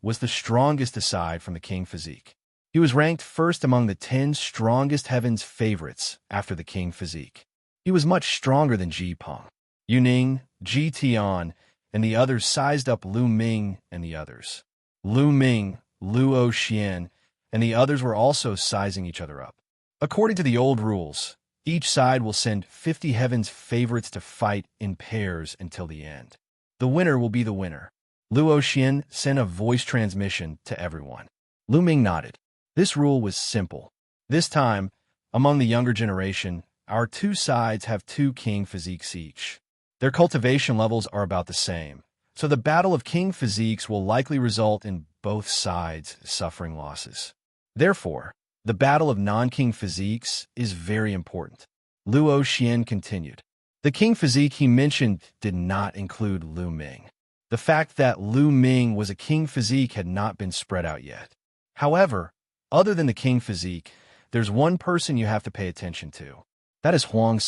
was the strongest aside from the king physique. He was ranked first among the 10 strongest heaven's favorites after the king physique. He was much stronger than Ji Peng. Yuning, Ji Tian, and the others sized up Lu Ming and the others. Lu Ming, Luo Xian, and the others were also sizing each other up. According to the old rules, each side will send 50 heaven's favorites to fight in pairs until the end. The winner will be the winner. Luo Xian sent a voice transmission to everyone. Lu Ming nodded. This rule was simple. This time, among the younger generation, our two sides have 2 king physiques each. Their cultivation levels are about the same, so the battle of king physiques will likely result in both sides suffering losses. Therefore, the battle of non-king physiques is very important. Luo Xian continued. The king physique he mentioned did not include Lu Ming. The fact that Lu Ming was a king physique had not been spread out yet. However, other than the king physique, there's one person you have to pay attention to. That is Huang.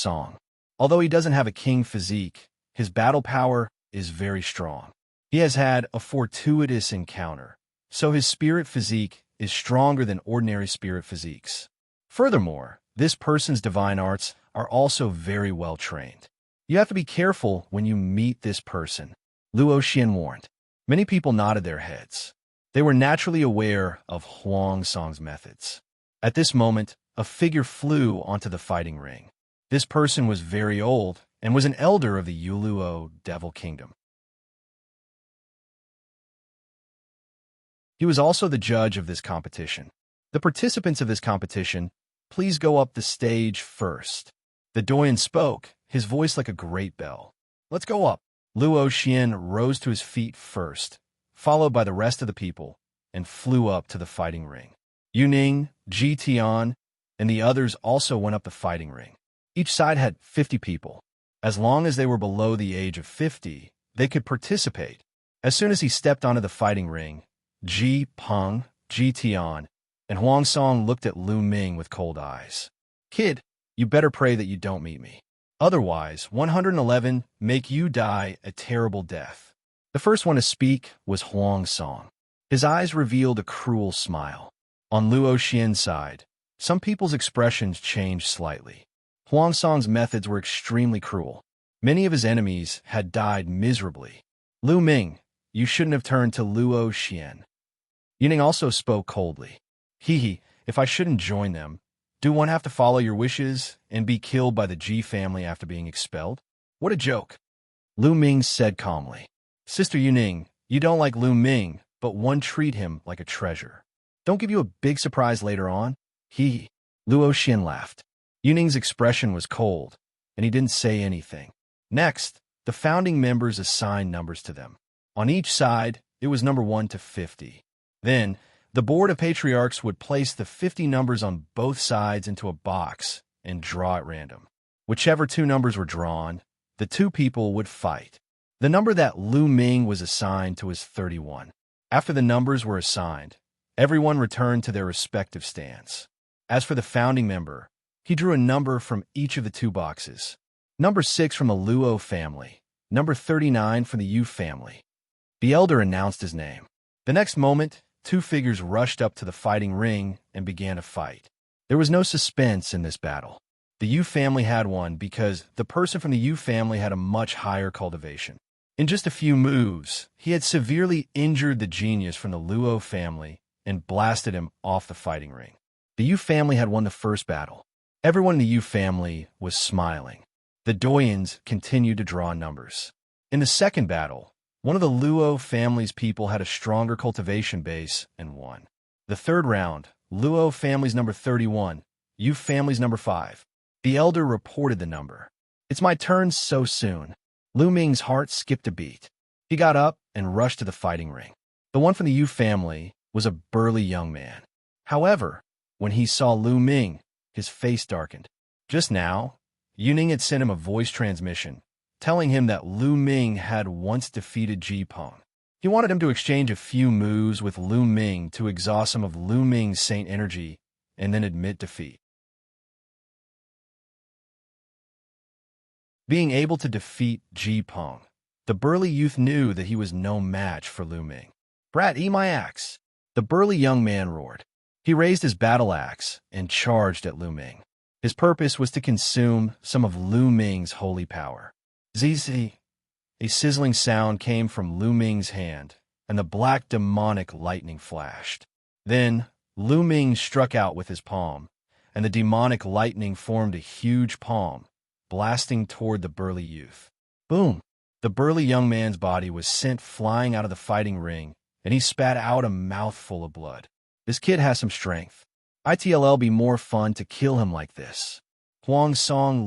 Although he doesn't have a king physique, his battle power is very strong. He has had a fortuitous encounter, so his spirit physique is stronger than ordinary spirit physiques. Furthermore, this person's divine arts are also very well trained. You have to be careful when you meet this person, Luo Xian warned. Many people nodded their heads. They were naturally aware of Huang's methods. At this moment, a figure flew onto the fighting ring. This person was very old and was an elder of the Youluo Devil Kingdom. He was also the judge of this competition. The participants of this competition, please go up the stage first. The doyen spoke, his voice like a great bell. Let's go up. Luo Xian rose to his feet first, followed by the rest of the people, and flew up to the fighting ring. Yu Ning, Ji Tian, and the others also went up the fighting ring. Each side had 50 people. As long as they were below the age of 50, they could participate. As soon as he stepped onto the fighting ring, Ji Peng, Ji Tian, and Huang looked at Lu Ming with cold eyes. Kid, you better pray that you don't meet me. Otherwise, 111 make you die a terrible death. The first one to speak was Huang. His eyes revealed a cruel smile. On Luo Xian's side, some people's expressions changed slightly. Huang's methods were extremely cruel. Many of his enemies had died miserably. Lu Ming, you shouldn't have turned to Luo Xian. Yuning also spoke coldly. If I shouldn't join them, do one have to follow your wishes and be killed by the Ji family after being expelled? What a joke. Lu Ming said calmly. Sister Yuning, you don't like Lu Ming, but one treat him like a treasure. Don't give you a big surprise later on. Luo Xian laughed. Yuning's expression was cold, and he didn't say anything. Next, the founding members assigned numbers to them. On each side, it was number 1 to 50. Then, the board of patriarchs would place the 50 numbers on both sides into a box and draw at random. Whichever 2 numbers were drawn, the 2 people would fight. The number that Lu Ming was assigned to was 31. After the numbers were assigned, everyone returned to their respective stands. As for the founding member, he drew a number from each of the 2 boxes. Number 6 from the Luo family, number 39 from the Yu family. The elder announced his name. The next moment, 2 figures rushed up to the fighting ring and began a fight. There was no suspense in this battle. The Yu family had won because the person from the Yu family had a much higher cultivation. In just a few moves, he had severely injured the genius from the Luo family and blasted him off the fighting ring. The Yu family had won the first battle. Everyone in the Yu family was smiling. The doyens continued to draw numbers. In the second battle, one of the Luo family's people had a stronger cultivation base and won. The third round, Luo family's number 31, Yu family's number 5. The elder reported the number. It's my turn so soon. Lu Ming's heart skipped a beat. He got up and rushed to the fighting ring. The one from the Yu family was a burly young man. However, when he saw Lu Ming, his face darkened. Just now, Yuning had sent him a voice transmission, telling him that Lu Ming had once defeated Ji Peng. He wanted him to exchange a few moves with Lu Ming to exhaust some of Lu Ming's saint energy and then admit defeat. Being able to defeat Ji Peng, the burly youth knew that he was no match for Lu Ming. Brat, eat my axe! The burly young man roared. He raised his battle axe and charged at Lu Ming. His purpose was to consume some of Lu Ming's holy power. Zizi! A sizzling sound came from Lu Ming's hand, and the black demonic lightning flashed. Then, Lu Ming struck out with his palm, and the demonic lightning formed a huge palm, blasting toward the burly youth. Boom! The burly young man's body was sent flying out of the fighting ring, and he spat out a mouthful of blood. This kid has some strength. It'll be more fun to kill him like this. Huang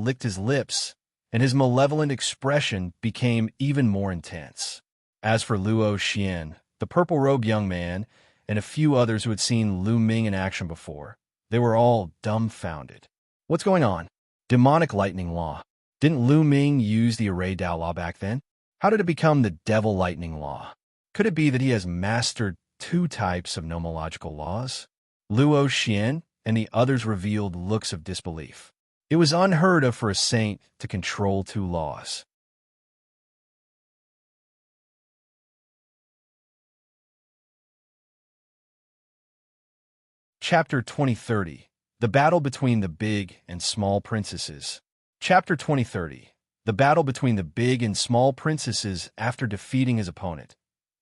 licked his lips, and his malevolent expression became even more intense. As for Luo Xian, the purple-robed young man, and a few others who had seen Lu Ming in action before, they were all dumbfounded. What's going on? Demonic lightning law. Didn't Lu Ming use the array Dao law back then? How did it become the devil lightning law? Could it be that he has mastered 2 types of nomological laws? Luo Xian and the others revealed looks of disbelief. It was unheard of for a saint to control 2 laws. Chapter 2030. The Battle Between the Big and Small Princesses. Chapter 2030. The battle between the big and small princesses after defeating his opponent.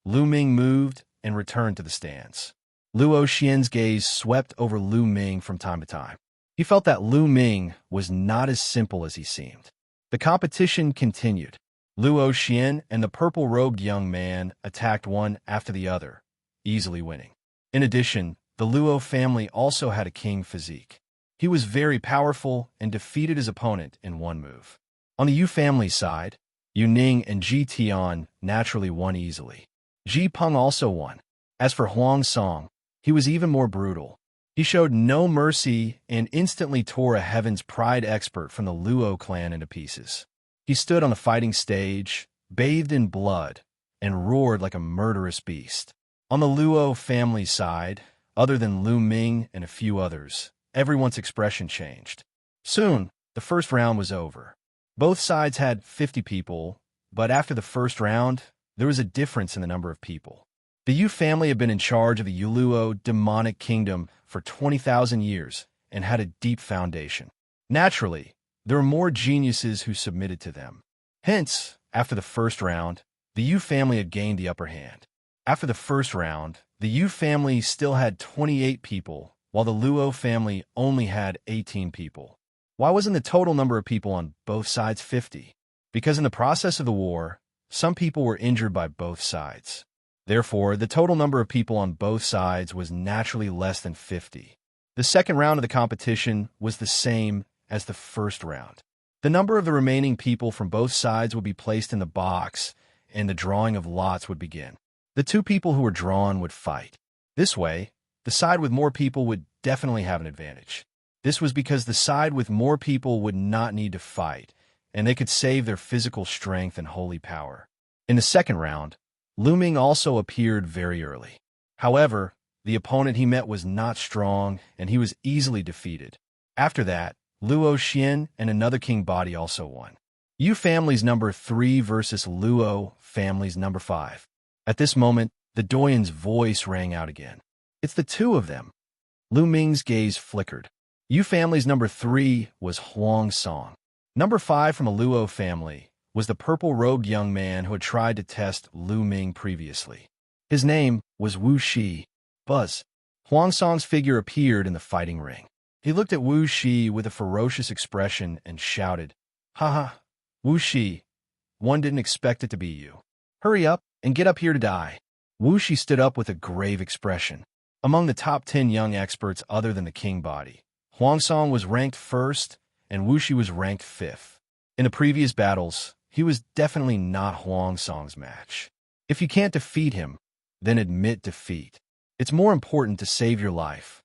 Lu Ming moved and returned to the stands. Luo Xian's gaze swept over Lu Ming from time to time. He felt that Lu Ming was not as simple as he seemed. The competition continued. Luo Xian and the purple-robed young man attacked one after the other, easily winning. In addition, the Luo family also had a king physique. He was very powerful and defeated his opponent in one move. On the Yu family side, Yu Ning and Ji Tian naturally won easily. Ji Peng also won. As for Huang Song, he was even more brutal. He showed no mercy and instantly tore a Heaven's Pride expert from the Luo clan into pieces. He stood on the fighting stage, bathed in blood, and roared like a murderous beast. On the Luo family side, other than Lu Ming and a few others, everyone's expression changed. Soon, the first round was over. Both sides had 50 people, but after the first round, there was a difference in the number of people. The Yu family had been in charge of the Youluo demonic kingdom for 20,000 years and had a deep foundation. Naturally, there were more geniuses who submitted to them. Hence, after the first round, the Yu family had gained the upper hand. After the first round, the Yu family still had 28 people, while the Luo family only had 18 people. Why wasn't the total number of people on both sides 50? Because in the process of the war, some people were injured by both sides. Therefore, the total number of people on both sides was naturally less than 50. The second round of the competition was the same as the first round. The number of the remaining people from both sides would be placed in the box, and the drawing of lots would begin. The two people who were drawn would fight. This way, the side with more people would definitely have an advantage. This was because the side with more people would not need to fight, and they could save their physical strength and holy power. In the second round, Lu Ming also appeared very early. However, the opponent he met was not strong, and he was easily defeated. After that, Luo Xian and another king body also won. Yu family's number 3 versus Luo family's number 5. At this moment, the doyen's voice rang out again. It's the two of them. Lu Ming's gaze flickered. Yu family's number 3 was Huang Song. Number 5 from a Luo family was the purple-robed young man who had tried to test Lu Ming previously. His name was Wu Shi. Buzz. Huang Song's figure appeared in the fighting ring. He looked at Wu Shi with a ferocious expression and shouted, "Haha, Wu Shi, one didn't expect it to be you. Hurry up and get up here to die." Wu Shi stood up with a grave expression. Among the top 10 young experts other than the king body, Huang Song was ranked 1st and Wu Shi was ranked 5th. In the previous battles, he was definitely not Huang Song's match. If you can't defeat him, then admit defeat. It's more important to save your life.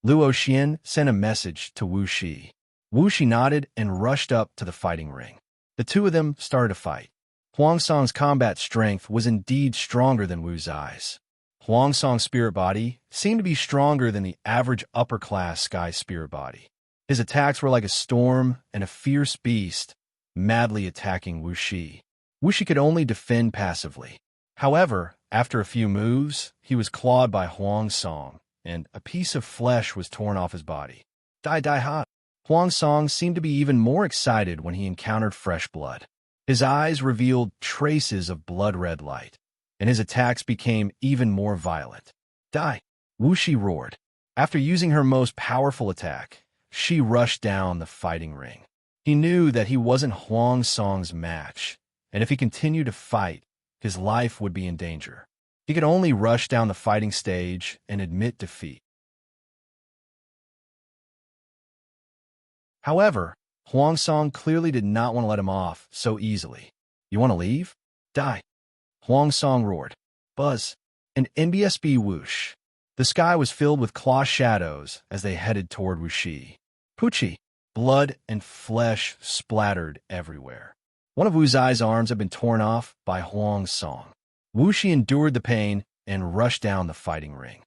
Luo Xian sent a message to Wu Shi. Wu Shi nodded and rushed up to the fighting ring. The two of them started a fight. Huang Song's combat strength was indeed stronger than Wu Zai's. Huang Song's spirit body seemed to be stronger than the average upper-class sky spirit body. His attacks were like a storm and a fierce beast, madly attacking Wu Shi. Wu Shi could only defend passively. However, after a few moves, he was clawed by Huang Song, and a piece of flesh was torn off his body. Die ha! Huang Song seemed to be even more excited when he encountered fresh blood. His eyes revealed traces of blood-red light, and his attacks became even more violent. Die! Wu Shi roared. After using her most powerful attack, she rushed down the fighting ring. He knew that he wasn't Huang Song's match, and if he continued to fight, his life would be in danger. He could only rush down the fighting stage and admit defeat. However, Huang Song clearly did not want to let him off so easily. "You want to leave? Die!" Huang Song roared. Buzz. An NBSB whoosh. The sky was filled with claw shadows as they headed toward Wu Shi. Poochie. Blood and flesh splattered everywhere. One of Wu Zai's arms had been torn off by Huang Song. Wu Shi endured the pain and rushed down the fighting ring.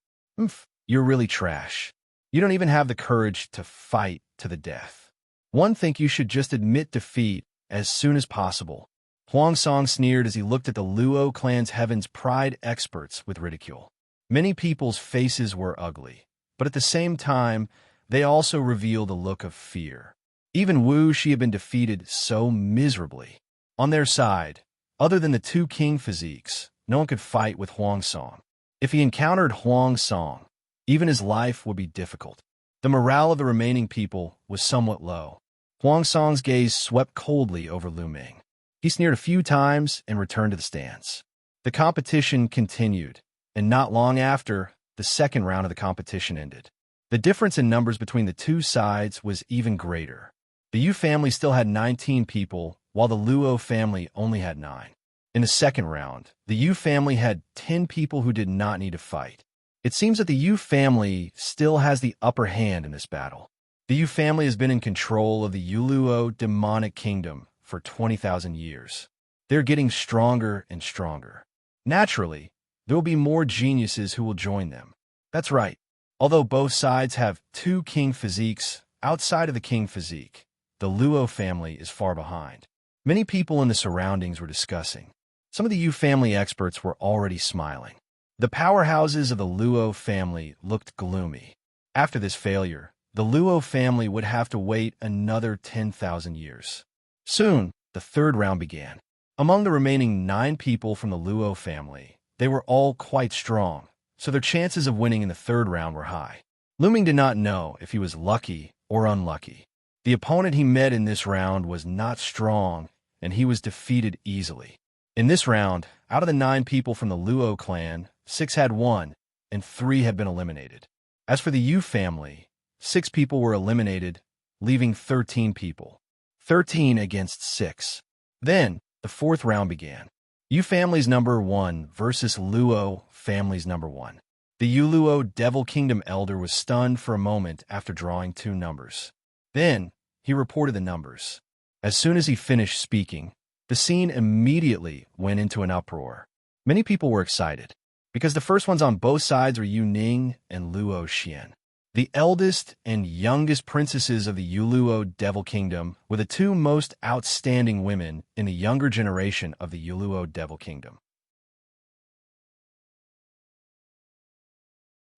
You're really trash. You don't even have the courage to fight to the death. One think you should just admit defeat as soon as possible. Huang Song sneered as he looked at the Luo clan's Heaven's Pride experts with ridicule. Many people's faces were ugly, but at the same time, they also revealed a look of fear. Even Wu Shi had been defeated so miserably. On their side, other than the two king physiques, no one could fight with Huang Song. If he encountered Huang Song, even his life would be difficult. The morale of the remaining people was somewhat low. Huang Song's gaze swept coldly over Lu Ming. He sneered a few times and returned to the stands. The competition continued, and not long after, the second round of the competition ended. The difference in numbers between the two sides was even greater. The Yu family still had 19 people, while the Luo family only had 9. In the second round, the Yu family had 10 people who did not need to fight. It seems that the Yu family still has the upper hand in this battle. The Yu family has been in control of the Youluo demonic kingdom for 20,000 years. They're getting stronger and stronger. Naturally, there will be more geniuses who will join them. That's right. Although both sides have 2 king physiques, outside of the king physique, the Luo family is far behind. Many people in the surroundings were discussing. Some of the Yu family experts were already smiling. The powerhouses of the Luo family looked gloomy. After this failure, the Luo family would have to wait another 10,000 years. Soon, the third round began. Among the remaining 9 people from the Luo family, they were all quite strong, so their chances of winning in the third round were high. Lu Ming did not know if he was lucky or unlucky. The opponent he met in this round was not strong, and he was defeated easily. In this round, out of the 9 people from the Luo clan, 6 had won, and 3 had been eliminated. As for the Yu family, 6 people were eliminated, leaving 13 people. 13 against 6. Then, the fourth round began. Yu family's number 1 versus Luo family's number 1. The Youluo Devil Kingdom elder was stunned for a moment after drawing 2 numbers. Then, he reported the numbers. As soon as he finished speaking, the scene immediately went into an uproar. Many people were excited, because the first ones on both sides were Yu Ning and Luo Xian. The eldest and youngest princesses of the Youluo Devil Kingdom were the 2 most outstanding women in the younger generation of the Youluo Devil Kingdom.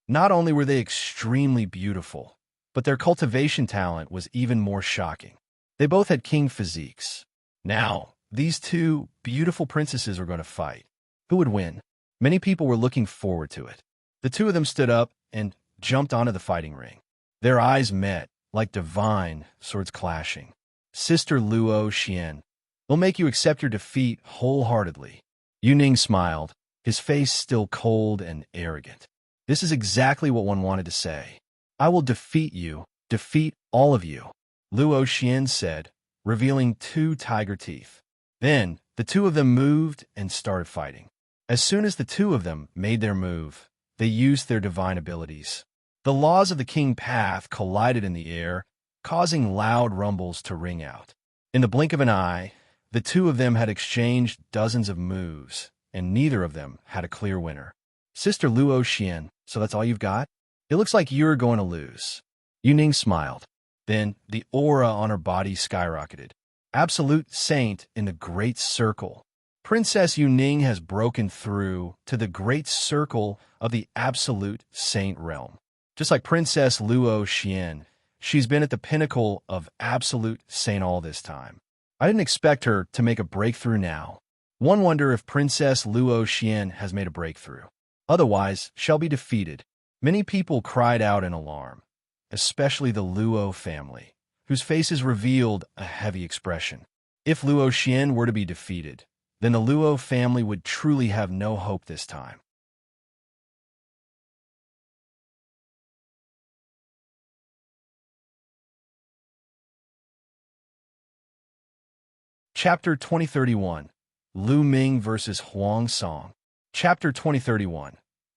Not only were they extremely beautiful, but their cultivation talent was even more shocking. They both had king physiques. Now, these 2 beautiful princesses were going to fight. Who would win? Many people were looking forward to it. The 2 of them stood up and jumped onto the fighting ring. Their eyes met, like divine swords clashing. Sister Luo Xian, we'll make you accept your defeat wholeheartedly. Yu Ning smiled, his face still cold and arrogant. This is exactly what one wanted to say. I will defeat you, defeat all of you, Luo Xian said, revealing 2 tiger teeth. Then, the 2 of them moved and started fighting. As soon as the 2 of them made their move, they used their divine abilities. The laws of the king path collided in the air, causing loud rumbles to ring out. In the blink of an eye, the 2 of them had exchanged dozens of moves, and neither of them had a clear winner. Sister Luo Xian, so that's all you've got? It looks like you're going to lose. Yu Ning smiled. Then the aura on her body skyrocketed. Absolute saint in the great circle. Princess Yu Ning has broken through to the great circle of the absolute saint realm. Just like Princess Luo Xian, she's been at the pinnacle of absolute saint all this time. I didn't expect her to make a breakthrough now. One wonder if Princess Luo Xian has made a breakthrough. Otherwise, she'll be defeated. Many people cried out in alarm, especially the Luo family, whose faces revealed a heavy expression. If Luo Xian were to be defeated, then the Luo family would truly have no hope this time. Chapter 2031, Lu Ming vs. Huang Song. Chapter 2031,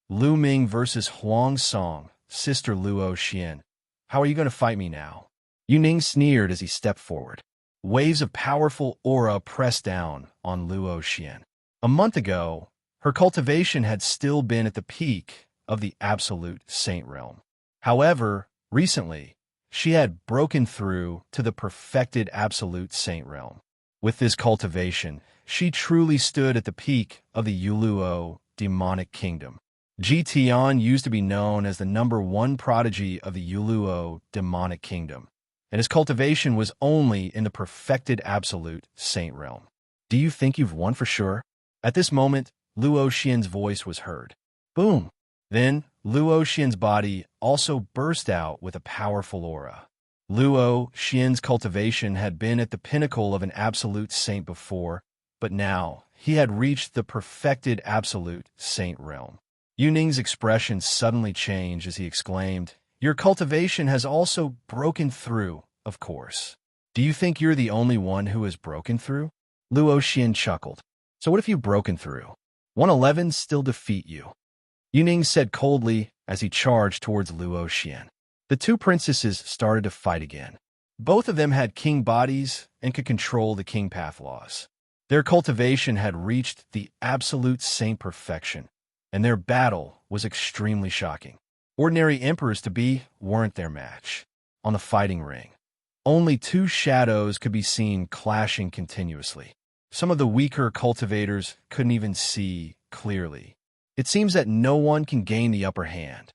Lu Ming vs. Huang Song, Sister Luo Xian. How are you going to fight me now? Yu Ning sneered as he stepped forward. Waves of powerful aura pressed down on Luo Xian. A month ago, her cultivation had still been at the peak of the absolute saint realm. However, recently, she had broken through to the perfected absolute saint realm. With this cultivation, she truly stood at the peak of the Youluo demonic kingdom. Ji Tian used to be known as the #1 prodigy of the Youluo demonic kingdom, and his cultivation was only in the perfected absolute saint realm. Do you think you've won for sure? At this moment, Luo Xian's voice was heard. Boom! Then, Luo Xian's body also burst out with a powerful aura. Luo Xian's cultivation had been at the pinnacle of an absolute saint before, but now he had reached the perfected absolute saint realm. Yu Ning's expression suddenly changed as he exclaimed, "Your cultivation has also broken through, of course. Do you think you're the only one who has broken through?" Luo Xian chuckled. "So what if you've broken through? 111 still defeat you," Yu Ning said coldly as he charged towards Luo Xian. The two princesses started to fight again. Both of them had king bodies and could control the king path laws. Their cultivation had reached the absolute saint perfection, and their battle was extremely shocking. Ordinary emperors-to-be weren't their match. On the fighting ring, only two shadows could be seen clashing continuously. Some of the weaker cultivators couldn't even see clearly. It seems that no one can gain the upper hand.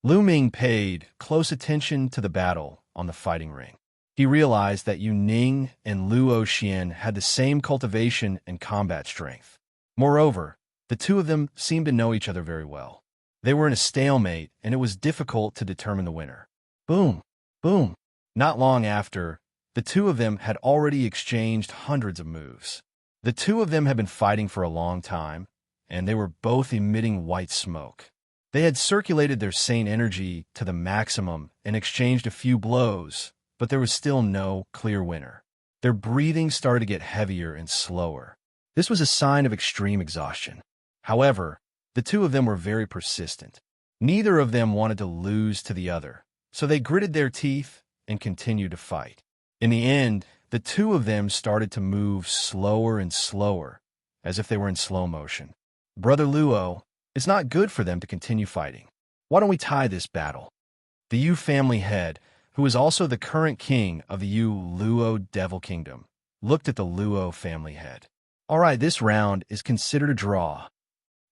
Lu Ming paid close attention to the battle on the fighting ring. He realized that Yu Ning and Luo Xian had the same cultivation and combat strength. Moreover, the two of them seemed to know each other very well. They were in a stalemate, and it was difficult to determine the winner. Boom! Boom! Not long after, the two of them had already exchanged hundreds of moves. The two of them had been fighting for a long time, and they were both emitting white smoke. They had circulated their sane energy to the maximum and exchanged a few blows, but there was still no clear winner. Their breathing started to get heavier and slower. This was a sign of extreme exhaustion. However, the two of them were very persistent. Neither of them wanted to lose to the other, so they gritted their teeth and continued to fight. In the end, the two of them started to move slower and slower, as if they were in slow motion. "Brother Luo, it's not good for them to continue fighting. Why don't we tie this battle?" The Yu family head, who is also the current king of the Youluo Devil Kingdom, looked at the Luo family head. "All right, this round is considered a draw."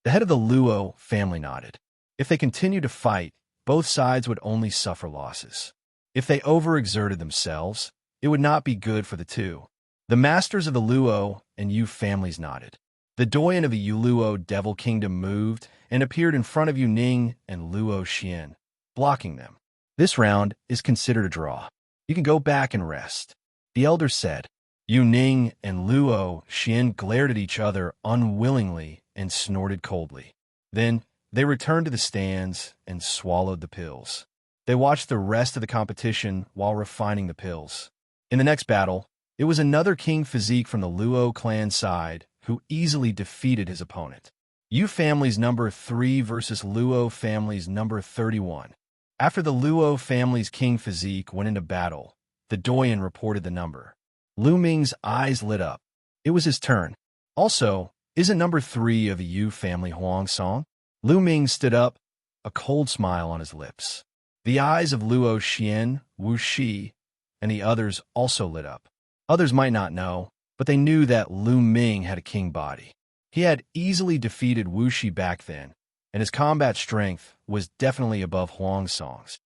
The head of the Luo family nodded. If they continued to fight, both sides would only suffer losses. If they overexerted themselves, it would not be good for the two. The masters of the Luo and Yu families nodded. The doyen of the Youluo Devil Kingdom moved and appeared in front of Yu Ning and Luo Xian, blocking them. "This round is considered a draw. You can go back and rest," the elder said. Yu Ning and Luo Xian glared at each other unwillingly and snorted coldly. Then they returned to the stands and swallowed the pills. They watched the rest of the competition while refining the pills. In the next battle, it was another king physique from the Luo clan side who easily defeated his opponent. Yu family's number 3 versus Luo family's number 31. After the Luo family's king physique went into battle, the doyen reported the number. Lu Ming's eyes lit up. It was his turn. "Also, isn't number 3 of the Yu family Huang song?" Lu Ming stood up, a cold smile on his lips. The eyes of Luo Xian, Wu Shi, and the others also lit up. Others might not know, but they knew that Lu Ming had a king body. He had easily defeated Wu Shi back then, and his combat strength was definitely above Huang's songs.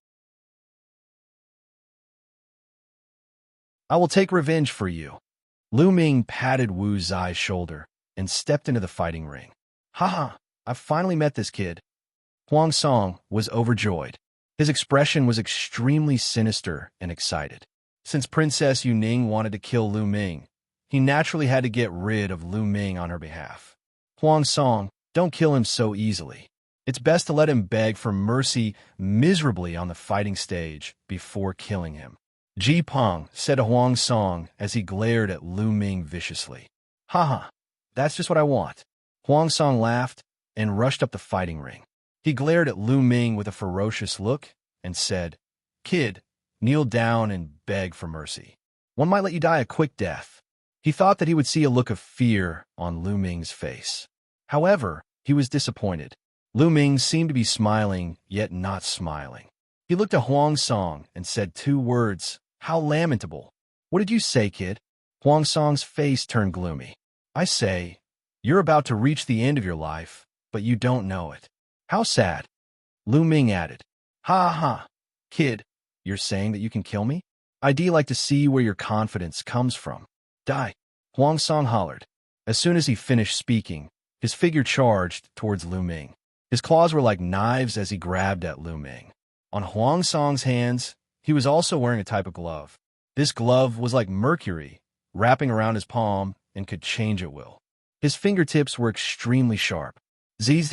"I will take revenge for you." Lu Ming patted Wu Zai's shoulder and stepped into the fighting ring. "Haha, I've finally met this kid." Huang Song was overjoyed. His expression was extremely sinister and excited. Since Princess Yu Ning wanted to kill Lu Ming, he naturally had to get rid of Lu Ming on her behalf. "Huang Song, don't kill him so easily. It's best to let him beg for mercy miserably on the fighting stage before killing him," Ji Peng said to Huang Song as he glared at Lu Ming viciously. "Haha, that's just what I want." Huang Song laughed and rushed up the fighting ring. He glared at Lu Ming with a ferocious look and said, "Kid, kneel down and beg for mercy. One might let you die a quick death." He thought that he would see a look of fear on Lu Ming's face. However, he was disappointed. Lu Ming seemed to be smiling, yet not smiling. He looked at Huang Song and said 2 words, "How lamentable." "What did you say, kid?" Huang Song's face turned gloomy. "I say, you're about to reach the end of your life, but you don't know it." "How sad." Lu Ming added. "Ha ha, kid, you're saying that you can kill me? I'd like to see where your confidence comes from." "Die," Huang Song hollered. As soon as he finished speaking, his figure charged towards Lu Ming. His claws were like knives as he grabbed at Lu Ming. On Huang Song's hands, He was also wearing a type of glove. This glove was like mercury, wrapping around his palm and could change at will. His fingertips were extremely sharp. Zzz,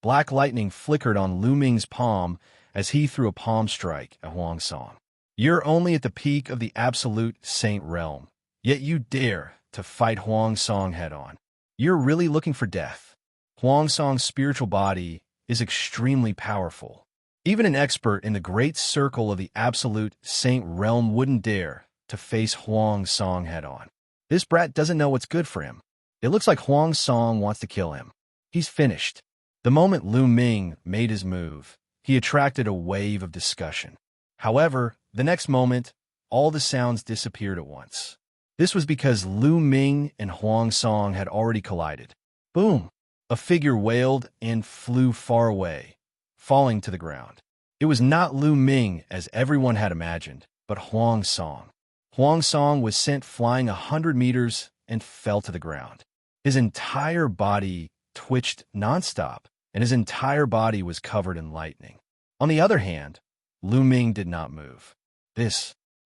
black lightning flickered on Lu Ming's palm as he threw a palm strike at Huang Song. You're only at the peak of the absolute saint realm, yet you dare to fight Huang Song head-on. You're really looking for death. Huang Song's spiritual body is extremely powerful. Even an expert in the great circle of the absolute saint realm wouldn't dare to face Huang Song head-on. This brat doesn't know what's good for him. It looks like Huang Song wants to kill him. He's finished. The moment Lu Ming made his move, he attracted a wave of discussion. However, the next moment, all the sounds disappeared at once. This was because Lu Ming and Huang Song had already collided. Boom! A figure wailed and flew far away, falling to the ground. It was not Lu Ming as everyone had imagined, but Huang Song. Huang Song was sent flying 100 meters and fell to the ground. His entire body twitched nonstop, and his entire body was covered in lightning. On the other hand, Lu Ming did not move.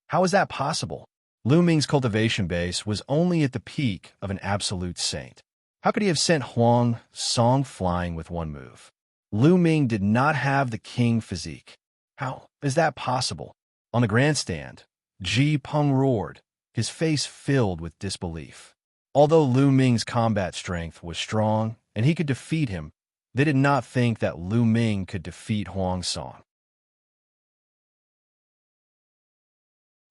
How is that possible? Lu Ming's cultivation base was only at the peak of an absolute saint. How could he have sent Huang Song flying with one move? Lu Ming did not have the king physique. How is that possible? On the grandstand, Ji Peng roared, his face filled with disbelief. Although Lu Ming's combat strength was strong and he could defeat him, they did not think that Lu Ming could defeat Huang Song.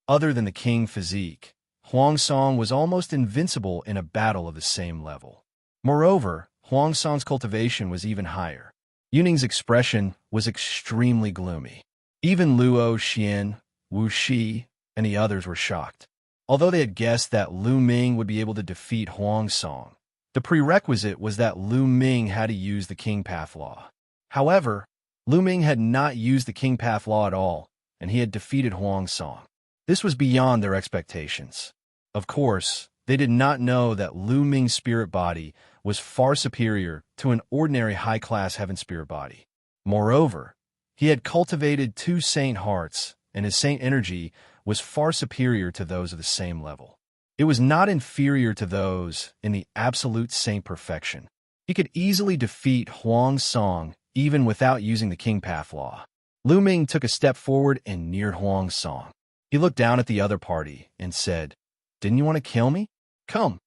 Other than the king physique, Huang Song was almost invincible in a battle of the same level. Moreover, Huang Song's cultivation was even higher. Yuning's expression was extremely gloomy. Even Luo Xian, Wu Shi, and the others were shocked. Although they had guessed that Lu Ming would be able to defeat Huang Song, the prerequisite was that Lu Ming had to use the King Path Law. However, Lu Ming had not used the King Path Law at all, and he had defeated Huang Song. This was beyond their expectations. Of course, they did not know that Lu Ming's spirit body was far superior to an ordinary high-class heaven spirit body. Moreover, he had cultivated 2 saint hearts, and his saint energy was far superior to those of the same level. It was not inferior to those in the absolute saint perfection. He could easily defeat Huang Song even without using the King Path Law. Lu Ming took a step forward and neared Huang Song. He looked down at the other party and said, "Didn't you want to kill me? Come."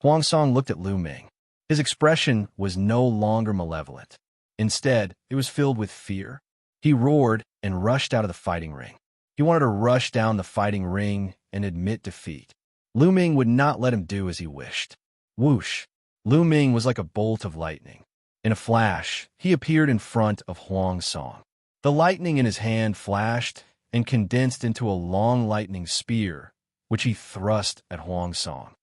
Huang Song looked at Lu Ming. His expression was no longer malevolent. Instead, it was filled with fear. He roared and rushed out of the fighting ring. He wanted to rush down the fighting ring and admit defeat. Lu Ming would not let him do as he wished. Whoosh! Lu Ming was like a bolt of lightning. In a flash, he appeared in front of Huang Song. The lightning in his hand flashed and condensed into a long lightning spear, which he thrust at Huang Song.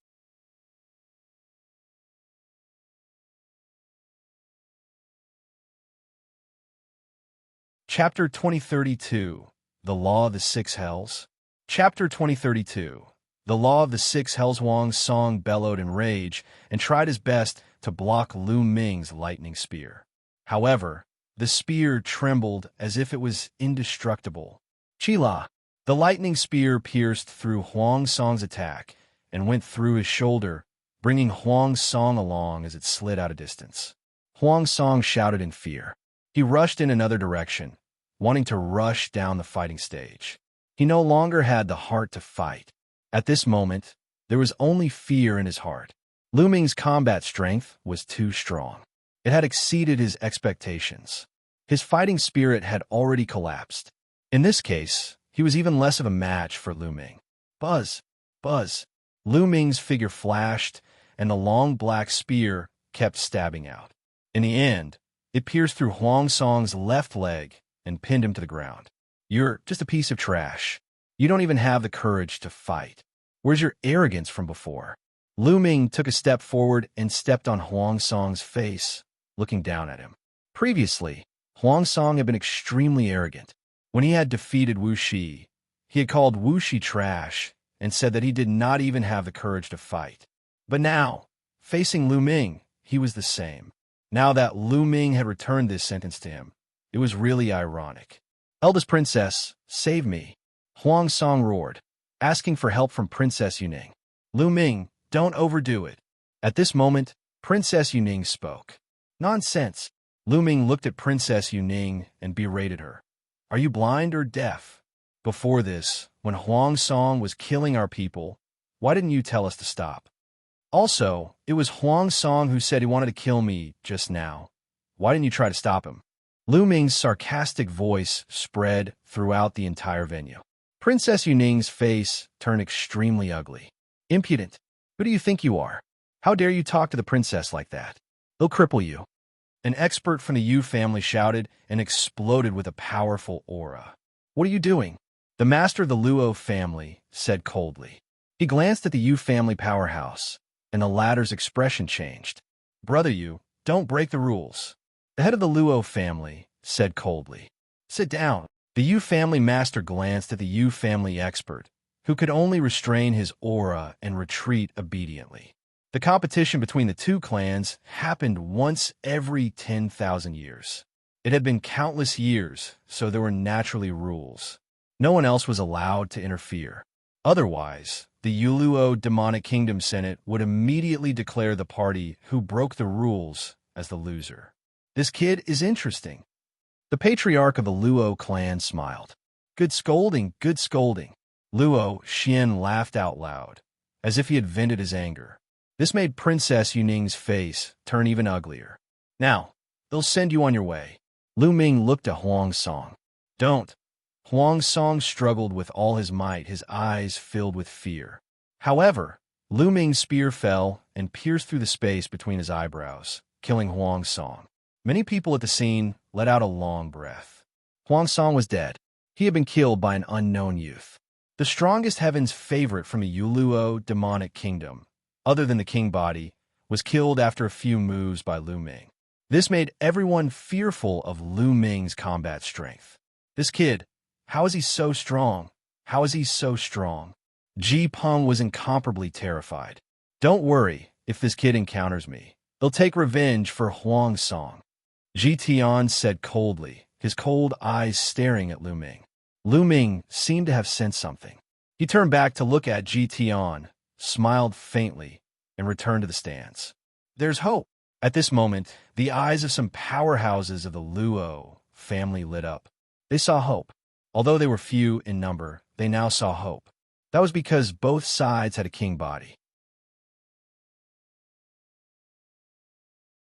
Chapter 2032, The Law of the Six Hells. Chapter 2032, The Law of the Six Hells. Huang Song bellowed in rage and tried his best to block Lu Ming's lightning spear. However, the spear trembled as if it was indestructible. Chila! The lightning spear pierced through Huang Song's attack and went through his shoulder, bringing Huang Song along as it slid out a distance. Huang Song shouted in fear. He rushed in another direction, wanting to rush down the fighting stage. He no longer had the heart to fight. At this moment, there was only fear in his heart. Lu Ming's combat strength was too strong. It had exceeded his expectations. His fighting spirit had already collapsed. In this case, he was even less of a match for Lu Ming. Buzz! Buzz! Lu Ming's figure flashed, and the long black spear kept stabbing out. In the end, it pierced through Huang Song's left leg and pinned him to the ground. You're just a piece of trash. You don't even have the courage to fight. Where's your arrogance from before? Lu Ming took a step forward and stepped on Huang Song's face, looking down at him. Previously, Huang Song had been extremely arrogant. When he had defeated Wu Shi, he had called Wu Shi trash and said that he did not even have the courage to fight. But now, facing Lu Ming, he was the same. Now that Lu Ming had returned this sentence to him, it was really ironic. "Eldest princess, save me." Huang Song roared, asking for help from Princess Yuning. Lu Ming, don't overdo it. At this moment, Princess Yuning spoke. Nonsense. Lu Ming looked at Princess Yuning and berated her. Are you blind or deaf? Before this, when Huang Song was killing our people, why didn't you tell us to stop? Also, it was Huang Song who said he wanted to kill me just now. Why didn't you try to stop him? Lu Ming's sarcastic voice spread throughout the entire venue. Princess Yuning's face turned extremely ugly. Impudent. Who do you think you are? How dare you talk to the princess like that? They'll cripple you. An expert from the Yu family shouted and exploded with a powerful aura. What are you doing? The master of the Luo family said coldly. He glanced at the Yu family powerhouse, and the latter's expression changed. Brother Yu, don't break the rules. The head of the Luo family said coldly. Sit down. The Yu family master glanced at the Yu family expert, who could only restrain his aura and retreat obediently. The competition between the two clans happened once every 10,000 years. It had been countless years, so there were naturally rules. No one else was allowed to interfere. Otherwise, the Youluo demonic kingdom senate would immediately declare the party who broke the rules as the loser. This kid is interesting. The patriarch of the Luo clan smiled. Good scolding, good scolding. Luo Xian laughed out loud, as if he had vented his anger. This made Princess Yuning's face turn even uglier. Now, they'll send you on your way. Lu Ming looked at Huang Song. Don't. Huang Song struggled with all his might, his eyes filled with fear. However, Lu Ming's spear fell and pierced through the space between his eyebrows, killing Huang Song. Many people at the scene let out a long breath. Huang Song was dead. He had been killed by an unknown youth. The strongest heaven's favorite from the Youluo demonic kingdom, other than the king body, was killed after a few moves by Lu Ming. This made everyone fearful of Lu Ming's combat strength. This kid, how is he so strong? How is he so strong? Ji Peng was incomparably terrified. Don't worry if this kid encounters me. They'll take revenge for Huang Song. Ji Tian said coldly, his cold eyes staring at Lu Ming. Lu Ming seemed to have sensed something. He turned back to look at Ji Tian, smiled faintly, and returned to the stands. There's hope. At this moment, the eyes of some powerhouses of the Luo family lit up. They saw hope. Although they were few in number, they now saw hope. That was because both sides had a king body.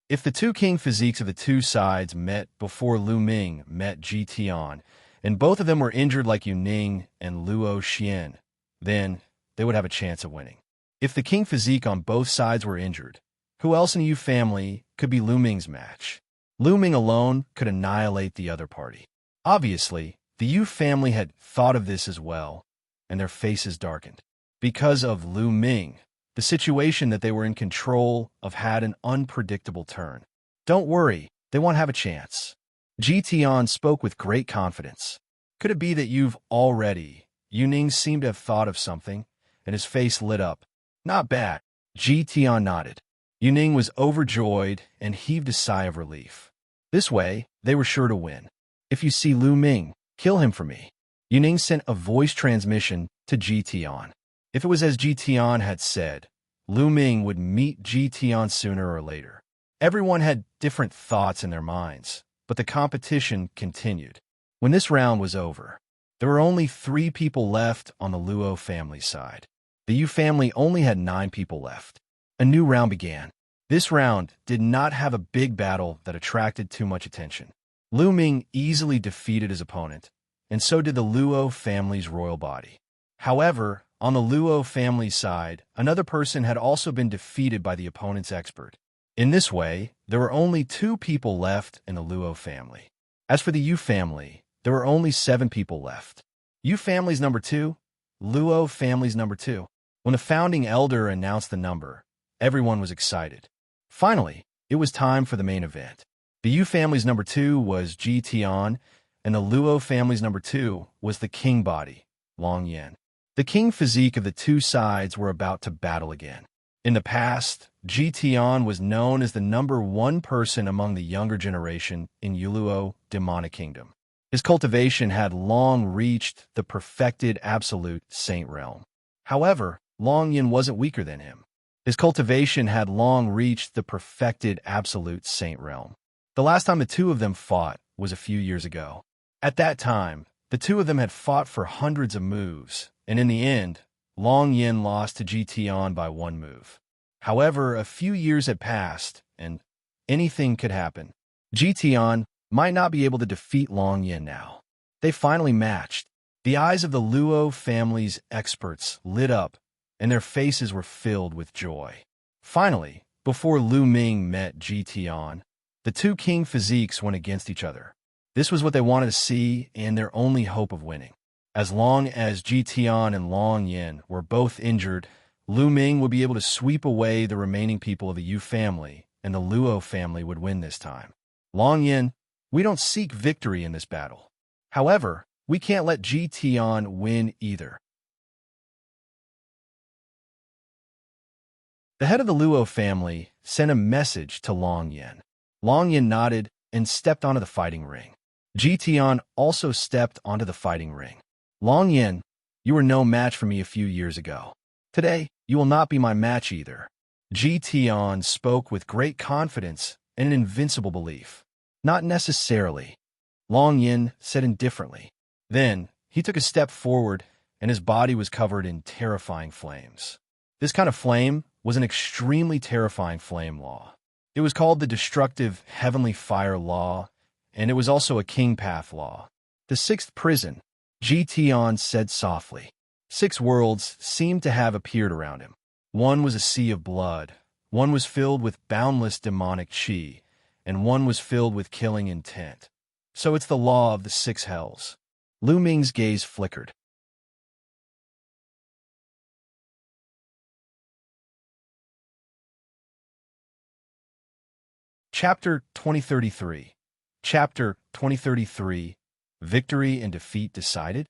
If the two king physiques of the two sides met before Lu Ming met Ji Tian, and both of them were injured like Yuning and Luo Xian, then they would have a chance of winning. If the king physique on both sides were injured, who else in the Yu family could be Lu Ming's match? Lu Ming alone could annihilate the other party. Obviously, the Yu family had thought of this as well, and their faces darkened. Because of Lu Ming, the situation that they were in control of had an unpredictable turn. Don't worry, they won't have a chance. Ji Tian spoke with great confidence. Could it be that you've already? Yuning seemed to have thought of something, and his face lit up. Not bad. Ji Tian nodded. Yuning was overjoyed and heaved a sigh of relief. This way, they were sure to win. If you see Lu Ming, kill him for me. Yuning sent a voice transmission to Ji Tian. If it was as Ji Tian had said, Lu Ming would meet Ji Tian sooner or later. Everyone had different thoughts in their minds, but the competition continued. When this round was over, there were only 3 people left on the Luo family side. The Yu family only had 9 people left. A new round began. This round did not have a big battle that attracted too much attention. Lu Ming easily defeated his opponent, and so did the Luo family's royal body. However, on the Luo family side, another person had also been defeated by the opponent's expert. In this way, there were only 2 people left in the Luo family. As for the Yu family, there were only 7 people left. Yu family's number 2, Luo family's number 2. When the founding elder announced the number, everyone was excited. Finally, it was time for the main event. The Yu family's number 2 was Ji Tian, and the Luo family's number 2 was the king body, Long Yan. The king physique of the two sides were about to battle again. In the past, Ji Tian was known as the number 1 person among the younger generation in Youluo demonic kingdom. His cultivation had long reached the perfected absolute saint realm. However, Long Yin wasn't weaker than him. His cultivation had long reached the perfected absolute saint realm. The last time the two of them fought was a few years ago. At that time, the two of them had fought for hundreds of moves, and in the end, Long Yin lost to Tian by one move. However, a few years had passed, and anything could happen. Tian might not be able to defeat Long Yin now. They finally matched. The eyes of the Luo family's experts lit up, and their faces were filled with joy. Finally, before Lu Ming met Tian, the two king physiques went against each other. This was what they wanted to see and their only hope of winning. As long as Tian and Long Yin were both injured, Lu Ming would be able to sweep away the remaining people of the Yu family, and the Luo family would win this time. Long Yin, we don't seek victory in this battle. However, we can't let Tian win either. The head of the Luo family sent a message to Long Yin. Long Yin nodded and stepped onto the fighting ring. Tian also stepped onto the fighting ring. Long Yin, you were no match for me a few years ago. Today, you will not be my match either. Tian spoke with great confidence and an invincible belief. Not necessarily, Long Yin said indifferently. Then, he took a step forward, and his body was covered in terrifying flames. This kind of flame was an extremely terrifying flame law. It was called the destructive heavenly fire law, and it was also a king path law. The sixth prison, Tian said softly. 6 worlds seemed to have appeared around him. One was a sea of blood, one was filled with boundless demonic qi, and one was filled with killing intent. So it's the law of the 6 hells. Lu Ming's gaze flickered. Chapter 2033. Chapter 2033. Victory and Defeat Decided?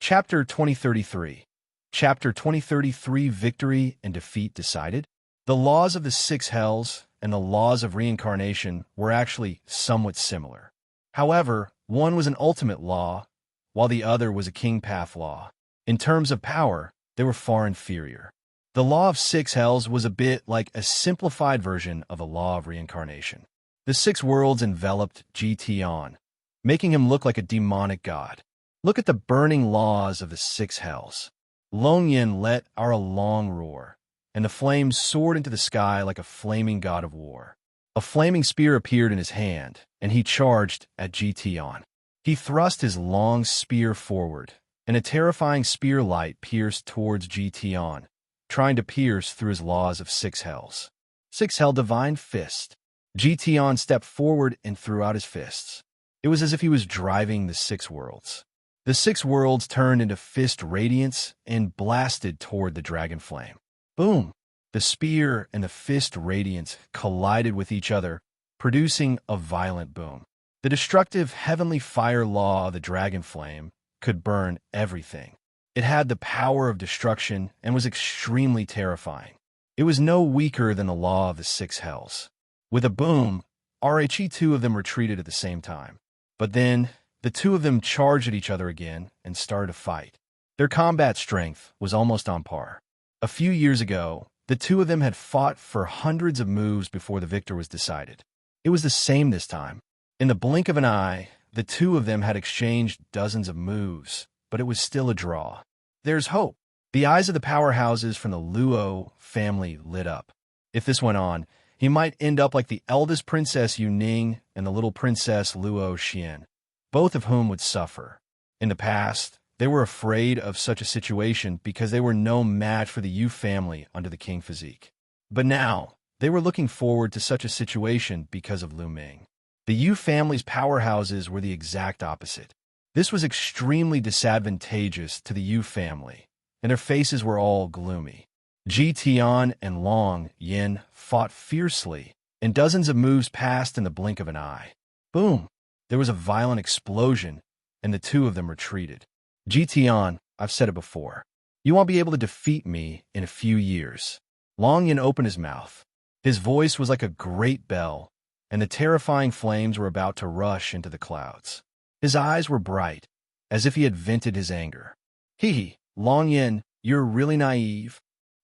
Chapter 2033. Chapter 2033. Victory and Defeat Decided? The laws of the 6 hells and the laws of reincarnation were actually somewhat similar. However, one was an ultimate law, while the other was a king path law. In terms of power, they were far inferior. The law of 6 hells was a bit like a simplified version of a law of reincarnation. The 6 worlds enveloped Tian, making him look like a demonic god. Look at the burning laws of the 6 hells. Long Yin let out a long roar, and the flames soared into the sky like a flaming god of war. A flaming spear appeared in his hand, and he charged at Tian. He thrust his long spear forward, and a terrifying spear light pierced towards Tian, trying to pierce through his laws of 6 hells. 6 hell divine fist. Tian stepped forward and threw out his fists. It was as if he was driving the 6 worlds. The 6 worlds turned into fist radiance and blasted toward the dragon flame. Boom! The spear and the fist radiance collided with each other, producing a violent boom. The destructive heavenly fire law of the dragon flame could burn everything. It had the power of destruction and was extremely terrifying. It was no weaker than the law of the 6 hells. With a boom, two of them retreated at the same time. But then, the two of them charged at each other again and started to fight. Their combat strength was almost on par. A few years ago, the two of them had fought for hundreds of moves before the victor was decided. It was the same this time. In the blink of an eye, the two of them had exchanged dozens of moves, but it was still a draw. There's hope. The eyes of the powerhouses from the Luo family lit up. If this went on, he might end up like the eldest princess Yu Ning and the little princess Luo Xian, both of whom would suffer. In the past, they were afraid of such a situation because they were no match for the Yu family under the king physique. But now, they were looking forward to such a situation because of Lu Ming. The Yu family's powerhouses were the exact opposite. This was extremely disadvantageous to the Yu family, and their faces were all gloomy. Tian and Long Yin fought fiercely, and dozens of moves passed in the blink of an eye. Boom! There was a violent explosion, and the two of them retreated. Tian, I've said it before. You won't be able to defeat me in a few years. Long Yin opened his mouth. His voice was like a great bell, and the terrifying flames were about to rush into the clouds. His eyes were bright, as if he had vented his anger. Hee, Long Yin, you're really naive.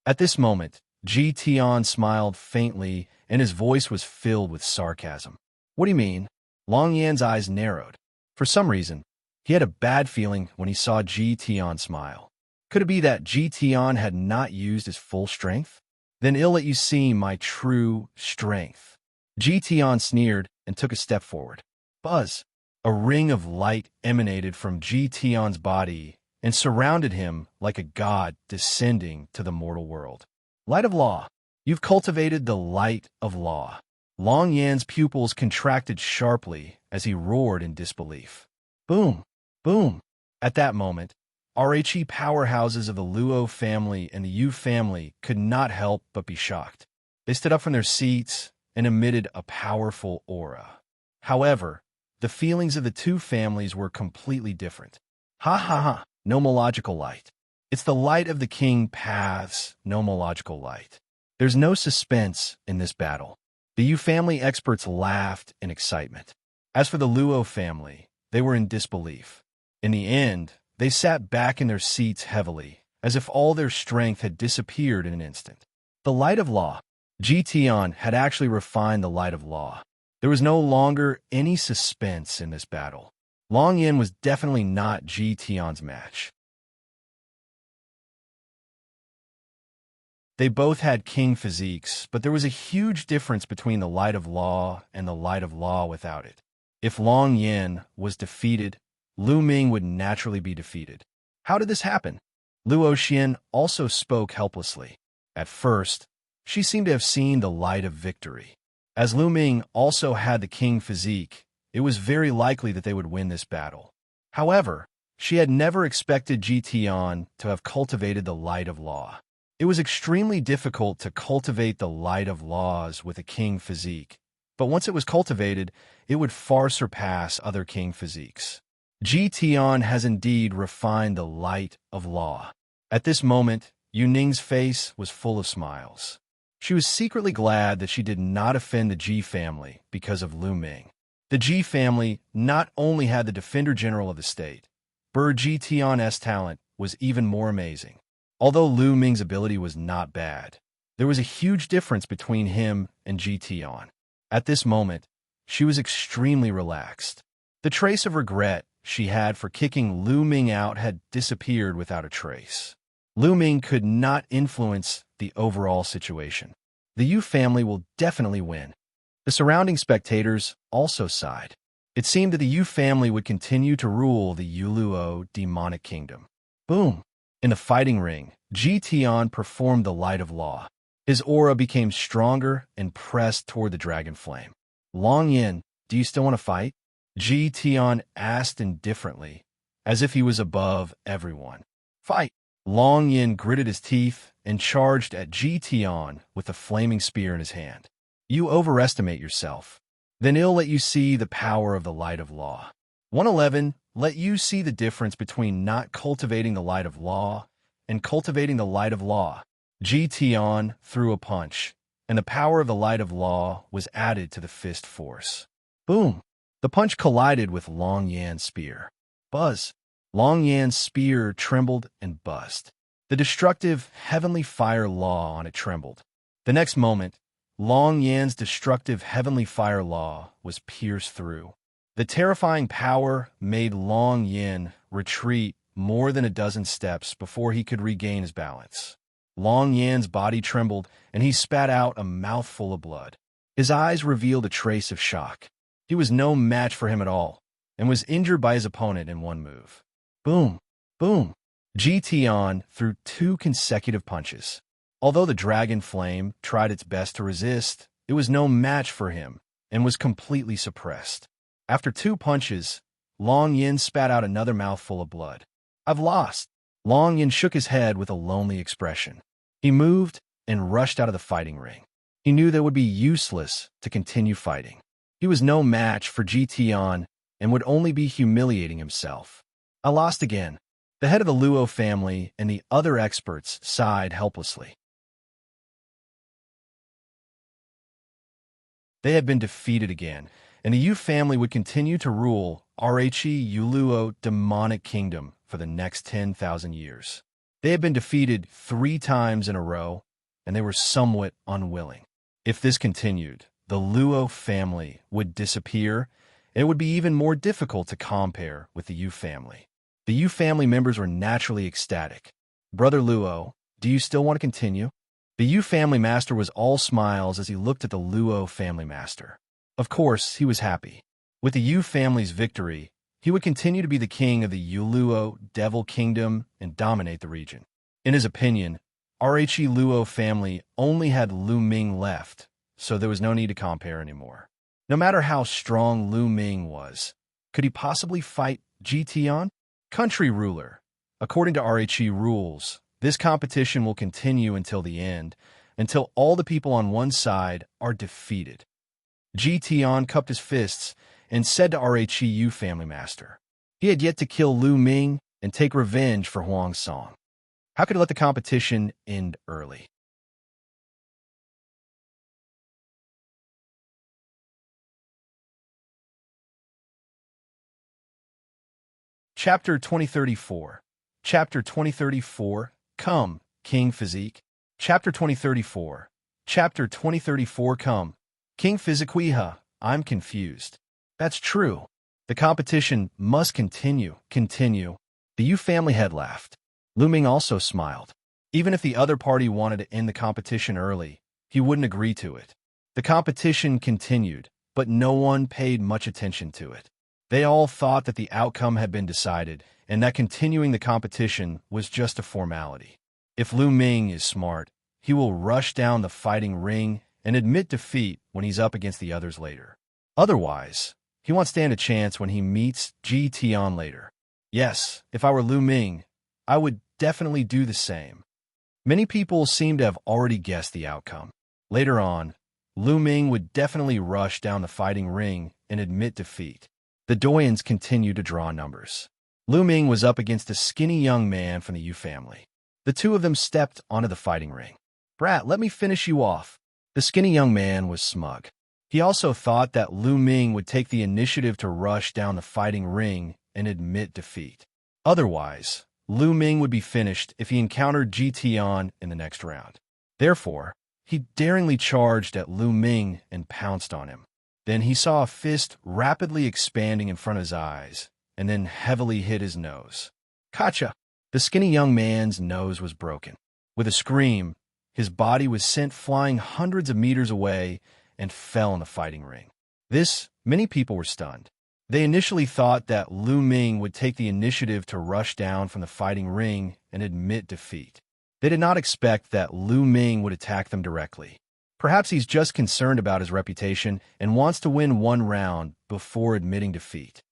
At this moment, Ji Tian smiled faintly, and his voice was filled with sarcasm. What do you mean? Long Yan's eyes narrowed. For some reason, he had a bad feeling when he saw Ji Tian smile. Could it be that Ji Tian had not used his full strength? Then I'll let you see my true strength. Ji Tian sneered and took a step forward. Buzz! A ring of light emanated from Ji Tian's body and surrounded him like a god descending to the mortal world. Light of Law. You've cultivated the light of law. Long Yan's pupils contracted sharply as he roared in disbelief. Boom! Boom! At that moment, RHE powerhouses of the Luo family and the Yu family could not help but be shocked. They stood up from their seats and emitted a powerful aura. However, the feelings of the two families were completely different. Ha ha ha, nomological light. It's the light of the king paths, nomological light. There's no suspense in this battle. The Yu family experts laughed in excitement. As for the Luo family, they were in disbelief. In the end, they sat back in their seats heavily, as if all their strength had disappeared in an instant. The light of law. Ji Tian had actually refined the light of law. There was no longer any suspense in this battle. Long Yin was definitely not Ji Tian's match. They both had king physiques, but there was a huge difference between the light of law and the light of law without it. If Long Yin was defeated, Lu Ming would naturally be defeated. How did this happen? Luo Xian also spoke helplessly. At first, she seemed to have seen the light of victory. As Lu Ming also had the king physique, it was very likely that they would win this battle. However, she had never expected Ji Tian to have cultivated the light of law. It was extremely difficult to cultivate the light of laws with a king physique, but once it was cultivated, it would far surpass other king physiques. Ji Tian has indeed refined the light of law. At this moment, Yu Ning's face was full of smiles. She was secretly glad that she did not offend the Ji family because of Lu Ming. The Ji family not only had the Defender General of the state, but Ji Tian's talent was even more amazing. Although Lu Ming's ability was not bad, there was a huge difference between him and Ji Tian. At this moment, she was extremely relaxed. The trace of regret she had for kicking Lu Ming out had disappeared without a trace. Lu Ming could not influence the overall situation. The Yu family will definitely win. The surrounding spectators also sighed. It seemed that the Yu family would continue to rule the Youluo demonic kingdom. Boom! In the fighting ring, Ji Tian performed the light of law. His aura became stronger and pressed toward the dragon flame. Long Yin, do you still want to fight? Ji Tian asked indifferently, as if he was above everyone. Fight! Long Yin gritted his teeth and charged at Ji Tian with a flaming spear in his hand. You overestimate yourself. Then I'll let you see the power of the light of law. 111, let you see the difference between not cultivating the light of law and cultivating the light of law. Ji Tian threw a punch, and the power of the light of law was added to the fist force. Boom! The punch collided with Long Yan's spear. Buzz! Long Yan's spear trembled and buzzed. The destructive heavenly fire law on it trembled. The next moment, Long Yan's destructive heavenly fire law was pierced through. The terrifying power made Long Yan retreat more than a dozen steps before he could regain his balance. Long Yan's body trembled, and he spat out a mouthful of blood. His eyes revealed a trace of shock. He was no match for him at all, and was injured by his opponent in one move. Boom! Boom! Ji Tian threw 2 consecutive punches. Although the dragon flame tried its best to resist, it was no match for him, and was completely suppressed. After 2 punches, Long Yin spat out another mouthful of blood. I've lost. Long Yin shook his head with a lonely expression. He moved and rushed out of the fighting ring. He knew that it would be useless to continue fighting. He was no match for Ji Tian and would only be humiliating himself. I lost again. The head of the Luo family and the other experts sighed helplessly. They had been defeated again, and the Yu family would continue to rule Youluo demonic kingdom for the next 10,000 years. They had been defeated 3 times in a row, and they were somewhat unwilling. If this continued, the Luo family would disappear, and it would be even more difficult to compare with the Yu family. The Yu family members were naturally ecstatic. "Brother Luo, do you still want to continue?" The Yu family master was all smiles as he looked at the Luo family master. Of course, he was happy. With the Yu family's victory, he would continue to be the king of the Youluo Devil Kingdom and dominate the region. In his opinion, Luo family only had Lu Ming left, so there was no need to compare anymore. No matter how strong Lu Ming was, could he possibly fight Tian? Country ruler. According to rules, this competition will continue until the end, until all the people on one side are defeated. Tian cupped his fists and said to Yu family master, he had yet to kill Lu Ming and take revenge for Huang Song. How could he let the competition end early? Chapter 2034. Chapter 2034. Come, King Physique. Chapter 2034. Chapter 2034. Come, King Physique. I'm confused. That's true. The competition must continue. The Yu family head laughed. Lu Ming also smiled. Even if the other party wanted to end the competition early, he wouldn't agree to it. The competition continued, but no one paid much attention to it. They all thought that the outcome had been decided and that continuing the competition was just a formality. If Lu Ming is smart, he will rush down the fighting ring and admit defeat when he's up against the others later. Otherwise, he won't stand a chance when he meets Tian later. Yes, if I were Lu Ming, I would definitely do the same. Many people seem to have already guessed the outcome. Later on, Lu Ming would definitely rush down the fighting ring and admit defeat. The Doyens continued to draw numbers. Lu Ming was up against a skinny young man from the Yu family. The two of them stepped onto the fighting ring. "Brat, let me finish you off." The skinny young man was smug. He also thought that Lu Ming would take the initiative to rush down the fighting ring and admit defeat. Otherwise, Lu Ming would be finished if he encountered Tian in the next round. Therefore, he daringly charged at Lu Ming and pounced on him. Then he saw a fist rapidly expanding in front of his eyes, and then heavily hit his nose. Gotcha! The skinny young man's nose was broken. With a scream, his body was sent flying hundreds of meters away and fell in the fighting ring. Many people were stunned. They initially thought that Lu Ming would take the initiative to rush down from the fighting ring and admit defeat. They did not expect that Lu Ming would attack them directly. Perhaps he's just concerned about his reputation and wants to win one round before admitting defeat.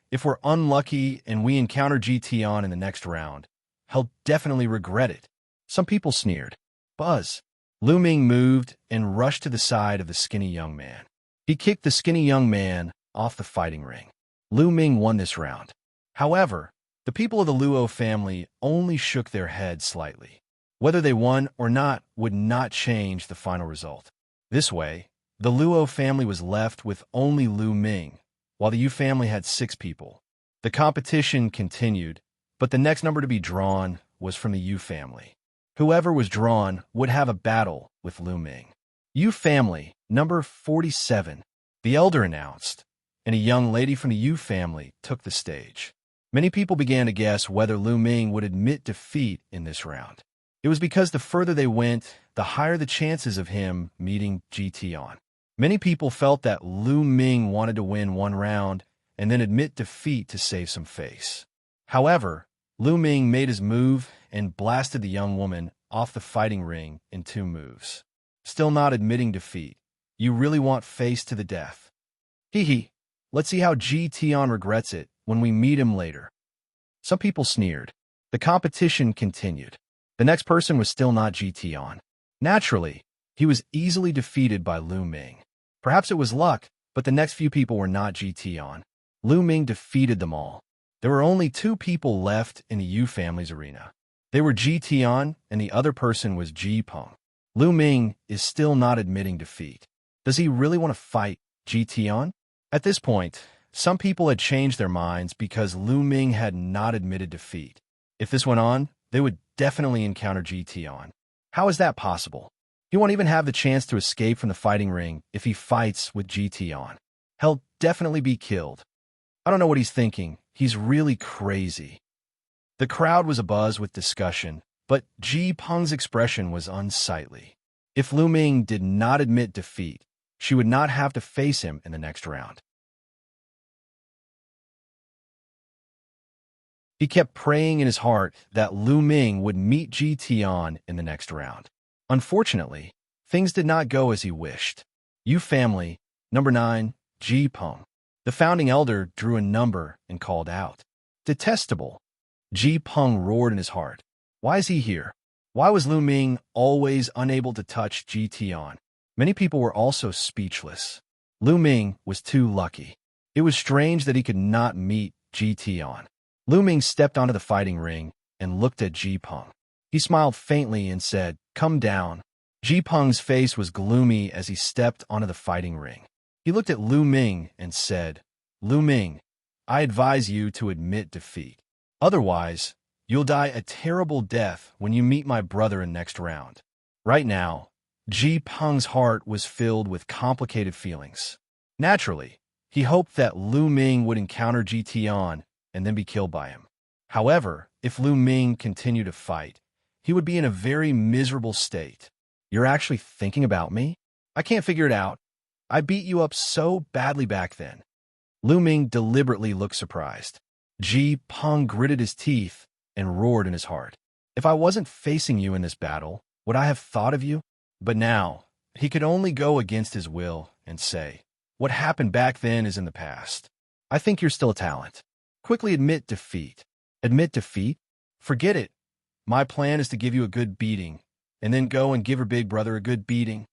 If we're unlucky and we encounter Tian in the next round, he'll definitely regret it. Some people sneered. Buzz. Lu Ming moved and rushed to the side of the skinny young man. He kicked the skinny young man off the fighting ring. Lu Ming won this round. However, the people of the Luo family only shook their heads slightly. Whether they won or not would not change the final result. This way, the Luo family was left with only Lu Ming, while the Yu family had 6 people. The competition continued, but the next number to be drawn was from the Yu family. Whoever was drawn would have a battle with Lu Ming. Yu family, number 47, the elder announced, and a young lady from the Yu family took the stage. Many people began to guess whether Lu Ming would admit defeat in this round. It was because the further they went, the higher the chances of him meeting Tian. Many people felt that Lu Ming wanted to win one round and then admit defeat to save some face. However, Lu Ming made his move and blasted the young woman off the fighting ring in 2 moves. Still not admitting defeat. You really want face to the death. Let's see how Tian regrets it when we meet him later. Some people sneered. The competition continued. The next person was still not Tian. Naturally, he was easily defeated by Lu Ming. Perhaps it was luck, but the next few people were not Tian. Lu Ming defeated them all. There were only 2 people left in the Yu family's arena. They were Tian, and the other person was Peng. Lu Ming is still not admitting defeat. Does he really want to fight Ji Tian? At this point, some people had changed their minds because Lu Ming had not admitted defeat. If this went on, they would definitely encounter Ji Tian. How is that possible? He won't even have the chance to escape from the fighting ring if he fights with Ji Tian. He'll definitely be killed. I don't know what he's thinking. He's really crazy. The crowd was abuzz with discussion, but Ji Peng's expression was unsightly. If Lu Ming did not admit defeat, she would not have to face him in the next round. He kept praying in his heart that Lu Ming would meet Ji Tian in the next round. Unfortunately, things did not go as he wished. Yu family, number 9, Ji Peng. The founding elder drew a number and called out, "Detestable." Ji Peng roared in his heart. Why is he here? Why was Lu Ming always unable to touch Ji Tian? Many people were also speechless. Lu Ming was too lucky. It was strange that he could not meet Ji Tian. Lu Ming stepped onto the fighting ring and looked at Ji Peng. He smiled faintly and said, "Come down." Ji Peng's face was gloomy as he stepped onto the fighting ring. He looked at Lu Ming and said, "Lu Ming, I advise you to admit defeat. Otherwise, you'll die a terrible death when you meet my brother in next round." Right now, Ji Peng's heart was filled with complicated feelings. Naturally, he hoped that Lu Ming would encounter Ji Tian and then be killed by him. However, if Lu Ming continued to fight, he would be in a very miserable state. "You're actually thinking about me? I can't figure it out. I beat you up so badly back then." Lu Ming deliberately looked surprised. Ji Peng gritted his teeth and roared in his heart. "If I wasn't facing you in this battle, would I have thought of you?" But now, he could only go against his will and say, "What happened back then is in the past. I think you're still a talent. Quickly admit defeat." "Admit defeat? Forget it. My plan is to give you a good beating, and then go and give her big brother a good beating."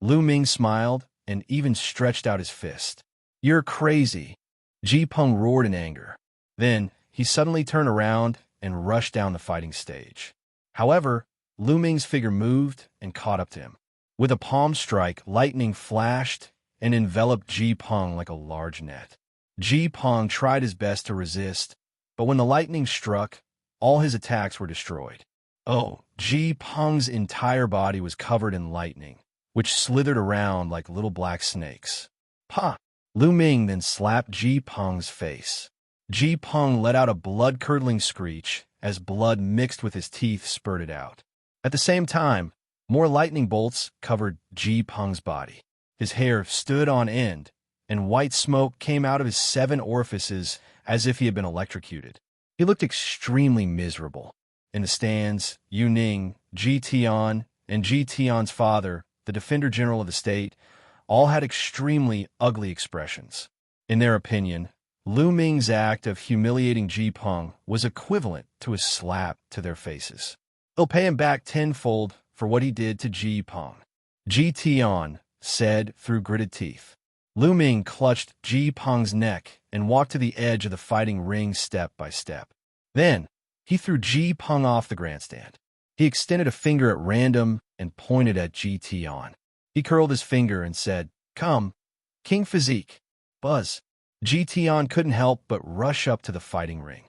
Lu Ming smiled and even stretched out his fist. "You're crazy." Ji Peng roared in anger. Then, he suddenly turned around and rushed down the fighting stage. However, Lu Ming's figure moved and caught up to him. With a palm strike, lightning flashed and enveloped Ji Peng like a large net. Ji Peng tried his best to resist, but when the lightning struck, all his attacks were destroyed. Ji Peng's entire body was covered in lightning, which slithered around like little black snakes. "Pah!" Lu Ming then slapped Ji Peng's face. Ji Peng let out a blood-curdling screech as blood mixed with his teeth spurted out. At the same time, more lightning bolts covered Ji Peng's body. His hair stood on end, and white smoke came out of his 7 orifices as if he had been electrocuted. He looked extremely miserable. In the stands, Yu Ning, Ji Tian, and Ji Tian's father, the Defender General of the state, all had extremely ugly expressions. In their opinion, Lu Ming's act of humiliating Ji Peng was equivalent to a slap to their faces. He'll pay him back tenfold for what he did to Ji Peng. Ji Tian said through gritted teeth. Lu Ming clutched Ji Peng's neck and walked to the edge of the fighting ring step by step. Then, he threw Ji Peng off the grandstand. He extended a finger at random and pointed at Ji Tian. He curled his finger and said, "Come, King Physique." Buzz. Ji Tian couldn't help but rush up to the fighting ring.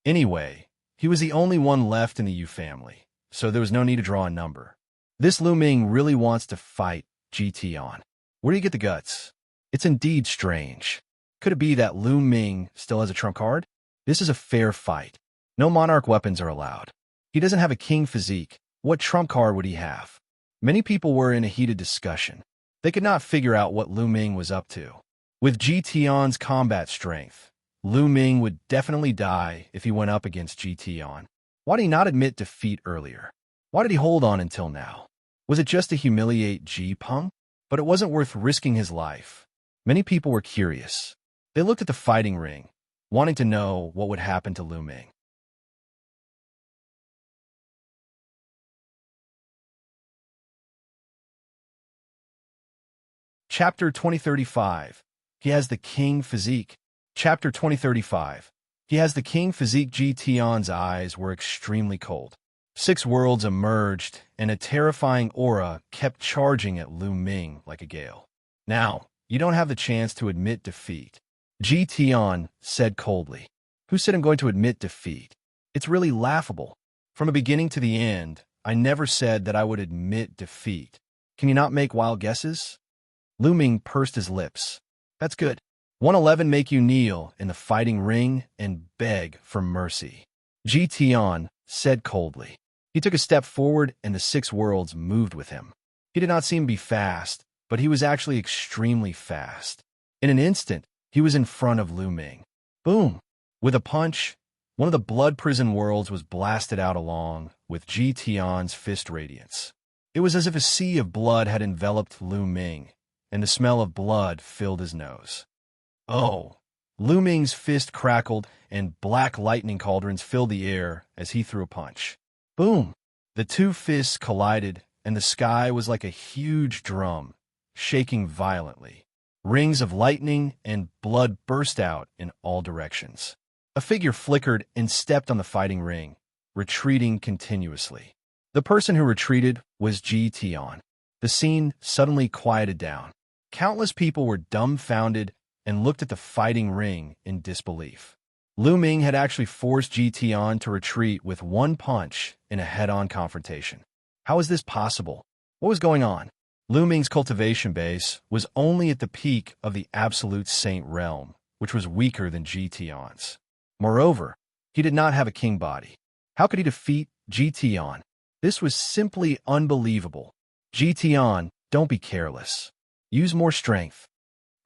Anyway, he was the only one left in the Yu family, so there was no need to draw a number. This Lu Ming really wants to fight Ji Tian. Where do you get the guts? It's indeed strange. Could it be that Lu Ming still has a trump card? This is a fair fight. No monarch weapons are allowed. He doesn't have a king physique. What trump card would he have? Many people were in a heated discussion. They could not figure out what Lu Ming was up to. With Ji Tian's combat strength, Lu Ming would definitely die if he went up against Ji Tian. Why did he not admit defeat earlier? Why did he hold on until now? Was it just to humiliate Ji Peng? But it wasn't worth risking his life. Many people were curious. They looked at the fighting ring, wanting to know what would happen to Lu Ming. Chapter 2035. He has the king physique. Chapter 2035. He has the king physique. Ji Tian's eyes were extremely cold. Six worlds emerged, and a terrifying aura kept charging at Lu Ming like a gale. Now, you don't have the chance to admit defeat, Ji Tian said coldly. Who said I'm going to admit defeat? It's really laughable. From the beginning to the end, I never said that I would admit defeat. Can you not make wild guesses? Lu Ming pursed his lips. That's good. 111 make you kneel in the fighting ring and beg for mercy, Ji Tian said coldly. He took a step forward and the six worlds moved with him. He did not seem to be fast, but he was actually extremely fast. In an instant, he was in front of Lu Ming. Boom! With a punch, one of the blood prison worlds was blasted out along with Ji Tian's fist radiance. It was as if a sea of blood had enveloped Lu Ming, and the smell of blood filled his nose. Oh! Lu Ming's fist crackled, and black lightning cauldrons filled the air as he threw a punch. Boom! The two fists collided, and the sky was like a huge drum, shaking violently. Rings of lightning and blood burst out in all directions. A figure flickered and stepped on the fighting ring, retreating continuously. The person who retreated was Ji Tian. The scene suddenly quieted down. Countless people were dumbfounded and looked at the fighting ring in disbelief. Lu Ming had actually forced Ji Tian to retreat with one punch in a head-on confrontation. How was this possible? What was going on? Lu Ming's cultivation base was only at the peak of the absolute saint realm, which was weaker than Ji Tian's. Moreover, he did not have a king body. How could he defeat Ji Tian? This was simply unbelievable. Ji Tian, don't be careless. Use more strength.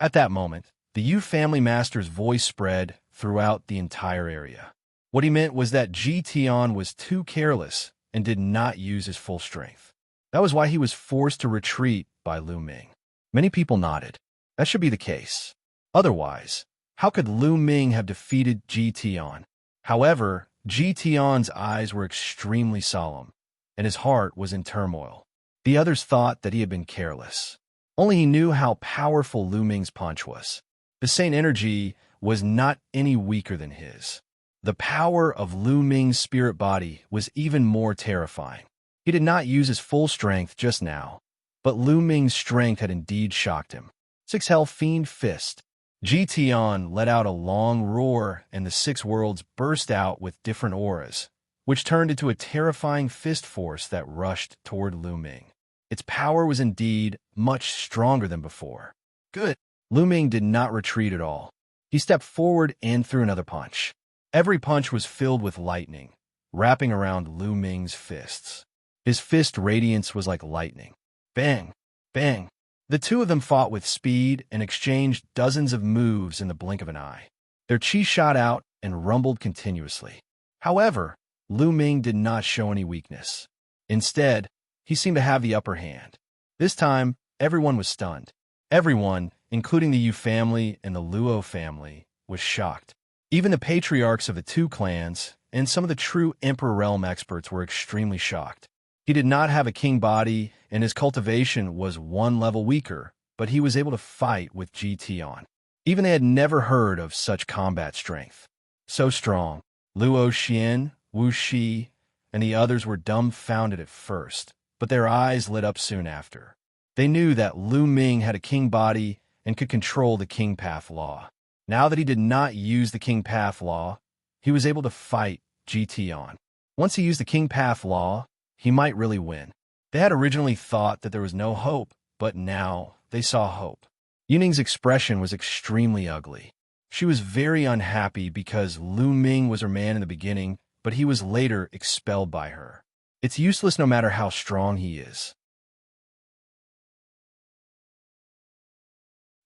At that moment, the Yu family master's voice spread throughout the entire area. What he meant was that Ji Tian was too careless and did not use his full strength. That was why he was forced to retreat by Lu Ming. Many people nodded. That should be the case. Otherwise, how could Lu Ming have defeated Ji Tian? However, Ji Tian's eyes were extremely solemn, and his heart was in turmoil. The others thought that he had been careless. Only he knew how powerful Lu Ming's punch was. The saint energy was not any weaker than his. The power of Lu Ming's spirit body was even more terrifying. He did not use his full strength just now, but Lu Ming's strength had indeed shocked him. Six Hell Fiend Fist. Ji Tian let out a long roar, and the six worlds burst out with different auras, which turned into a terrifying fist force that rushed toward Lu Ming. Its power was indeed much stronger than before. Good. Lu Ming did not retreat at all. He stepped forward and threw another punch. Every punch was filled with lightning, wrapping around Lu Ming's fists. His fist radiance was like lightning. Bang! Bang! The two of them fought with speed and exchanged dozens of moves in the blink of an eye. Their chi shot out and rumbled continuously. However, Lu Ming did not show any weakness. Instead, he seemed to have the upper hand. This time, everyone was stunned. Everyone, including the Yu family and the Luo family, was shocked. Even the patriarchs of the two clans and some of the true Emperor Realm experts were extremely shocked. He did not have a king body, and his cultivation was one level weaker, but he was able to fight with Ji Tian. Even they had never heard of such combat strength. So strong. Luo Xian, Wu Shi, and the others were dumbfounded at first, but their eyes lit up soon after. They knew that Lu Ming had a king body and could control the King Path Law. Now that he did not use the King Path Law, he was able to fight Ji Tian. Once he used the King Path Law, he might really win. They had originally thought that there was no hope, but now they saw hope. Yuning's expression was extremely ugly. She was very unhappy because Lu Ming was her man in the beginning, but he was later expelled by her. It's useless no matter how strong he is.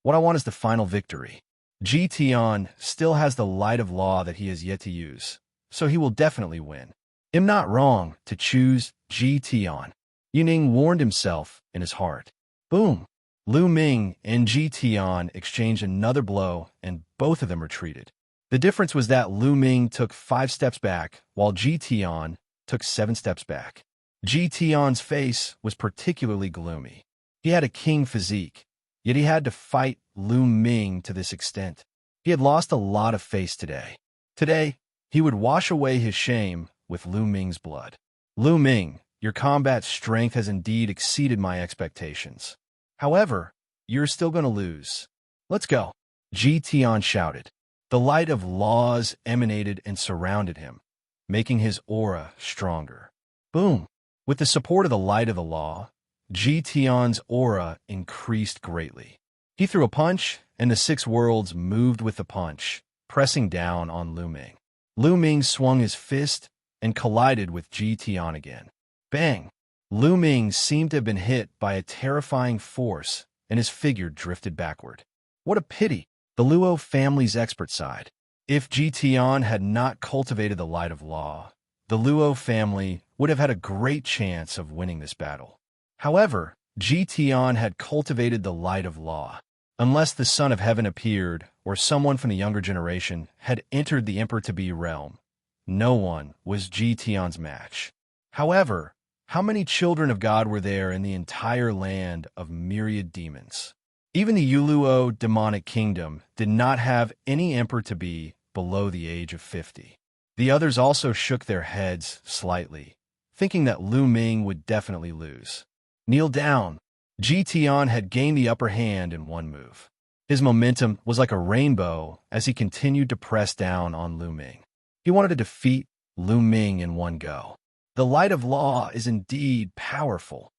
What I want is the final victory. Ji Tian still has the light of law that he has yet to use, so he will definitely win. I'm not wrong to choose Ji Tian. Yuning warned himself in his heart. Boom! Lu Ming and Ji Tian exchanged another blow, and both of them retreated. The difference was that Lu Ming took 5 steps back, while Ji Tian took 7 steps back. Ji Tian's face was particularly gloomy. He had a king physique, yet he had to fight Lu Ming to this extent. He had lost a lot of face today. Today, he would wash away his shame with Lu Ming's blood. Lu Ming, your combat strength has indeed exceeded my expectations. However, you're still going to lose. Let's go. Ji Tian shouted. The light of laws emanated and surrounded him, making his aura stronger. Boom! With the support of the light of the law, Ji Tian's aura increased greatly. He threw a punch, and the six worlds moved with the punch, pressing down on Lu Ming. Lu Ming swung his fist and collided with Ji Tian again. Bang! Lu Ming seemed to have been hit by a terrifying force, and his figure drifted backward. What a pity! The Luo family's expert side. If Ji Tian had not cultivated the light of law, the Luo family would have had a great chance of winning this battle. However, Ji Tian had cultivated the light of law. Unless the Son of Heaven appeared, or someone from the younger generation had entered the Emperor-to-be realm, no one was Ji Tian's match. However, how many children of God were there in the entire land of myriad demons? Even the Youluo demonic kingdom did not have any Emperor-to-be below the age of 50. The others also shook their heads slightly, thinking that Lu Ming would definitely lose. Kneel down. Ji Tian had gained the upper hand in one move. His momentum was like a rainbow as he continued to press down on Lu Ming. He wanted to defeat Lu Ming in one go. The light of law is indeed powerful.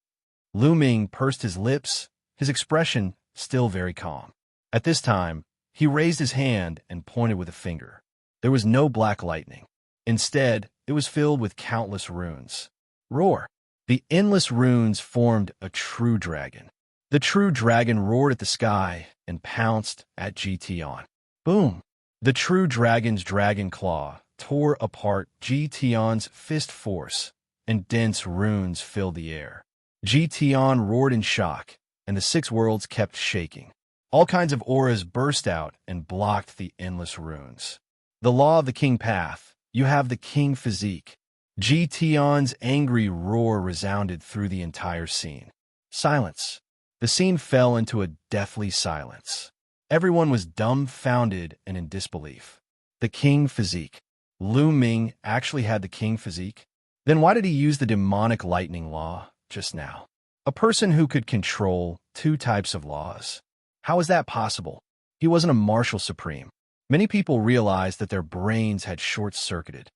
Lu Ming pursed his lips, his expression still very calm. At this time, he raised his hand and pointed with a finger. There was no black lightning. Instead, it was filled with countless runes. Roar! The endless runes formed a true dragon. The true dragon roared at the sky and pounced at Ji Tian. Boom! The true dragon's dragon claw tore apart Ji Tian's fist force, and dense runes filled the air. Ji Tian roared in shock, and the six worlds kept shaking. All kinds of auras burst out and blocked the endless runes. The law of the king path. You have the king physique. Ji Tian's angry roar resounded through the entire scene. Silence. The scene fell into a deathly silence. Everyone was dumbfounded and in disbelief. The king physique. Lu Ming actually had the king physique? Then why did he use the demonic lightning law just now? A person who could control two types of laws. How is that possible? He wasn't a martial supreme. Many people realized that their brains had short-circuited.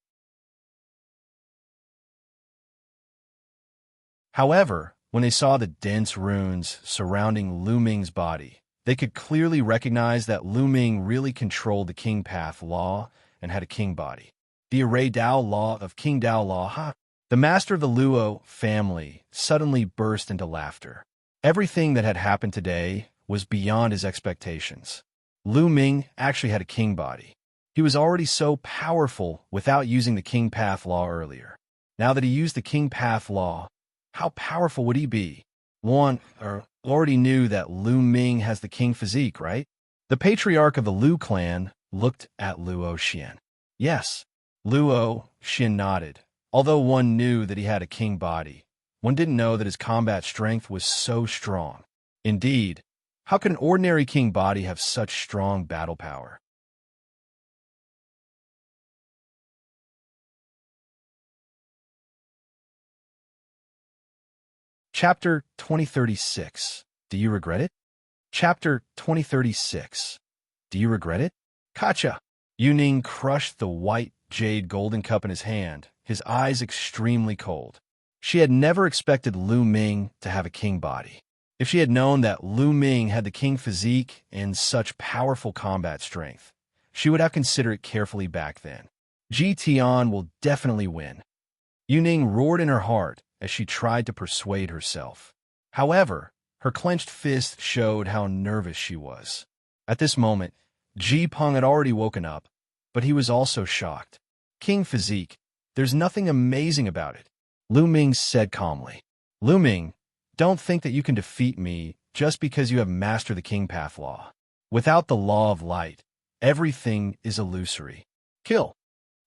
However, when they saw the dense runes surrounding Lu Ming's body, they could clearly recognize that Lu Ming really controlled the king path law and had a king body. The Array Dao law of King Dao law, The master of the Luo family suddenly burst into laughter. Everything that had happened today was beyond his expectations. Lu Ming actually had a king body. He was already so powerful without using the king path law earlier. Now that he used the king path law, how powerful would he be? One already knew that Lu Ming has the king physique, right? The patriarch of the Lu clan looked at Luo Xian. Yes, Luo Xian nodded. Although one knew that he had a king body, one didn't know that his combat strength was so strong. Indeed, how could an ordinary king body have such strong battle power? Chapter 2036. Do you regret it? Chapter 2036. Do you regret it? Kacha! Yuning crushed the white jade golden cup in his hand, his eyes extremely cold. She had never expected Lu Ming to have a king body. If she had known that Lu Ming had the king physique and such powerful combat strength, she would have considered it carefully back then. Ji Tian will definitely win. Yuning roared in her heart as she tried to persuade herself. However, her clenched fist showed how nervous she was. At this moment, Ji Peng had already woken up, but he was also shocked. King physique, there's nothing amazing about it, Lu Ming said calmly. Lu Ming, don't think that you can defeat me just because you have mastered the king path law. Without the law of light, everything is illusory. Kill!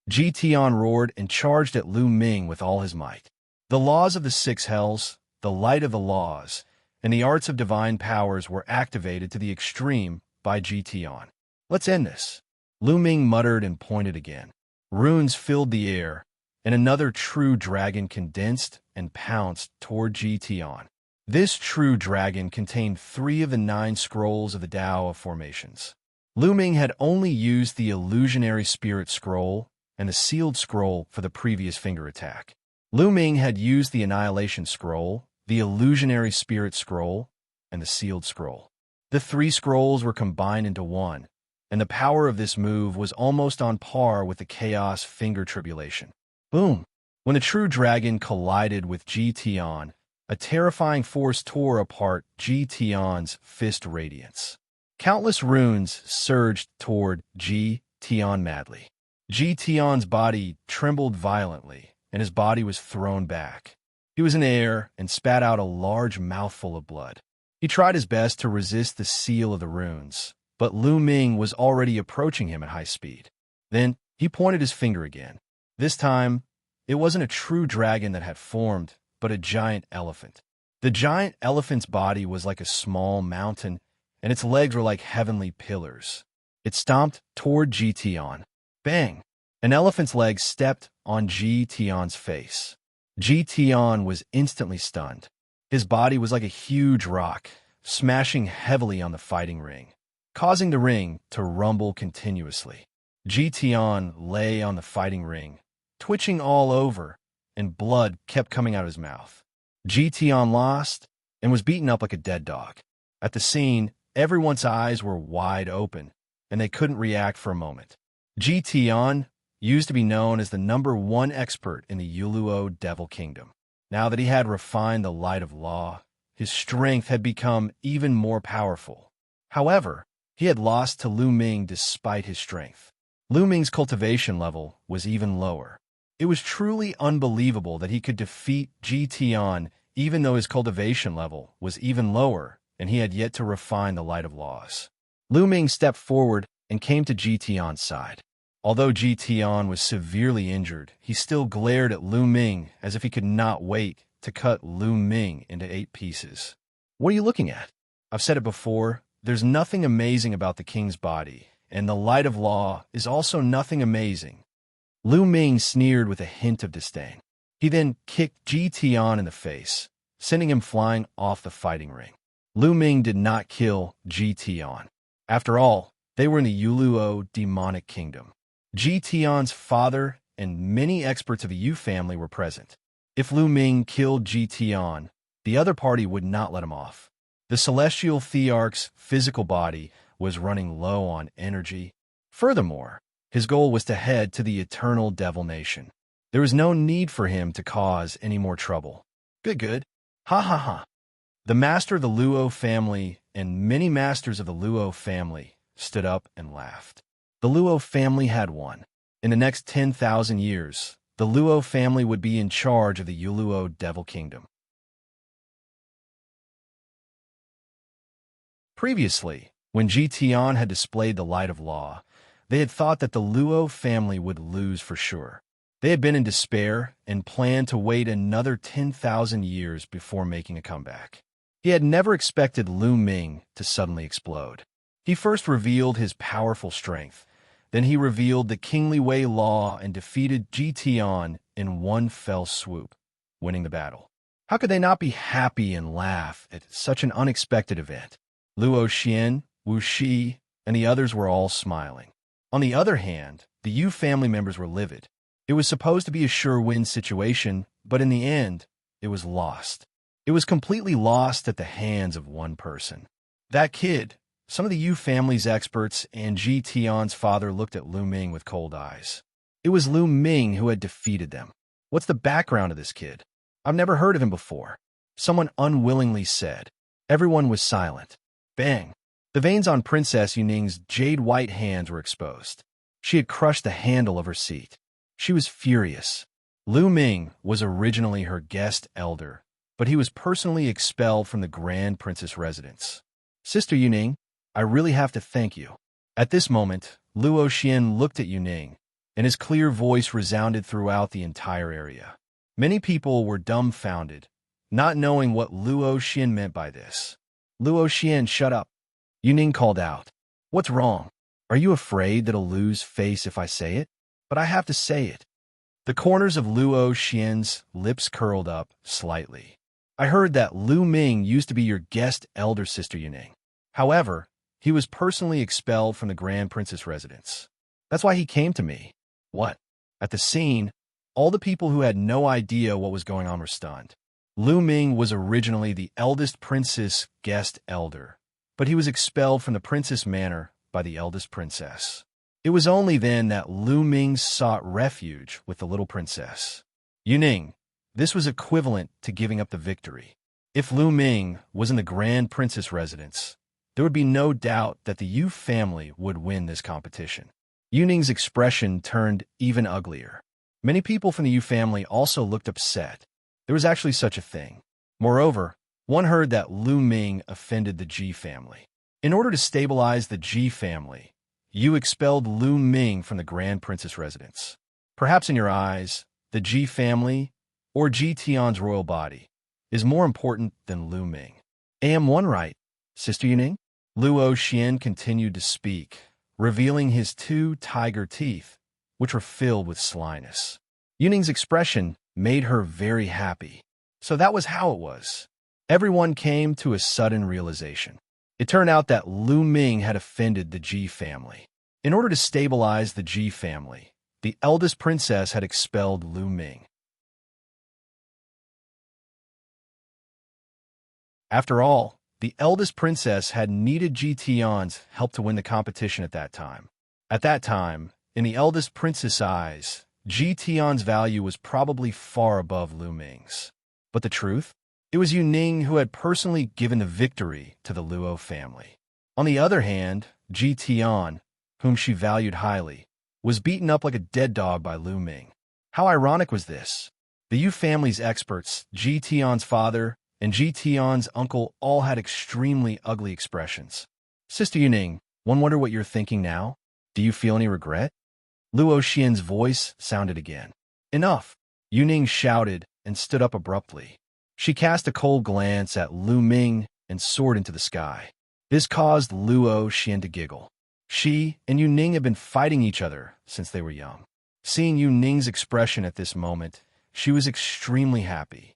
Ji Tian roared and charged at Lu Ming with all his might. The laws of the six hells, the light of the laws, and the arts of divine powers were activated to the extreme by Ji Tian. Let's end this. Lu Ming muttered and pointed again. Runes filled the air, and another true dragon condensed and pounced toward Tian. This true dragon contained 3 of the 9 scrolls of the Tao of Formations. Lu Ming had only used the illusionary spirit scroll and the sealed scroll for the previous finger attack. Lu Ming had used the annihilation scroll, the illusionary spirit scroll, and the sealed scroll. The 3 scrolls were combined into one, and the power of this move was almost on par with the chaos finger tribulation. Boom! When the true dragon collided with Tian, a terrifying force tore apart Tian's fist radiance. Countless runes surged toward Tian madly. Tian's body trembled violently, and his body was thrown back. He was in the air and spat out a large mouthful of blood. He tried his best to resist the seal of the runes, but Lu Ming was already approaching him at high speed. Then he pointed his finger again. This time, it wasn't a true dragon that had formed, but a giant elephant. The giant elephant's body was like a small mountain, and its legs were like heavenly pillars. It stomped toward Tian. Bang! An elephant's leg stepped on Tian's face. Tian was instantly stunned. His body was like a huge rock, smashing heavily on the fighting ring, causing the ring to rumble continuously. Tian lay on the fighting ring, twitching all over, and blood kept coming out of his mouth. Tian lost and was beaten up like a dead dog. At the scene, everyone's eyes were wide open, and they couldn't react for a moment. Tian used to be known as the #1 expert in the Youluo Devil Kingdom. Now that he had refined the light of law, his strength had become even more powerful. However, he had lost to Lu Ming despite his strength. Lu Ming's cultivation level was even lower. It was truly unbelievable that he could defeat Tian even though his cultivation level was even lower and he had yet to refine the light of laws. Lu Ming stepped forward and came to Tian's side. Although Tian was severely injured, he still glared at Lu Ming as if he could not wait to cut Lu Ming into 8 pieces. What are you looking at? I've said it before, there's nothing amazing about the king's body, and the light of law is also nothing amazing. Lu Ming sneered with a hint of disdain. He then kicked Tian in the face, sending him flying off the fighting ring. Lu Ming did not kill Tian. After all, they were in the Youluo demonic kingdom. Tian's father and many experts of the Yu family were present. If Lu Ming killed Tian, the other party would not let him off. The celestial thearch's physical body was running low on energy. Furthermore, his goal was to head to the eternal devil nation. There was no need for him to cause any more trouble. Good. Ha ha ha. The master of the Luo family and many masters of the Luo family stood up and laughed. The Luo family had won. In the next 10,000 years, the Luo family would be in charge of the Youluo Devil Kingdom. Previously, when Tian had displayed the light of law, they had thought that the Luo family would lose for sure. They had been in despair and planned to wait another 10,000 years before making a comeback. He had never expected Lu Ming to suddenly explode. He first revealed his powerful strength. Then he revealed the kingly way law and defeated Tian in one fell swoop, winning the battle. How could they not be happy and laugh at such an unexpected event? Luo Xian, Wu Shi, and the others were all smiling. On the other hand, the Yu family members were livid. It was supposed to be a sure-win situation, but in the end, it was lost. It was completely lost at the hands of one person. That kid. Some of the Yu family's experts and Tian's father looked at Lu Ming with cold eyes. It was Lu Ming who had defeated them. What's the background of this kid? I've never heard of him before. Someone unwillingly said. Everyone was silent. Bang! The veins on Princess Yuning's jade-white hands were exposed. She had crushed the handle of her seat. She was furious. Lu Ming was originally her guest elder, but he was personally expelled from the Grand Princess residence. Sister Yuning, I really have to thank you. At this moment, Luo Xian looked at Yuning, and his clear voice resounded throughout the entire area. Many people were dumbfounded, not knowing what Luo Xian meant by this. Luo Xian, shut up. Yuning called out. What's wrong? Are you afraid that I'll lose face if I say it? But I have to say it. The corners of Luo Xian's lips curled up slightly. I heard that Lu Ming used to be your guest elder sister Yuning. However, he was personally expelled from the Grand Princess residence. That's why he came to me. What? At the scene, all the people who had no idea what was going on were stunned. Lu Ming was originally the eldest princess guest elder, but he was expelled from the princess manor by the eldest princess. It was only then that Lu Ming sought refuge with the little princess. Yuning, this was equivalent to giving up the victory. If Lu Ming was in the Grand Princess residence, there would be no doubt that the Yu family would win this competition. Yuning's expression turned even uglier. Many people from the Yu family also looked upset. There was actually such a thing. Moreover, one heard that Lu Ming offended the Ji family. In order to stabilize the Ji family, Yu expelled Lu Ming from the Grand Princess residence. Perhaps in your eyes, the Ji family, or Ji Tian's royal body, is more important than Lu Ming. Am one right, Sister Yuning? Luo Xian continued to speak, revealing his 2 tiger teeth, which were filled with slyness. Yuning's expression made her very happy. So that was how it was. Everyone came to a sudden realization. It turned out that Lu Ming had offended the Ji family. In order to stabilize the Ji family, the eldest princess had expelled Lu Ming. After all, the eldest princess had needed Ji Tian's help to win the competition at that time. At that time, in the eldest princess' eyes, Ji Tian's value was probably far above Lu Ming's. But the truth? It was Yuning who had personally given the victory to the Luo family. On the other hand, Ji Tian, whom she valued highly, was beaten up like a dead dog by Lu Ming. How ironic was this? The Yu family's experts, Ji Tian's father, and Ji Tian's uncle all had extremely ugly expressions. Sister Yuning, one wonder what you're thinking now? Do you feel any regret? Luo Xian's voice sounded again. Enough! Yuning shouted and stood up abruptly. She cast a cold glance at Lu Ming and soared into the sky. This caused Luo Xian to giggle. She and Yuning had been fighting each other since they were young. Seeing Yuning's expression at this moment, she was extremely happy.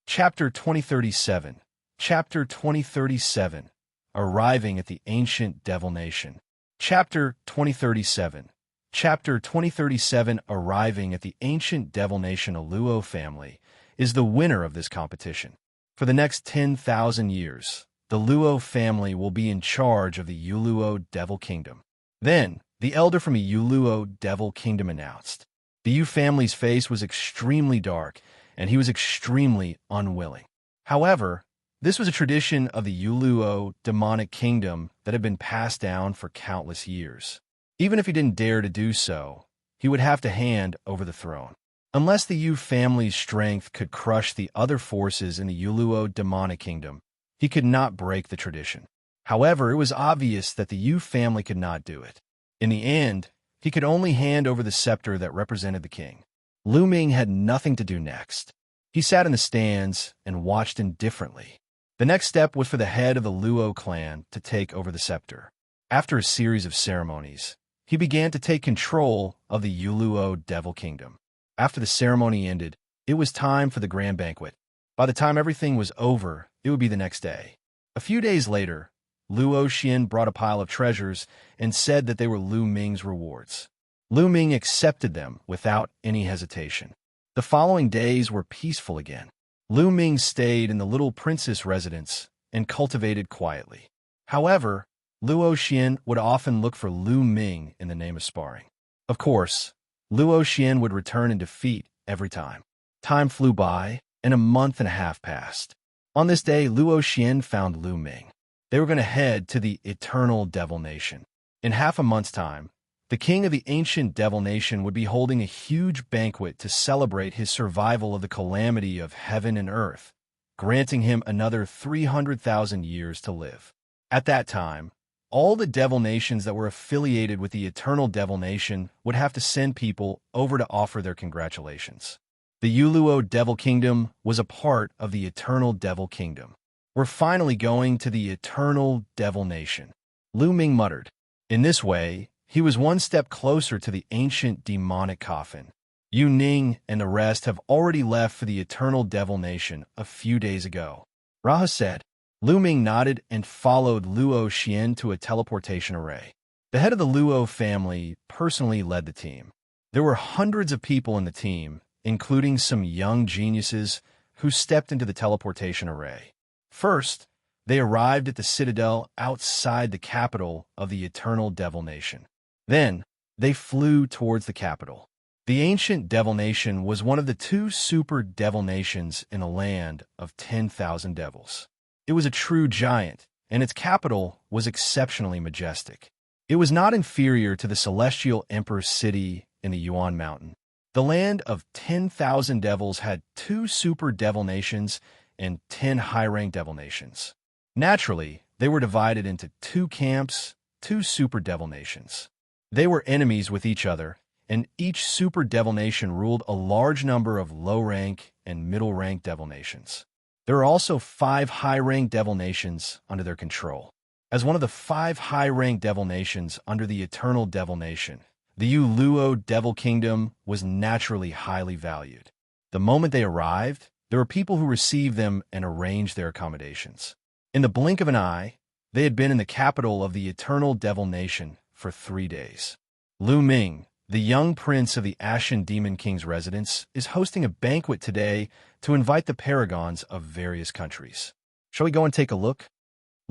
Chapter 2037. Chapter 2037. Arriving at the Ancient Devil Nation. Chapter 2037. Chapter 2037. Arriving at the Ancient Devil Nation. A Luo family is the winner of this competition. For the next 10,000 years, the Luo family will be in charge of the Youluo Devil Kingdom. Then, the elder from the Youluo Devil Kingdom announced. The Yu family's face was extremely dark, and he was extremely unwilling. However, this was a tradition of the Youluo demonic kingdom that had been passed down for countless years. Even if he didn't dare to do so, he would have to hand over the throne. Unless the Yu family's strength could crush the other forces in the Youluo demonic kingdom, he could not break the tradition. However, it was obvious that the Yu family could not do it. In the end, he could only hand over the scepter that represented the king. Lu Ming had nothing to do next. He sat in the stands and watched indifferently. The next step was for the head of the Luo clan to take over the scepter. After a series of ceremonies, he began to take control of the Youluo Devil Kingdom. After the ceremony ended, it was time for the grand banquet. By the time everything was over, it would be the next day. A few days later, Luo Xian brought a pile of treasures and said that they were Lu Ming's rewards. Lu Ming accepted them without any hesitation. The following days were peaceful again. Lu Ming stayed in the little princess residence and cultivated quietly. However, Luo Xian would often look for Lu Ming in the name of sparring. Of course, Luo Xian would return in defeat every time. Time flew by, and a month and a half passed. On this day, Luo Xian found Lu Ming. They were going to head to the Eternal Devil Nation. In half a month's time, the king of the ancient Devil Nation would be holding a huge banquet to celebrate his survival of the calamity of heaven and earth, granting him another 300,000 years to live. At that time, all the Devil Nations that were affiliated with the Eternal Devil Nation would have to send people over to offer their congratulations. The Youluo Devil Kingdom was a part of the Eternal Devil Kingdom. We're finally going to the eternal Devil Nation, Lu Ming muttered. In this way, he was one step closer to the ancient demonic coffin. Yu Ning and the rest have already left for the eternal Devil Nation a few days ago, Raha said. Lu Ming nodded and followed Luo Xian to a teleportation array. The head of the Luo family personally led the team. There were hundreds of people in the team, including some young geniuses who stepped into the teleportation array. First, they arrived at the citadel outside the capital of the eternal Devil Nation. Then, they flew towards the capital. The ancient Devil Nation was one of the two super Devil Nations in a land of 10,000 devils. It was a true giant, and its capital was exceptionally majestic. It was not inferior to the Celestial Emperor's city in the Yuan Mountain. The land of 10,000 devils had two super Devil Nations and 10 high-ranked Devil Nations. Naturally, they were divided into two camps, two super Devil Nations. They were enemies with each other, and each super Devil Nation ruled a large number of low-rank and middle-rank Devil Nations. There are also 5 high-ranked Devil Nations under their control. As one of the 5 high-ranked Devil Nations under the Eternal Devil Nation, the Youluo Devil Kingdom was naturally highly valued. The moment they arrived, there were people who received them and arranged their accommodations. In the blink of an eye, they had been in the capital of the Eternal Devil Nation for 3 days. Lu Ming, the young prince of the Ashen Demon King's residence, is hosting a banquet today to invite the paragons of various countries. Shall we go and take a look?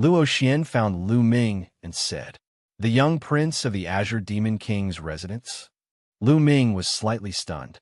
Luo Xian found Lu Ming and said, "The young prince of the Azure Demon King's residence?" Lu Ming was slightly stunned.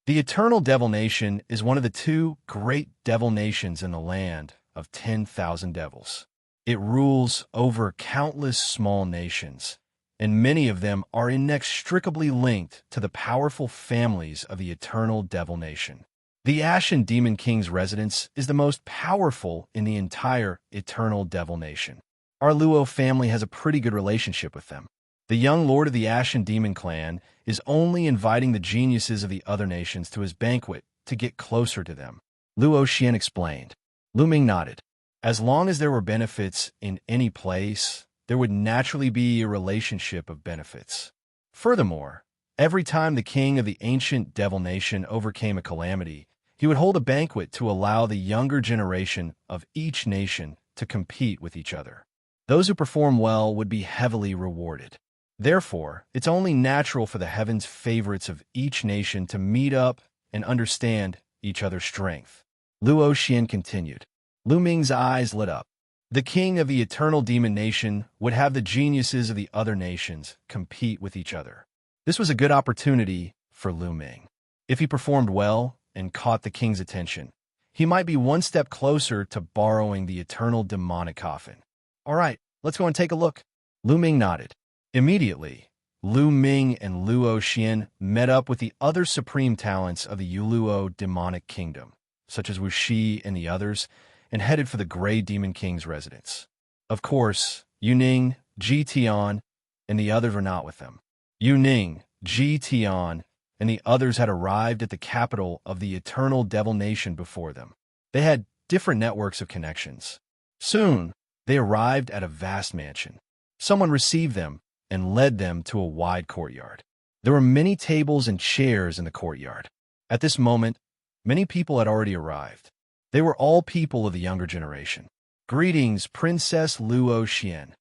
The Eternal Devil Nation is one of the 2 great devil nations in the land of 10,000 devils. It rules over countless small nations, and many of them are inextricably linked to the powerful families of the Eternal Devil Nation. The Ashen Demon King's residence is the most powerful in the entire Eternal Devil Nation. Our Luo family has a pretty good relationship with them. The young lord of the Ashen Demon clan is only inviting the geniuses of the other nations to his banquet to get closer to them, Luo Xian explained. Lu Ming nodded. As long as there were benefits in any place, there would naturally be a relationship of benefits. Furthermore, every time the king of the ancient Devil Nation overcame a calamity, he would hold a banquet to allow the younger generation of each nation to compete with each other. Those who perform well would be heavily rewarded. Therefore, it's only natural for the heavens' favorites of each nation to meet up and understand each other's strength. Luo Xian continued. Lu Ming's eyes lit up. The king of the Eternal Demon Nation would have the geniuses of the other nations compete with each other. This was a good opportunity for Lu Ming. If he performed well and caught the king's attention, he might be one step closer to borrowing the Eternal Demonic Coffin. All right, let's go and take a look. Lu Ming nodded. Immediately, Lu Ming and Luo Xian met up with the other supreme talents of the Youluo Demonic Kingdom, such as Wu Shi and the others, and headed for the Gray Demon King's residence. Of course, Yu Ning, Ji Tian, and the others were not with them. Yu Ning, Ji Tian, and the others had arrived at the capital of the Eternal Devil Nation before them. They had different networks of connections. Soon, they arrived at a vast mansion. Someone received them and led them to a wide courtyard. There were many tables and chairs in the courtyard. At this moment, many people had already arrived. They were all people of the younger generation. Greetings, Princess Luo Xian.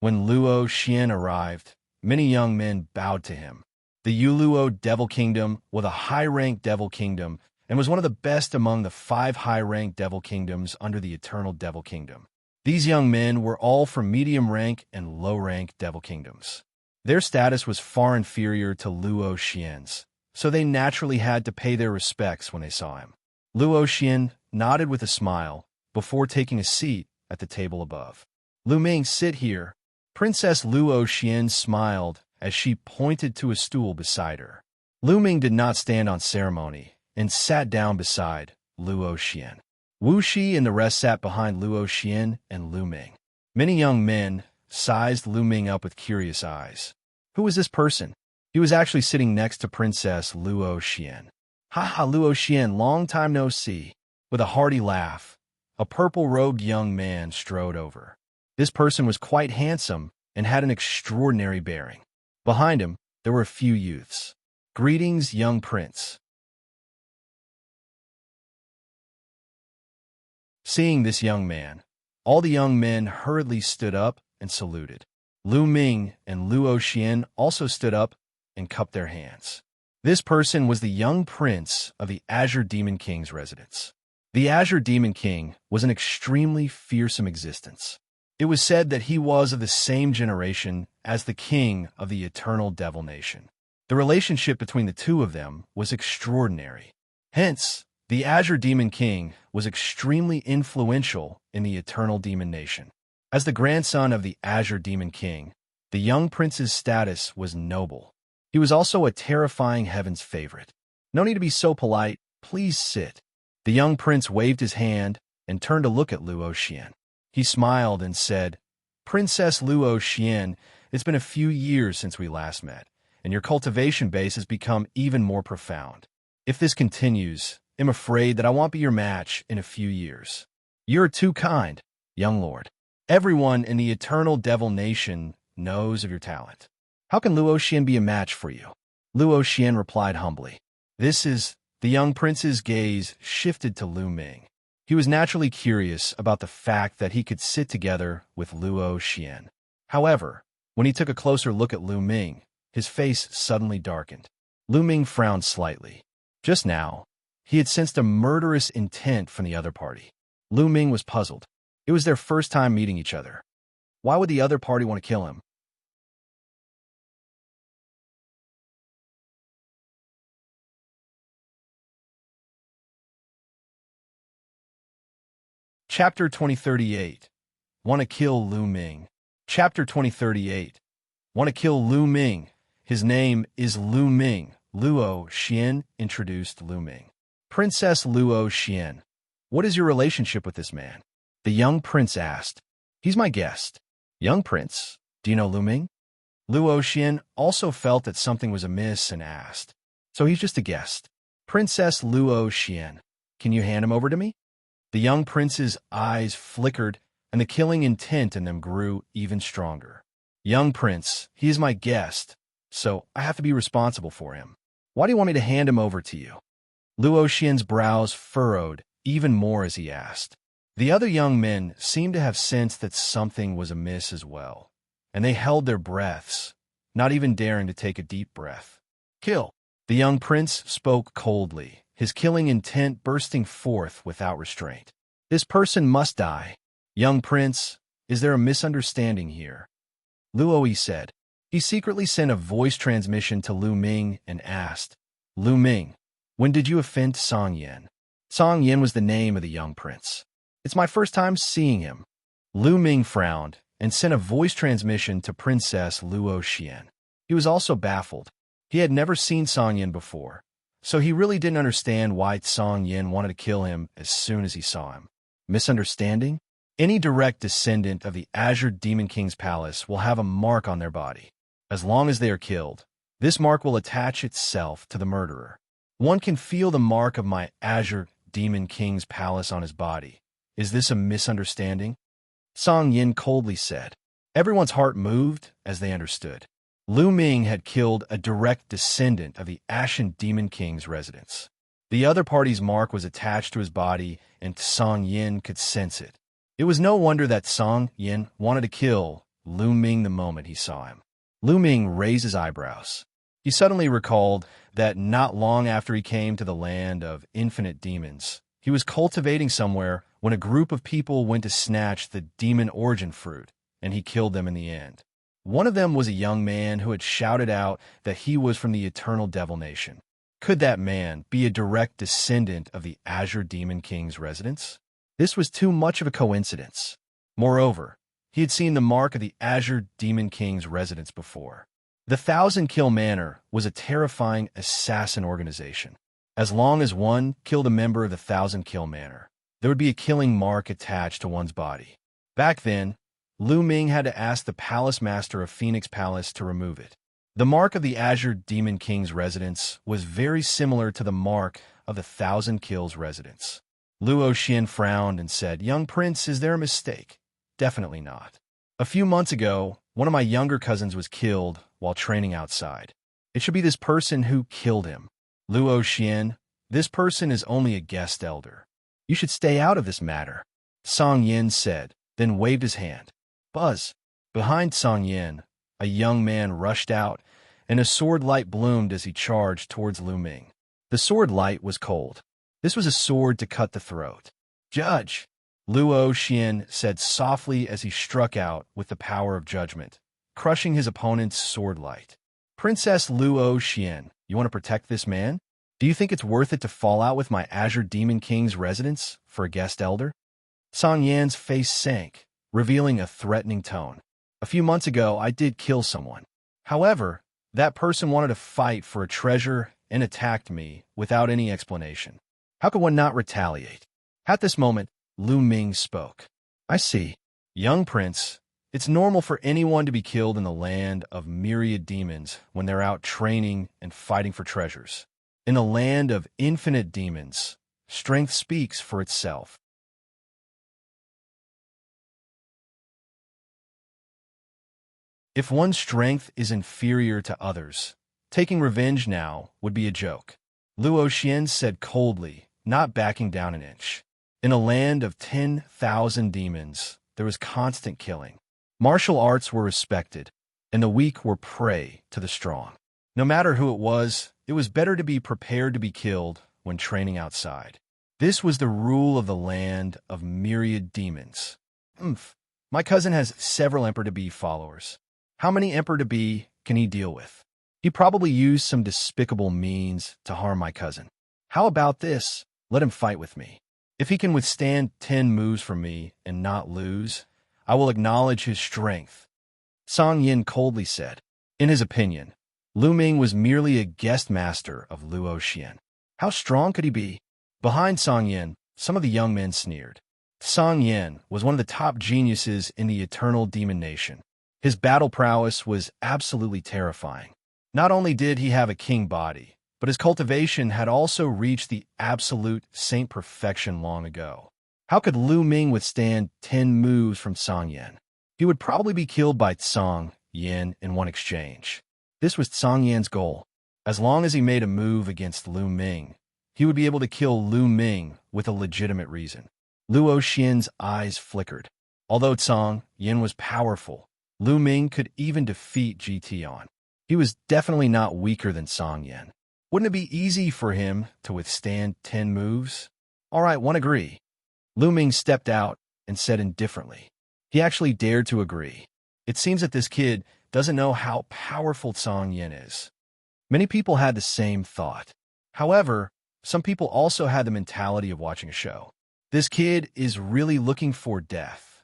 When Luo Xian arrived, many young men bowed to him. The Youluo Devil Kingdom was a high-ranked Devil Kingdom and was one of the best among the 5 high-ranked Devil Kingdoms under the Eternal Devil Kingdom. These young men were all from medium-rank and low-rank Devil Kingdoms. Their status was far inferior to Luo Xian's, so they naturally had to pay their respects when they saw him. Luo Xian nodded with a smile before taking a seat at the table above. Lu Ming, sit here. Princess Luo Xian smiled as she pointed to a stool beside her. Lu Ming did not stand on ceremony and sat down beside Luo Xian. Wu Shi and the rest sat behind Luo Xian and Lu Ming. Many young men sized Lu Ming up with curious eyes. Who was this person? He was actually sitting next to Princess Luo Xian. Ha, Luo Xian, long time no see. With a hearty laugh, a purple-robed young man strode over. This person was quite handsome and had an extraordinary bearing. Behind him, there were a few youths. Greetings, young prince. Seeing this young man, all the young men hurriedly stood up and saluted. Lu Ming and Luo Xian also stood up and cupped their hands. This person was the young prince of the Azure Demon King's residence. The Azure Demon King was an extremely fearsome existence. It was said that he was of the same generation as the king of the Eternal Devil Nation. The relationship between the two of them was extraordinary. Hence, the Azure Demon King was extremely influential in the Eternal Demon Nation. As the grandson of the Azure Demon King, the young prince's status was noble. He was also a terrifying heaven's favorite. No need to be so polite, please sit. The young prince waved his hand and turned to look at Luo Xian. He smiled and said, Princess Luo Xian, it's been a few years since we last met, and your cultivation base has become even more profound. If this continues, I'm afraid that I won't be your match in a few years. You're too kind, young lord. Everyone in the Eternal Devil Nation knows of your talent. How can Luo Xian be a match for you? Luo Xian replied humbly. The young prince's gaze shifted to Lu Ming. He was naturally curious about the fact that he could sit together with Luo Xian. However, when he took a closer look at Lu Ming, his face suddenly darkened. Lu Ming frowned slightly. Just now, he had sensed a murderous intent from the other party. Lu Ming was puzzled. It was their first time meeting each other. Why would the other party want to kill him? Chapter 2038. Want to kill Lu Ming. Chapter 2038. Want to kill Lu Ming. His name is Lu Ming. Luo Xian introduced Lu Ming. Princess Luo Xian, what is your relationship with this man? The young prince asked. He's my guest. Young prince, do you know Lu Ming? Luo Xian also felt that something was amiss and asked. So he's just a guest. Princess Luo Xian, can you hand him over to me? The young prince's eyes flickered, and the killing intent in them grew even stronger. Young prince, he is my guest, so I have to be responsible for him. Why do you want me to hand him over to you? Luo Xian's brows furrowed even more as he asked. The other young men seemed to have sensed that something was amiss as well, and they held their breaths, not even daring to take a deep breath. Kill. The young prince spoke coldly, his killing intent bursting forth without restraint. This person must die. Young prince, is there a misunderstanding here? Luo Yi said. He secretly sent a voice transmission to Lu Ming and asked, Lu Ming, when did you offend Song Yan? Song Yan was the name of the young prince. It's my first time seeing him. Lu Ming frowned and sent a voice transmission to Princess Luo Xian. He was also baffled. He had never seen Song Yan before, so he really didn't understand why Song Yan wanted to kill him as soon as he saw him. Misunderstanding? Any direct descendant of the Azure Demon King's palace will have a mark on their body. As long as they are killed, this mark will attach itself to the murderer. One can feel the mark of my Azure Demon King's palace on his body. Is this a misunderstanding? Song Yin coldly said. Everyone's heart moved as they understood. Lu Ming had killed a direct descendant of the Ashen Demon King's residence. The other party's mark was attached to his body, and Song Yin could sense it. It was no wonder that Song Yin wanted to kill Lu Ming the moment he saw him. Lu Ming raised his eyebrows. He suddenly recalled that not long after he came to the land of infinite demons, he was cultivating somewhere when a group of people went to snatch the demon origin fruit, and he killed them in the end. One of them was a young man who had shouted out that he was from the Eternal Devil Nation. Could that man be a direct descendant of the Azure Demon King's residence? This was too much of a coincidence. Moreover, he had seen the mark of the Azure Demon King's residence before. The Thousand Kill Manor was a terrifying assassin organization. As long as one killed a member of the Thousand Kill Manor, there would be a killing mark attached to one's body. Back then, Lu Ming had to ask the palace master of Phoenix Palace to remove it. The mark of the Azure Demon King's residence was very similar to the mark of the Thousand Kills residence. Luo Xian frowned and said, "Young prince, is there a mistake?" "Definitely not. A few months ago, one of my younger cousins was killed while training outside. It should be this person who killed him." "Luo Xian, this person is only a guest elder. You should stay out of this matter," Song Yin said, then waved his hand. Buzz. Behind Song Yin, a young man rushed out, and a sword light bloomed as he charged towards Lu Ming. The sword light was cold. This was a sword to cut the throat. "Judge," Luo Xian said softly as he struck out with the power of judgment, crushing his opponent's sword light. "Princess Luo Xian, you want to protect this man? Do you think it's worth it to fall out with my Azure Demon King's residence for a guest elder?" Song Yan's face sank, revealing a threatening tone. "A few months ago, I did kill someone. However, that person wanted to fight for a treasure and attacked me without any explanation. How could one not retaliate?" At this moment, Lu Ming spoke. "I see. Young prince, it's normal for anyone to be killed in the land of myriad demons when they're out training and fighting for treasures. In the land of infinite demons, strength speaks for itself. If one's strength is inferior to others, taking revenge now would be a joke," Luo Xian said coldly, not backing down an inch. In a land of 10,000 demons, there was constant killing. Martial arts were respected, and the weak were prey to the strong. No matter who it was better to be prepared to be killed when training outside. This was the rule of the land of myriad demons. My cousin has several Emperor-to-be followers. How many Emperor-to-be can he deal with? He probably used some despicable means to harm my cousin. How about this? Let him fight with me. If he can withstand 10 moves from me and not lose, I will acknowledge his strength," Song Yin coldly said. In his opinion, Lu Ming was merely a guest master of Luo Xian. How strong could he be? Behind Song Yin, some of the young men sneered. Song Yin was one of the top geniuses in the Eternal Demon Nation. His battle prowess was absolutely terrifying. Not only did he have a king body, but his cultivation had also reached the absolute saint perfection long ago. How could Lu Ming withstand 10 moves from Song Yin? He would probably be killed by Song Yin in one exchange. This was Song Yan's goal. As long as he made a move against Lu Ming, he would be able to kill Lu Ming with a legitimate reason. Luo Xian's eyes flickered. Although Song Yin was powerful, Lu Ming could even defeat GTon. He was definitely not weaker than Song Yin. Wouldn't it be easy for him to withstand 10 moves? All right, one agree. Lu Ming stepped out and said indifferently. He actually dared to agree. It seems that this kid doesn't know how powerful Song Yin is. Many people had the same thought. However, some people also had the mentality of watching a show. This kid is really looking for death.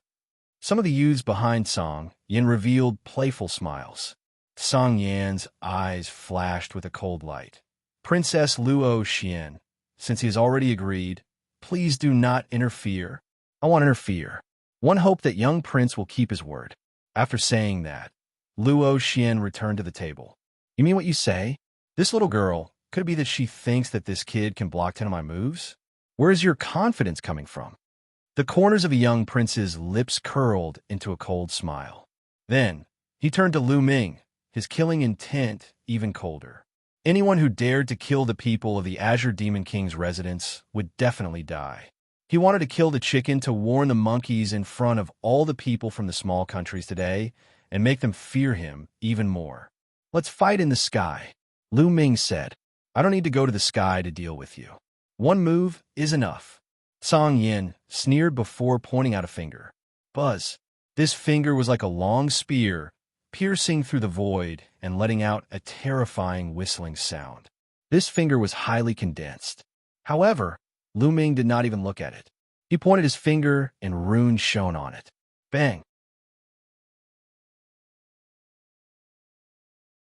Some of the youths behind Song Yin revealed playful smiles. Song Yan's eyes flashed with a cold light. "Princess Luo Xian, since he has already agreed, please do not interfere. I won't interfere. One hope that young prince will keep his word." After saying that, Luo Xian returned to the table. "You mean what you say? This little girl, could it be that she thinks that this kid can block 10 of my moves? Where is your confidence coming from?" The corners of a young prince's lips curled into a cold smile. Then, he turned to Lu Ming, his killing intent even colder. Anyone who dared to kill the people of the Azure Demon King's residence would definitely die. He wanted to kill the chicken to warn the monkeys in front of all the people from the small countries today and make them fear him even more. "Let's fight in the sky," Lu Ming said. "I don't need to go to the sky to deal with you. One move is enough." Song Yin sneered before pointing out a finger. Buzz. This finger was like a long spear, piercing through the void and letting out a terrifying whistling sound. This finger was highly condensed. However, Lu Ming did not even look at it. He pointed his finger and runes shone on it. Bang!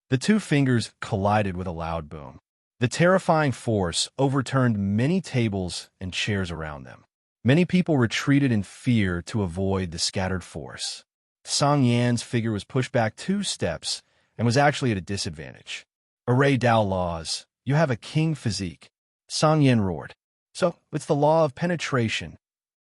The two fingers collided with a loud boom. The terrifying force overturned many tables and chairs around them. Many people retreated in fear to avoid the scattered force. Song Yan's figure was pushed back 2 steps and was actually at a disadvantage. Array Dao laws. You have a king physique. Song Yin roared. So, it's the law of penetration.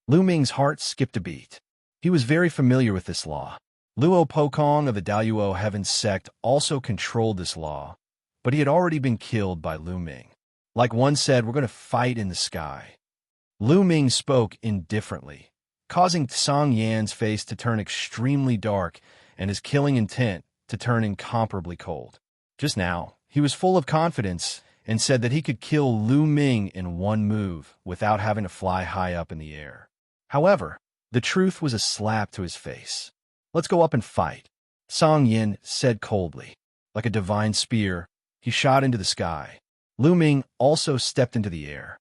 Lu Ming's heart skipped a beat. He was very familiar with this law. Luo Pokong of the Daoyuo Heaven sect also controlled this law, but he had already been killed by Lu Ming. Like one said, we're going to fight in the sky. Lu Ming spoke indifferently, causing Song Yan's face to turn extremely dark and his killing intent to turn incomparably cold. Just now, he was full of confidence and said that he could kill Lu Ming in one move without having to fly high up in the air. However, the truth was a slap to his face. Let's go up and fight, Song Yin said coldly. Like a divine spear, he shot into the sky. Lu Ming also stepped into the air.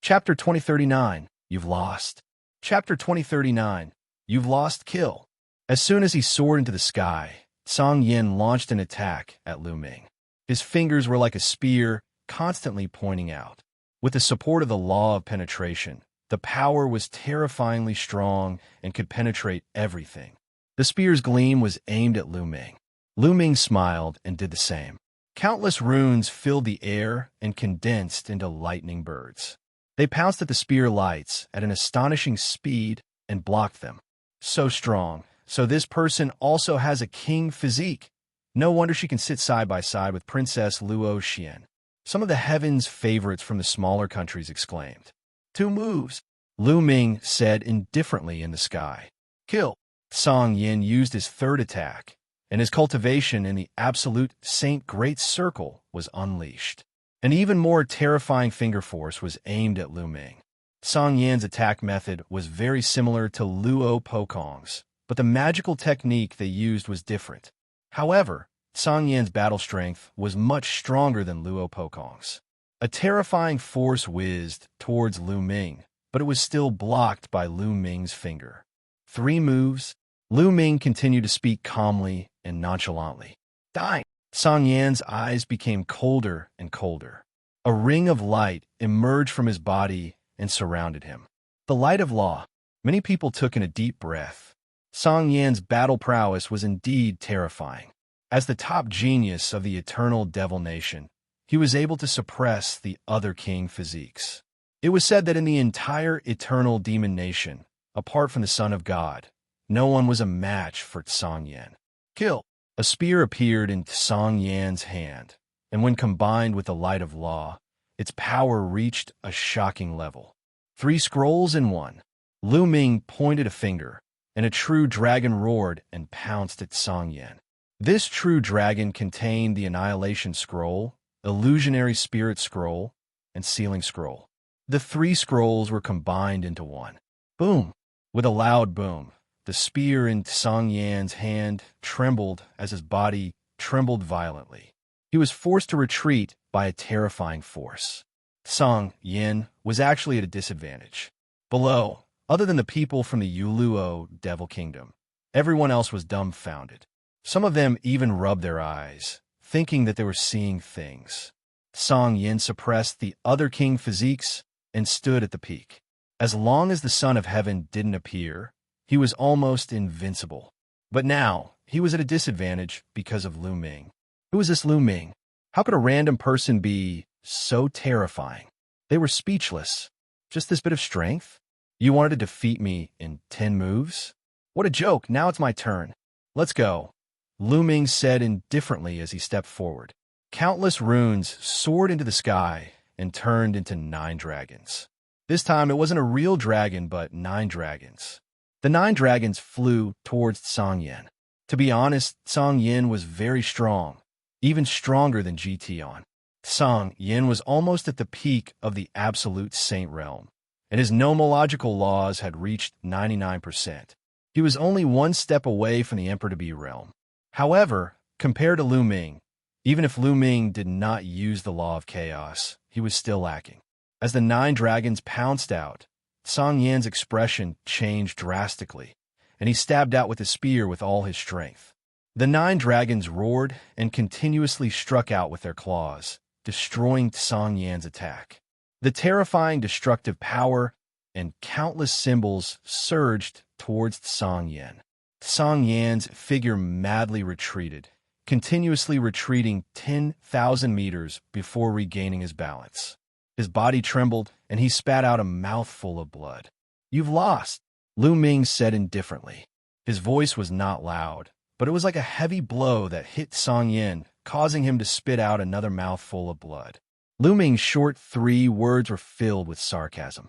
Chapter 2039, You've Lost. Chapter 2039, You've Lost Kill. As soon as he soared into the sky, Song Yin launched an attack at Lu Ming. His fingers were like a spear, constantly pointing out. With the support of the law of penetration, the power was terrifyingly strong and could penetrate everything. The spear's gleam was aimed at Lu Ming. Lu Ming smiled and did the same. Countless runes filled the air and condensed into lightning birds. They pounced at the spear lights at an astonishing speed and blocked them. So strong. So this person also has a king physique. No wonder she can sit side by side with Princess Luo Xian. Some of the heavens' favorites from the smaller countries exclaimed. 2 moves, Lu Ming said indifferently in the sky. Kill. Song Yin used his third attack, and his cultivation in the absolute Saint Great Circle was unleashed. An even more terrifying finger force was aimed at Lu Ming. Song Yan's attack method was very similar to Luo Pokong's, but the magical technique they used was different. However, Song Yan's battle strength was much stronger than Luo Pokong's. A terrifying force whizzed towards Lu Ming, but it was still blocked by Lu Ming's finger. 3 moves. Lu Ming continued to speak calmly and nonchalantly. Die! Song Yan's eyes became colder and colder. A ring of light emerged from his body and surrounded him. The light of law. Many people took in a deep breath. Song Yan's battle prowess was indeed terrifying. As the top genius of the eternal devil nation, he was able to suppress the other king physiques. It was said that in the entire eternal demon nation, apart from the Son of God, no one was a match for Song Yan. Kill. A spear appeared in Song Yan's hand, and when combined with the light of law, its power reached a shocking level. 3 scrolls in one. Lu Ming pointed a finger, and a true dragon roared and pounced at Song Yan. This true dragon contained the Annihilation Scroll, Illusionary Spirit Scroll, and Sealing Scroll. The 3 scrolls were combined into one. Boom! With a loud boom, the spear in Song Yan's hand trembled as his body trembled violently. He was forced to retreat by a terrifying force. Song Yin was actually at a disadvantage. Below, other than the people from the Youluo Devil Kingdom, everyone else was dumbfounded. Some of them even rubbed their eyes, thinking that they were seeing things. Song Yin suppressed the other king physiques and stood at the peak. As long as the Son of Heaven didn't appear, he was almost invincible. But now, he was at a disadvantage because of Lu Ming. Who is this Lu Ming? How could a random person be so terrifying? They were speechless. Just this bit of strength? You wanted to defeat me in 10 moves? What a joke, now it's my turn. Let's go. Lu Ming said indifferently as he stepped forward. Countless runes soared into the sky and turned into 9 dragons. This time it wasn't a real dragon, but 9 dragons. The 9 dragons flew towards Song Yin. To be honest, Song Yin was very strong, even stronger than GTon. Song Yin was almost at the peak of the absolute saint realm, and his nomological laws had reached 99%. He was only 1 step away from the Emperor-to-be realm. However, compared to Lu Ming, even if Lu Ming did not use the law of chaos, he was still lacking. As the 9 dragons pounced out, Song Yan's expression changed drastically, and he stabbed out with his spear with all his strength. The 9 dragons roared and continuously struck out with their claws, destroying Song Yan's attack. The terrifying destructive power and countless symbols surged towards Song Yan. Song Yan's figure madly retreated, continuously retreating 10,000 meters before regaining his balance. His body trembled, and he spat out a mouthful of blood. "You've lost," Lu Ming said indifferently. His voice was not loud, but it was like a heavy blow that hit Song Yan, causing him to spit out another mouthful of blood. Lu Ming's short 3 words were filled with sarcasm.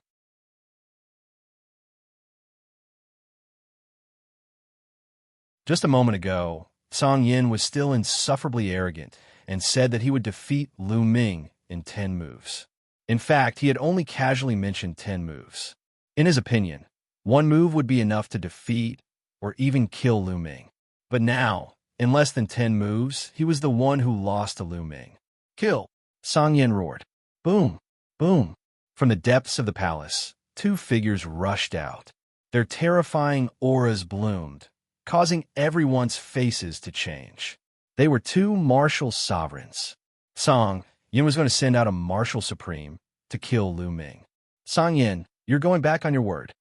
Just a moment ago, Song Yan was still insufferably arrogant and said that he would defeat Lu Ming in 10 moves. In fact, he had only casually mentioned 10 moves. In his opinion, 1 move would be enough to defeat or even kill Lu Ming. But now, in less than 10 moves, he was the one who lost to Lu Ming. "Kill!" Song Yan roared. Boom! Boom! From the depths of the palace, 2 figures rushed out. Their terrifying auras bloomed, causing everyone's faces to change. They were 2 martial sovereigns. Song Yan was going to send out a martial supreme to kill Lu Ming. "Song Yan, you're going back on your word."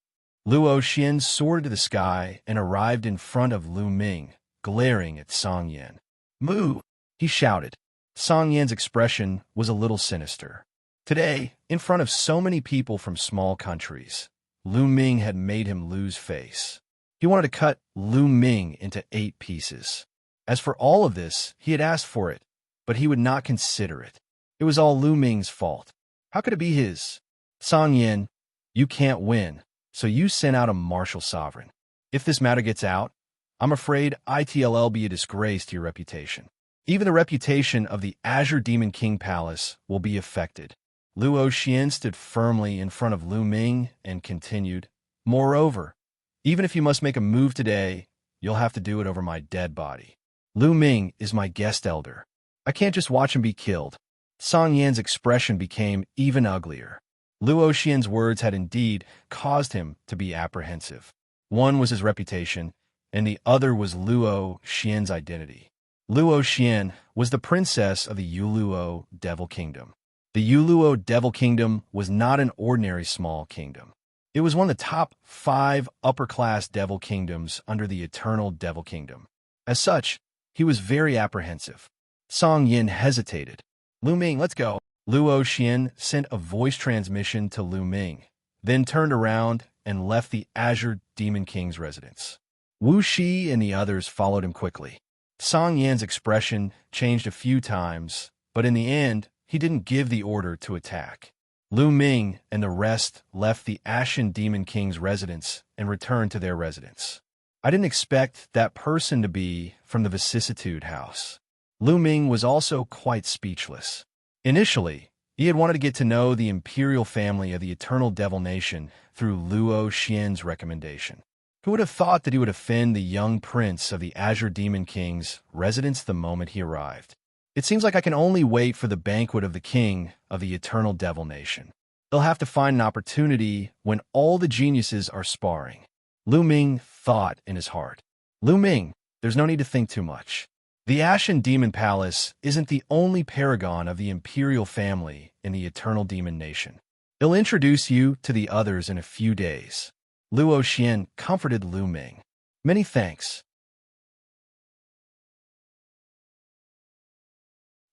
Luo Xian soared to the sky and arrived in front of Lu Ming, glaring at Song Yan. "Moo!" he shouted. Song Yan's expression was a little sinister. Today, in front of so many people from small countries, Lu Ming had made him lose face. He wanted to cut Lu Ming into 8 pieces. As for all of this, he had asked for it, but he would not consider it. It was all Lu Ming's fault. How could it be his? "Song Yan, you can't win, so you sent out a martial sovereign. If this matter gets out, I'm afraid it'll be a disgrace to your reputation. Even the reputation of the Azure Demon King Palace will be affected." Luo Xian stood firmly in front of Lu Ming and continued, "Moreover, even if you must make a move today, you'll have to do it over my dead body. Lu Ming is my guest elder. I can't just watch him be killed." Song Yan's expression became even uglier. Luo Xian's words had indeed caused him to be apprehensive. One was his reputation, and the other was Luo Xian's identity. Luo Xian was the princess of the Youluo Devil Kingdom. The Youluo Devil Kingdom was not an ordinary small kingdom. It was one of the top 5 upper-class devil kingdoms under the Eternal Devil Kingdom. As such, he was very apprehensive. Song Yan hesitated. "Lu Ming, let's go." Luo Xian sent a voice transmission to Lu Ming, then turned around and left the Azure Demon King's residence. Wu Shi and the others followed him quickly. Song Yan's expression changed a few times, but in the end, he didn't give the order to attack. Lu Ming and the rest left the Ashen Demon King's residence and returned to their residence. I didn't expect that person to be from the Vicissitude House. Lu Ming was also quite speechless. Initially, he had wanted to get to know the imperial family of the Eternal Devil Nation through Luo Xian's recommendation. Who would have thought that he would offend the young prince of the Azure Demon King's residence the moment he arrived? It seems like I can only wait for the banquet of the king of the Eternal Devil Nation. They'll have to find an opportunity when all the geniuses are sparring. Lu Ming thought in his heart. Lu Ming, there's no need to think too much. The Ashen Demon Palace isn't the only paragon of the imperial family in the Eternal Demon Nation. They'll introduce you to the others in a few days. Luo Xian comforted Lu Ming. "Many thanks."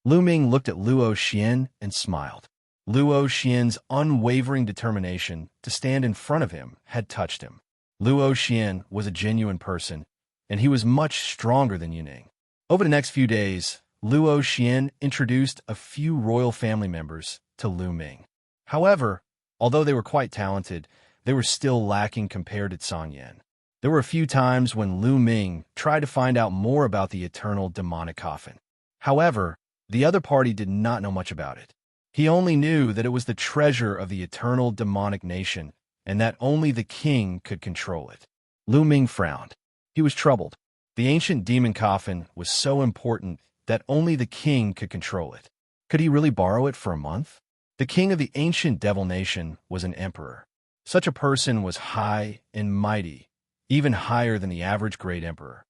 Lu Ming looked at Luo Xian and smiled. Luo Xian's unwavering determination to stand in front of him had touched him. Luo Xian was a genuine person, and he was much stronger than Yuning. Over the next few days, Luo Xian introduced a few royal family members to Lu Ming. However, although they were quite talented, they were still lacking compared to Song Yan. There were a few times when Lu Ming tried to find out more about the eternal demonic coffin. However, the other party did not know much about it. He only knew that it was the treasure of the eternal demonic nation and that only the king could control it. Lu Ming frowned. He was troubled. The ancient demon coffin was so important that only the king could control it. Could he really borrow it for a month? The king of the ancient devil nation was an emperor. Such a person was high and mighty, even higher than the average great emperor.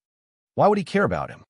Why would he care about him?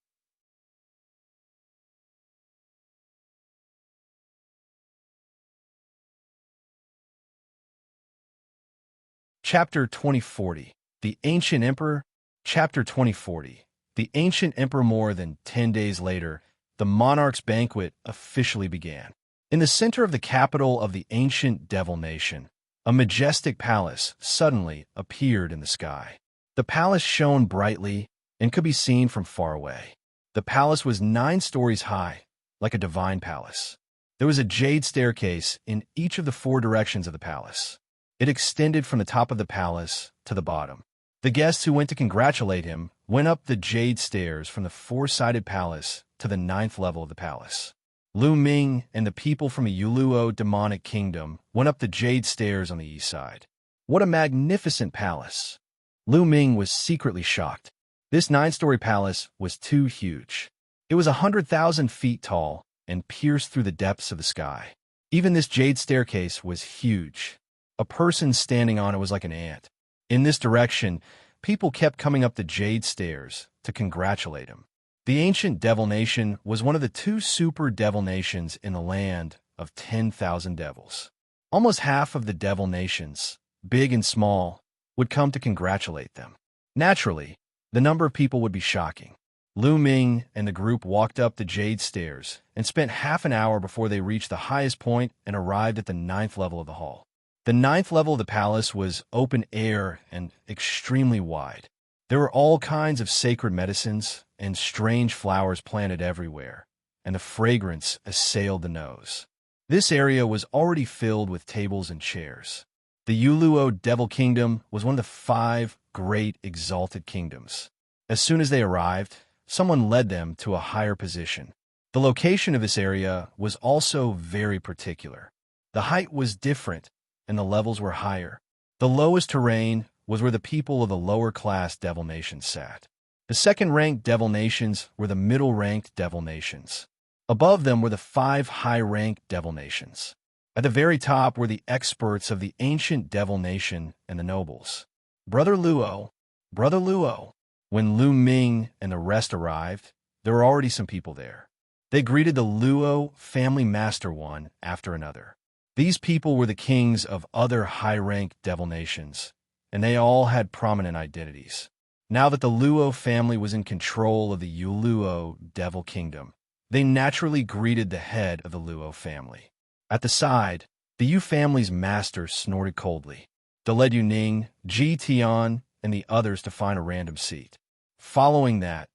Chapter 2040. The Ancient Emperor. Chapter 2040. The Ancient Emperor. More than 10 days later, the monarch's banquet officially began. In the center of the capital of the ancient Devil Nation, a majestic palace suddenly appeared in the sky. The palace shone brightly and could be seen from far away. The palace was 9 stories high, like a divine palace. There was a jade staircase in each of the 4 directions of the palace. It extended from the top of the palace to the bottom. The guests who went to congratulate him went up the jade stairs from the 4-sided palace to the 9th level of the palace. Lu Ming and the people from the Youluo demonic kingdom went up the jade stairs on the east side. What a magnificent palace! Lu Ming was secretly shocked. This 9-story palace was too huge. It was 100,000 feet tall and pierced through the depths of the sky. Even this jade staircase was huge. A person standing on it was like an ant. In this direction, people kept coming up the jade stairs to congratulate him. The ancient Devil Nation was one of the 2 super devil nations in the land of 10,000 devils. Almost half of the devil nations, big and small, would come to congratulate them. Naturally, the number of people would be shocking. Lu Ming and the group walked up the jade stairs and spent half an hour before they reached the highest point and arrived at the 9th level of the hall. The 9th level of the palace was open air and extremely wide. There were all kinds of sacred medicines and strange flowers planted everywhere, and the fragrance assailed the nose. This area was already filled with tables and chairs. The Youluo Devil Kingdom was one of the 5 great exalted kingdoms. As soon as they arrived, someone led them to a higher position. The location of this area was also very particular. The height was different, and the levels were higher. The lowest terrain was where the people of the lower-class devil nations sat. The second-ranked devil nations were the middle-ranked devil nations. Above them were the 5 high-ranked devil nations. At the very top were the experts of the ancient devil nation and the nobles. Brother Luo. When Lu Ming and the rest arrived, there were already some people there. They greeted the Luo family master one after another. These people were the kings of other high-ranked devil nations, and they all had prominent identities. Now that the Luo family was in control of the Youluo Devil Kingdom, they naturally greeted the head of the Luo family. At the side, the Yu family's master snorted coldly. They led Yu Ning, Ji Tian, and the others to find a random seat. Following that,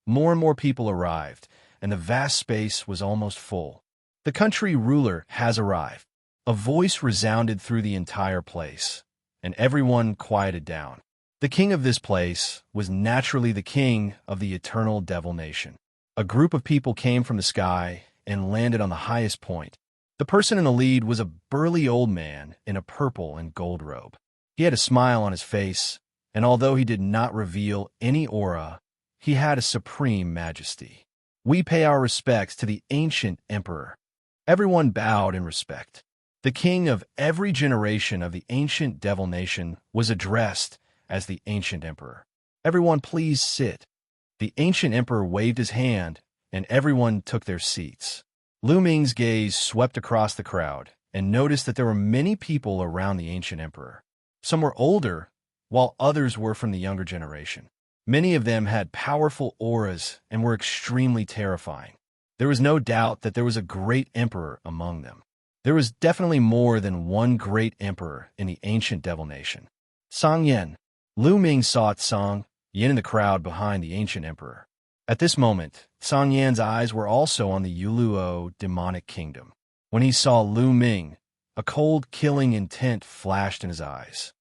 more and more people arrived, and the vast space was almost full. The country ruler has arrived. A voice resounded through the entire place, and everyone quieted down. The king of this place was naturally the king of the eternal devil nation. A group of people came from the sky and landed on the highest point. The person in the lead was a burly old man in a purple and gold robe. He had a smile on his face, and although he did not reveal any aura, he had a supreme majesty. We pay our respects to the ancient emperor. Everyone bowed in respect. The king of every generation of the ancient devil nation was addressed as the ancient emperor. Everyone please sit. The ancient emperor waved his hand, and everyone took their seats. Lu Ming's gaze swept across the crowd and noticed that there were many people around the ancient emperor. Some were older, while others were from the younger generation. Many of them had powerful auras and were extremely terrifying. There was no doubt that there was a great emperor among them. There was definitely more than one great emperor in the ancient devil nation. Xianxia. Lu Ming saw Xianxia in the crowd behind the ancient emperor. At this moment, Xianxia's eyes were also on the Youluo demonic kingdom. When he saw Lu Ming, a cold, killing intent flashed in his eyes.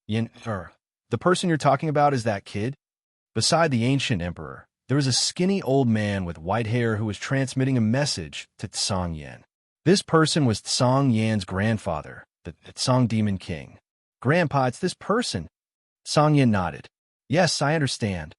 The person you're talking about is that kid? Beside the ancient emperor, there was a skinny old man with white hair who was transmitting a message to Xianxia. This person was Xianxia's grandfather, the Song Demon King. Grandpa, it's this person. Xianxia nodded. Yes, I understand.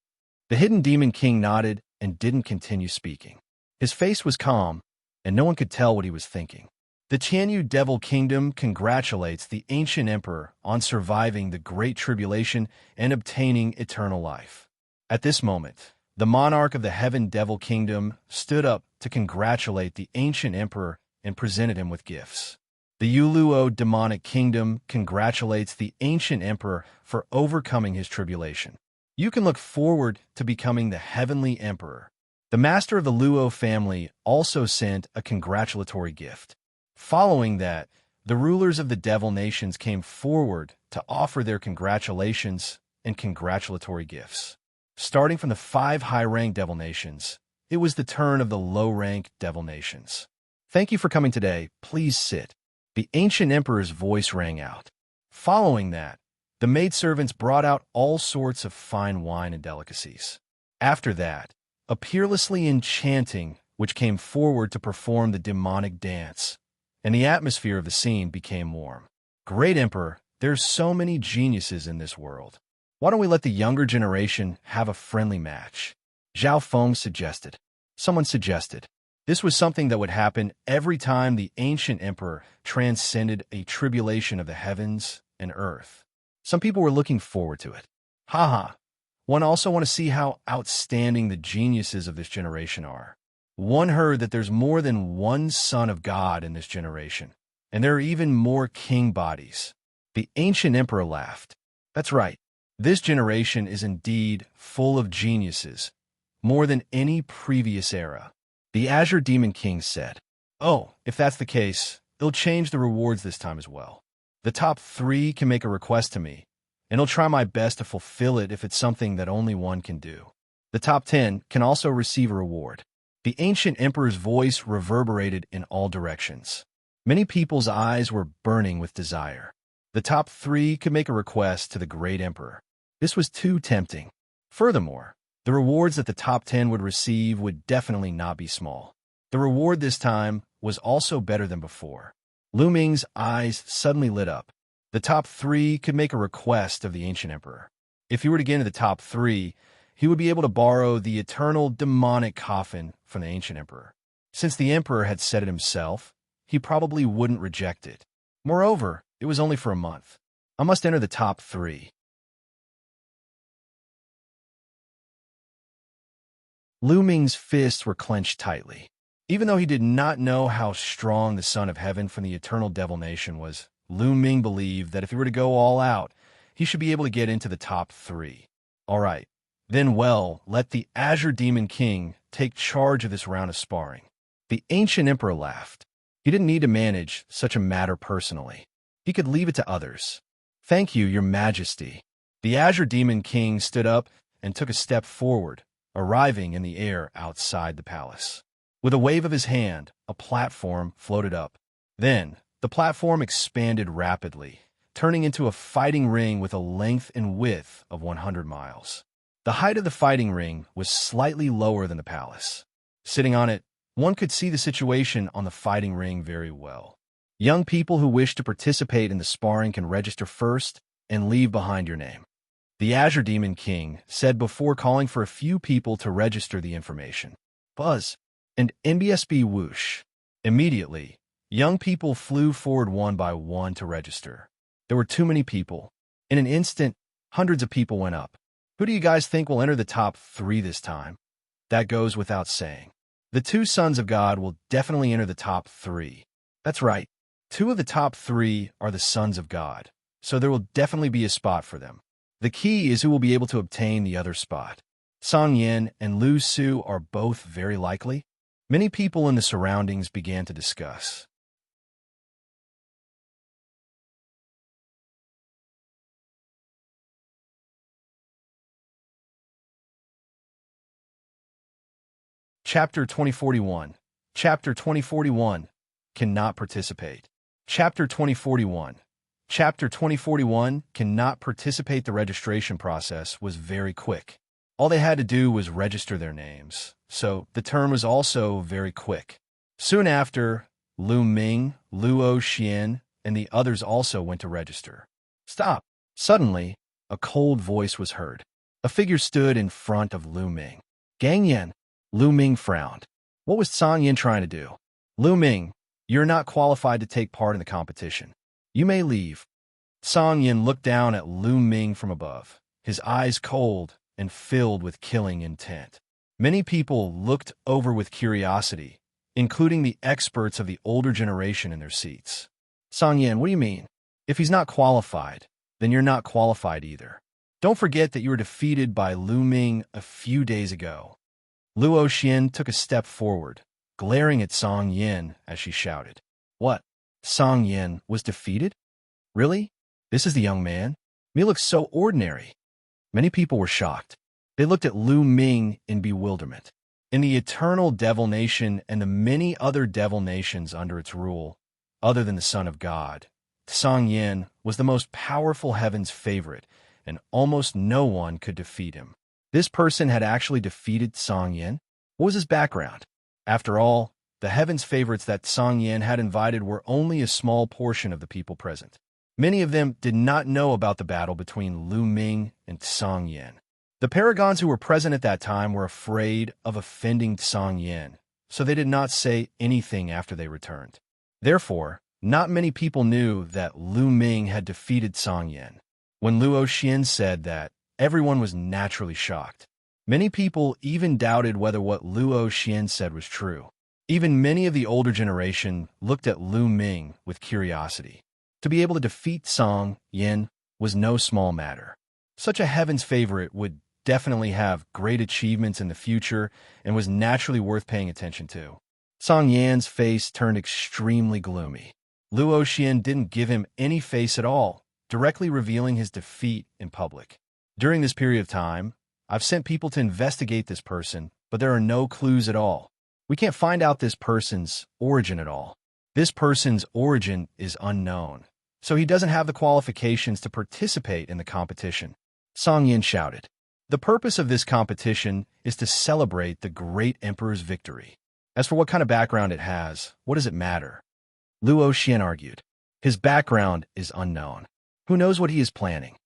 The hidden demon king nodded and didn't continue speaking. His face was calm, and no one could tell what he was thinking. The Qiu Devil Kingdom congratulates the ancient emperor on surviving the Great Tribulation and obtaining eternal life. At this moment, the monarch of the Heaven Devil Kingdom stood up to congratulate the ancient emperor and presented him with gifts. The Youluo demonic kingdom congratulates the ancient emperor for overcoming his tribulation. You can look forward to becoming the heavenly emperor. The master of the Luo family also sent a congratulatory gift. Following that, the rulers of the devil nations came forward to offer their congratulations and congratulatory gifts. Starting from the 5 high-rank devil nations, it was the turn of the low-rank devil nations. Thank you for coming today. Please sit. The ancient emperor's voice rang out. Following that, the maidservants brought out all sorts of fine wine and delicacies. After that, a peerlessly enchanting which came forward to perform the demonic dance, and the atmosphere of the scene became warm. Great Emperor, there's so many geniuses in this world. Why don't we let the younger generation have a friendly match? Zhao Feng suggested. Someone suggested. This was something that would happen every time the ancient emperor transcended a tribulation of the heavens and earth. Some people were looking forward to it. Haha. One also want to see how outstanding the geniuses of this generation are. One heard that there's more than one son of God in this generation, and there are even more king bodies. The ancient emperor laughed. That's right. This generation is indeed full of geniuses, more than any previous era. The Azure Demon King said, "Oh, if that's the case, it'll change the rewards this time as well. The top 3 can make a request to me, and I'll try my best to fulfill it if it's something that only one can do. The top 10 can also receive a reward." The ancient emperor's voice reverberated in all directions. Many people's eyes were burning with desire. The top 3 could make a request to the great emperor. This was too tempting. Furthermore, the rewards that the top 10 would receive would definitely not be small. The reward this time was also better than before. Lu Ming's eyes suddenly lit up. The top 3 could make a request of the ancient emperor. If he were to get into the top 3, he would be able to borrow the eternal demonic coffin from the ancient emperor. Since the emperor had said it himself, he probably wouldn't reject it. Moreover, it was only for a month. I must enter the top 3. Lu Ming's fists were clenched tightly. Even though he did not know how strong the Son of Heaven from the Eternal Devil Nation was, Lu Ming believed that if he were to go all out, he should be able to get into the top 3. All right. Then, well, let the Azure Demon King take charge of this round of sparring. The ancient emperor laughed. He didn't need to manage such a matter personally. He could leave it to others. Thank you, Your Majesty. The Azure Demon King stood up and took a step forward, arriving in the air outside the palace. With a wave of his hand, a platform floated up. Then, the platform expanded rapidly, turning into a fighting ring with a length and width of 100 miles. The height of the fighting ring was slightly lower than the palace. Sitting on it, one could see the situation on the fighting ring very well. Young people who wish to participate in the sparring can register first and leave behind your name. The Azure Demon King said before calling for a few people to register the information. Buzz and NBSB whoosh. Immediately, young people flew forward one by one to register. There were too many people. In an instant, hundreds of people went up. Who do you guys think will enter the top 3 this time? That goes without saying. The 2 sons of God will definitely enter the top 3. That's right. 2 of the top 3 are the sons of God, so there will definitely be a spot for them. The key is who will be able to obtain the other spot. Song Yin and Lu Su are both very likely. Many people in the surroundings began to discuss. Chapter 2041. Chapter 2041. Cannot participate. Chapter 2041. Chapter 2041 cannot participate. The registration process was very quick. All they had to do was register their names, so the term was also very quick. Soon after, Lu Ming, Luo Xian, and the others also went to register. Stop! Suddenly, a cold voice was heard. A figure stood in front of Lu Ming. Gang Yan. Lu Ming frowned. What was Song Yin trying to do? Lu Ming, you're not qualified to take part in the competition. You may leave. Song Yin looked down at Lu Ming from above, his eyes cold and filled with killing intent. Many people looked over with curiosity including the experts of the older generation in their seats. Song Yan, what do you mean? If he's not qualified, then you're not qualified either. Don't forget that you were defeated by Lu Ming a few days ago. Luo Xian took a step forward, glaring at Song Yan as she shouted. What? Song Yan was defeated? Really? This is the young man? He looks so ordinary. Many people were shocked. They looked at Lu Ming in bewilderment. In the eternal Devil Nation and the many other Devil Nations under its rule, other than the Son of God, Song Yan was the most powerful heaven's favorite, and almost no one could defeat him. This person had actually defeated Song Yan? What was his background? After all, the heaven's favorites that Song Yan had invited were only a small portion of the people present. Many of them did not know about the battle between Lu Ming and Song Yan. The paragons who were present at that time were afraid of offending Song Yan, so they did not say anything after they returned. Therefore, not many people knew that Lu Ming had defeated Song Yan. When Luo Xian said that, everyone was naturally shocked. Many people even doubted whether what Luo Xian said was true. Even many of the older generation looked at Lu Ming with curiosity. To be able to defeat Song Yan was no small matter. Such a heaven's favorite would definitely have great achievements in the future and was naturally worth paying attention to. Song Yan's face turned extremely gloomy. Luo Xian didn't give him any face at all, directly revealing his defeat in public. During this period of time, I've sent people to investigate this person, but there are no clues at all. We can't find out this person's origin at all. This person's origin is unknown, so he doesn't have the qualifications to participate in the competition. Song Yan shouted. The purpose of this competition is to celebrate the great emperor's victory. As for what kind of background it has, what does it matter? Luo Xian argued. His background is unknown. Who knows what he is planning?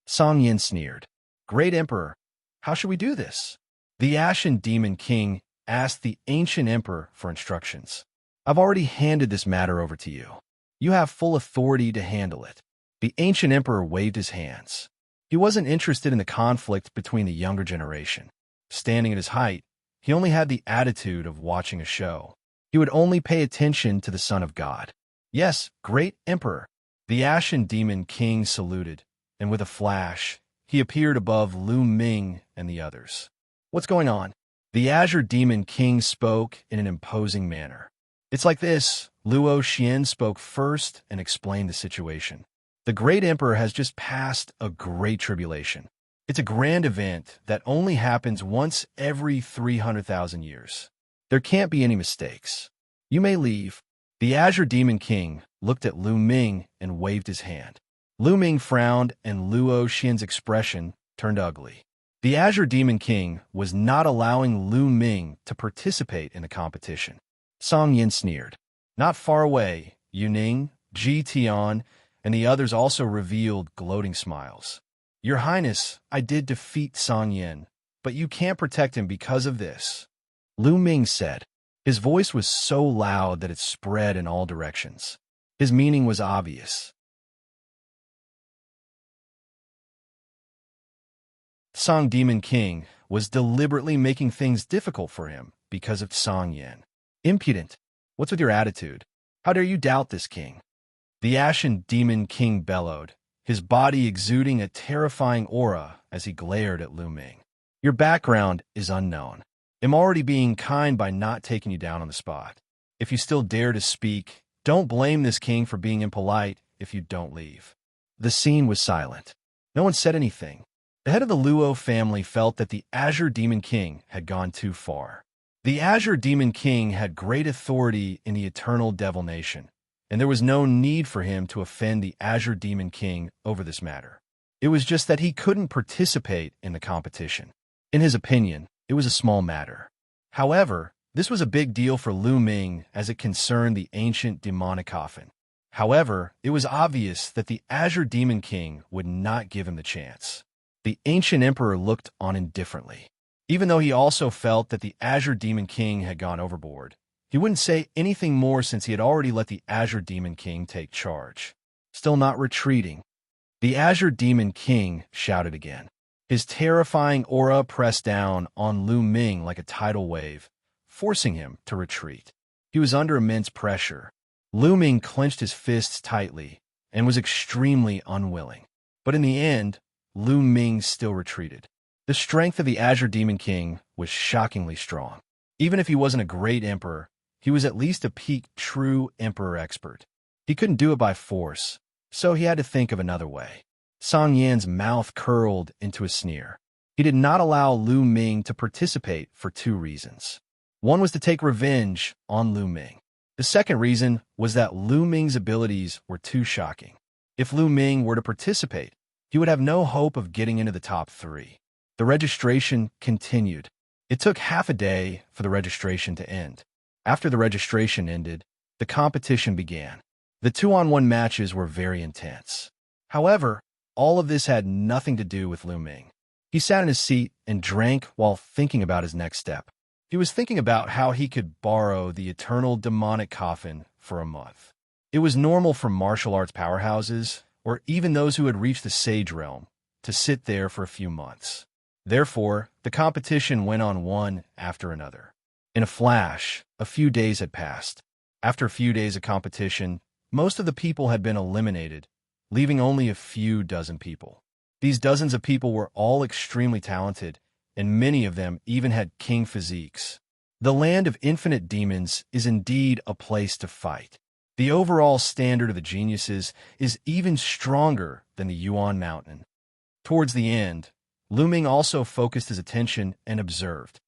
Song Yan sneered. Great Emperor, how should we do this? The Ashen Demon King asked the ancient emperor for instructions. I've already handed this matter over to you. You have full authority to handle it. The ancient emperor waved his hands. He wasn't interested in the conflict between the younger generation. Standing at his height, he only had the attitude of watching a show. He would only pay attention to the Son of God. Yes, great Emperor. The Ashen Demon King saluted, and with a flash, he appeared above Lu Ming and the others. What's going on? The Azure Demon King spoke in an imposing manner. It's like this. Luo Xian spoke first and explained the situation. The great emperor has just passed a great tribulation. It's a grand event that only happens once every 300,000 years. There can't be any mistakes. You may leave. The Azure Demon King looked at Lu Ming and waved his hand. Lu Ming frowned and Luo Xian's expression turned ugly. The Azure Demon King was not allowing Lu Ming to participate in the competition. Song Yan sneered. Not far away, Yuning, Ji Tian, and the others also revealed gloating smiles. Your Highness, I did defeat Song Yan, but you can't protect him because of this. Lu Ming said. His voice was so loud that it spread in all directions. His meaning was obvious. Song Demon King was deliberately making things difficult for him because of Song Yan. Impudent. What's with your attitude? How dare you doubt this king? The Ashen Demon King bellowed, his body exuding a terrifying aura as he glared at Lu Ming. Your background is unknown. I'm already being kind by not taking you down on the spot. If you still dare to speak, don't blame this king for being impolite if you don't leave. The scene was silent. No one said anything. The head of the Luo family felt that the Azure Demon King had gone too far. The Azure Demon King had great authority in the eternal Devil Nation, and there was no need for him to offend the Azure Demon King over this matter. It was just that he couldn't participate in the competition. In his opinion, it was a small matter. However, this was a big deal for Lu Ming as it concerned the ancient demonic coffin. However, it was obvious that the Azure Demon King would not give him the chance. The ancient emperor looked on indifferently. Even though he also felt that the Azure Demon King had gone overboard, he wouldn't say anything more since he had already let the Azure Demon King take charge. Still not retreating, the Azure Demon King shouted again. His terrifying aura pressed down on Lu Ming like a tidal wave, forcing him to retreat. He was under immense pressure. Lu Ming clenched his fists tightly and was extremely unwilling. But in the end, Lu Ming still retreated. The strength of the Azure Demon King was shockingly strong. Even if he wasn't a great emperor, he was at least a peak true emperor expert. He couldn't do it by force, so he had to think of another way. Song Yan's mouth curled into a sneer. He did not allow Lu Ming to participate for two reasons. One was to take revenge on Lu Ming. The second reason was that Lu Ming's abilities were too shocking. If Lu Ming were to participate, he would have no hope of getting into the top 3. The registration continued. It took half a day for the registration to end. After the registration ended, the competition began. The 2-on-1 matches were very intense. However, all of this had nothing to do with Lu Ming. He sat in his seat and drank while thinking about his next step. He was thinking about how he could borrow the eternal demonic coffin for a month. It was normal for martial arts powerhouses, or even those who had reached the sage realm, to sit there for a few months. Therefore, the competition went on one after another. In a flash, a few days had passed. After a few days of competition, most of the people had been eliminated, leaving only a few dozen people. These dozens of people were all extremely talented, and many of them even had king physiques. The land of infinite demons is indeed a place to fight. The overall standard of the geniuses is even stronger than the Yuan Mountain. Towards the end, Lu Ming also focused his attention and observed.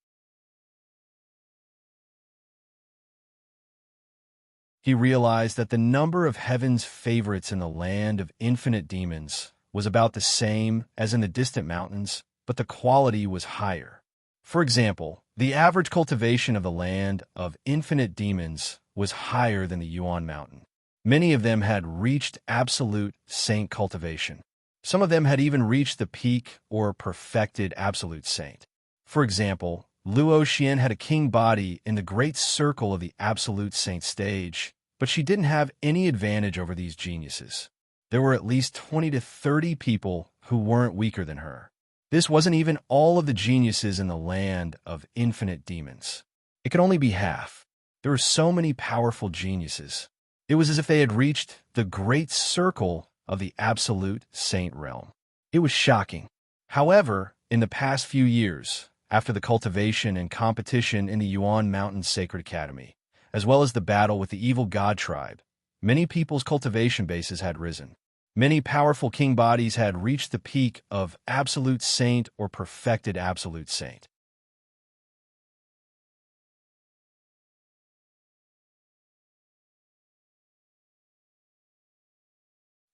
He realized that the number of heaven's favorites in the land of infinite demons was about the same as in the distant mountains, but the quality was higher. For example, the average cultivation of the land of infinite demons was higher than the Yuan Mountain. Many of them had reached absolute saint cultivation. Some of them had even reached the peak or perfected absolute saint. For example, Luo Xian had a king body in the great circle of the absolute saint stage, but she didn't have any advantage over these geniuses. There were at least 20 to 30 people who weren't weaker than her. This wasn't even all of the geniuses in the land of infinite demons. It could only be half. There were so many powerful geniuses. It was as if they had reached the great circle of the absolute saint realm. It was shocking. However, in the past few years, after the cultivation and competition in the Yuan Mountain Sacred Academy, as well as the battle with the evil god tribe, many people's cultivation bases had risen. Many powerful king bodies had reached the peak of absolute saint or perfected absolute saint.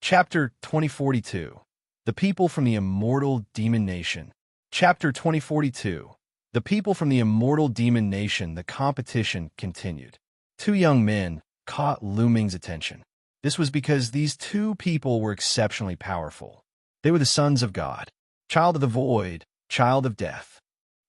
Chapter 2042. The People from the Immortal Demon Nation. Chapter 2042. The People from the Immortal Demon Nation. The competition continued. Two young men caught Lu Ming's attention. This was because these two people were exceptionally powerful. They were the sons of God, child of the void, child of death.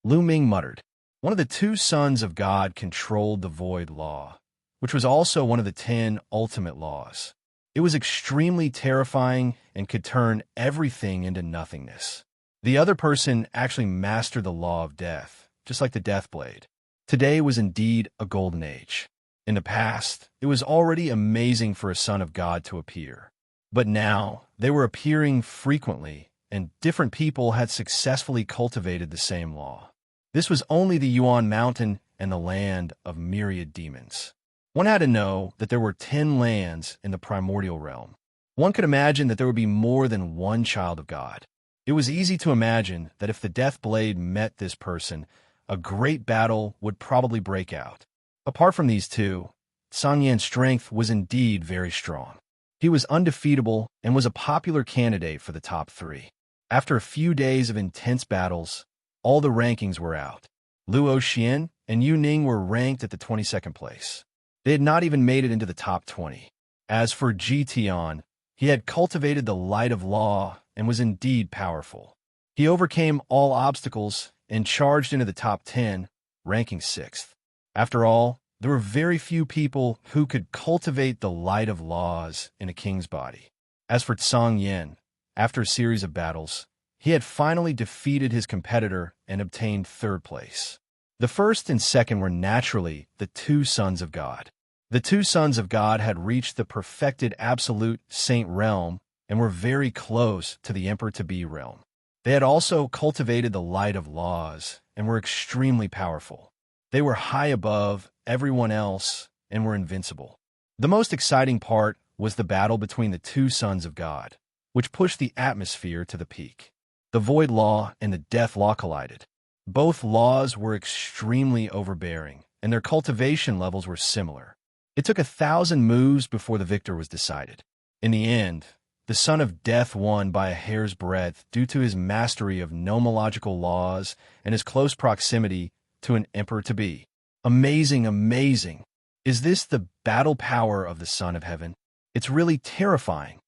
Lu Ming muttered. One of the two sons of God controlled the void law, which was also one of the 10 ultimate laws. It was extremely terrifying and could turn everything into nothingness. The other person actually mastered the law of death, just like the death blade. Today was indeed a golden age. In the past, it was already amazing for a son of God to appear. But now, they were appearing frequently, and different people had successfully cultivated the same law. This was only the Yuan Mountain and the land of myriad demons. One had to know that there were 10 lands in the primordial realm. One could imagine that there would be more than one child of God. It was easy to imagine that if the death blade met this person, a great battle would probably break out. Apart from these two, Song Yan's strength was indeed very strong. He was undefeatable and was a popular candidate for the top 3. After a few days of intense battles, all the rankings were out. Luo Xian and Yu Ning were ranked at the 22nd place. They had not even made it into the top 20. As for Ji Tian, he had cultivated the light of law and was indeed powerful. He overcame all obstacles and charged into the top 10, ranking 6th. After all, there were very few people who could cultivate the light of laws in a king's body. As for Song Yan, after a series of battles, he had finally defeated his competitor and obtained 3rd place. The first and second were naturally the two sons of God. The two sons of God had reached the perfected absolute saint realm and were very close to the emperor-to-be realm. They had also cultivated the light of laws and were extremely powerful. They were high above everyone else and were invincible. The most exciting part was the battle between the two sons of God, which pushed the atmosphere to the peak. The void law and the death law collided. Both laws were extremely overbearing, and their cultivation levels were similar. It took 1,000 moves before the victor was decided. In the end, the son of death won by a hair's breadth due to his mastery of nomological laws and his close proximity to an emperor-to-be. Amazing, amazing. Is this the battle power of the Son of Heaven? It's really terrifying.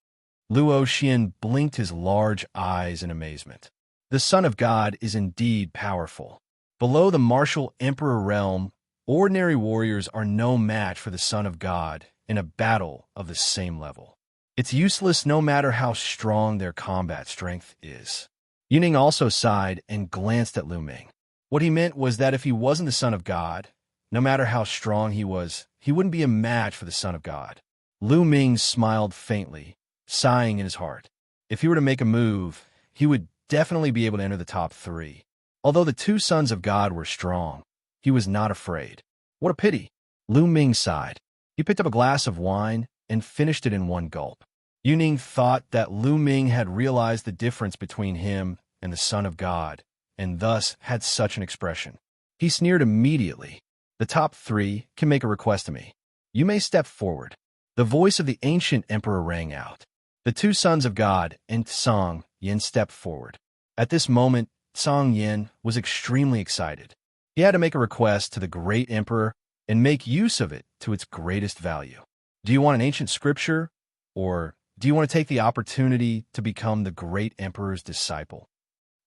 Luo Xian blinked his large eyes in amazement. The Son of God is indeed powerful. Below the martial emperor realm, ordinary warriors are no match for the Son of God in a battle of the same level. It's useless no matter how strong their combat strength is. Yuning also sighed and glanced at Lu Ming. What he meant was that if he wasn't the Son of God, no matter how strong he was, he wouldn't be a match for the Son of God. Lu Ming smiled faintly, sighing in his heart. If he were to make a move, he would definitely be able to enter the top 3. Although the two sons of God were strong, he was not afraid. What a pity. Lu Ming sighed. He picked up a glass of wine and finished it in one gulp. Yuning thought that Lu Ming had realized the difference between him and the Son of God, and thus had such an expression. He sneered immediately. The top 3 can make a request to me. You may step forward. The voice of the ancient emperor rang out. The two sons of God and Tsang Yin stepped forward. At this moment, Tsang Yin was extremely excited. He had to make a request to the great emperor and make use of it to its greatest value. Do you want an ancient scripture, or do you want to take the opportunity to become the great emperor's disciple?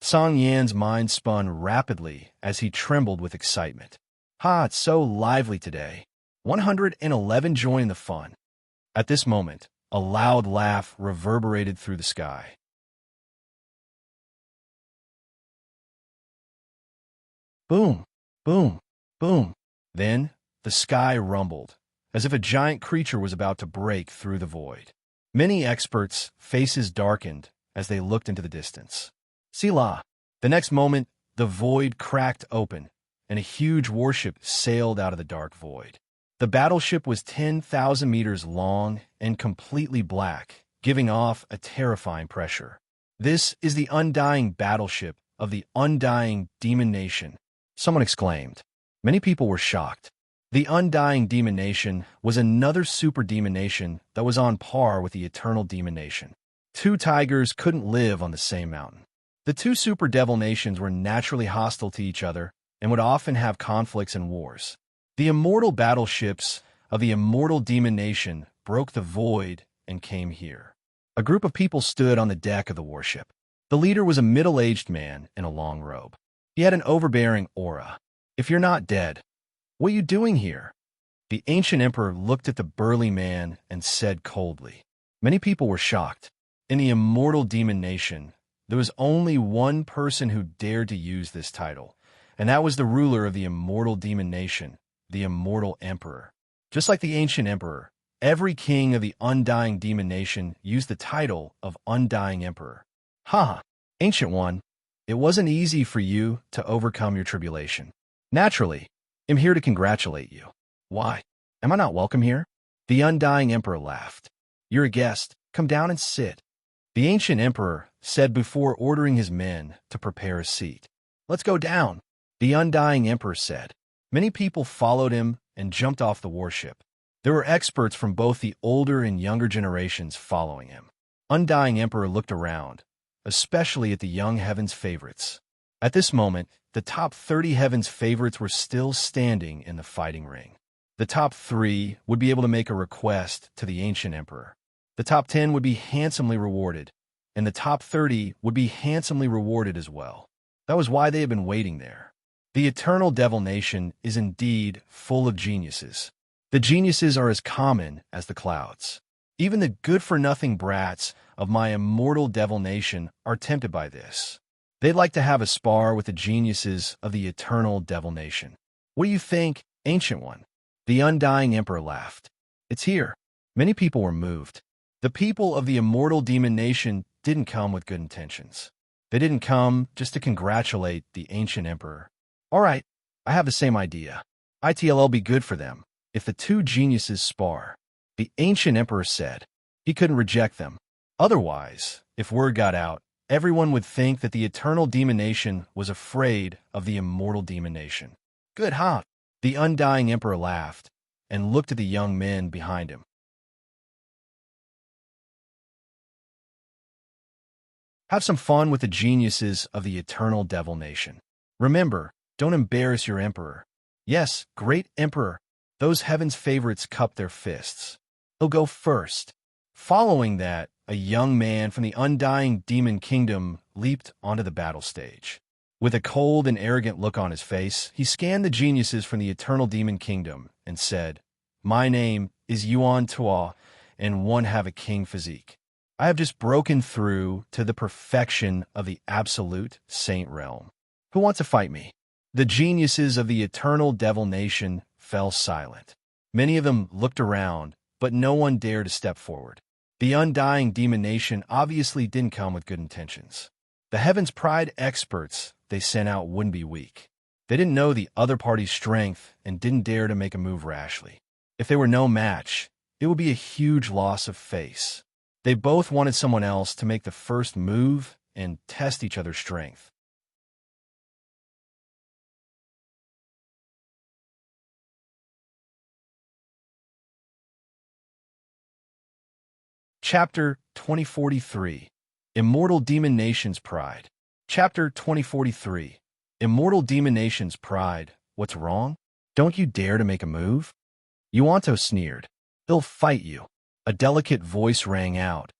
Tsang Yin's mind spun rapidly as he trembled with excitement. Ha, it's so lively today. 111 join the fun. At this moment, a loud laugh reverberated through the sky. Boom, boom, boom. Then, the sky rumbled, as if a giant creature was about to break through the void. Many experts' faces darkened as they looked into the distance. Sila. The next moment, the void cracked open, and a huge warship sailed out of the dark void. The battleship was 10,000 meters long and completely black, giving off a terrifying pressure. This is the undying battleship of the undying demon nation, someone exclaimed. Many people were shocked. The undying demon nation was another super demon nation that was on par with the eternal demon nation. Two tigers couldn't live on the same mountain. The two super devil nations were naturally hostile to each other and would often have conflicts and wars. The immortal battleships of the immortal demon nation broke the void and came here. A group of people stood on the deck of the warship. The leader was a middle-aged man in a long robe. He had an overbearing aura. If you're not dead, what are you doing here? The ancient emperor looked at the burly man and said coldly. Many people were shocked. In the immortal demon nation, there was only one person who dared to use this title, and that was the ruler of the immortal demon nation, the immortal emperor. Just like the ancient emperor, every king of the undying demon nation used the title of undying emperor. Ha! Ancient one, it wasn't easy for you to overcome your tribulation. Naturally, I'm here to congratulate you. Why? Am I not welcome here? The undying emperor laughed. You're a guest. Come down and sit. The ancient emperor said before ordering his men to prepare a seat. Let's go down, the undying emperor said. Many people followed him and jumped off the warship. There were experts from both the older and younger generations following him. Undying emperor looked around, especially at the young heaven's favorites. At this moment, the top 30 heaven's favorites were still standing in the fighting ring. The top 3 would be able to make a request to the ancient emperor. The top 10 would be handsomely rewarded, and the top 30 would be handsomely rewarded as well. That was why they had been waiting there. The eternal devil nation is indeed full of geniuses. The geniuses are as common as the clouds. Even the good-for-nothing brats of my immortal devil nation are tempted by this. They'd like to have a spar with the geniuses of the eternal devil nation. What do you think, Ancient One? The undying emperor laughed. It's here. Many people were moved. The people of the immortal demon nation didn't come with good intentions. They didn't come just to congratulate the ancient emperor. All right, I have the same idea. It'll be good for them if the two geniuses spar. The ancient emperor said. He couldn't reject them. Otherwise, if word got out, everyone would think that the eternal demon nation was afraid of the immortal demon nation. Good, huh? The undying emperor laughed and looked at the young men behind him. Have some fun with the geniuses of the eternal devil nation. Remember, don't embarrass your emperor. Yes, great emperor. Those heaven's favorites cup their fists. He'll go first. Following that, a young man from the undying demon kingdom leaped onto the battle stage. With a cold and arrogant look on his face, he scanned the geniuses from the eternal demon kingdom and said, "My name is Yuan, and one have a king physique. I have just broken through to the perfection of the absolute saint realm. Who wants to fight me?" The geniuses of the eternal devil nation fell silent. Many of them looked around, but no one dared to step forward. The undying demon nation obviously didn't come with good intentions. The Heaven's Pride experts they sent out wouldn't be weak. They didn't know the other party's strength and didn't dare to make a move rashly. If they were no match, it would be a huge loss of face. They both wanted someone else to make the first move and test each other's strength. Chapter 2043 Immortal Demon Nation's Pride. Chapter 2043 Immortal Demon Nation's Pride. What's wrong? Don't you dare to make a move? Yuanto sneered. He'll fight you. A delicate voice rang out,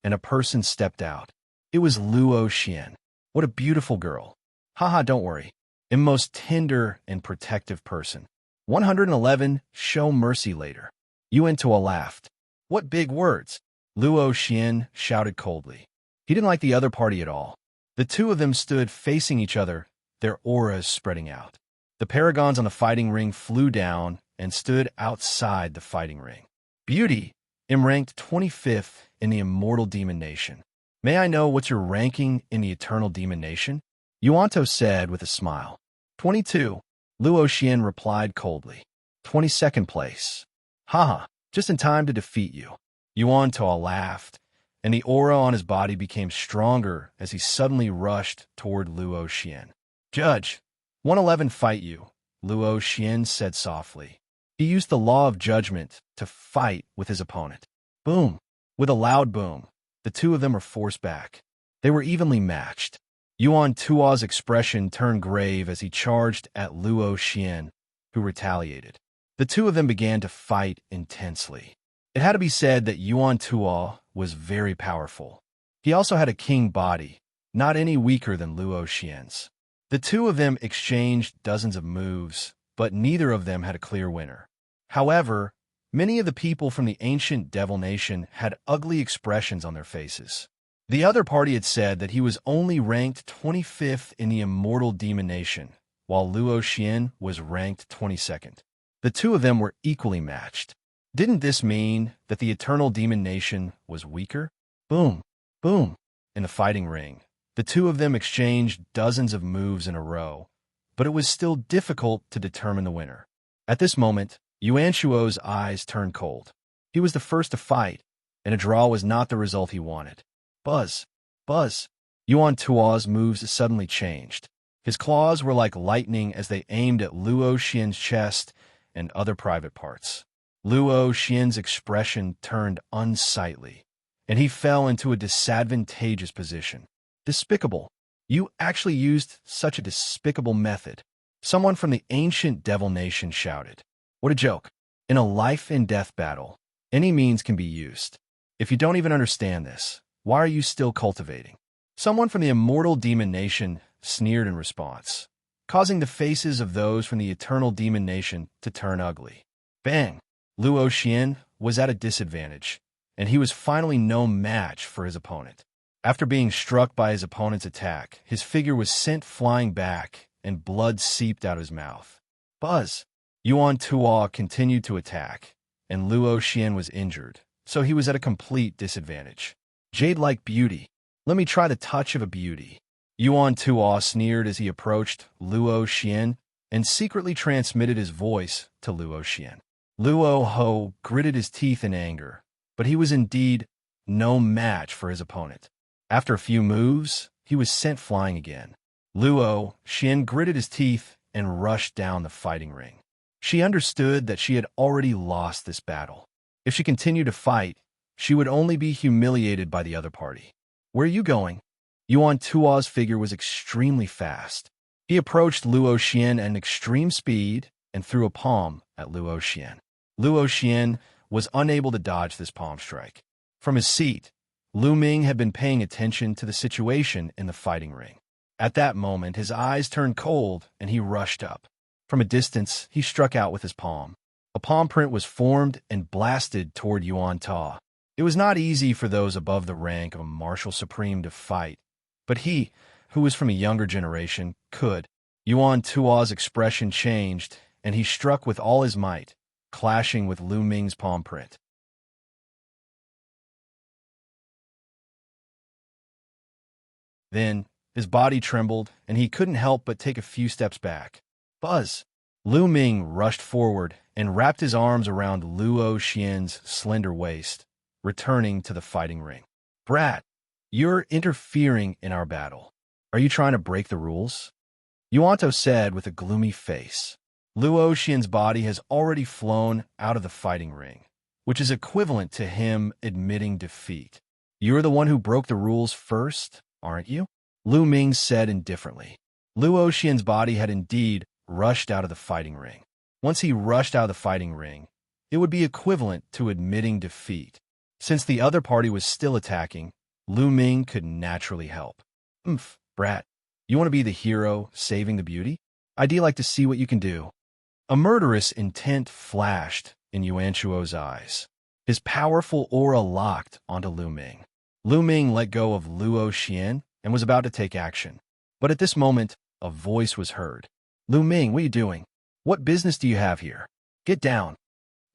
and a person stepped out. It was Luo Xian. What a beautiful girl. Haha, don't worry. A most tender and protective person. 111, show mercy later. Yuanto laughed. What big words. Luo Xian shouted coldly. He didn't like the other party at all. The two of them stood facing each other, their auras spreading out. The paragons on the fighting ring flew down and stood outside the fighting ring. Beauty, I'm ranked 25th in the Immortal Demon Nation. May I know what's your ranking in the Eternal Demon Nation? Yuanto said with a smile. 22. Luo Xian replied coldly. 22nd place. Haha, just in time to defeat you. Yuanto laughed, and the aura on his body became stronger as he suddenly rushed toward Luo Xian. Judge, 111 fight you, Luo Xian said softly. He used the law of judgment to fight with his opponent. Boom! With a loud boom, the two of them were forced back. They were evenly matched. Yuan Tua's expression turned grave as he charged at Luo Xian, who retaliated. The two of them began to fight intensely. It had to be said that Yuan Tua was very powerful. He also had a king body, not any weaker than Luo Xian's. The two of them exchanged dozens of moves, but neither of them had a clear winner. However, many of the people from the ancient devil nation had ugly expressions on their faces. The other party had said that he was only ranked 25th in the immortal demon nation, while Luo Xian was ranked 22nd. The two of them were equally matched. Didn't this mean that the eternal demon nation was weaker? Boom, boom. In the fighting ring, the two of them exchanged dozens of moves in a row, but it was still difficult to determine the winner. At this moment, Yuan Shuo's eyes turned cold. He was the first to fight, and a draw was not the result he wanted. Buzz, buzz. Yuan Tua's moves suddenly changed. His claws were like lightning as they aimed at Luo Xian's chest and other private parts. Luo Xian's expression turned unsightly, and he fell into a disadvantageous position. Despicable. You actually used such a despicable method. Someone from the ancient devil nation shouted. What a joke. In a life-and-death battle, any means can be used. If you don't even understand this, why are you still cultivating? Someone from the immortal demon nation sneered in response, causing the faces of those from the eternal demon nation to turn ugly. Bang! Luo Xian was at a disadvantage, and he was finally no match for his opponent. After being struck by his opponent's attack, his figure was sent flying back, and blood seeped out of his mouth. Buzz! Yuan Tuo continued to attack, and Luo Xian was injured, so he was at a complete disadvantage. Jade-like beauty. Let me try the touch of a beauty. Yuan Tuo sneered as he approached Luo Xian and secretly transmitted his voice to Luo Xian. Luo Ho gritted his teeth in anger, but he was indeed no match for his opponent. After a few moves, he was sent flying again. Luo Xian gritted his teeth and rushed down the fighting ring. She understood that she had already lost this battle. If she continued to fight, she would only be humiliated by the other party. Where are you going? Yuan Tuo's figure was extremely fast. He approached Luo Xian at an extreme speed and threw a palm at Luo Xian. Luo Xian was unable to dodge this palm strike. From his seat, Lu Ming had been paying attention to the situation in the fighting ring. At that moment, his eyes turned cold and he rushed up. From a distance, he struck out with his palm. A palm print was formed and blasted toward Yuan Tuo. It was not easy for those above the rank of a martial supreme to fight, but he, who was from a younger generation, could. Yuan Tuo's expression changed, and he struck with all his might, clashing with Lu Ming's palm print. Then, his body trembled, and he couldn't help but take a few steps back. Buzz! Lu Ming rushed forward and wrapped his arms around Luo Xian's slender waist, returning to the fighting ring. Brat, you're interfering in our battle. Are you trying to break the rules? Yuanto said with a gloomy face. Luo Xian's body has already flown out of the fighting ring, which is equivalent to him admitting defeat. You're the one who broke the rules first, aren't you? Lu Ming said indifferently. Luo Xian's body had indeed rushed out of the fighting ring. Once he rushed out of the fighting ring, it would be equivalent to admitting defeat. Since the other party was still attacking, Lu Ming could naturally help. Brat, you want to be the hero saving the beauty? I'd like to see what you can do. A murderous intent flashed in Yuan Tuo's eyes. His powerful aura locked onto Lu Ming. Lu Ming let go of Luo Xian and was about to take action. But at this moment, a voice was heard. Lu Ming, what are you doing? What business do you have here? Get down.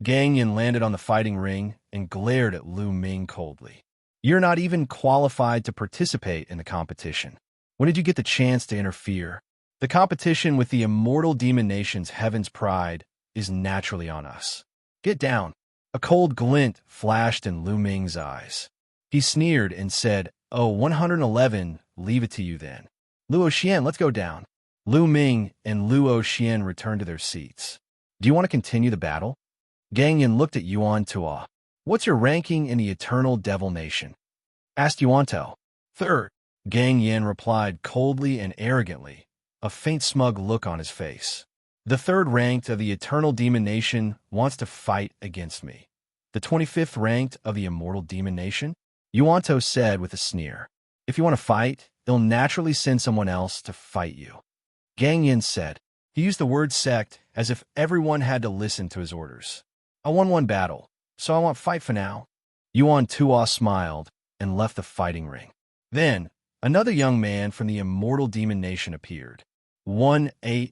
Gang Yin landed on the fighting ring and glared at Lu Ming coldly. You're not even qualified to participate in the competition. When did you get the chance to interfere? The competition with the immortal demon nation's heaven's pride is naturally on us. Get down. A cold glint flashed in Lu Ming's eyes. He sneered and said, Oh, 111, leave it to you then. Luo Xian, let's go down. Lu Ming and Luo Xian returned to their seats. Do you want to continue the battle? Gang Yin looked at Yuan Tuo. What's your ranking in the Eternal Devil Nation? Asked Yuan Tuo. Third. Gang Yin replied coldly and arrogantly, a faint smug look on his face. The third ranked of the Eternal Demon Nation wants to fight against me. The 25th ranked of the Immortal Demon Nation? Yuan Tuo said with a sneer. If you want to fight, they'll naturally send someone else to fight you. Gang Yin said. He used the word sect as if everyone had to listen to his orders. I won one battle, so I won't fight for now. Yuan Tuo smiled and left the fighting ring. Then, another young man from the Immortal Demon Nation appeared. 1-8-M-A-O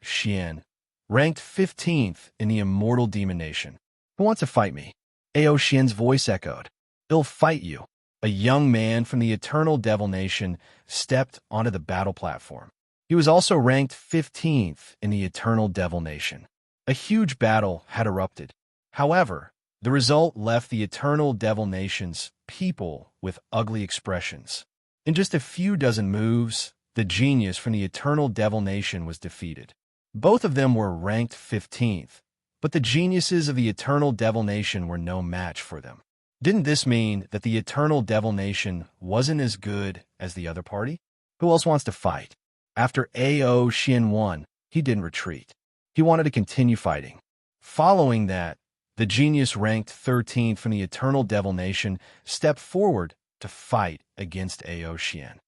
Xian, ranked 15th in the Immortal Demon Nation. Who wants to fight me? Ao Xian's voice echoed. They'll fight you. A young man from the Eternal Devil Nation stepped onto the battle platform. He was also ranked 15th in the Eternal Devil Nation. A huge battle had erupted. However, the result left the Eternal Devil Nation's people with ugly expressions. In just a few dozen moves, the genius from the Eternal Devil Nation was defeated. Both of them were ranked 15th, but the geniuses of the Eternal Devil Nation were no match for them. Didn't this mean that the Eternal Devil Nation wasn't as good as the other party? Who else wants to fight? After Ao Xian won, he didn't retreat. He wanted to continue fighting. Following that, the genius ranked 13th from the Eternal Devil Nation stepped forward to fight against Ao Xian.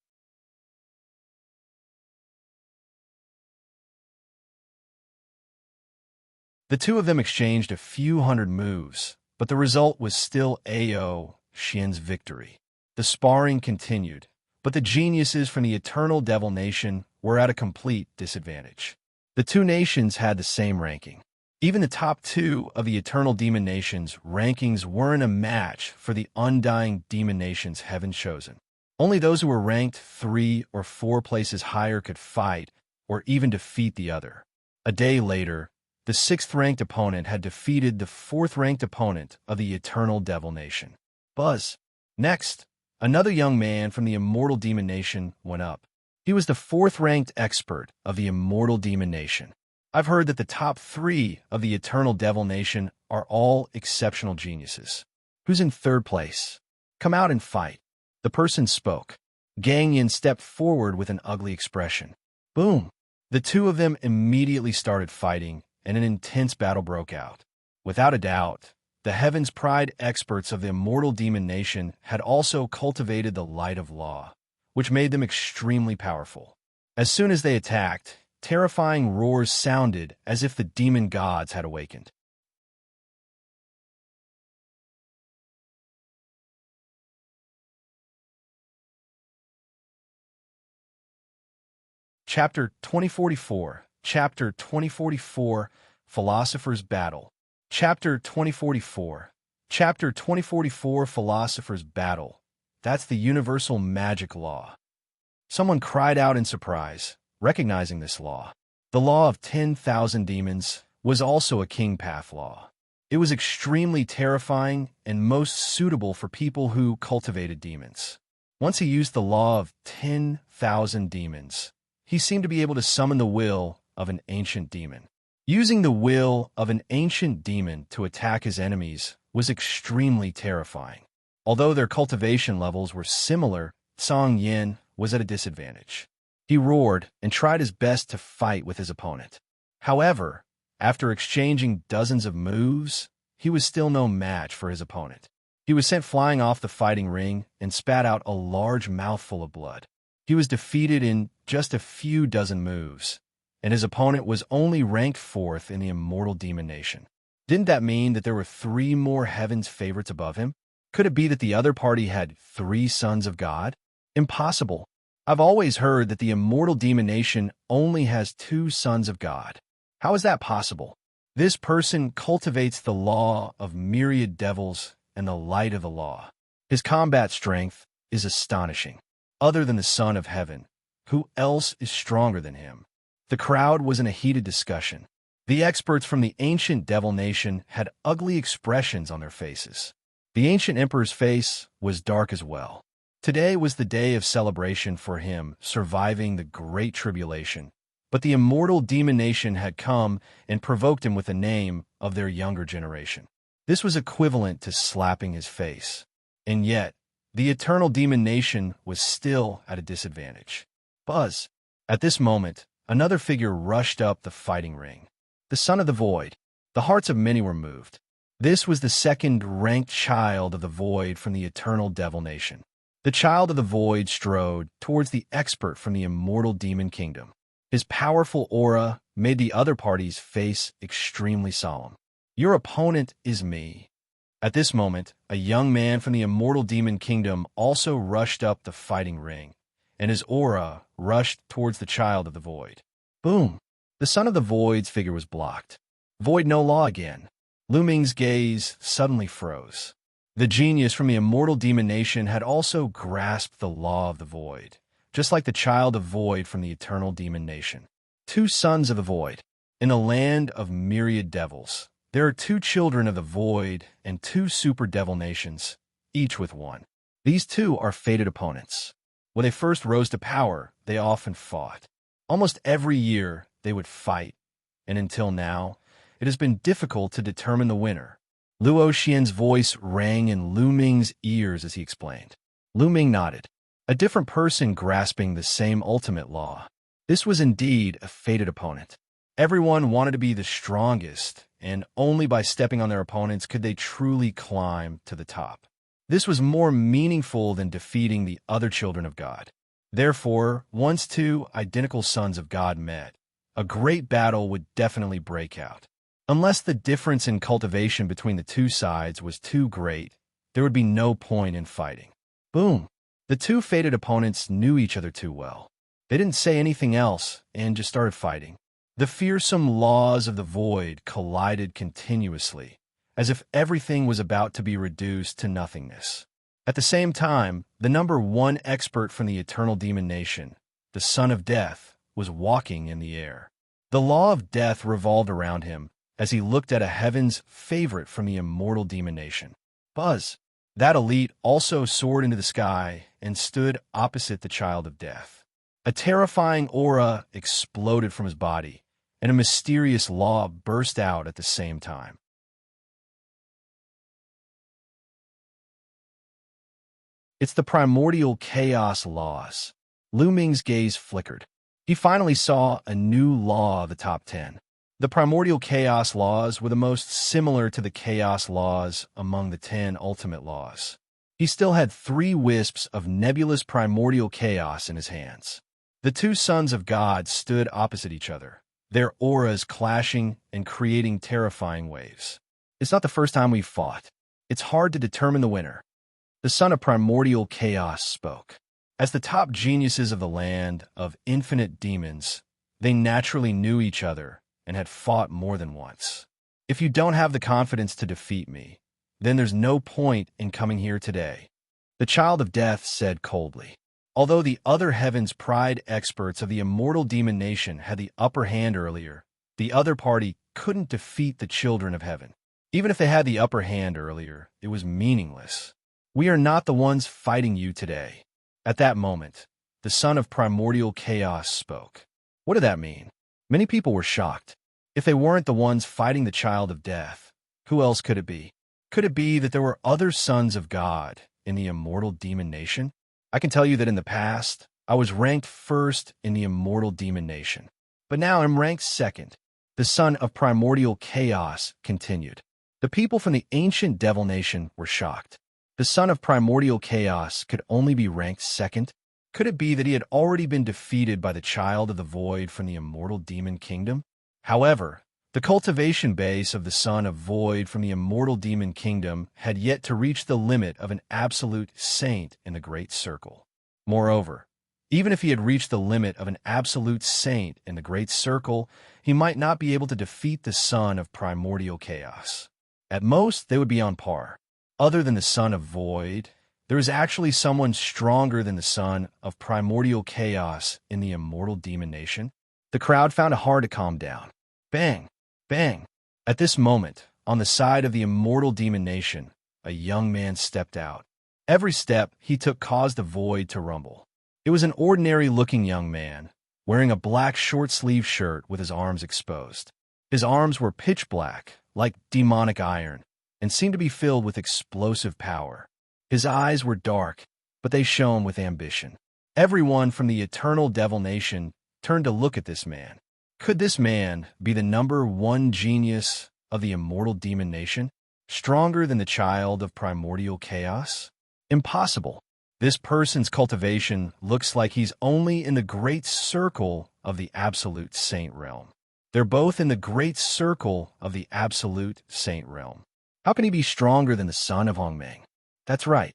The two of them exchanged a few hundred moves, but the result was still Ao Xian's victory. The sparring continued, but the geniuses from the Eternal Devil Nation were at a complete disadvantage. The two nations had the same ranking. Even the top two of the Eternal Demon Nation's rankings weren't a match for the Undying Demon Nation's Heaven Chosen. Only those who were ranked 3 or 4 places higher could fight or even defeat the other. A day later, the 6th-ranked opponent had defeated the 4th-ranked opponent of the Eternal Devil Nation. Buzz. Next, another young man from the Immortal Demon Nation went up. He was the 4th-ranked expert of the Immortal Demon Nation. I've heard that the top 3 of the Eternal Devil Nation are all exceptional geniuses. Who's in 3rd place? Come out and fight. The person spoke. Gang Yin stepped forward with an ugly expression. Boom! The two of them immediately started fighting, and an intense battle broke out. Without a doubt, the Heaven's Pride experts of the Immortal Demon Nation had also cultivated the light of law, which made them extremely powerful. As soon as they attacked, terrifying roars sounded as if the demon gods had awakened. Chapter 2044, Chapter 2044, Philosopher's Battle. Chapter 2044, Chapter 2044, Philosopher's Battle. That's the universal magic law. Someone cried out in surprise, recognizing this law. The law of 10,000 demons was also a king path law. It was extremely terrifying and most suitable for people who cultivated demons. Once he used the law of 10,000 demons, he seemed to be able to summon the will of an ancient demon. Using the will of an ancient demon to attack his enemies was extremely terrifying. Although their cultivation levels were similar, Song Yin was at a disadvantage. He roared and tried his best to fight with his opponent. However, after exchanging dozens of moves, he was still no match for his opponent. He was sent flying off the fighting ring and spat out a large mouthful of blood. He was defeated in just a few dozen moves, and his opponent was only ranked 4th in the Immortal Demon Nation. Didn't that mean that there were 3 more Heaven's favorites above him? Could it be that the other party had 3 sons of God? Impossible. I've always heard that the Immortal Demon Nation only has 2 sons of God. How is that possible? This person cultivates the law of myriad devils and the light of the law. His combat strength is astonishing. Other than the Son of Heaven, who else is stronger than him? The crowd was in a heated discussion. The experts from the ancient Devil Nation had ugly expressions on their faces. The ancient emperor's face was dark as well. Today was the day of celebration for him, surviving the Great Tribulation. But the Immortal Demon Nation had come and provoked him with the name of their younger generation. This was equivalent to slapping his face. And yet, the Eternal Demon Nation was still at a disadvantage. Buzz. At this moment, another figure rushed up the fighting ring. The Son of the Void. The hearts of many were moved. This was the 2nd-ranked child of the Void from the Eternal Devil Nation. The child of the Void strode towards the expert from the Immortal Demon Kingdom. His powerful aura made the other party's face extremely solemn. Your opponent is me. At this moment, a young man from the Immortal Demon Kingdom also rushed up the fighting ring, and his aura rushed towards the child of the Void. Boom! The Son of the Void's figure was blocked. Void no law again. Lu Ming's gaze suddenly froze. The genius from the Immortal Demon Nation had also grasped the law of the Void, just like the child of Void from the Eternal Demon Nation. 2 sons of the Void. In a land of myriad devils, there are 2 children of the Void and 2 super devil nations, each with 1. These 2 are fated opponents. When they first rose to power, they often fought. Almost every year, they would fight, and until now, it has been difficult to determine the winner. Luo Xian's voice rang in Lu Ming's ears as he explained. Lu Ming nodded. A different person grasping the same ultimate law. This was indeed a fated opponent. Everyone wanted to be the strongest, and only by stepping on their opponents could they truly climb to the top. This was more meaningful than defeating the other children of God. Therefore, once 2 identical sons of God met, a great battle would definitely break out. Unless the difference in cultivation between the 2 sides was too great, there would be no point in fighting. Boom. The two fated opponents knew each other too well. They didn't say anything else and just started fighting. The fearsome laws of the void collided continuously, as if everything was about to be reduced to nothingness. At the same time, the number one expert from the eternal demon nation, the son of death, was walking in the air. The law of death revolved around him as he looked at a heaven's favorite from the immortal demon nation. Buzz. That elite also soared into the sky and stood opposite the child of death. A terrifying aura exploded from his body, and a mysterious law burst out at the same time. It's the primordial chaos laws. Lu Ming's gaze flickered. He finally saw a new law of the top 10. The primordial chaos laws were the most similar to the chaos laws among the 10 ultimate laws. He still had 3 wisps of nebulous primordial chaos in his hands. The two sons of God stood opposite each other, their auras clashing and creating terrifying waves. It's not the first time we've fought. It's hard to determine the winner. The son of primordial chaos spoke. As the top geniuses of the land of infinite demons, they naturally knew each other and had fought more than once. If you don't have the confidence to defeat me, then there's no point in coming here today, the child of death said coldly. Although the other heaven's pride experts of the immortal demon nation had the upper hand earlier, the other party couldn't defeat the children of heaven. Even if they had the upper hand earlier, it was meaningless. We are not the ones fighting you today. At that moment, the son of primordial chaos spoke. What did that mean? Many people were shocked. If they weren't the ones fighting the child of death, who else could it be? Could it be that there were other sons of God in the immortal demon nation? I can tell you that in the past, I was ranked first in the immortal demon nation. But now I'm ranked second. The son of primordial chaos continued. The people from the ancient devil nation were shocked. The son of primordial chaos could only be ranked second? Could it be that he had already been defeated by the child of the void from the immortal demon kingdom? However, the cultivation base of the son of void from the immortal demon kingdom had yet to reach the limit of an absolute saint in the great circle. Moreover, even if he had reached the limit of an absolute saint in the great circle, he might not be able to defeat the son of primordial chaos. At most, they would be on par. Other than the son of void, there is actually someone stronger than the son of primordial chaos in the immortal demon nation. The crowd found it hard to calm down. Bang! Bang! At this moment, on the side of the immortal demon nation, a young man stepped out. Every step he took caused the void to rumble. It was an ordinary-looking young man, wearing a black short-sleeved shirt with his arms exposed. His arms were pitch black, like demonic iron, and seemed to be filled with explosive power. His eyes were dark, but they shone with ambition. Everyone from the eternal devil nation turned to look at this man. Could this man be the number one genius of the immortal demon nation, stronger than the child of primordial chaos? Impossible. This person's cultivation looks like he's only in the great circle of the absolute saint realm. They're both in the great circle of the absolute saint realm. How can he be stronger than the son of Huang? That's right.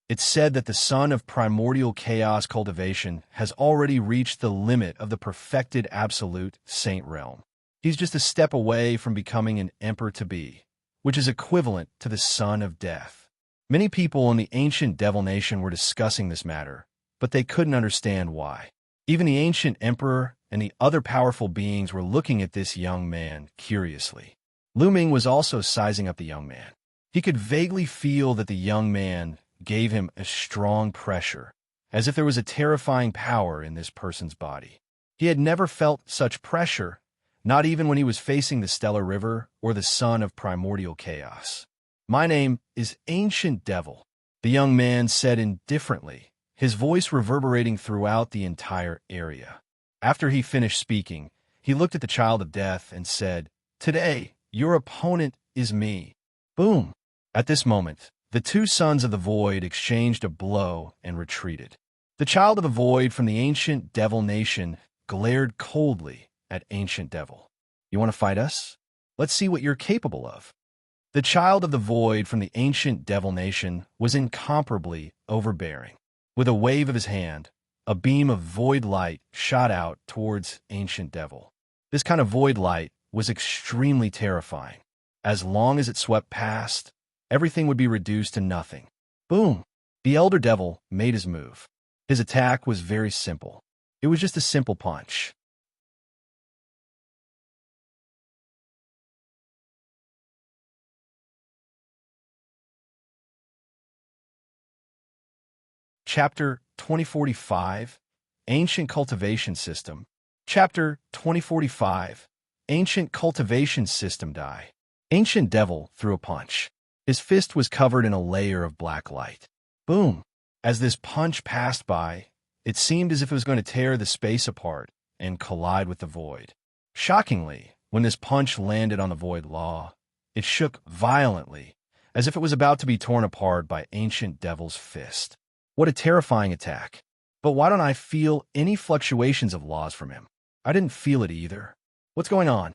It's said that the son of primordial chaos cultivation has already reached the limit of the perfected absolute saint realm. He's just a step away from becoming an emperor-to-be, which is equivalent to the son of death. Many people in the ancient devil nation were discussing this matter, but they couldn't understand why. Even the ancient emperor and the other powerful beings were looking at this young man curiously. Lu Ming was also sizing up the young man. He could vaguely feel that the young man gave him a strong pressure, as if there was a terrifying power in this person's body. He had never felt such pressure, not even when he was facing the Stellar River or the son of primordial chaos. "My name is Ancient Devil," the young man said indifferently, his voice reverberating throughout the entire area. After he finished speaking, he looked at the child of death and said, "Today, your opponent is me." Boom! At this moment, the two sons of the void exchanged a blow and retreated. The child of the void from the ancient devil nation glared coldly at Ancient Devil. "You want to fight us? Let's see what you're capable of." The child of the void from the ancient devil nation was incomparably overbearing. With a wave of his hand, a beam of void light shot out towards ancient devil. This kind of void light was extremely terrifying. As long as it swept past, everything would be reduced to nothing. Boom! The elder devil made his move. His attack was very simple. It was just a simple punch. Chapter 2045, Ancient Cultivation System. Chapter 2045, Ancient Cultivation System Die. Ancient Devil threw a punch. His fist was covered in a layer of black light. Boom! As this punch passed by, it seemed as if it was going to tear the space apart and collide with the void. Shockingly, when this punch landed on the void law, it shook violently, as if it was about to be torn apart by Ancient Devil's fist. What a terrifying attack. But why don't I feel any fluctuations of laws from him? I didn't feel it either. What's going on?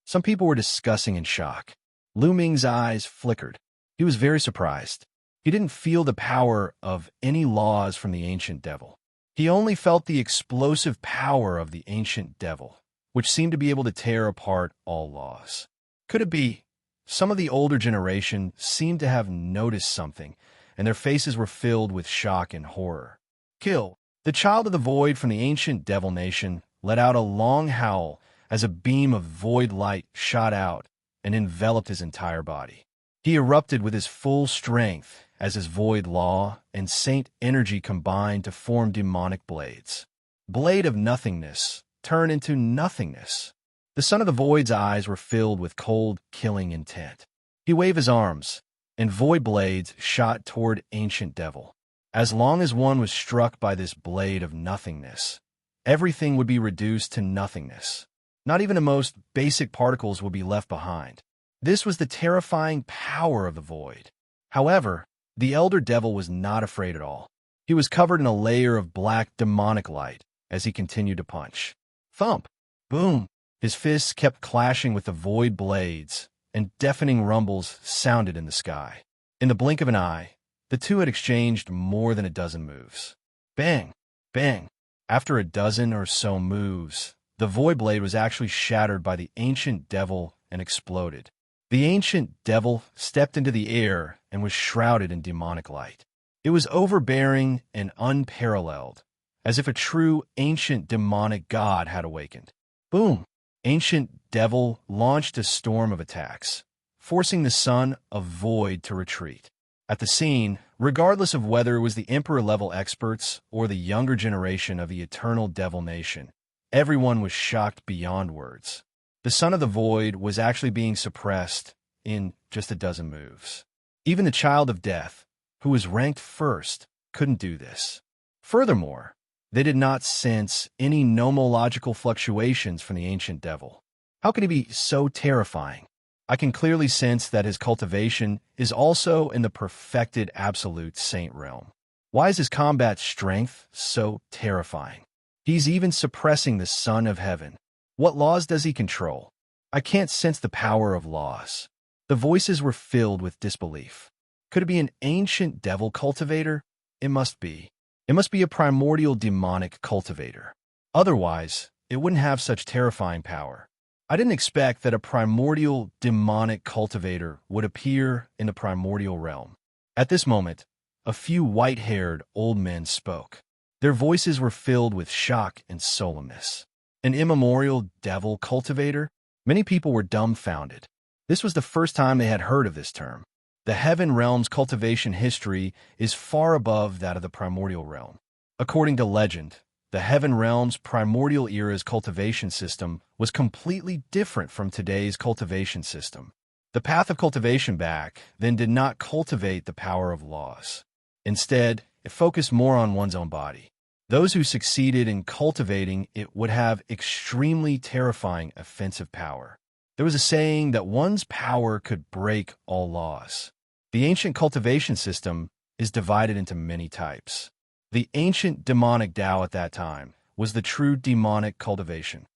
Some people were discussing in shock. Lu Ming's eyes flickered. He was very surprised. He didn't feel the power of any laws from the Ancient Devil. He only felt the explosive power of the Ancient Devil, which seemed to be able to tear apart all laws. Could it be? Some of the older generation seemed to have noticed something, and their faces were filled with shock and horror. Qiu, the child of the void from the ancient devil nation, let out a long howl as a beam of void light shot out and enveloped his entire body. He erupted with his full strength as his void law and saint energy combined to form demonic blades. Blade of nothingness turned into nothingness. The son of the void's eyes were filled with cold, killing intent. He waved his arms, and void blades shot toward ancient devil. As long as one was struck by this blade of nothingness, everything would be reduced to nothingness. Not even the most basic particles would be left behind. This was the terrifying power of the void. However, the elder devil was not afraid at all. He was covered in a layer of black demonic light as he continued to punch. Thump! Boom! His fists kept clashing with the void blades, and deafening rumbles sounded in the sky. In the blink of an eye, the two had exchanged more than a dozen moves. Bang! Bang! After a dozen or so moves, the void blade was actually shattered by the ancient devil and exploded. The ancient devil stepped into the air and was shrouded in demonic light. It was overbearing and unparalleled, as if a true ancient demonic god had awakened. Boom! Ancient devil launched a storm of attacks, forcing the son of void to retreat. At the scene, regardless of whether it was the emperor-level experts or the younger generation of the eternal devil nation, everyone was shocked beyond words. The son of the void was actually being suppressed in just a dozen moves. Even the child of death, who was ranked first, couldn't do this. Furthermore, they did not sense any nomological fluctuations from the ancient devil. How can he be so terrifying? I can clearly sense that his cultivation is also in the perfected absolute saint realm. Why is his combat strength so terrifying? He's even suppressing the Son of Heaven. What laws does he control? I can't sense the power of laws. The voices were filled with disbelief. Could it be an ancient devil cultivator? It must be. It must be a primordial demonic cultivator. Otherwise, it wouldn't have such terrifying power. I didn't expect that a primordial demonic cultivator would appear in the primordial realm. At this moment, a few white-haired old men spoke. Their voices were filled with shock and solemnness. An immemorial devil cultivator? Many people were dumbfounded. This was the first time they had heard of this term. The heaven realm's cultivation history is far above that of the primordial realm. According to legend, the heaven realm's primordial era's cultivation system was completely different from today's cultivation system. The path of cultivation back then did not cultivate the power of laws. Instead, it focused more on one's own body. Those who succeeded in cultivating it would have extremely terrifying offensive power. There was a saying that one's power could break all laws. The ancient cultivation system is divided into many types. The ancient demonic Tao at that time was the true demonic cultivation.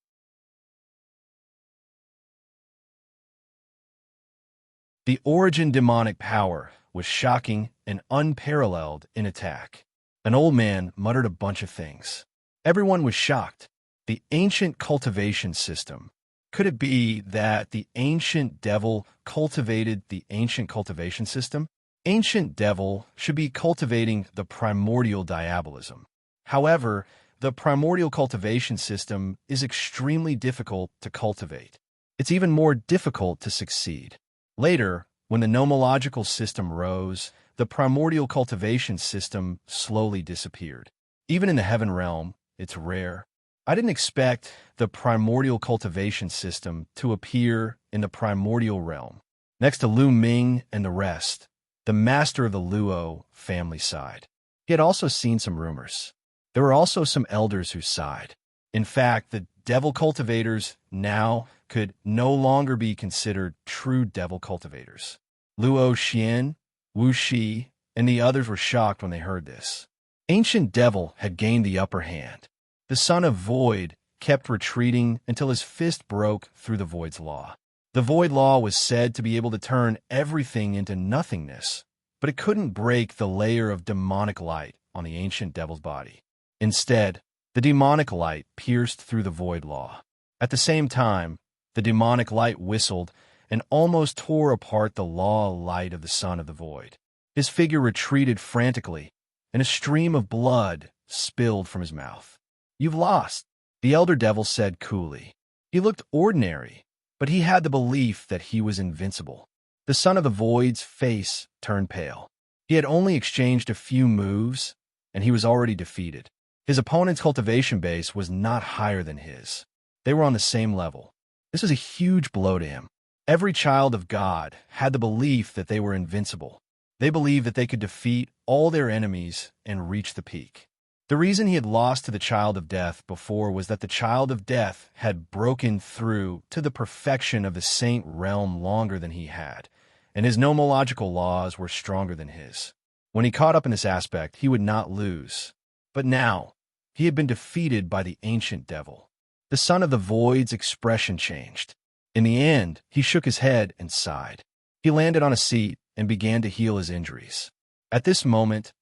The origin demonic power was shocking and unparalleled in attack. An old man muttered a bunch of things. Everyone was shocked. The ancient cultivation system. Could it be that the ancient devil cultivated the ancient cultivation system? Ancient devil should be cultivating the primordial diabolism. However, the primordial cultivation system is extremely difficult to cultivate. It's even more difficult to succeed. Later, when the nomological system rose, the primordial cultivation system slowly disappeared. Even in the heaven realm, it's rare. I didn't expect the primordial cultivation system to appear in the primordial realm. Next to Lu Ming and the rest, the master of the Luo family sighed. He had also seen some rumors. There were also some elders who sighed. In fact, the devil cultivators now could no longer be considered true devil cultivators. Luo Xian, Wu Shi, and the others were shocked when they heard this. Ancient devil had gained the upper hand. The son of Void kept retreating until his fist broke through the Void's law. The Void law was said to be able to turn everything into nothingness, but it couldn't break the layer of demonic light on the ancient devil's body. Instead, the demonic light pierced through the Void law. At the same time, the demonic light whistled and almost tore apart the law light of the son of the Void. His figure retreated frantically, and a stream of blood spilled from his mouth. "You've lost," the elder devil said coolly. He looked ordinary, but he had the belief that he was invincible. The son of the Void's face turned pale. He had only exchanged a few moves, and he was already defeated. His opponent's cultivation base was not higher than his. They were on the same level. This was a huge blow to him. Every child of God had the belief that they were invincible. They believed that they could defeat all their enemies and reach the peak. The reason he had lost to the child of death before was that the child of death had broken through to the perfection of the saint realm longer than he had, and his nomological laws were stronger than his. When he caught up in this aspect, he would not lose. But now, he had been defeated by the ancient devil. The son of the Void's expression changed. In the end, he shook his head and sighed. He landed on a seat and began to heal his injuries. At this moment,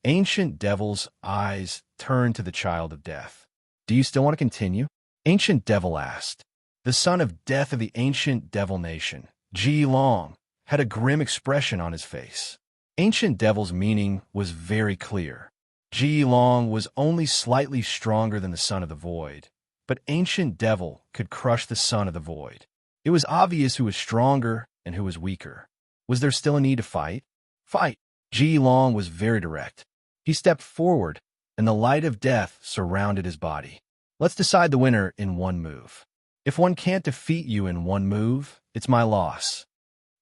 Ancient Devil's eyes turned to the child of death. "Do you still want to continue?" Ancient Devil asked. The son of death of the ancient devil nation, Youluo, had a grim expression on his face. Ancient Devil's meaning was very clear. Youluo was only slightly stronger than the son of the Void, but Ancient Devil could crush the son of the Void. It was obvious who was stronger and who was weaker. Was there still a need to fight? Fight! Youluo was very direct. He stepped forward, and the light of death surrounded his body. "Let's decide the winner in one move. If one can't defeat you in one move, it's my loss."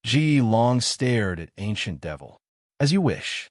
Youluo stared at Ancient Devil. "As you wish."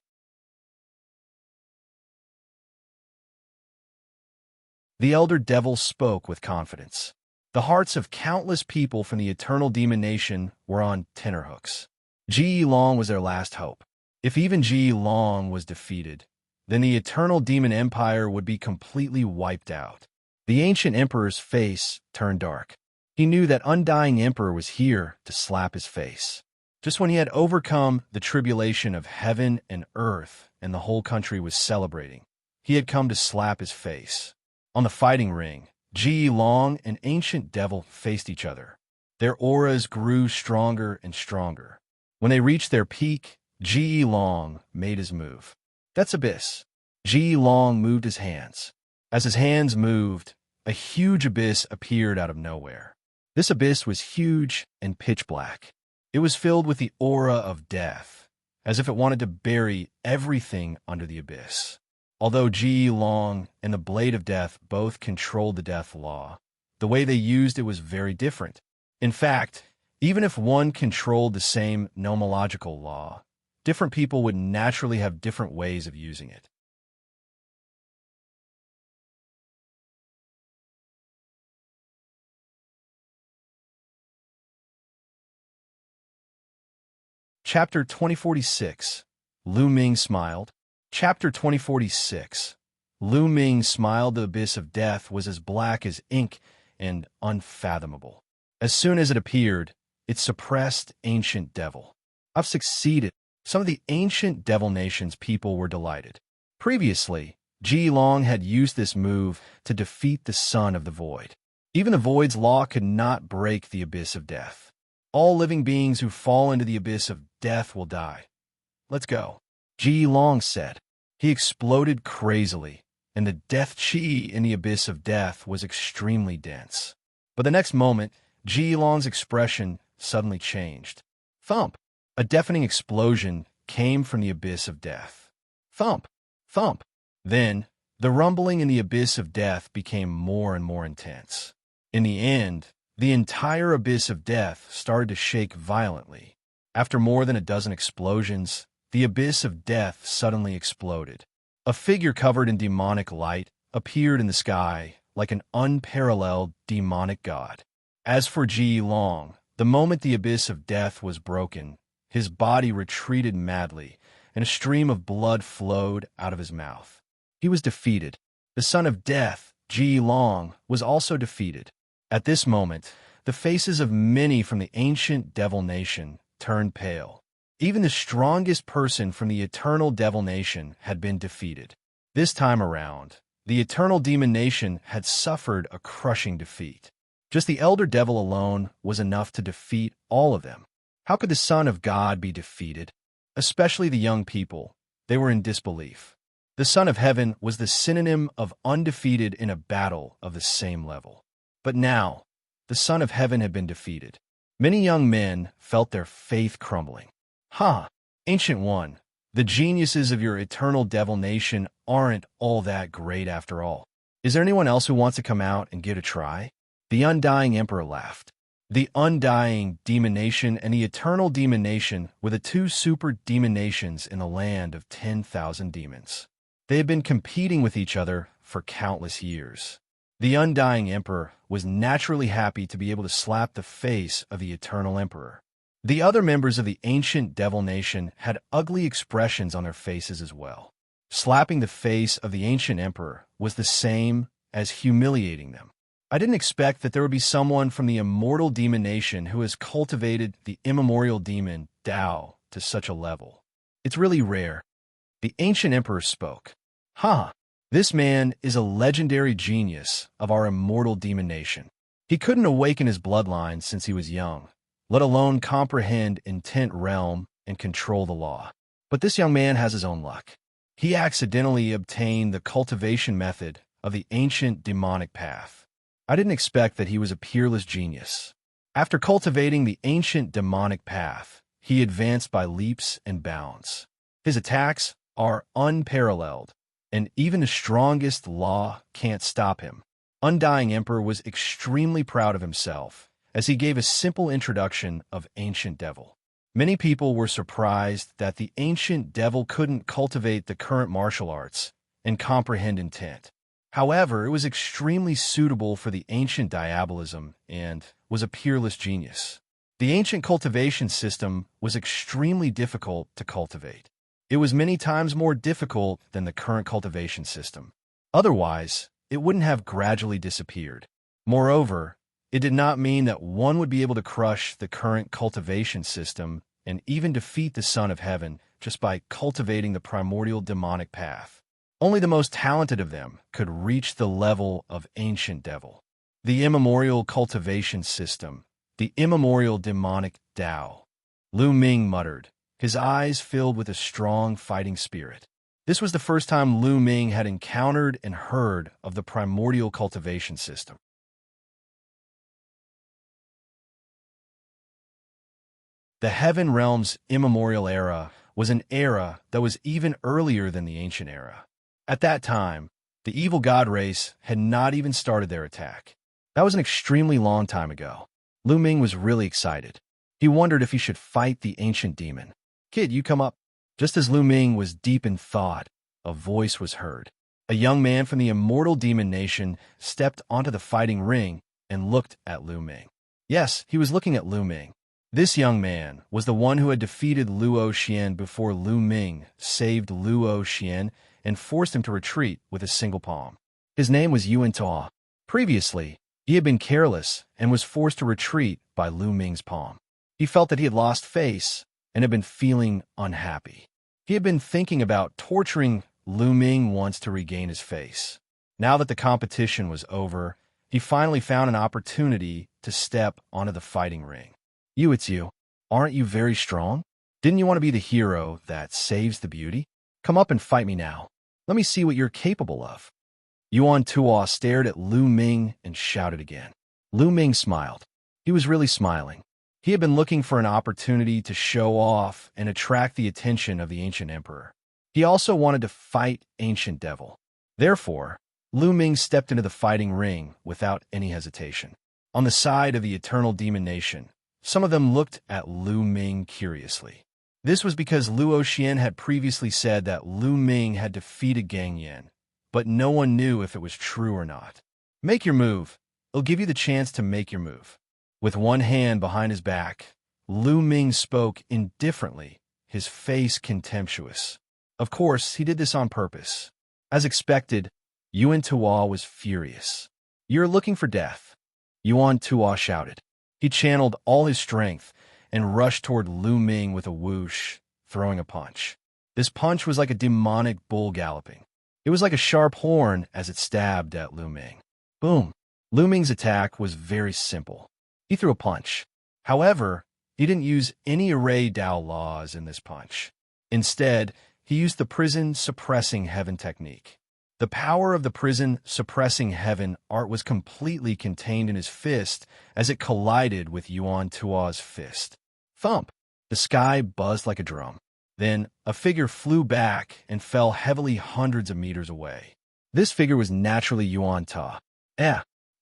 The elder devil spoke with confidence. The hearts of countless people from the eternal demon nation were on tenterhooks. Youluo was their last hope. If even Youluo was defeated, then the eternal demon empire would be completely wiped out. The ancient emperor's face turned dark. He knew that undying emperor was here to slap his face. Just when he had overcome the tribulation of heaven and earth and the whole country was celebrating, he had come to slap his face. On the fighting ring, Youluo and Ancient Devil faced each other. Their auras grew stronger and stronger. When they reached their peak, Youluo made his move. "That's abyss." Youluo moved his hands. As his hands moved, a huge abyss appeared out of nowhere. This abyss was huge and pitch black. It was filled with the aura of death, as if it wanted to bury everything under the abyss. Although Youluo and the Blade of Death both controlled the death law, the way they used it was very different. In fact, even if one controlled the same nomological law, different people would naturally have different ways of using it. Chapter 2046. Lu Ming smiled. Chapter 2046. Lu Ming smiled. The abyss of death was as black as ink and unfathomable. As soon as it appeared, it suppressed Ancient Devil. I've succeeded. Some of the ancient devil nation's people were delighted. Previously, Long had used this move to defeat the Son of the Void. Even the Void's law could not break the abyss of death. All living beings who fall into the abyss of death will die. Let's go, Long said. He exploded crazily, and the death chi in the abyss of death was extremely dense. But the next moment, Long's expression suddenly changed. Thump! A deafening explosion came from the abyss of death. Thump! Thump! Then, the rumbling in the abyss of death became more and more intense. In the end, the entire abyss of death started to shake violently. After more than a dozen explosions, the abyss of death suddenly exploded. A figure covered in demonic light appeared in the sky like an unparalleled demonic god. As for Long, the moment the abyss of death was broken, his body retreated madly, and a stream of blood flowed out of his mouth. He was defeated. The son of death, Long, was also defeated. At this moment, the faces of many from the ancient devil nation turned pale. Even the strongest person from the eternal devil nation had been defeated. This time around, the eternal demon nation had suffered a crushing defeat. Just the elder devil alone was enough to defeat all of them. How could the Son of God be defeated? Especially the young people. They were in disbelief. The Son of Heaven was the synonym of undefeated in a battle of the same level. But now, the Son of Heaven had been defeated. Many young men felt their faith crumbling. Ancient One, the geniuses of your eternal devil nation aren't all that great after all. Is there anyone else who wants to come out and give it a try? The Undying Emperor laughed. The Undying Demon Nation and the Eternal Demon Nation were the two super demon nations in the land of 10,000 demons. They had been competing with each other for countless years. The Undying Emperor was naturally happy to be able to slap the face of the Eternal Emperor. The other members of the ancient devil nation had ugly expressions on their faces as well. Slapping the face of the ancient emperor was the same as humiliating them. I didn't expect that there would be someone from the immortal demon nation who has cultivated the immemorial demon, Dao, to such a level. It's really rare. The ancient emperor spoke. This man is a legendary genius of our immortal demon nation. He couldn't awaken his bloodline since he was young, let alone comprehend intent realm and control the law. But this young man has his own luck. He accidentally obtained the cultivation method of the ancient demonic path. I didn't expect that he was a peerless genius. After cultivating the ancient demonic path, he advanced by leaps and bounds. His attacks are unparalleled, and even the strongest law can't stop him. Undying Emperor was extremely proud of himself as he gave a simple introduction of Ancient Devil. Many people were surprised that the Ancient Devil couldn't cultivate the current martial arts and comprehend intent. However, it was extremely suitable for the ancient diabolism and was a peerless genius. The ancient cultivation system was extremely difficult to cultivate. It was many times more difficult than the current cultivation system. Otherwise, it wouldn't have gradually disappeared. Moreover, it did not mean that one would be able to crush the current cultivation system and even defeat the Son of Heaven just by cultivating the primordial demonic path. Only the most talented of them could reach the level of Ancient Devil. The immemorial cultivation system, the immemorial demonic Tao. Lu Ming muttered, his eyes filled with a strong fighting spirit. This was the first time Lu Ming had encountered and heard of the primordial cultivation system. The Heaven Realm's immemorial era was an era that was even earlier than the ancient era. At that time, the evil god race had not even started their attack. That was an extremely long time ago. Lu Ming was really excited. He wondered if he should fight the ancient demon. "Kid, you come up." Just as Lu Ming was deep in thought, a voice was heard. A young man from the immortal demon nation stepped onto the fighting ring and looked at Lu Ming. Yes, he was looking at Lu Ming. This young man was the one who had defeated Luo Xian before Lu Ming saved Luo Xian and forced him to retreat with a single palm. His name was Yuan. Previously, he had been careless and was forced to retreat by Lu Ming's palm. He felt that he had lost face and had been feeling unhappy. He had been thinking about torturing Lu Ming once to regain his face. Now that the competition was over, he finally found an opportunity to step onto the fighting ring. You, it's you. Aren't you very strong? Didn't you want to be the hero that saves the beauty? Come up and fight me now. Let me see what you're capable of. Yuan stared at Lu Ming and shouted again. Lu Ming smiled. He was really smiling. He had been looking for an opportunity to show off and attract the attention of the ancient emperor. He also wanted to fight Ancient Devil. Therefore, Lu Ming stepped into the fighting ring without any hesitation. On the side of the Eternal Demon Nation, some of them looked at Lu Ming curiously. This was because Luo Xian had previously said that Lu Ming had defeated Gang Yan, but no one knew if it was true or not. Make your move. It'll give you the chance to make your move. With one hand behind his back, Lu Ming spoke indifferently, his face contemptuous. Of course, he did this on purpose. As expected, Yuan Tuo was furious. You're looking for death, Yuan Tuo shouted. He channeled all his strength and rushed toward Lu Ming with a whoosh, throwing a punch. This punch was like a demonic bull galloping. It was like a sharp horn as it stabbed at Lu Ming. Boom! Lu Ming's attack was very simple. He threw a punch. However, he didn't use any array Dao laws in this punch. Instead, he used the prison suppressing heaven technique. The power of the prison suppressing heaven art was completely contained in his fist as it collided with Yuan Tuo's fist. Thump! The sky buzzed like a drum. Then, a figure flew back and fell heavily hundreds of meters away. This figure was naturally Yuan Tuo.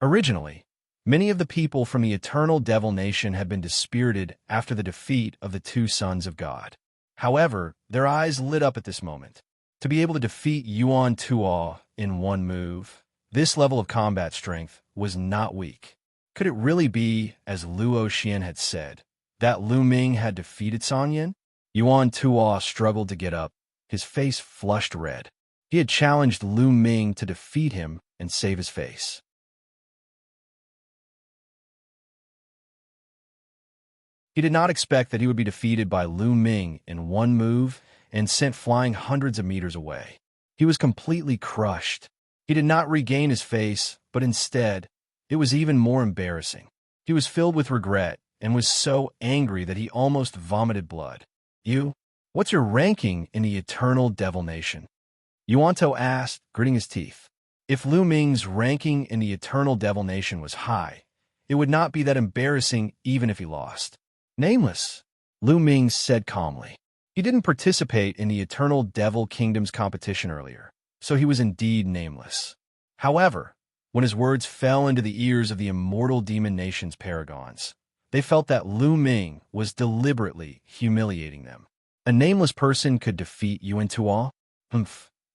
Originally, many of the people from the Eternal Devil Nation had been dispirited after the defeat of the two sons of God. However, their eyes lit up at this moment. To be able to defeat Yuan Tuo in one move, this level of combat strength was not weak. Could it really be, as Luo Xian had said, that Lu Ming had defeated Song Yin? Yuan Tuo struggled to get up, his face flushed red. He had challenged Lu Ming to defeat him and save his face. He did not expect that he would be defeated by Lu Ming in one move and sent flying hundreds of meters away. He was completely crushed. He did not regain his face, but instead, it was even more embarrassing. He was filled with regret and was so angry that he almost vomited blood. What's your ranking in the Eternal Devil Nation? Yuan Tuo asked, gritting his teeth. If Lu Ming's ranking in the Eternal Devil Nation was high, it would not be that embarrassing even if he lost. Nameless, Lu Ming said calmly. He didn't participate in the Eternal Devil Kingdom's competition earlier, so he was indeed nameless. However, when his words fell into the ears of the Immortal Demon Nation's paragons, they felt that Lu Ming was deliberately humiliating them. A nameless person could defeat Yuan Tuo?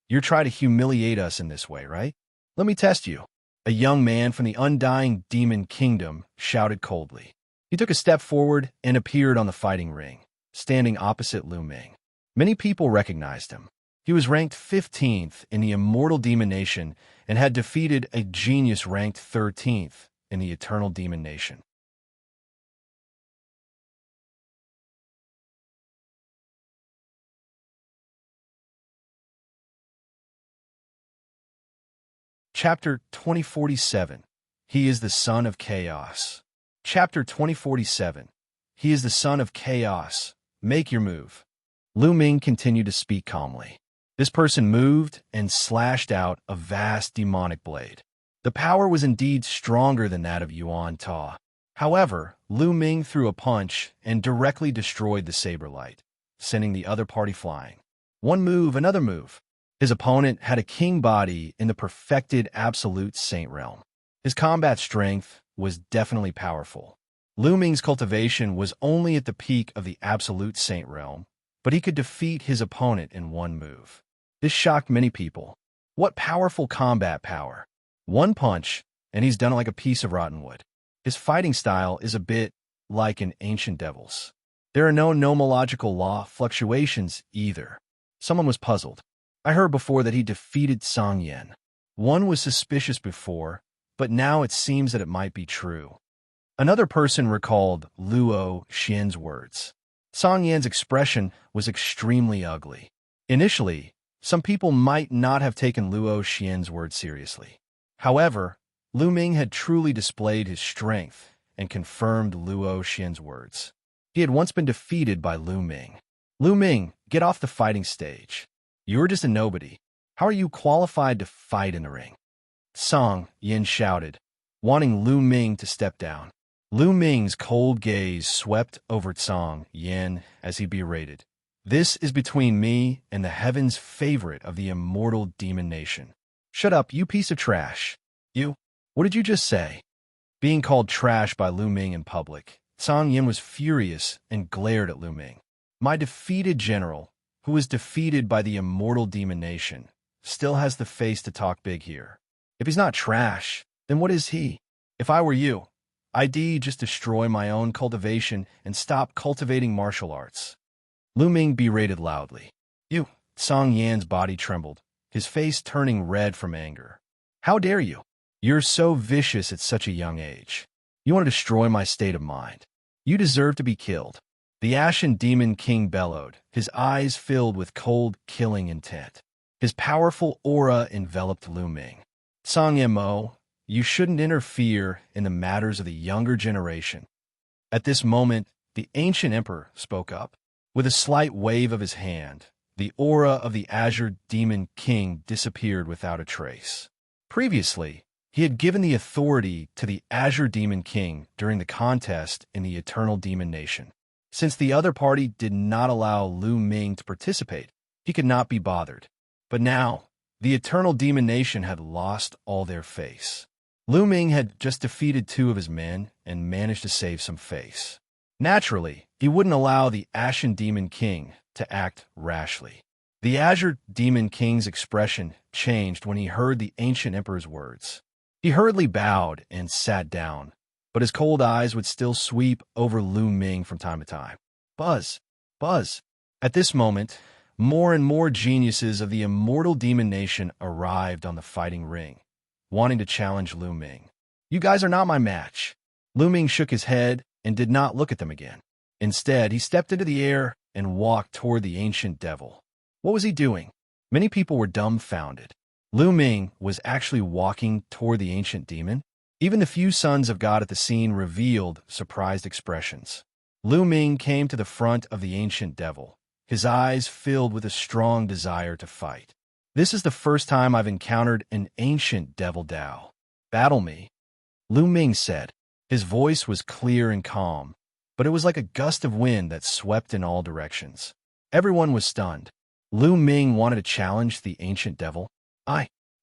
You're trying to humiliate us in this way, right? Let me test you. A young man from the Undying Demon Kingdom shouted coldly. He took a step forward and appeared on the fighting ring, standing opposite Lu Ming. Many people recognized him. He was ranked 15th in the Immortal Demon Nation and had defeated a genius ranked 13th in the Eternal Demon Nation. Chapter 2047. He is the Son of Chaos. Chapter 2047. He is the Son of Chaos. Make your move. Lu Ming continued to speak calmly. This person moved and slashed out a vast demonic blade. The power was indeed stronger than that of Yuan Tuo. However, Lu Ming threw a punch and directly destroyed the saber light, sending the other party flying. One move, another move. His opponent had a king body in the perfected absolute saint realm. His combat strength was definitely powerful. Lu Ming's cultivation was only at the peak of the absolute saint realm, but he could defeat his opponent in one move. This shocked many people. What powerful combat power! One punch, and he's done it like a piece of rotten wood. His fighting style is a bit like an ancient devil's. There are no nomological law fluctuations either. Someone was puzzled. I heard before that he defeated Song Yin. One was suspicious before, but now it seems that it might be true. Another person recalled Luo Xian's words. Song Yan's expression was extremely ugly. Initially, some people might not have taken Luo Xian's words seriously. However, Lu Ming had truly displayed his strength and confirmed Luo Xian's words. He had once been defeated by Lu Ming. Lu Ming, get off the fighting stage. You're just a nobody. How are you qualified to fight in the ring? Song Yan shouted, wanting Lu Ming to step down. Lu Ming's cold gaze swept over Song Yan as he berated. This is between me and the heaven's favorite of the immortal demon nation. Shut up, you piece of trash. You? What did you just say? Being called trash by Lu Ming in public, Song Yan was furious and glared at Lu Ming. My defeated general, who was defeated by the immortal demon nation, still has the face to talk big here. If he's not trash, then what is he? If I were you, I'd just destroy my own cultivation and stop cultivating martial arts. Lu Ming berated loudly. You! Song Yan's body trembled, his face turning red from anger. How dare you? You're so vicious at such a young age. You want to destroy my state of mind. You deserve to be killed. The Ashen Demon King bellowed, his eyes filled with cold, killing intent. His powerful aura enveloped Lu Ming. Song Mo, you shouldn't interfere in the matters of the younger generation. At this moment, the ancient emperor spoke up. With a slight wave of his hand, the aura of the Azure Demon King disappeared without a trace. Previously, he had given the authority to the Azure Demon King during the contest in the Eternal Demon Nation. Since the other party did not allow Lu Ming to participate, he could not be bothered. But now, the Eternal Demon Nation had lost all their face. Lu Ming had just defeated 2 of his men and managed to save some face. Naturally, he wouldn't allow the Ashen Demon King to act rashly. The Azure Demon King's expression changed when he heard the ancient emperor's words. He hurriedly bowed and sat down, but his cold eyes would still sweep over Lu Ming from time to time. Buzz! Buzz! At this moment, more and more geniuses of the immortal demon nation arrived on the fighting ring, wanting to challenge Lu Ming. You guys are not my match. Lu Ming shook his head and did not look at them again. Instead, he stepped into the air and walked toward the ancient devil. What was he doing? Many people were dumbfounded. Lu Ming was actually walking toward the ancient demon. Even the few sons of God at the scene revealed surprised expressions. Lu Ming came to the front of the ancient devil, his eyes filled with a strong desire to fight. This is the first time I've encountered an ancient devil Dao. Battle me, Lu Ming said. His voice was clear and calm, but it was like a gust of wind that swept in all directions. Everyone was stunned. Lu Ming wanted to challenge the ancient devil.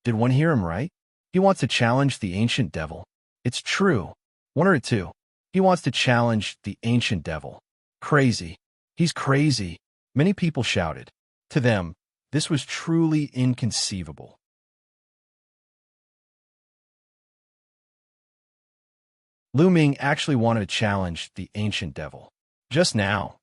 Did one hear him right? He wants to challenge the ancient devil. It's true. 1 or 2. He wants to challenge the ancient devil. Crazy. He's crazy. Many people shouted. To them, this was truly inconceivable. Lu Ming actually wanted to challenge the ancient devil. Just now,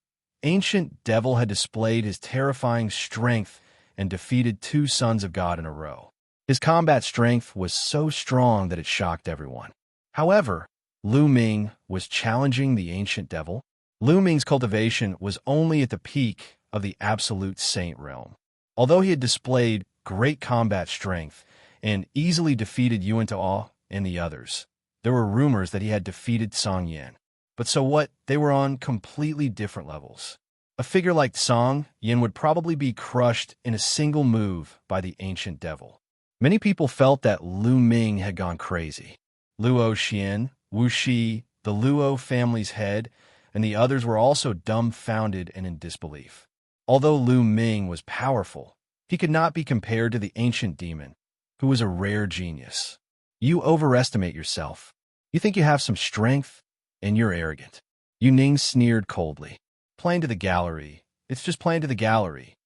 ancient devil had displayed his terrifying strength and defeated 2 sons of God in a row. His combat strength was so strong that it shocked everyone. However, Lu Ming was challenging the ancient devil. Lu Ming's cultivation was only at the peak of the absolute saint realm. Although he had displayed great combat strength and easily defeated Yuan Tao and the others, there were rumors that he had defeated Song Yan. But so what? They were on completely different levels. A figure like Song Yan would probably be crushed in a single move by the ancient devil. Many people felt that Lu Ming had gone crazy. Luo Xian, Wu Shi, the Luo family's head, and the others were also dumbfounded and in disbelief. Although Lu Ming was powerful, he could not be compared to the ancient demon, who was a rare genius. You overestimate yourself. You think you have some strength, and you're arrogant. Yu Ning sneered coldly. Playing to the gallery. It's just playing to the gallery.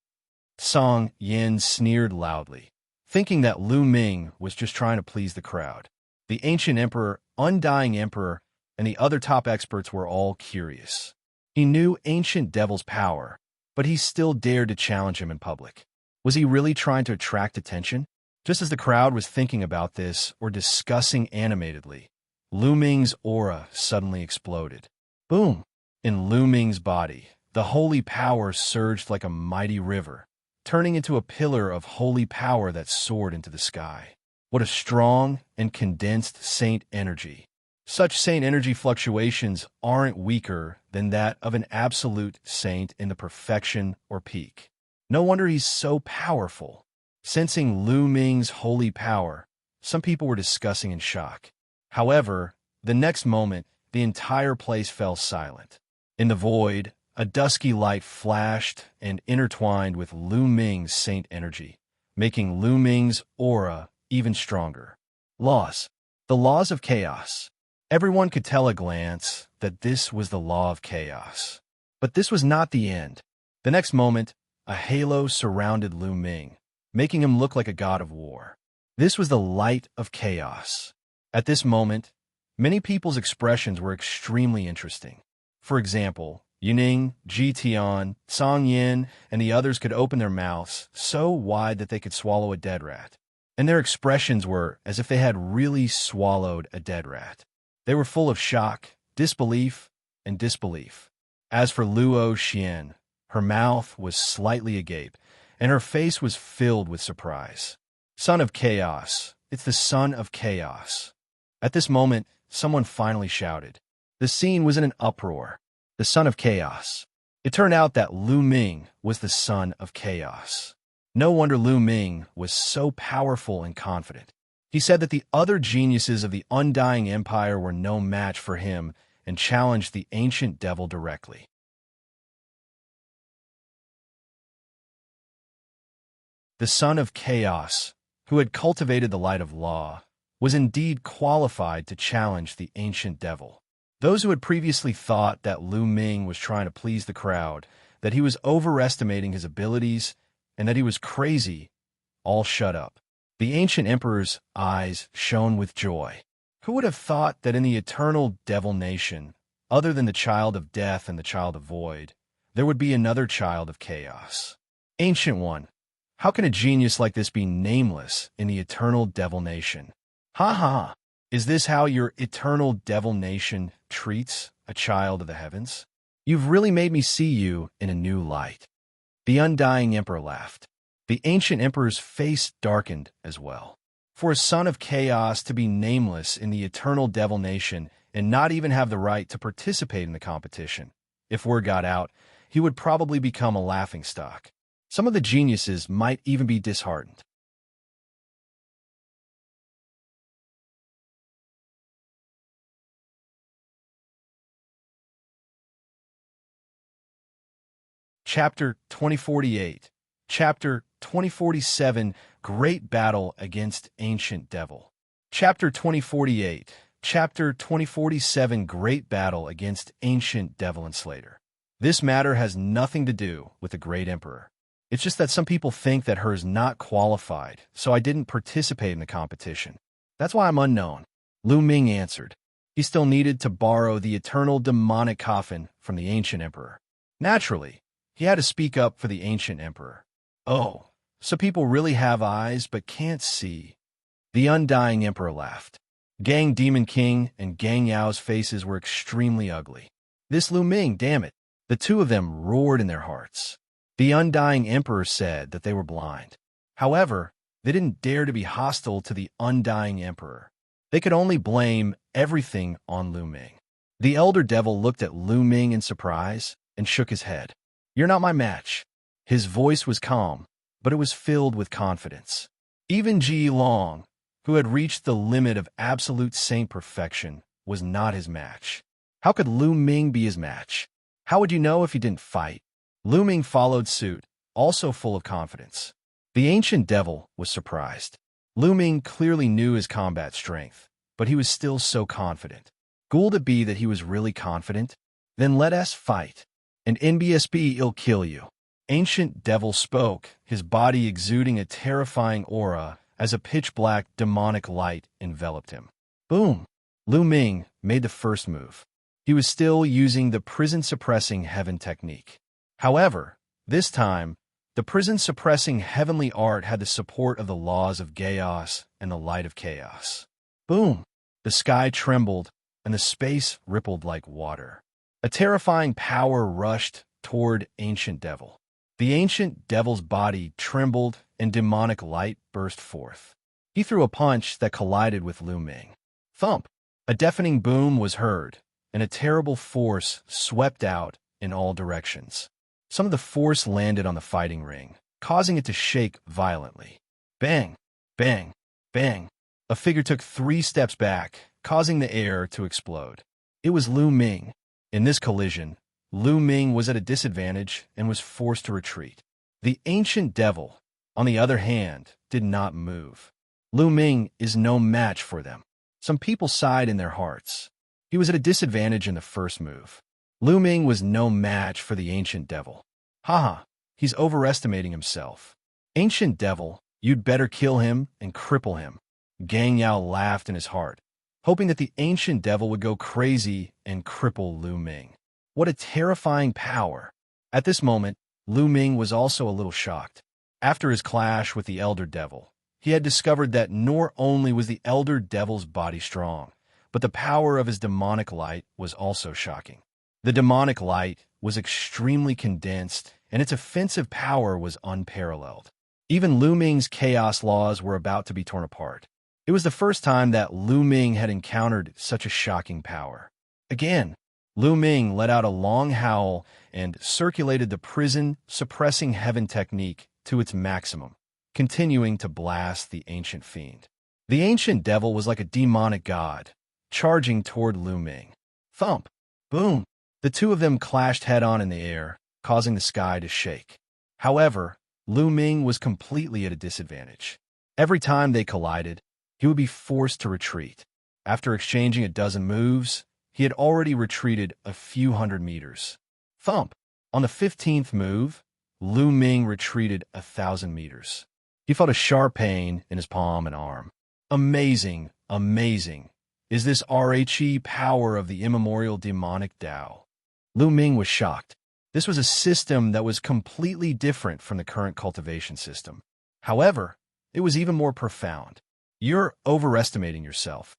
Song Yan sneered loudly, thinking that Lu Ming was just trying to please the crowd. The ancient emperor, undying emperor, and the other top experts were all curious. He knew ancient devil's power, but he still dared to challenge him in public. Was he really trying to attract attention? Just as the crowd was thinking about this or discussing animatedly, Lu Ming's aura suddenly exploded. Boom! In Lu Ming's body, the holy power surged like a mighty river, turning into a pillar of holy power that soared into the sky. What a strong and condensed saint energy. Such saint energy fluctuations aren't weaker than that of an absolute saint in the perfection or peak. No wonder he's so powerful. Sensing Lu Ming's holy power, some people were discussing in shock. However, the next moment, the entire place fell silent. In the void, a dusky light flashed and intertwined with Lu Ming's saint energy, making Lu Ming's aura even stronger. Laws. The laws of chaos. Everyone could tell at a glance that this was the law of chaos. But this was not the end. The next moment, a halo surrounded Lu Ming, making him look like a god of war. This was the light of chaos. At this moment, many people's expressions were extremely interesting. For example, Yuning, Jitian, Song Yin, and the others could open their mouths so wide that they could swallow a dead rat. And their expressions were as if they had really swallowed a dead rat. They were full of shock, disbelief, and disbelief. As for Luo Xian, her mouth was slightly agape, and her face was filled with surprise. Son of chaos, it's the son of chaos. At this moment, someone finally shouted. The scene was in an uproar. The son of chaos. It turned out that Lu Ming was the son of chaos. No wonder Lu Ming was so powerful and confident. He said that the other geniuses of the Undying Empire were no match for him and challenged the ancient devil directly. The son of chaos, who had cultivated the light of law, was indeed qualified to challenge the ancient devil. Those who had previously thought that Lu Ming was trying to please the crowd, that he was overestimating his abilities, and that he was crazy, all shut up. The ancient emperor's eyes shone with joy. Who would have thought that in the eternal devil nation, other than the child of death and the child of void, there would be another child of chaos? Ancient One, how can a genius like this be nameless in the eternal devil nation? Ha ha! Is this how your eternal devil nation treats a child of the heavens? You've really made me see you in a new light. The Undying Emperor laughed. The ancient emperor's face darkened as well. For a son of chaos to be nameless in the eternal devil nation and not even have the right to participate in the competition, if word got out, he would probably become a laughingstock. Some of the geniuses might even be disheartened. Chapter 2048. Chapter 2047, Great Battle Against Ancient Devil. Chapter 2048. Chapter 2047, Great Battle Against Ancient Devil and Slater. This matter has nothing to do with the Great Emperor. It's just that some people think that her is not qualified, so I didn't participate in the competition. That's why I'm unknown. Lu Ming answered. He still needed to borrow the eternal demonic coffin from the ancient emperor. Naturally, he had to speak up for the ancient emperor. Oh, so people really have eyes but can't see. The Undying Emperor laughed. Gang Demon King and Gang Yao's faces were extremely ugly. This Lu Ming, damn it. The two of them roared in their hearts. The Undying Emperor said that they were blind. However, they didn't dare to be hostile to the Undying Emperor. They could only blame everything on Lu Ming. The Elder Devil looked at Lu Ming in surprise and shook his head. You're not my match. His voice was calm, but it was filled with confidence. Even Ji Long, who had reached the limit of absolute saint perfection, was not his match. How could Lu Ming be his match? How would you know if he didn't fight? Lu Ming followed suit, also full of confidence. The ancient devil was surprised. Lu Ming clearly knew his combat strength, but he was still so confident. Could it be that he was really confident? Then let us fight. And NBSB, I'll kill you. Ancient Devil spoke, his body exuding a terrifying aura as a pitch-black demonic light enveloped him. Boom! Lu Ming made the first move. He was still using the prison-suppressing heaven technique. However, this time, the prison-suppressing heavenly art had the support of the laws of chaos and the light of chaos. Boom! The sky trembled, and the space rippled like water. A terrifying power rushed toward Ancient Devil. The Ancient Devil's body trembled and demonic light burst forth. He threw a punch that collided with Lu Ming. Thump! A deafening boom was heard, and a terrible force swept out in all directions. Some of the force landed on the fighting ring, causing it to shake violently. Bang! Bang! Bang! A figure took 3 steps back, causing the air to explode. It was Lu Ming. In this collision, Lu Ming was at a disadvantage and was forced to retreat. The Ancient Devil, on the other hand, did not move. Lu Ming is no match for them. Some people sighed in their hearts. He was at a disadvantage in the first move. Lu Ming was no match for the Ancient Devil. Haha, he's overestimating himself. Ancient Devil, you'd better kill him and cripple him. Gang Yao laughed in his heart, hoping that the Ancient Devil would go crazy and cripple Lu Ming. What a terrifying power! At this moment, Lu Ming was also a little shocked. After his clash with the Elder Devil, he had discovered that nor only was the Elder Devil's body strong, but the power of his demonic light was also shocking. The demonic light was extremely condensed, and its offensive power was unparalleled. Even Lu Ming's chaos laws were about to be torn apart. It was the first time that Lu Ming had encountered such a shocking power. Again, Lu Ming let out a long howl and circulated the prison suppressing heaven technique to its maximum, continuing to blast the ancient fiend. The Ancient Devil was like a demonic god, charging toward Lu Ming. Thump! Boom! The two of them clashed head-on in the air, causing the sky to shake. However, Lu Ming was completely at a disadvantage. Every time they collided, he would be forced to retreat. After exchanging a dozen moves, he had already retreated a few hundred meters. Thump! On the 15th move, Lu Ming retreated 1,000 meters. He felt a sharp pain in his palm and arm. Amazing, amazing, is this Rhe power of the immemorial demonic Tao. Lu Ming was shocked. This was a system that was completely different from the current cultivation system. However, it was even more profound. You're overestimating yourself.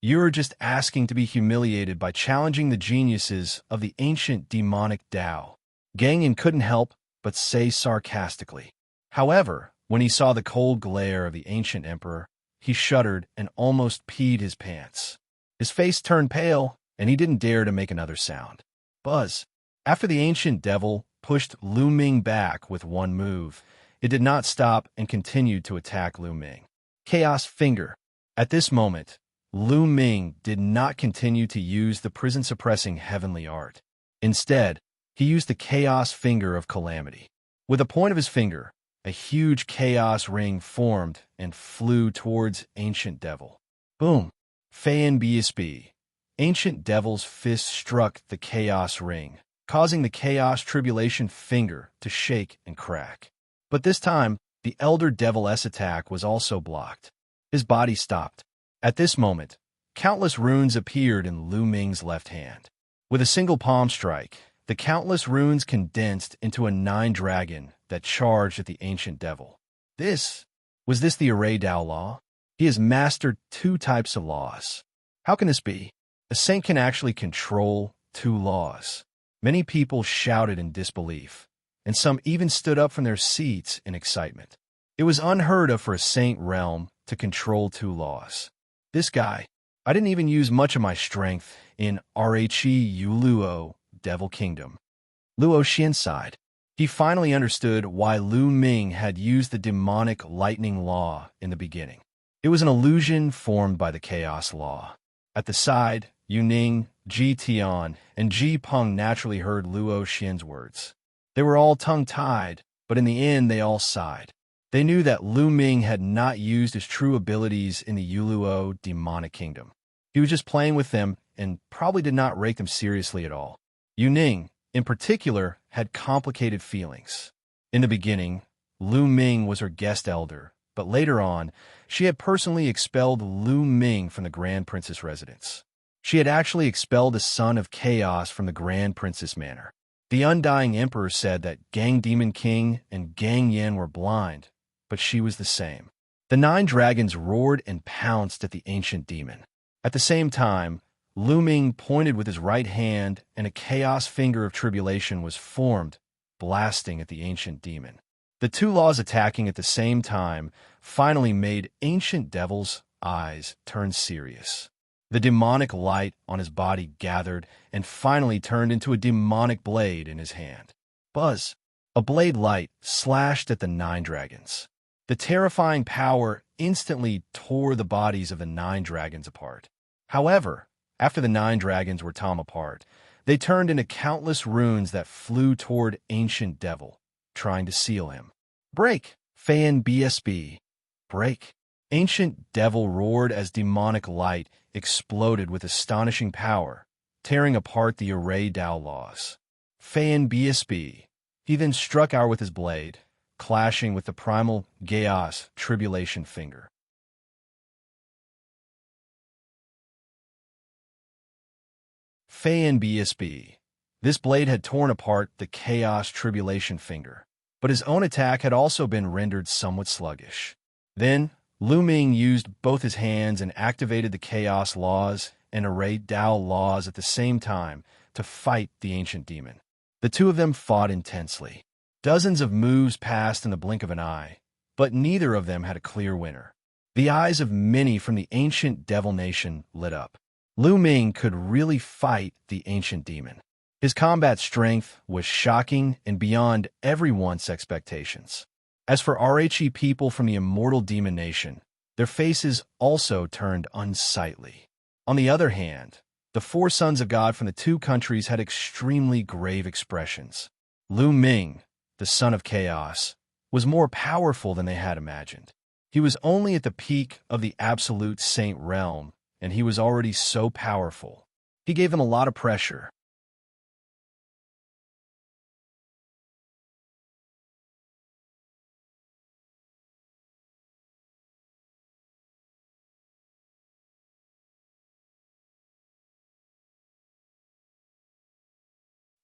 You're just asking to be humiliated by challenging the geniuses of the ancient demonic Tao. Gang Yin couldn't help but say sarcastically. However, when he saw the cold glare of the ancient emperor, he shuddered and almost peed his pants. His face turned pale, and he didn't dare to make another sound. Buzz. After the Ancient Devil pushed Lu Ming back with one move, it did not stop and continued to attack Lu Ming. Chaos Finger. At this moment, Lu Ming did not continue to use the prison-suppressing heavenly art. Instead, he used the Chaos Finger of Calamity. With the point of his finger, a huge chaos ring formed and flew towards Ancient Devil. Boom! Fayan BSB. Ancient Devil's fist struck the chaos ring, causing the Chaos Tribulation finger to shake and crack. But this time, the Elder Devil's attack was also blocked. His body stopped. At this moment, countless runes appeared in Lu Ming's left hand. With a single palm strike, the countless runes condensed into a 9-dragon that charged at the Ancient Devil. Was this the Array Dao law? He has mastered 2 types of laws. How can this be? A saint can actually control 2 laws. Many people shouted in disbelief, and some even stood up from their seats in excitement. It was unheard of for a saint realm to control 2 laws. This guy, I didn't even use much of my strength in Rhe Youluo, Devil Kingdom. Luo Xian sighed. He finally understood why Lu Ming had used the demonic lightning law in the beginning. It was an illusion formed by the chaos law. At the side, Yuning, Ji Tian, and Ji Peng naturally heard Luo Xian's words. They were all tongue-tied, but in the end they all sighed. They knew that Lu Ming had not used his true abilities in the Youluo demonic kingdom. He was just playing with them and probably did not rate them seriously at all. Yuning, in particular, had complicated feelings. In the beginning, Lu Ming was her guest elder, but later on, she had personally expelled Lu Ming from the Grand Princess residence. She had actually expelled the son of chaos from the Grand Princess manor. The Undying Emperor said that Gang Demon King and Gang Yen were blind, but she was the same. The 9 dragons roared and pounced at the ancient demon. At the same time, Lu Ming pointed with his right hand, and a chaos finger of tribulation was formed, blasting at the ancient demon. The two laws attacking at the same time finally made ancient devil's eyes turn serious. The demonic light on his body gathered and finally turned into a demonic blade in his hand. Buzz! A blade light slashed at the 9 dragons. The terrifying power instantly tore the bodies of the 9 dragons apart. However, after the 9 dragons were torn apart, they turned into countless runes that flew toward Ancient Devil, trying to seal him. Break! Fan BSB. Break! Ancient Devil roared as demonic light exploded with astonishing power, tearing apart the array Dao laws. Fan BSB. He then struck out with his blade, clashing with the primal chaos tribulation finger. Fan BSB. This blade had torn apart the chaos tribulation finger, but his own attack had also been rendered somewhat sluggish. Then, Lu Ming used both his hands and activated the chaos laws and array Dao laws at the same time to fight the ancient demon. The two of them fought intensely. Dozens of moves passed in the blink of an eye, but neither of them had a clear winner. The eyes of many from the ancient devil nation lit up. Lu Ming could really fight the ancient demon. His combat strength was shocking and beyond everyone's expectations. As for RHE people from the Immortal Demon Nation, their faces also turned unsightly. On the other hand, the 4 sons of God from the 2 countries had extremely grave expressions. Lu Ming, the son of chaos, was more powerful than they had imagined. He was only at the peak of the absolute saint realm, and he was already so powerful. He gave them a lot of pressure.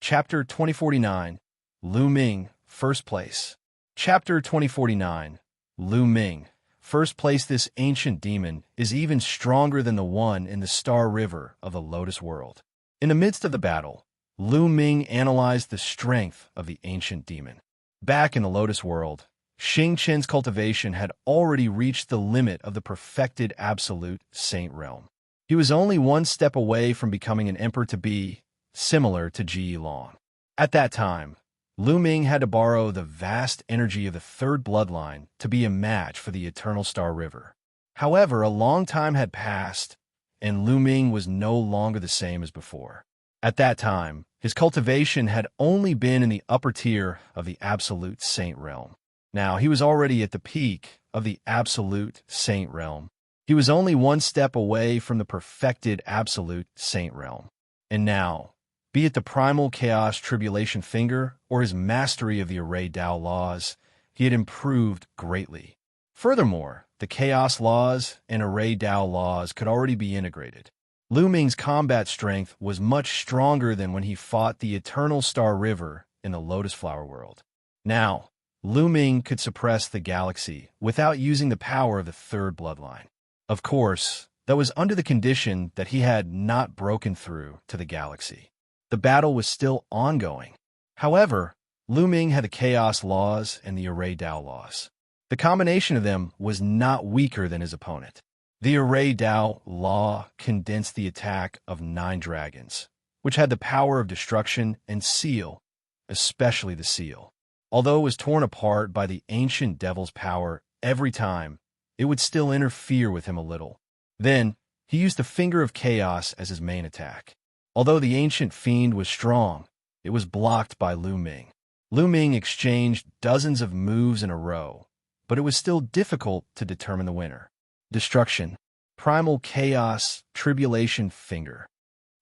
Chapter 2049, Lu Ming, First Place. Chapter 2049, Lu Ming, First Place. This ancient demon is even stronger than the one in the Star River of the Lotus World. In the midst of the battle, Lu Ming analyzed the strength of the ancient demon. Back in the Lotus World, Xianxia's cultivation had already reached the limit of the perfected absolute saint realm. He was only one step away from becoming an emperor to be similar to Youluo. At that time, Lu Ming had to borrow the vast energy of the 3rd bloodline to be a match for the Eternal Star River. However, a long time had passed, and Lu Ming was no longer the same as before. At that time, his cultivation had only been in the upper tier of the absolute saint realm. Now, he was already at the peak of the absolute saint realm. He was only one step away from the perfected absolute saint realm. And now, be it the primal chaos tribulation finger or his mastery of the array Dao laws, he had improved greatly. Furthermore, the chaos laws and array Dao laws could already be integrated. Lu Ming's combat strength was much stronger than when he fought the Eternal Star River in the Lotus Flower World. Now, Lu Ming could suppress the galaxy without using the power of the 3rd bloodline. Of course, that was under the condition that he had not broken through to the galaxy. The battle was still ongoing. However, Lu Ming had the chaos laws and the array Dao laws. The combination of them was not weaker than his opponent. The array Dao law condensed the attack of 9 dragons, which had the power of destruction and seal, especially the seal. Although it was torn apart by the ancient devil's power every time, it would still interfere with him a little. Then, he used the Finger of Chaos as his main attack. Although the ancient fiend was strong, it was blocked by Lu Ming. Lu Ming exchanged dozens of moves in a row, but it was still difficult to determine the winner. Destruction. Primal Chaos Tribulation Finger.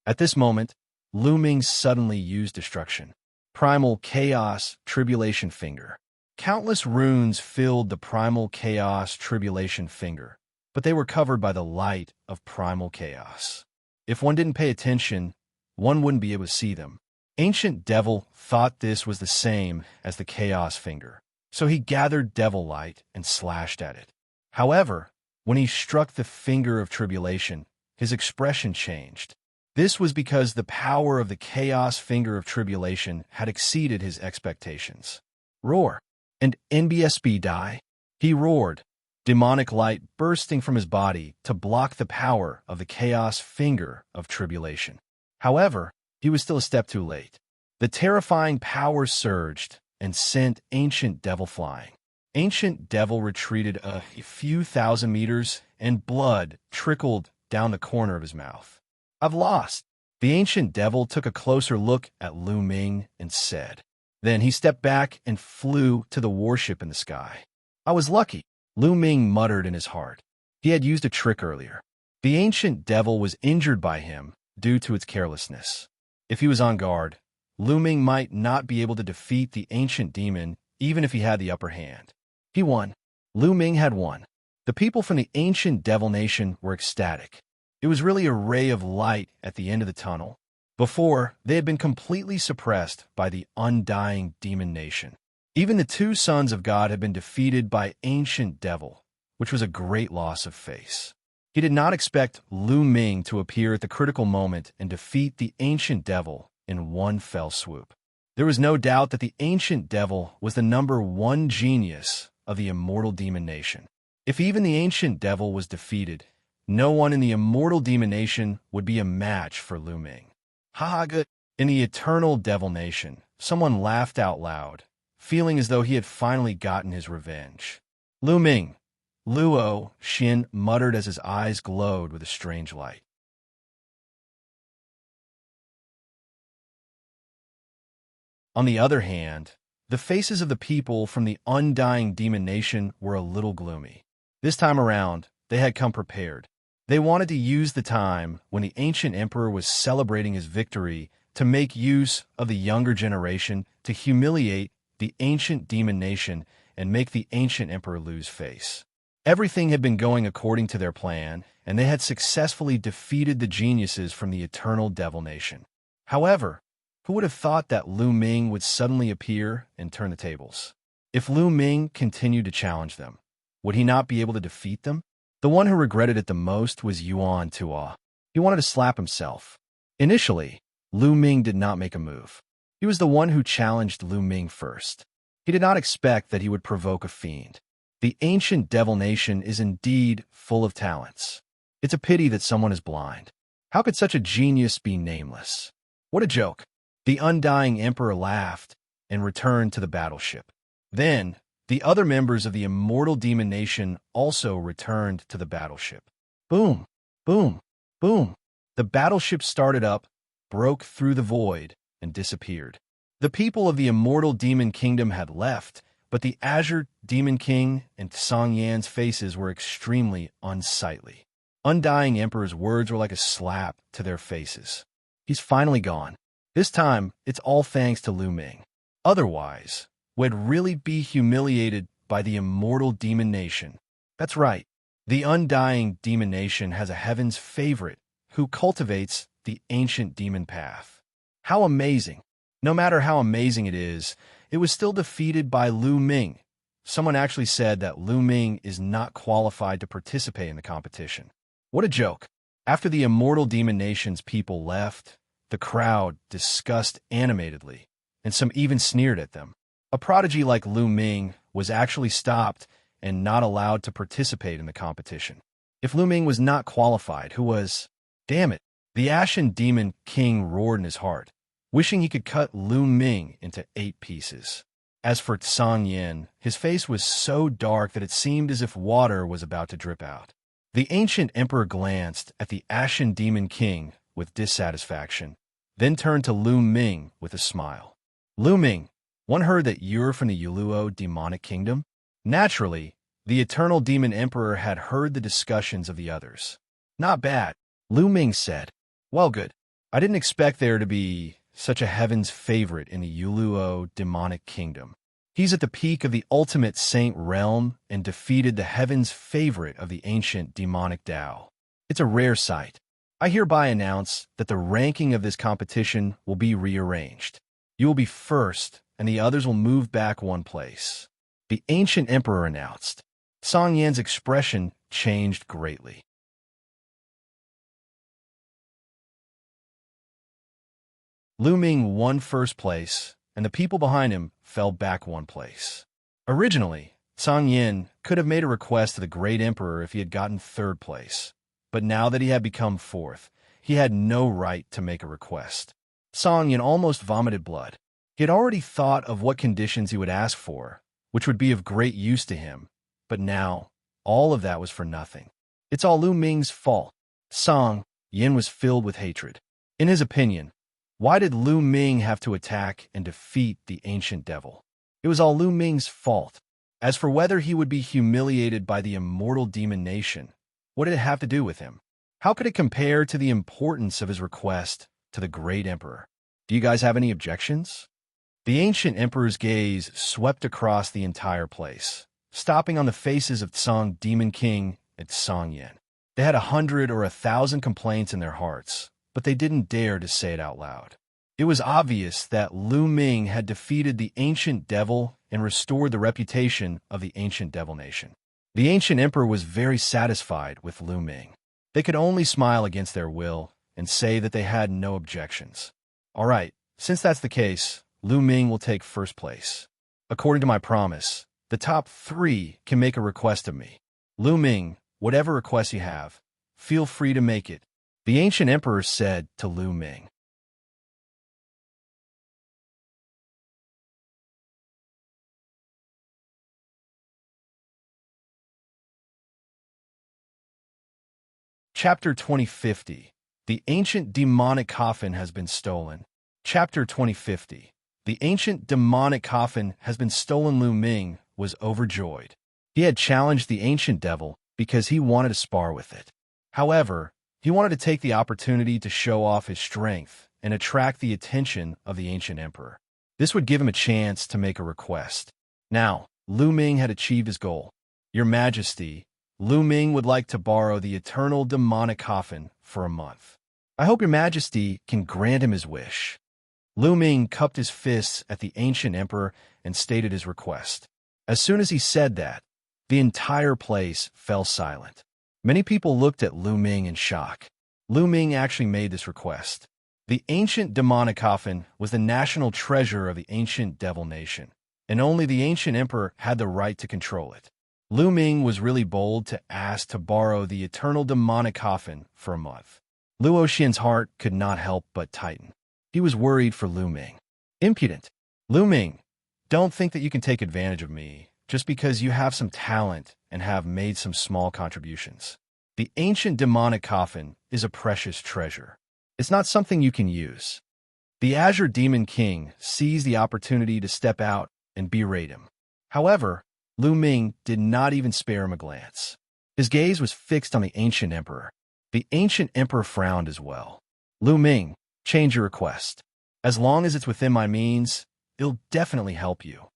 At this moment, Lu Ming suddenly used Destruction. Primal Chaos Tribulation Finger. Countless runes filled the Primal Chaos Tribulation Finger, but they were covered by the light of Primal Chaos. If one didn't pay attention, one wouldn't be able to see them. Ancient Devil thought this was the same as the Chaos Finger, so he gathered Devil Light and slashed at it. However, when he struck the Finger of Tribulation, his expression changed. This was because the power of the chaos finger of tribulation had exceeded his expectations. Roar. And NBSB die? He roared, demonic light bursting from his body to block the power of the chaos finger of tribulation. However, he was still a step too late. The terrifying power surged and sent Ancient Devil flying. Ancient Devil retreated a few thousand meters, and blood trickled down the corner of his mouth. I've lost. The Ancient Devil took a closer look at Lu Ming and said. Then he stepped back and flew to the warship in the sky. I was lucky, Lu Ming muttered in his heart. He had used a trick earlier. The Ancient Devil was injured by him due to its carelessness. If he was on guard, Lu Ming might not be able to defeat the Ancient Demon even if he had the upper hand. He won. Lu Ming had won. The people from the Ancient Devil Nation were ecstatic. It was really a ray of light at the end of the tunnel. Before, they had been completely suppressed by the undying Demon Nation. Even the two sons of God had been defeated by Ancient Devil, which was a great loss of face. He did not expect Lu Ming to appear at the critical moment and defeat the Ancient Devil in one fell swoop. There was no doubt that the Ancient Devil was the #1 genius of the Immortal Demon Nation. If even the Ancient Devil was defeated, no one in the Immortal Demon Nation would be a match for Lu Ming. Haha, good. In the Eternal Devil Nation, someone laughed out loud, feeling as though he had finally gotten his revenge. Lu Ming, Luo, Xin muttered as his eyes glowed with a strange light. On the other hand, the faces of the people from the undying Demon Nation were a little gloomy. This time around, they had come prepared. They wanted to use the time when the ancient emperor was celebrating his victory to make use of the younger generation to humiliate the ancient Demon Nation and make the ancient emperor lose face. Everything had been going according to their plan, and they had successfully defeated the geniuses from the Eternal Devil Nation. However, who would have thought that Lu Ming would suddenly appear and turn the tables? If Lu Ming continued to challenge them, would he not be able to defeat them? The one who regretted it the most was Yuan. He wanted to slap himself. Initially, Lu Ming did not make a move. He was the one who challenged Lu Ming first. He did not expect that he would provoke a fiend. The ancient Devil Nation is indeed full of talents. It's a pity that someone is blind. How could such a genius be nameless? What a joke. The undying emperor laughed and returned to the battleship. Then, the other members of the Immortal Demon Nation also returned to the battleship. Boom, boom, boom. The battleship started up, broke through the void, and disappeared. The people of the Immortal Demon Kingdom had left, but the Azure Demon King and Xianxia's faces were extremely unsightly. Undying Emperor's words were like a slap to their faces. He's finally gone. This time, it's all thanks to Lu Ming. Otherwise, we'd really be humiliated by the Immortal Demon Nation. That's right. The Undying Demon Nation has a heaven's favorite who cultivates the ancient demon path. How amazing. No matter how amazing it was still defeated by Lu Ming. Someone actually said that Lu Ming is not qualified to participate in the competition. What a joke. After the Immortal Demon Nation's people left, the crowd discussed animatedly, and some even sneered at them. A prodigy like Lu Ming was actually stopped and not allowed to participate in the competition. If Lu Ming was not qualified, who was? Damn it. The Ashen Demon King roared in his heart, wishing he could cut Lu Ming into 8 pieces. As for Xianxia, his face was so dark that it seemed as if water was about to drip out. The ancient emperor glanced at the Ashen Demon King with dissatisfaction, then turned to Lu Ming with a smile. Lu Ming, one heard that you're from the Youluo demonic kingdom? Naturally, the Eternal Demon Emperor had heard the discussions of the others. Not bad, Lu Ming said. Well, good. I didn't expect there to be such a heaven's favorite in the Youluo demonic kingdom. He's at the peak of the ultimate saint realm and defeated the heaven's favorite of the ancient demonic Tao. It's a rare sight. I hereby announce that the ranking of this competition will be rearranged. You will be first, and the others will move back 1 place. The ancient emperor announced. Xianxia's expression changed greatly. Lu Ming won first place, and the people behind him fell back one place. Originally, Song Yin could have made a request to the great emperor if he had gotten third place. But now that he had become fourth, he had no right to make a request. Song Yin almost vomited blood. He had already thought of what conditions he would ask for, which would be of great use to him. But now, all of that was for nothing. It's all Lu Ming's fault. Song Yin was filled with hatred. In his opinion, why did Lu Ming have to attack and defeat the ancient devil? It was all Lu Ming's fault. As for whether he would be humiliated by the immortal demon nation, what did it have to do with him? How could it compare to the importance of his request to the great emperor? Do you guys have any objections? The ancient emperor's gaze swept across the entire place, stopping on the faces of Song Demon King and Song Yin. They had 100 or 1,000 complaints in their hearts, but they didn't dare to say it out loud. It was obvious that Lu Ming had defeated the ancient devil and restored the reputation of the ancient devil nation. The ancient emperor was very satisfied with Lu Ming. They could only smile against their will and say that they had no objections. All right, since that's the case, Lu Ming will take first place. According to my promise, the top 3 can make a request of me. Lu Ming, whatever request you have, feel free to make it, the ancient emperor said to Lu Ming. Chapter 2050. The ancient demonic coffin has been stolen. Chapter 2050. The ancient demonic coffin has been stolen. Lu Ming was overjoyed. He had challenged the ancient devil because he wanted to spar with it. However, he wanted to take the opportunity to show off his strength and attract the attention of the ancient emperor. This would give him a chance to make a request. Now, Lu Ming had achieved his goal. Your Majesty, Lu Ming would like to borrow the eternal demonic coffin for a month. I hope your Majesty can grant him his wish. Lu Ming cupped his fists at the ancient emperor and stated his request. As soon as he said that, the entire place fell silent. Many people looked at Lu Ming in shock. Lu Ming actually made this request. The ancient demonic coffin was the national treasure of the ancient devil nation, and only the ancient emperor had the right to control it. Lu Ming was really bold to ask to borrow the eternal demonic coffin for a month. Luo Xian's heart could not help but tighten. He was worried for Lu Ming. Impudent. Lu Ming, don't think that you can take advantage of me just because you have some talent and have made some small contributions. The ancient demonic coffin is a precious treasure. It's not something you can use. The Azure Demon King seized the opportunity to step out and berate him. However, Lu Ming did not even spare him a glance. His gaze was fixed on the ancient emperor. The ancient emperor frowned as well. Lu Ming, change your request. As long as it's within my means, it'll definitely help you.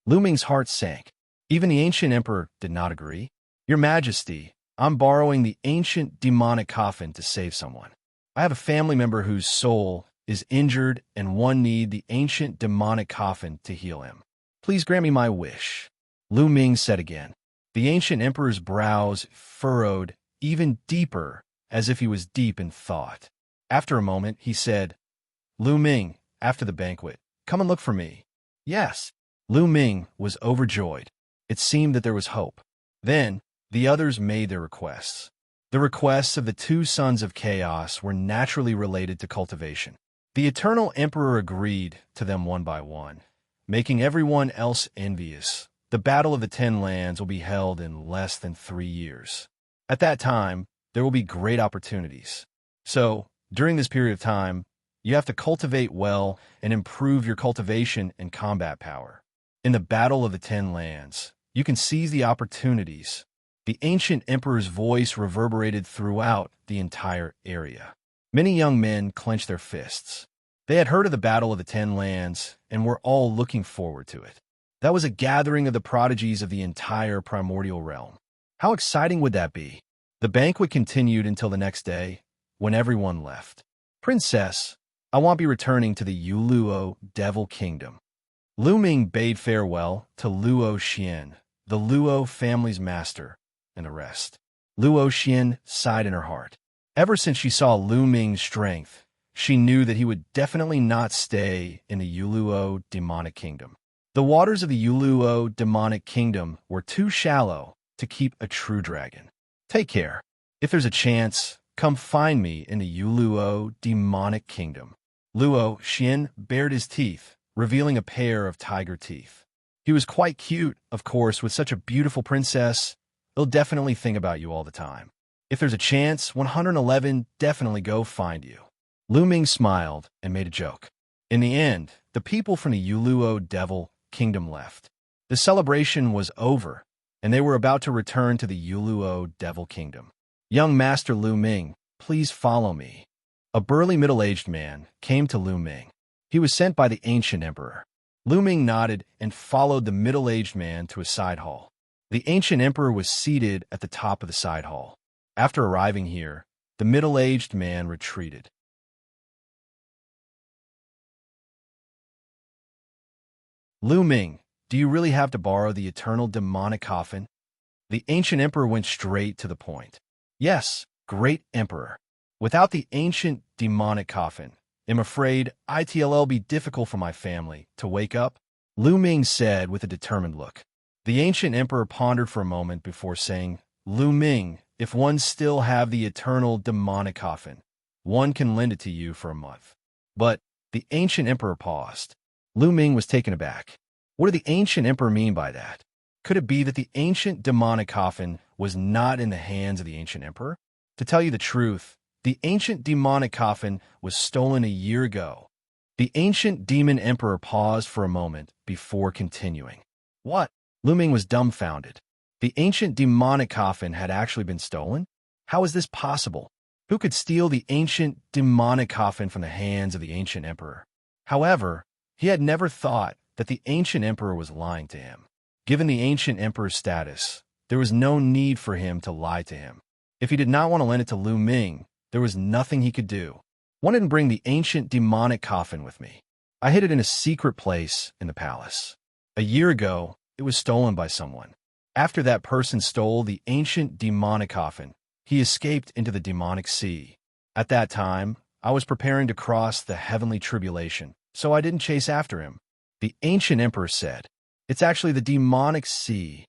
Lu Ming's heart sank. Even the ancient emperor did not agree. Your Majesty, I'm borrowing the ancient demonic coffin to save someone. I have a family member whose soul is injured and one need the ancient demonic coffin to heal him. Please grant me my wish. Lu Ming said again. The ancient emperor's brows furrowed even deeper, as if he was deep in thought. After a moment, he said, Lu Ming, after the banquet, come and look for me. Yes. Lu Ming was overjoyed. It seemed that there was hope. Then, the others made their requests. The requests of the 2 sons of chaos were naturally related to cultivation. The eternal emperor agreed to them one by one, making everyone else envious. The Battle of the 10 Lands will be held in less than 3 years. At that time, there will be great opportunities. So, during this period of time, you have to cultivate well and improve your cultivation and combat power. In the Battle of the 10 Lands, you can seize the opportunities. The ancient emperor's voice reverberated throughout the entire area. Many young men clenched their fists. They had heard of the Battle of the 10 Lands and were all looking forward to it. That was a gathering of the prodigies of the entire primordial realm. How exciting would that be? The banquet continued until the next day, when everyone left. Princess, I won't be returning to the Youluo Devil Kingdom. Lu Ming bade farewell to Luo Xian, the Luo family's master, and the rest. Luo Xian sighed in her heart. Ever since she saw Lu Ming's strength, she knew that he would definitely not stay in the Youluo demonic kingdom. The waters of the Youluo demonic kingdom were too shallow to keep a true dragon. Take care. If there's a chance, come find me in the Youluo demonic kingdom. Luo Xian bared his teeth, revealing a pair of tiger teeth. He was quite cute, of course, with such a beautiful princess. He'll definitely think about you all the time. If there's a chance, 111 definitely go find you. Lu Ming smiled and made a joke. In the end, the people from the Youluo devil kingdom left. The celebration was over, and they were about to return to the Youluo devil kingdom. Young Master Lu Ming, please follow me. A burly middle-aged man came to Lu Ming. He was sent by the ancient emperor. Lu Ming nodded and followed the middle-aged man to a side hall. The ancient emperor was seated at the top of the side hall. After arriving here, the middle-aged man retreated. Lu Ming, do you really have to borrow the eternal demonic coffin? The ancient emperor went straight to the point. Yes, great emperor. Without the ancient demonic coffin, I'm afraid it'll be difficult for my family to wake up, Lu Ming said with a determined look. The ancient emperor pondered for a moment before saying, Lu Ming, if one still have the eternal demonic coffin, one can lend it to you for a month. But the ancient emperor paused. Lu Ming was taken aback. What did the ancient emperor mean by that? Could it be that the ancient demonic coffin was not in the hands of the ancient emperor? To tell you the truth, the ancient demonic coffin was stolen a year ago. The ancient demon emperor paused for a moment before continuing. What? Lu Ming was dumbfounded. The ancient demonic coffin had actually been stolen? How is this possible? Who could steal the ancient demonic coffin from the hands of the ancient emperor? However, he had never thought that the ancient emperor was lying to him. Given the ancient emperor's status, there was no need for him to lie to him. If he did not want to lend it to Lu Ming, there was nothing he could do. One didn't bring the ancient demonic coffin with me. I hid it in a secret place in the palace. A year ago, it was stolen by someone. After that person stole the ancient demonic coffin, he escaped into the demonic sea. At that time, I was preparing to cross the heavenly tribulation, so I didn't chase after him. The ancient emperor said, It's actually the demonic sea.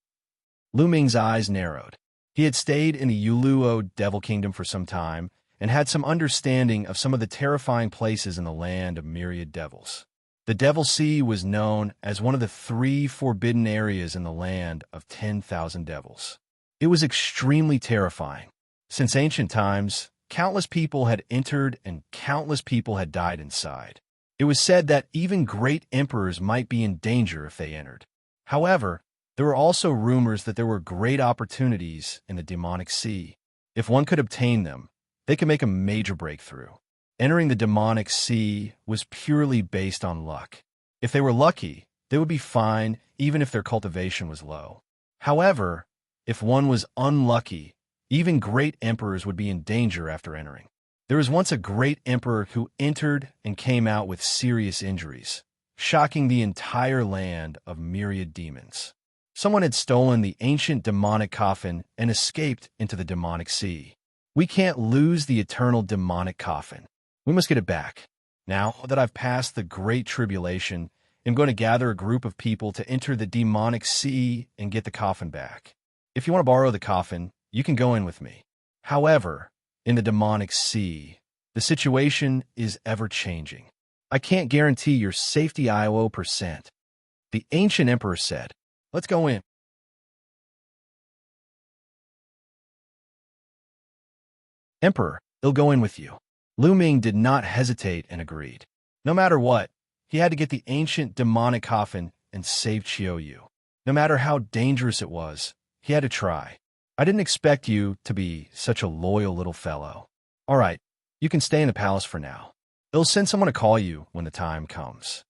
Lu Ming's eyes narrowed. He had stayed in the Youluo devil kingdom for some time and had some understanding of some of the terrifying places in the land of myriad devils. The Devil Sea was known as one of the 3 forbidden areas in the land of 10,000 devils. It was extremely terrifying. Since ancient times, countless people had entered and countless people had died inside. It was said that even great emperors might be in danger if they entered. However, there were also rumors that there were great opportunities in the demonic sea. If one could obtain them, they could make a major breakthrough. Entering the demonic sea was purely based on luck. If they were lucky, they would be fine even if their cultivation was low. However, if one was unlucky, even great emperors would be in danger after entering. There was once a great emperor who entered and came out with serious injuries, shocking the entire land of myriad demons. Someone had stolen the ancient demonic coffin and escaped into the demonic sea. We can't lose the eternal demonic coffin. We must get it back. Now that I've passed the great tribulation, I'm going to gather a group of people to enter the demonic sea and get the coffin back. If you want to borrow the coffin, you can go in with me. However, in the demonic sea, the situation is ever-changing. I can't guarantee your safety IO%. The ancient emperor said, Let's go in. Emperor, I'll go in with you. Lu Ming did not hesitate and agreed. No matter what, he had to get the ancient demonic coffin and save Qiu Yue. No matter how dangerous it was, he had to try. I didn't expect you to be such a loyal little fellow. All right, you can stay in the palace for now. I'll send someone to call you when the time comes.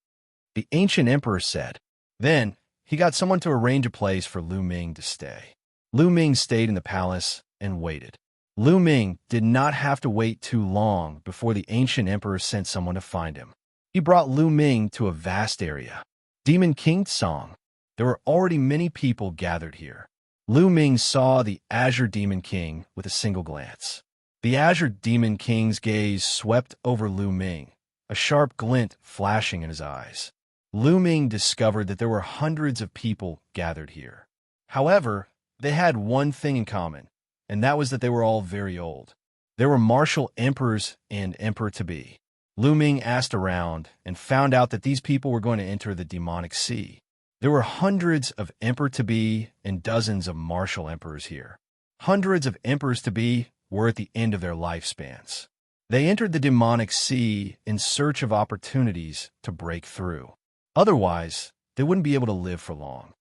The ancient emperor said. Then, he got someone to arrange a place for Lu Ming to stay. Lu Ming stayed in the palace and waited. Lu Ming did not have to wait too long before the ancient emperor sent someone to find him. He brought Lu Ming to a vast area. Demon King Song. There were already many people gathered here. Lu Ming saw the Azure Demon King with a single glance. The Azure Demon King's gaze swept over Lu Ming, a sharp glint flashing in his eyes. Lu Ming discovered that there were hundreds of people gathered here. However, they had one thing in common, and that was that they were all very old. There were martial emperors and emperor-to-be. Lu Ming asked around and found out that these people were going to enter the demonic sea. There were hundreds of emperor-to-be and dozens of martial emperors here. Hundreds of emperors-to-be were at the end of their lifespans. They entered the demonic sea in search of opportunities to break through. Otherwise, they wouldn't be able to live for long.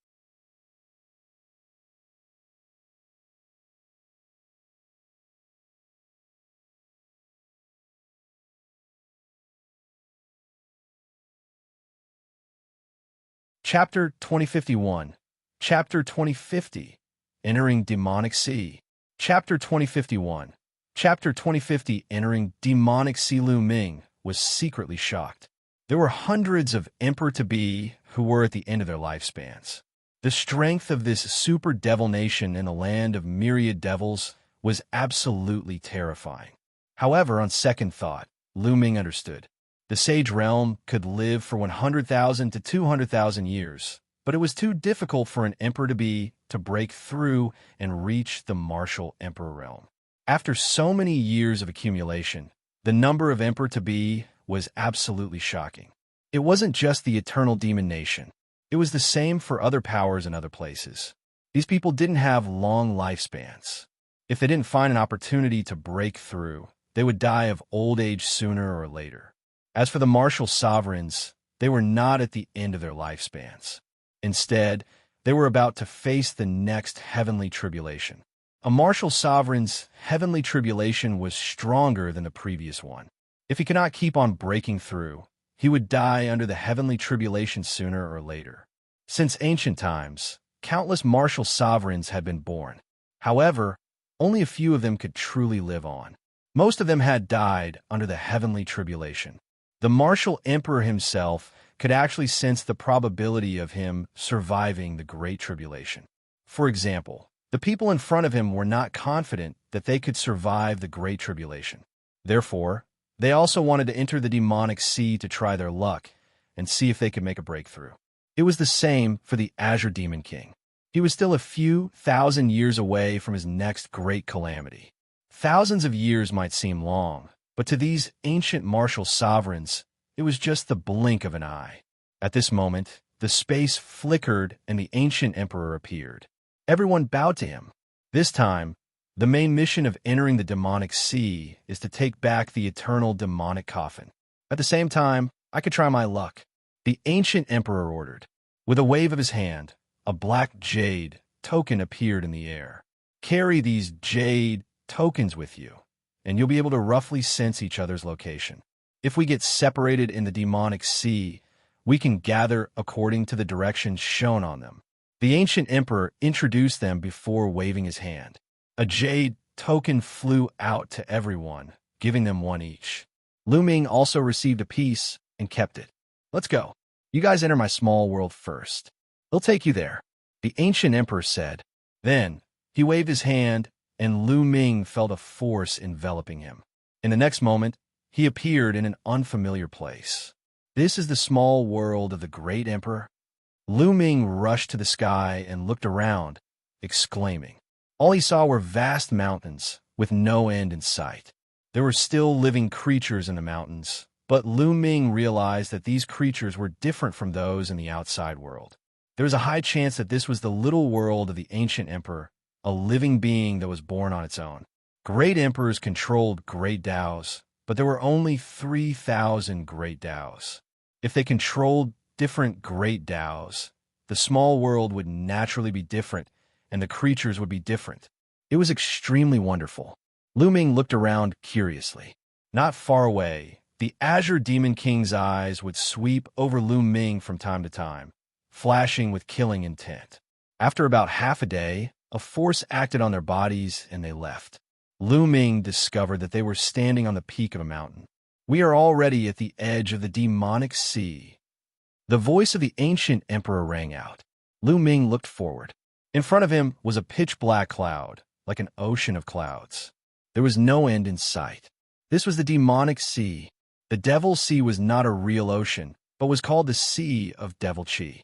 Chapter 2051. Chapter 2050. Entering Demonic Sea. Chapter 2051. Chapter 2050. Entering Demonic Sea. Lu Ming was secretly shocked. There were hundreds of emperor-to-be who were at the end of their lifespans. The strength of this super devil nation in a land of myriad devils was absolutely terrifying. However, on second thought, Lu Ming understood. The Sage Realm could live for 100,000 to 200,000 years, but it was too difficult for an emperor-to-be to break through and reach the martial emperor realm. After so many years of accumulation, the number of emperor-to-be was absolutely shocking. It wasn't just the eternal demon nation. It was the same for other powers in other places. These people didn't have long lifespans. If they didn't find an opportunity to break through, they would die of old age sooner or later. As for the martial sovereigns, they were not at the end of their lifespans. Instead, they were about to face the next heavenly tribulation. A martial sovereign's heavenly tribulation was stronger than the previous one. If he could not keep on breaking through, he would die under the heavenly tribulation sooner or later. Since ancient times, countless martial sovereigns had been born. However, only a few of them could truly live on. Most of them had died under the heavenly tribulation. The martial emperor himself could actually sense the probability of him surviving the Great Tribulation. For example, the people in front of him were not confident that they could survive the Great Tribulation. Therefore, they also wanted to enter the demonic sea to try their luck and see if they could make a breakthrough. It was the same for the Azure Demon King. He was still a few thousand years away from his next great calamity. Thousands of years might seem long, but to these ancient martial sovereigns, it was just the blink of an eye. At this moment, the space flickered and the ancient emperor appeared. Everyone bowed to him. This time, the main mission of entering the demonic sea is to take back the eternal demonic coffin. At the same time, I could try my luck. The ancient emperor ordered. With a wave of his hand, a black jade token appeared in the air. Carry these jade tokens with you, and you'll be able to roughly sense each other's location. If we get separated in the demonic sea, we can gather according to the directions shown on them. The ancient emperor introduced them before waving his hand. A jade token flew out to everyone, giving them one each. Lu Ming also received a piece and kept it. Let's go. You guys enter my small world first. They'll take you there, the ancient emperor said. Then, he waved his hand, and Lu Ming felt a force enveloping him. In the next moment, he appeared in an unfamiliar place. This is the small world of the great emperor. Lu Ming rushed to the sky and looked around, exclaiming. All he saw were vast mountains, with no end in sight. There were still living creatures in the mountains, but Lu Ming realized that these creatures were different from those in the outside world. There was a high chance that this was the little world of the ancient emperor, a living being that was born on its own. Great emperors controlled great Daos, but there were only 3,000 great Daos. If they controlled different great Daos, the small world would naturally be different, and the creatures would be different. It was extremely wonderful. Lu Ming looked around curiously. Not far away, the Azure Demon King's eyes would sweep over Lu Ming from time to time, flashing with killing intent. After about half a day, a force acted on their bodies and they left. Lu Ming discovered that they were standing on the peak of a mountain. We are already at the edge of the demonic sea. The voice of the ancient emperor rang out. Lu Ming looked forward. In front of him was a pitch-black cloud, like an ocean of clouds. There was no end in sight. This was the demonic sea. The Devil Sea was not a real ocean, but was called the Sea of Devil Qi.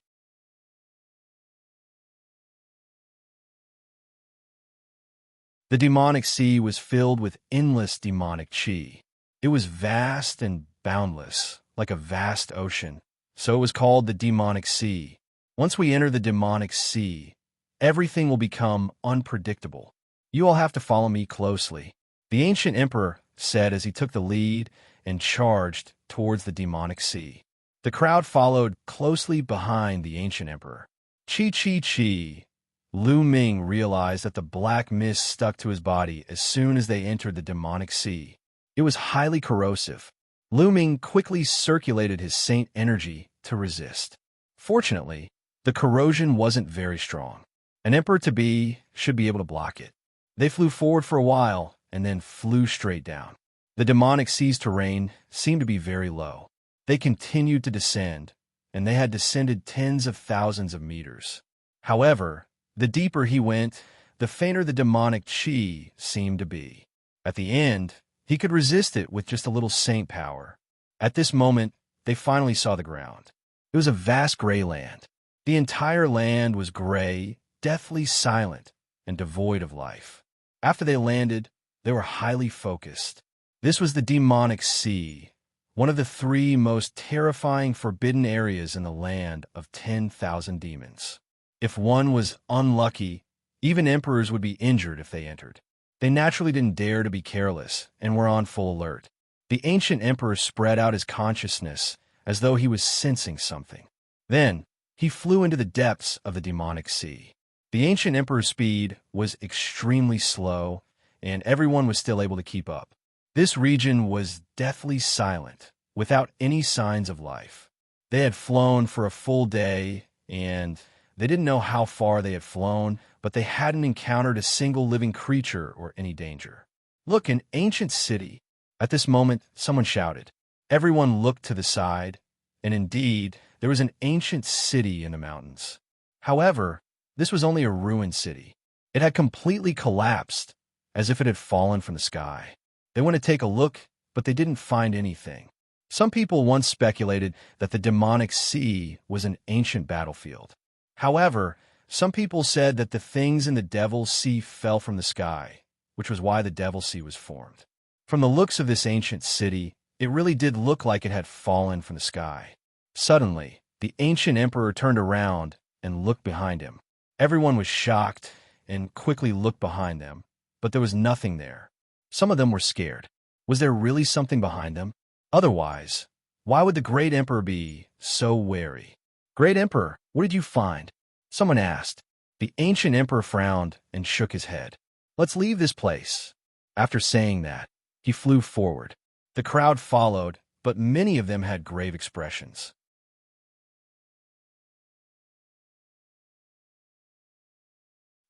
The demonic sea was filled with endless demonic qi. It was vast and boundless, like a vast ocean, so it was called the demonic sea. Once we enter the demonic sea, everything will become unpredictable. You all have to follow me closely. The ancient emperor said as he took the lead and charged towards the demonic sea. The crowd followed closely behind the ancient emperor. Chi chi chi. Lu Ming realized that the black mist stuck to his body as soon as they entered the demonic sea. It was highly corrosive. Lu Ming quickly circulated his saint energy to resist. Fortunately, the corrosion wasn't very strong. An emperor-to-be should be able to block it. They flew forward for a while and then flew straight down. The demonic sea's terrain seemed to be very low. They continued to descend, and they had descended tens of thousands of meters. However, the deeper he went, the fainter the demonic qi seemed to be. At the end, he could resist it with just a little saint power. At this moment, they finally saw the ground. It was a vast gray land. The entire land was gray, deathly silent, and devoid of life. After they landed, they were highly focused. This was the demonic sea, one of the 3 most terrifying forbidden areas in the land of 10,000 demons. If one was unlucky, even emperors would be injured if they entered. They naturally didn't dare to be careless and were on full alert. The ancient emperor spread out his consciousness as though he was sensing something. Then, he flew into the depths of the demonic sea. The ancient emperor's speed was extremely slow, and everyone was still able to keep up. This region was deathly silent, without any signs of life. They had flown for a full day, and they didn't know how far they had flown, but they hadn't encountered a single living creature or any danger. Look, an ancient city. At this moment, someone shouted. Everyone looked to the side, and indeed, there was an ancient city in the mountains. However, this was only a ruined city. It had completely collapsed, as if it had fallen from the sky. They went to take a look, but they didn't find anything. Some people once speculated that the demonic sea was an ancient battlefield. However, some people said that the things in the Devil's Sea fell from the sky, which was why the Devil's Sea was formed. From the looks of this ancient city, it really did look like it had fallen from the sky. Suddenly, the ancient emperor turned around and looked behind him. Everyone was shocked and quickly looked behind them, but there was nothing there. Some of them were scared. Was there really something behind them? Otherwise, why would the great emperor be so wary? Great Emperor, what did you find? Someone asked. The ancient emperor frowned and shook his head. Let's leave this place. After saying that, he flew forward. The crowd followed, but many of them had grave expressions.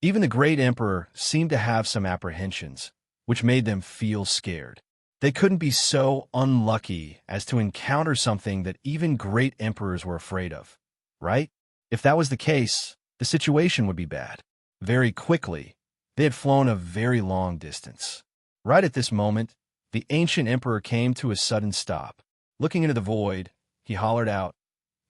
Even the great emperor seemed to have some apprehensions, which made them feel scared. They couldn't be so unlucky as to encounter something that even great emperors were afraid of, right? If that was the case, the situation would be bad. Very quickly, they had flown a very long distance. Right at this moment, the ancient emperor came to a sudden stop. Looking into the void, he hollered out,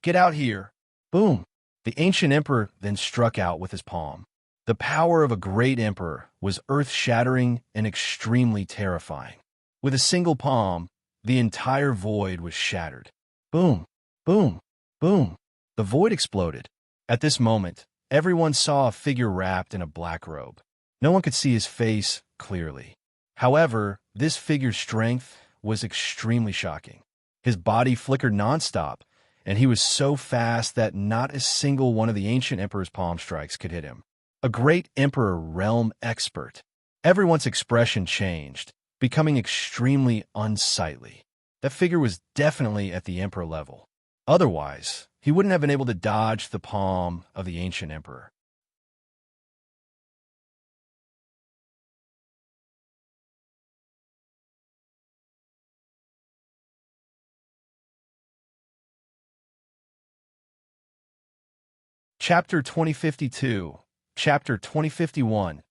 "Get out here!" Boom! The ancient emperor then struck out with his palm. The power of a great emperor was earth-shattering and extremely terrifying. With a single palm, the entire void was shattered. Boom! Boom! Boom! The void exploded. At this moment, everyone saw a figure wrapped in a black robe. No one could see his face clearly. However, this figure's strength was extremely shocking. His body flickered nonstop, and he was so fast that not a single one of the ancient emperor's palm strikes could hit him. A great emperor realm expert. Everyone's expression changed, becoming extremely unsightly. That figure was definitely at the emperor level. Otherwise, he wouldn't have been able to dodge the palm of the ancient emperor. Chapter 2052, Chapter 2051,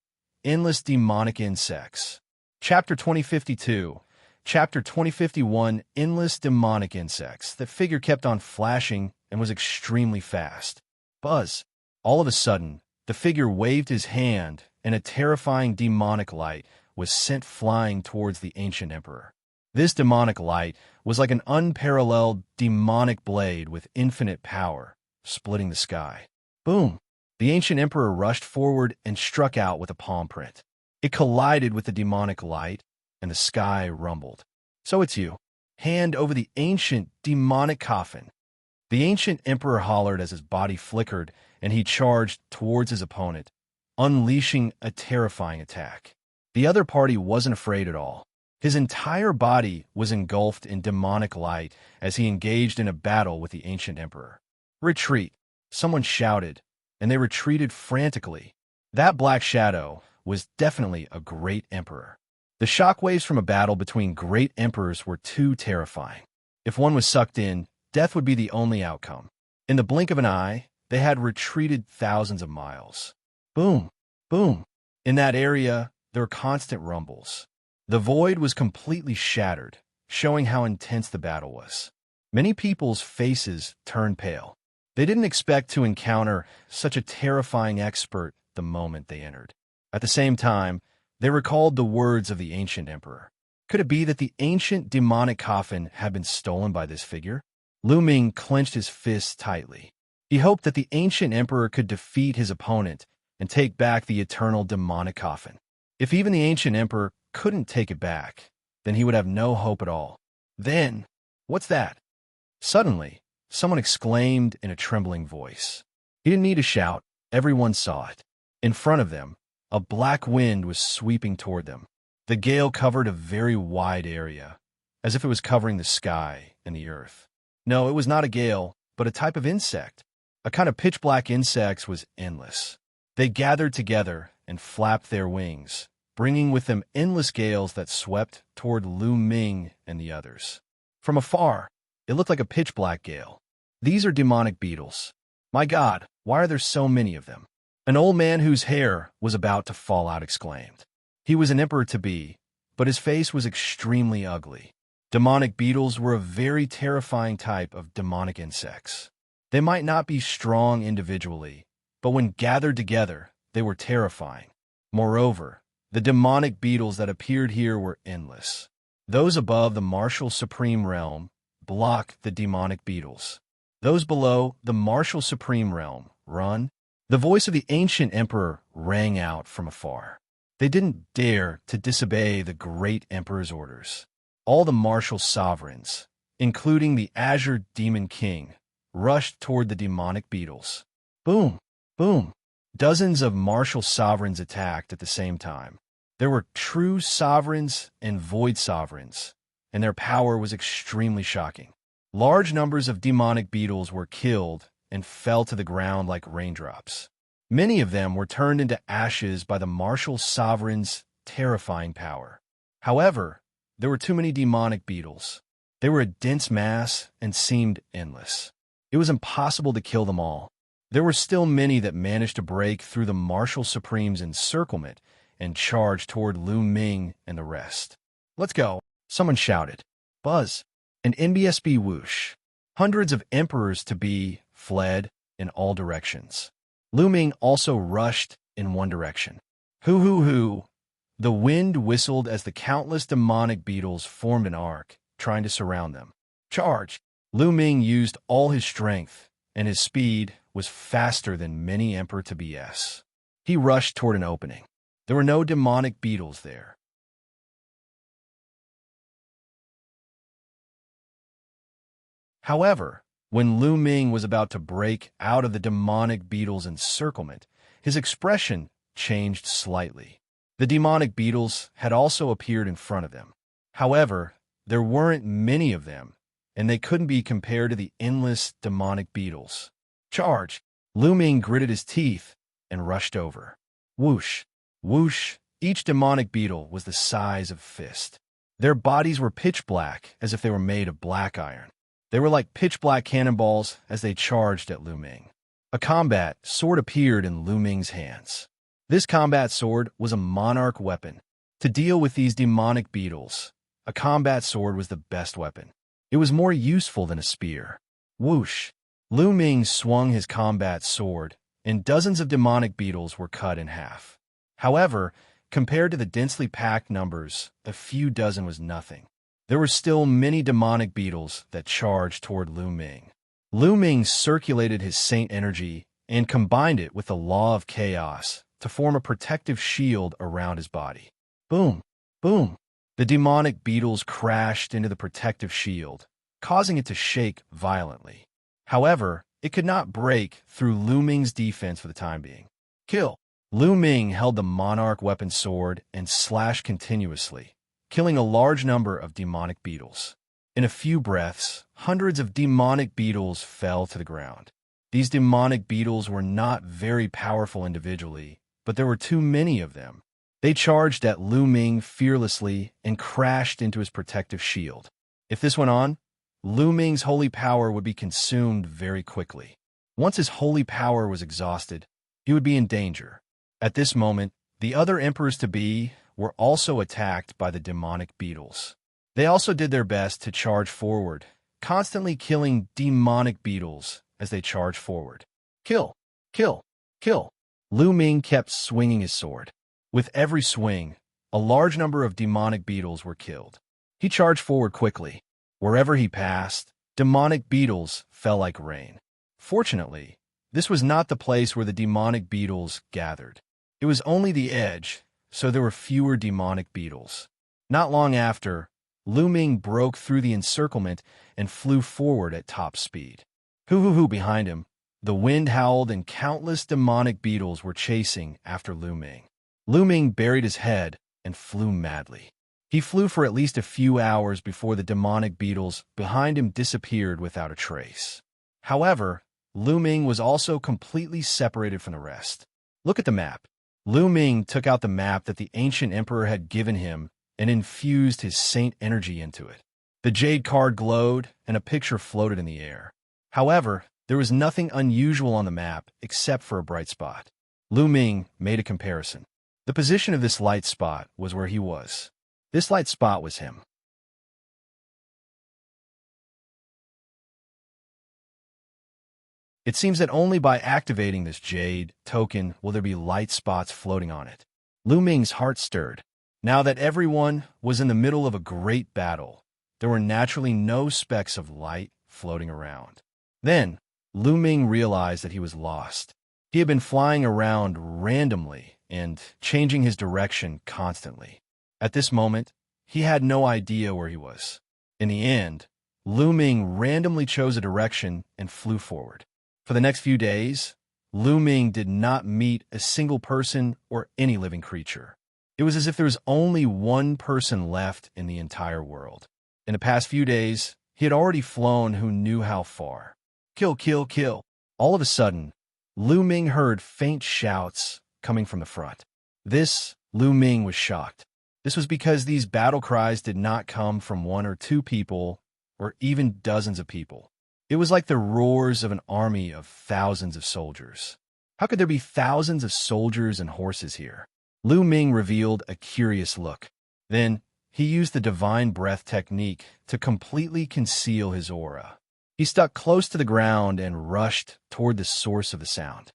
Endless Demonic Insects. Chapter 2052. Chapter 2051, Endless Demonic Insects. The figure kept on flashing and was extremely fast. Buzz. All of a sudden, the figure waved his hand, and a terrifying demonic light was sent flying towards the ancient emperor. This demonic light was like an unparalleled demonic blade with infinite power, splitting the sky. Boom! The ancient emperor rushed forward and struck out with a palm print. It collided with the demonic light, and the sky rumbled. So it's you. Hand over the ancient demonic coffin. The ancient emperor hollered as his body flickered, and he charged towards his opponent, unleashing a terrifying attack. The other party wasn't afraid at all. His entire body was engulfed in demonic light as he engaged in a battle with the ancient emperor. Retreat! Someone shouted, and they retreated frantically. That black shadow was definitely a great emperor. The shockwaves from a battle between great emperors were too terrifying. If one was sucked in, death would be the only outcome. In the blink of an eye, they had retreated thousands of miles. Boom! Boom! In that area, there were constant rumbles. The void was completely shattered, showing how intense the battle was. Many people's faces turned pale. They didn't expect to encounter such a terrifying expert the moment they entered. At the same time, they recalled the words of the ancient emperor. Could it be that the ancient demonic coffin had been stolen by this figure? Lu Ming clenched his fists tightly. He hoped that the ancient emperor could defeat his opponent and take back the eternal demonic coffin. If even the ancient emperor couldn't take it back, then he would have no hope at all. Then, what's that? Suddenly, someone exclaimed in a trembling voice. He didn't need to shout. Everyone saw it. In front of them, a black wind was sweeping toward them. The gale covered a very wide area, as if it was covering the sky and the earth. No, it was not a gale, but a type of insect. A kind of pitch-black insect was endless. They gathered together and flapped their wings, bringing with them endless gales that swept toward Lu Ming and the others. From afar, it looked like a pitch-black gale. These are demonic beetles. My God, why are there so many of them? An old man whose hair was about to fall out exclaimed. He was an emperor-to-be, but his face was extremely ugly. Demonic beetles were a very terrifying type of demonic insects. They might not be strong individually, but when gathered together, they were terrifying. Moreover, the demonic beetles that appeared here were endless. Those above the martial supreme realm blocked the demonic beetles. Those below the martial supreme realm run. The voice of the ancient emperor rang out from afar. They didn't dare to disobey the great emperor's orders. All the martial sovereigns, including the Azure Demon King, rushed toward the demonic beetles. Boom! Boom! Dozens of martial sovereigns attacked at the same time. There were true sovereigns and void sovereigns, and their power was extremely shocking. Large numbers of demonic beetles were killed and fell to the ground like raindrops. Many of them were turned into ashes by the martial sovereign's terrifying power. However, there were too many demonic beetles. They were a dense mass and seemed endless. It was impossible to kill them all. There were still many that managed to break through the martial supreme's encirclement and charge toward Lu Ming and the rest. Let's go, someone shouted. Buzz, an NBSB whoosh. Hundreds of emperors-to-be fled in all directions. Lu Ming also rushed in one direction. Hoo hoo hoo. The wind whistled as the countless demonic beetles formed an arc, trying to surround them. Charge! Lu Ming used all his strength, and his speed was faster than many emperor-to-bes. He rushed toward an opening. There were no demonic beetles there. However, when Lu Ming was about to break out of the demonic beetle's encirclement, his expression changed slightly. The demonic beetles had also appeared in front of them. However, there weren't many of them, and they couldn't be compared to the endless demonic beetles. Charge! Lu Ming gritted his teeth and rushed over. Whoosh! Whoosh! Each demonic beetle was the size of a fist. Their bodies were pitch black, as if they were made of black iron. They were like pitch-black cannonballs as they charged at Lu Ming. A combat sword appeared in Lu Ming's hands. This combat sword was a monarch weapon. To deal with these demonic beetles, a combat sword was the best weapon. It was more useful than a spear. Whoosh! Lu Ming swung his combat sword, and dozens of demonic beetles were cut in half. However, compared to the densely packed numbers, a few dozen was nothing. There were still many demonic beetles that charged toward Lu Ming. Lu Ming circulated his saint energy and combined it with the law of chaos to form a protective shield around his body. Boom! Boom! The demonic beetles crashed into the protective shield, causing it to shake violently. However, it could not break through Lu Ming's defense for the time being. Kill! Lu Ming held the monarch weapon sword and slashed continuously, killing a large number of demonic beetles. In a few breaths, hundreds of demonic beetles fell to the ground. These demonic beetles were not very powerful individually, but there were too many of them. They charged at Lu Ming fearlessly and crashed into his protective shield. If this went on, Lu Ming's holy power would be consumed very quickly. Once his holy power was exhausted, he would be in danger. At this moment, the other emperors-to-be were also attacked by the demonic beetles. They also did their best to charge forward, constantly killing demonic beetles as they charged forward. Kill! Kill! Kill! Lu Ming kept swinging his sword. With every swing, a large number of demonic beetles were killed. He charged forward quickly. Wherever he passed, demonic beetles fell like rain. Fortunately, this was not the place where the demonic beetles gathered. It was only the edge, so there were fewer demonic beetles. Not long after, Lu Ming broke through the encirclement and flew forward at top speed. Hoo-hoo-hoo behind him, the wind howled and countless demonic beetles were chasing after Lu Ming. Lu Ming buried his head and flew madly. He flew for at least a few hours before the demonic beetles behind him disappeared without a trace. However, Lu Ming was also completely separated from the rest. Look at the map. Lu Ming took out the map that the ancient emperor had given him and infused his saint energy into it. The jade card glowed and a picture floated in the air. However, there was nothing unusual on the map except for a bright spot. Lu Ming made a comparison. The position of this light spot was where he was. This light spot was him. It seems that only by activating this jade token will there be light spots floating on it. Lu Ming's heart stirred. Now that everyone was in the middle of a great battle, there were naturally no specks of light floating around. Then, Lu Ming realized that he was lost. He had been flying around randomly and changing his direction constantly. At this moment, he had no idea where he was. In the end, Lu Ming randomly chose a direction and flew forward. For the next few days, Lu Ming did not meet a single person or any living creature. It was as if there was only one person left in the entire world. In the past few days, he had already flown who knew how far. Kill, kill, kill. All of a sudden, Lu Ming heard faint shouts coming from the front. Lu Ming was shocked. This was because these battle cries did not come from one or two people or even dozens of people. It was like the roars of an army of thousands of soldiers. How could there be thousands of soldiers and horses here? Lu Ming revealed a curious look. Then, he used the divine breath technique to completely conceal his aura. He stuck close to the ground and rushed toward the source of the sound.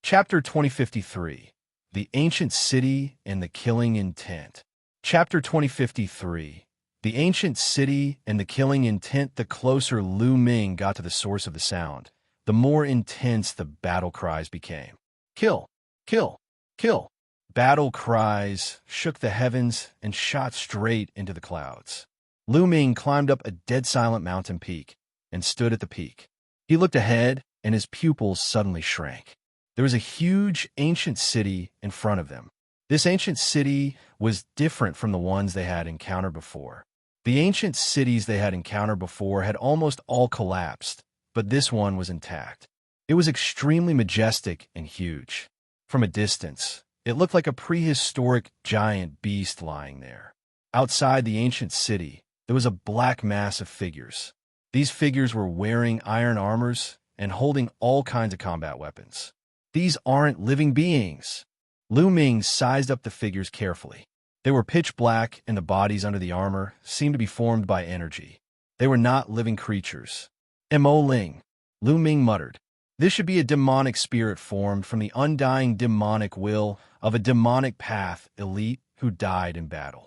Chapter 2053, The Ancient City and the Killing Intent. Chapter 2053, The Ancient City and the Killing Intent. The closer Lu Ming got to the source of the sound, the more intense the battle cries became. Kill! Kill! Kill! Battle cries shook the heavens and shot straight into the clouds. Lu Ming climbed up a dead-silent mountain peak and stood at the peak. He looked ahead, and his pupils suddenly shrank. There was a huge ancient city in front of them. This ancient city was different from the ones they had encountered before. The ancient cities they had encountered before had almost all collapsed, but this one was intact. It was extremely majestic and huge. From a distance, it looked like a prehistoric giant beast lying there. Outside the ancient city, there was a black mass of figures. These figures were wearing iron armors and holding all kinds of combat weapons. These aren't living beings. Lu Ming sized up the figures carefully. They were pitch black, and the bodies under the armor seemed to be formed by energy. They were not living creatures. Mo Ling, Lu Ming muttered. This should be a demonic spirit formed from the undying demonic will of a demonic path elite who died in battle.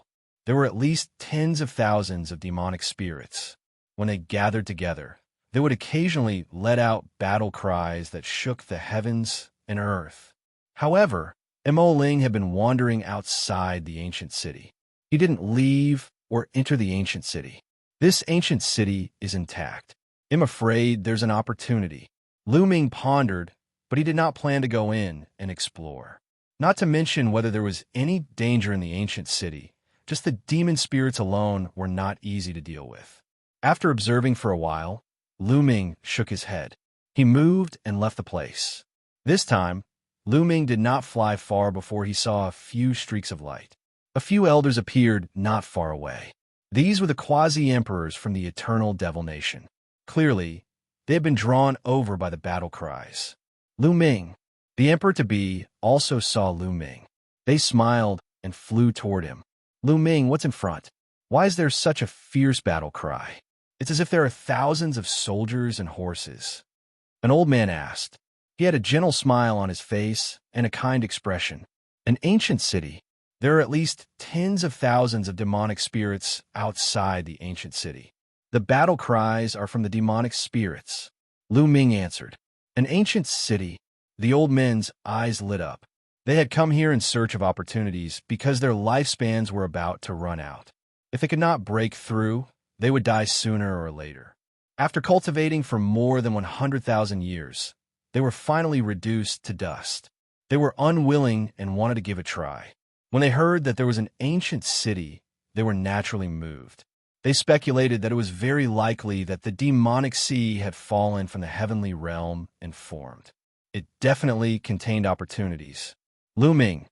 There were at least tens of thousands of demonic spirits. When they gathered together, they would occasionally let out battle cries that shook the heavens and earth. However, Mo Ling had been wandering outside the ancient city. He didn't leave or enter the ancient city. This ancient city is intact. I'm afraid there's an opportunity. Lu Ming pondered, but he did not plan to go in and explore. Not to mention whether there was any danger in the ancient city. Just the demon spirits alone were not easy to deal with. After observing for a while, Lu Ming shook his head. He moved and left the place. This time, Lu Ming did not fly far before he saw a few streaks of light. A few elders appeared not far away. These were the quasi-emperors from the eternal devil nation. Clearly, they had been drawn over by the battle cries. Lu Ming, the emperor-to-be, also saw Lu Ming. They smiled and flew toward him. Lu Ming, what's in front? Why is there such a fierce battle cry? It's as if there are thousands of soldiers and horses. An old man asked. He had a gentle smile on his face and a kind expression. An ancient city. There are at least tens of thousands of demonic spirits outside the ancient city. The battle cries are from the demonic spirits. Lu Ming answered. An ancient city. The old men's eyes lit up. They had come here in search of opportunities because their lifespans were about to run out. If they could not break through, they would die sooner or later. After cultivating for more than 100,000 years, they were finally reduced to dust. They were unwilling and wanted to give a try. When they heard that there was an ancient city, they were naturally moved. They speculated that it was very likely that the demonic sea had fallen from the heavenly realm and formed. It definitely contained opportunities. Lu Ming,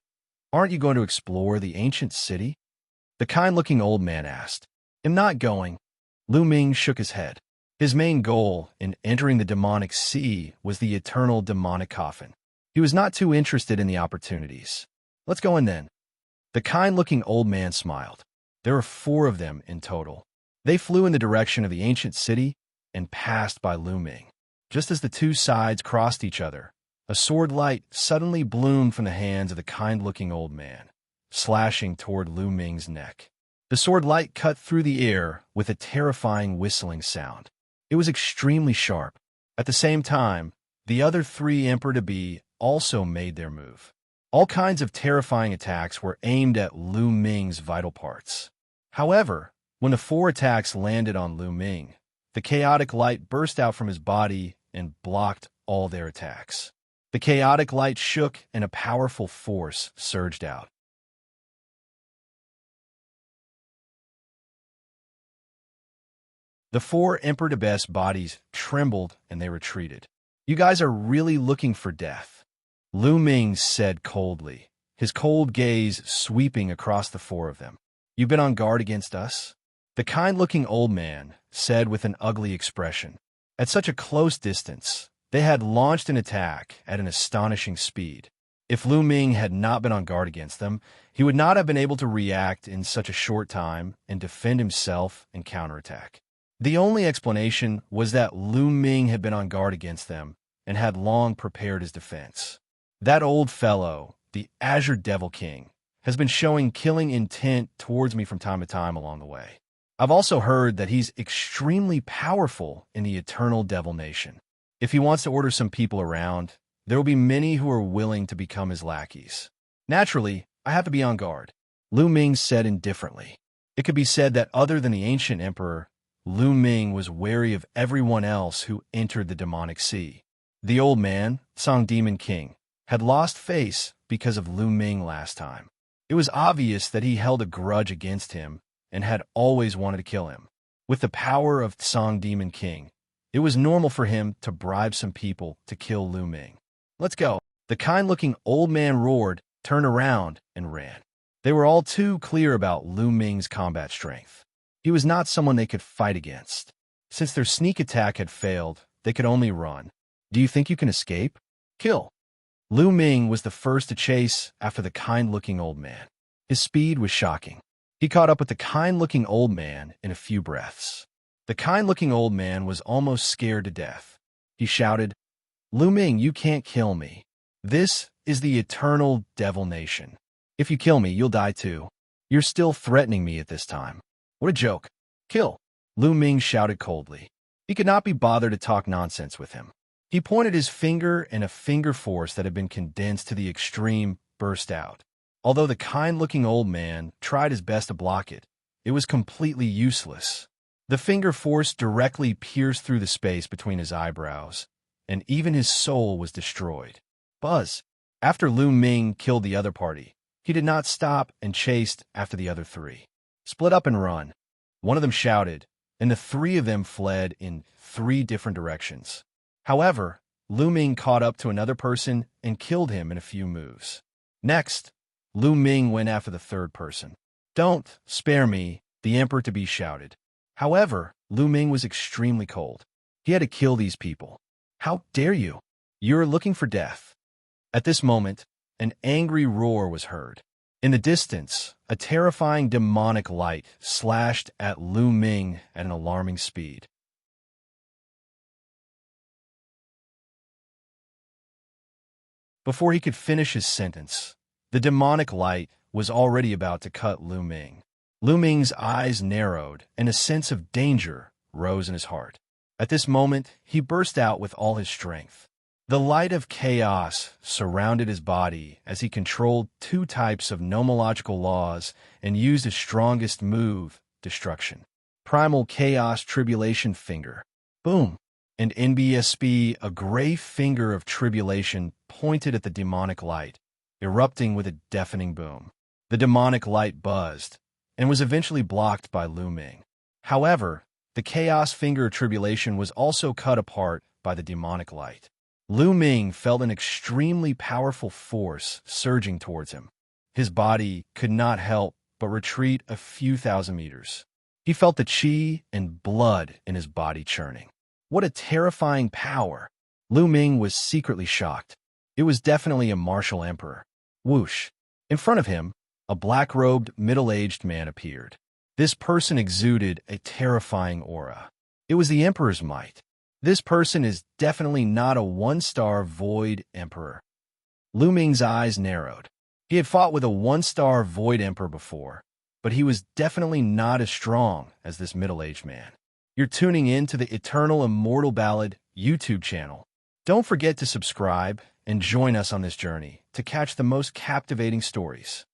aren't you going to explore the ancient city? The kind-looking old man asked. I'm not going. Lu Ming shook his head. His main goal in entering the demonic sea was the eternal demonic coffin. He was not too interested in the opportunities. Let's go in then. The kind-looking old man smiled. There were 4 of them in total. They flew in the direction of the ancient city and passed by Lu Ming. Just as the 2 sides crossed each other, a sword light suddenly bloomed from the hands of the kind-looking old man, slashing toward Lu Ming's neck. The sword light cut through the air with a terrifying whistling sound. It was extremely sharp. At the same time, the other 3 emperor-to-be also made their move. All kinds of terrifying attacks were aimed at Lu Ming's vital parts. However, when the 4 attacks landed on Lu Ming, the chaotic light burst out from his body and blocked all their attacks. The chaotic light shook and a powerful force surged out. The 4 emperor-to-be's bodies trembled and they retreated. You guys are really looking for death, Lu Ming said coldly, his cold gaze sweeping across the 4 of them. You've been on guard against us? The kind-looking old man said with an ugly expression. At such a close distance, they had launched an attack at an astonishing speed. If Lu Ming had not been on guard against them, he would not have been able to react in such a short time and defend himself and counterattack. The only explanation was that Lu Ming had been on guard against them and had long prepared his defense. That old fellow, the Azure Devil King, has been showing killing intent towards me from time to time along the way. I've also heard that he's extremely powerful in the Eternal Devil Nation. If he wants to order some people around, there will be many who are willing to become his lackeys. Naturally, I have to be on guard, Lu Ming said indifferently. It could be said that other than the ancient emperor, Lu Ming was wary of everyone else who entered the demonic sea. The old man, Song Demon King, had lost face because of Lu Ming last time. It was obvious that he held a grudge against him and had always wanted to kill him. With the power of Song Demon King, it was normal for him to bribe some people to kill Lu Ming. Let's go. The kind-looking old man roared, turned around, and ran. They were all too clear about Lu Ming's combat strength. He was not someone they could fight against. Since their sneak attack had failed, they could only run. Do you think you can escape? Kill. Lu Ming was the first to chase after the kind-looking old man. His speed was shocking. He caught up with the kind-looking old man in a few breaths. The kind-looking old man was almost scared to death. He shouted, "Lu Ming, you can't kill me. This is the eternal devil nation. If you kill me, you'll die too. You're still threatening me at this time. What a joke. Kill." Lu Ming shouted coldly. He could not be bothered to talk nonsense with him. He pointed his finger, and a finger force that had been condensed to the extreme burst out. Although the kind-looking old man tried his best to block it, it was completely useless. The finger force directly pierced through the space between his eyebrows, and even his soul was destroyed. Buzz. After Lu Ming killed the other party, he did not stop and chased after the other three. "Split up and run," one of them shouted, and the three of them fled in 3 different directions. However, Lu Ming caught up to another person and killed him in a few moves. Next, Lu Ming went after the third person. "Don't spare me," the emperor-to-be shouted. However, Lu Ming was extremely cold. He had to kill these people. "How dare you? You're looking for death." At this moment, an angry roar was heard. In the distance, a terrifying demonic light slashed at Lu Ming at an alarming speed. Before he could finish his sentence, the demonic light was already about to cut Lu Ming. Lu Ming's eyes narrowed, and a sense of danger rose in his heart. At this moment, he burst out with all his strength. The light of chaos surrounded his body as he controlled 2 types of nomological laws and used his strongest move, destruction. Primal Chaos Tribulation Finger. Boom! And NBSB, a gray finger of tribulation, pointed at the demonic light, erupting with a deafening boom. The demonic light buzzed, and was eventually blocked by Lu Ming. However, the Chaos Finger of Tribulation was also cut apart by the demonic light. Lu Ming felt an extremely powerful force surging towards him. His body could not help but retreat a few thousand meters. He felt the qi and blood in his body churning. What a terrifying power! Lu Ming was secretly shocked. It was definitely a martial emperor. Whoosh! In front of him, a black-robed, middle-aged man appeared. This person exuded a terrifying aura. It was the emperor's might. This person is definitely not a 1-star void emperor. Lu Ming's eyes narrowed. He had fought with a 1-star void emperor before, but he was definitely not as strong as this middle-aged man. You're tuning in to the Eternal Immortal Ballad YouTube channel. Don't forget to subscribe and join us on this journey to catch the most captivating stories.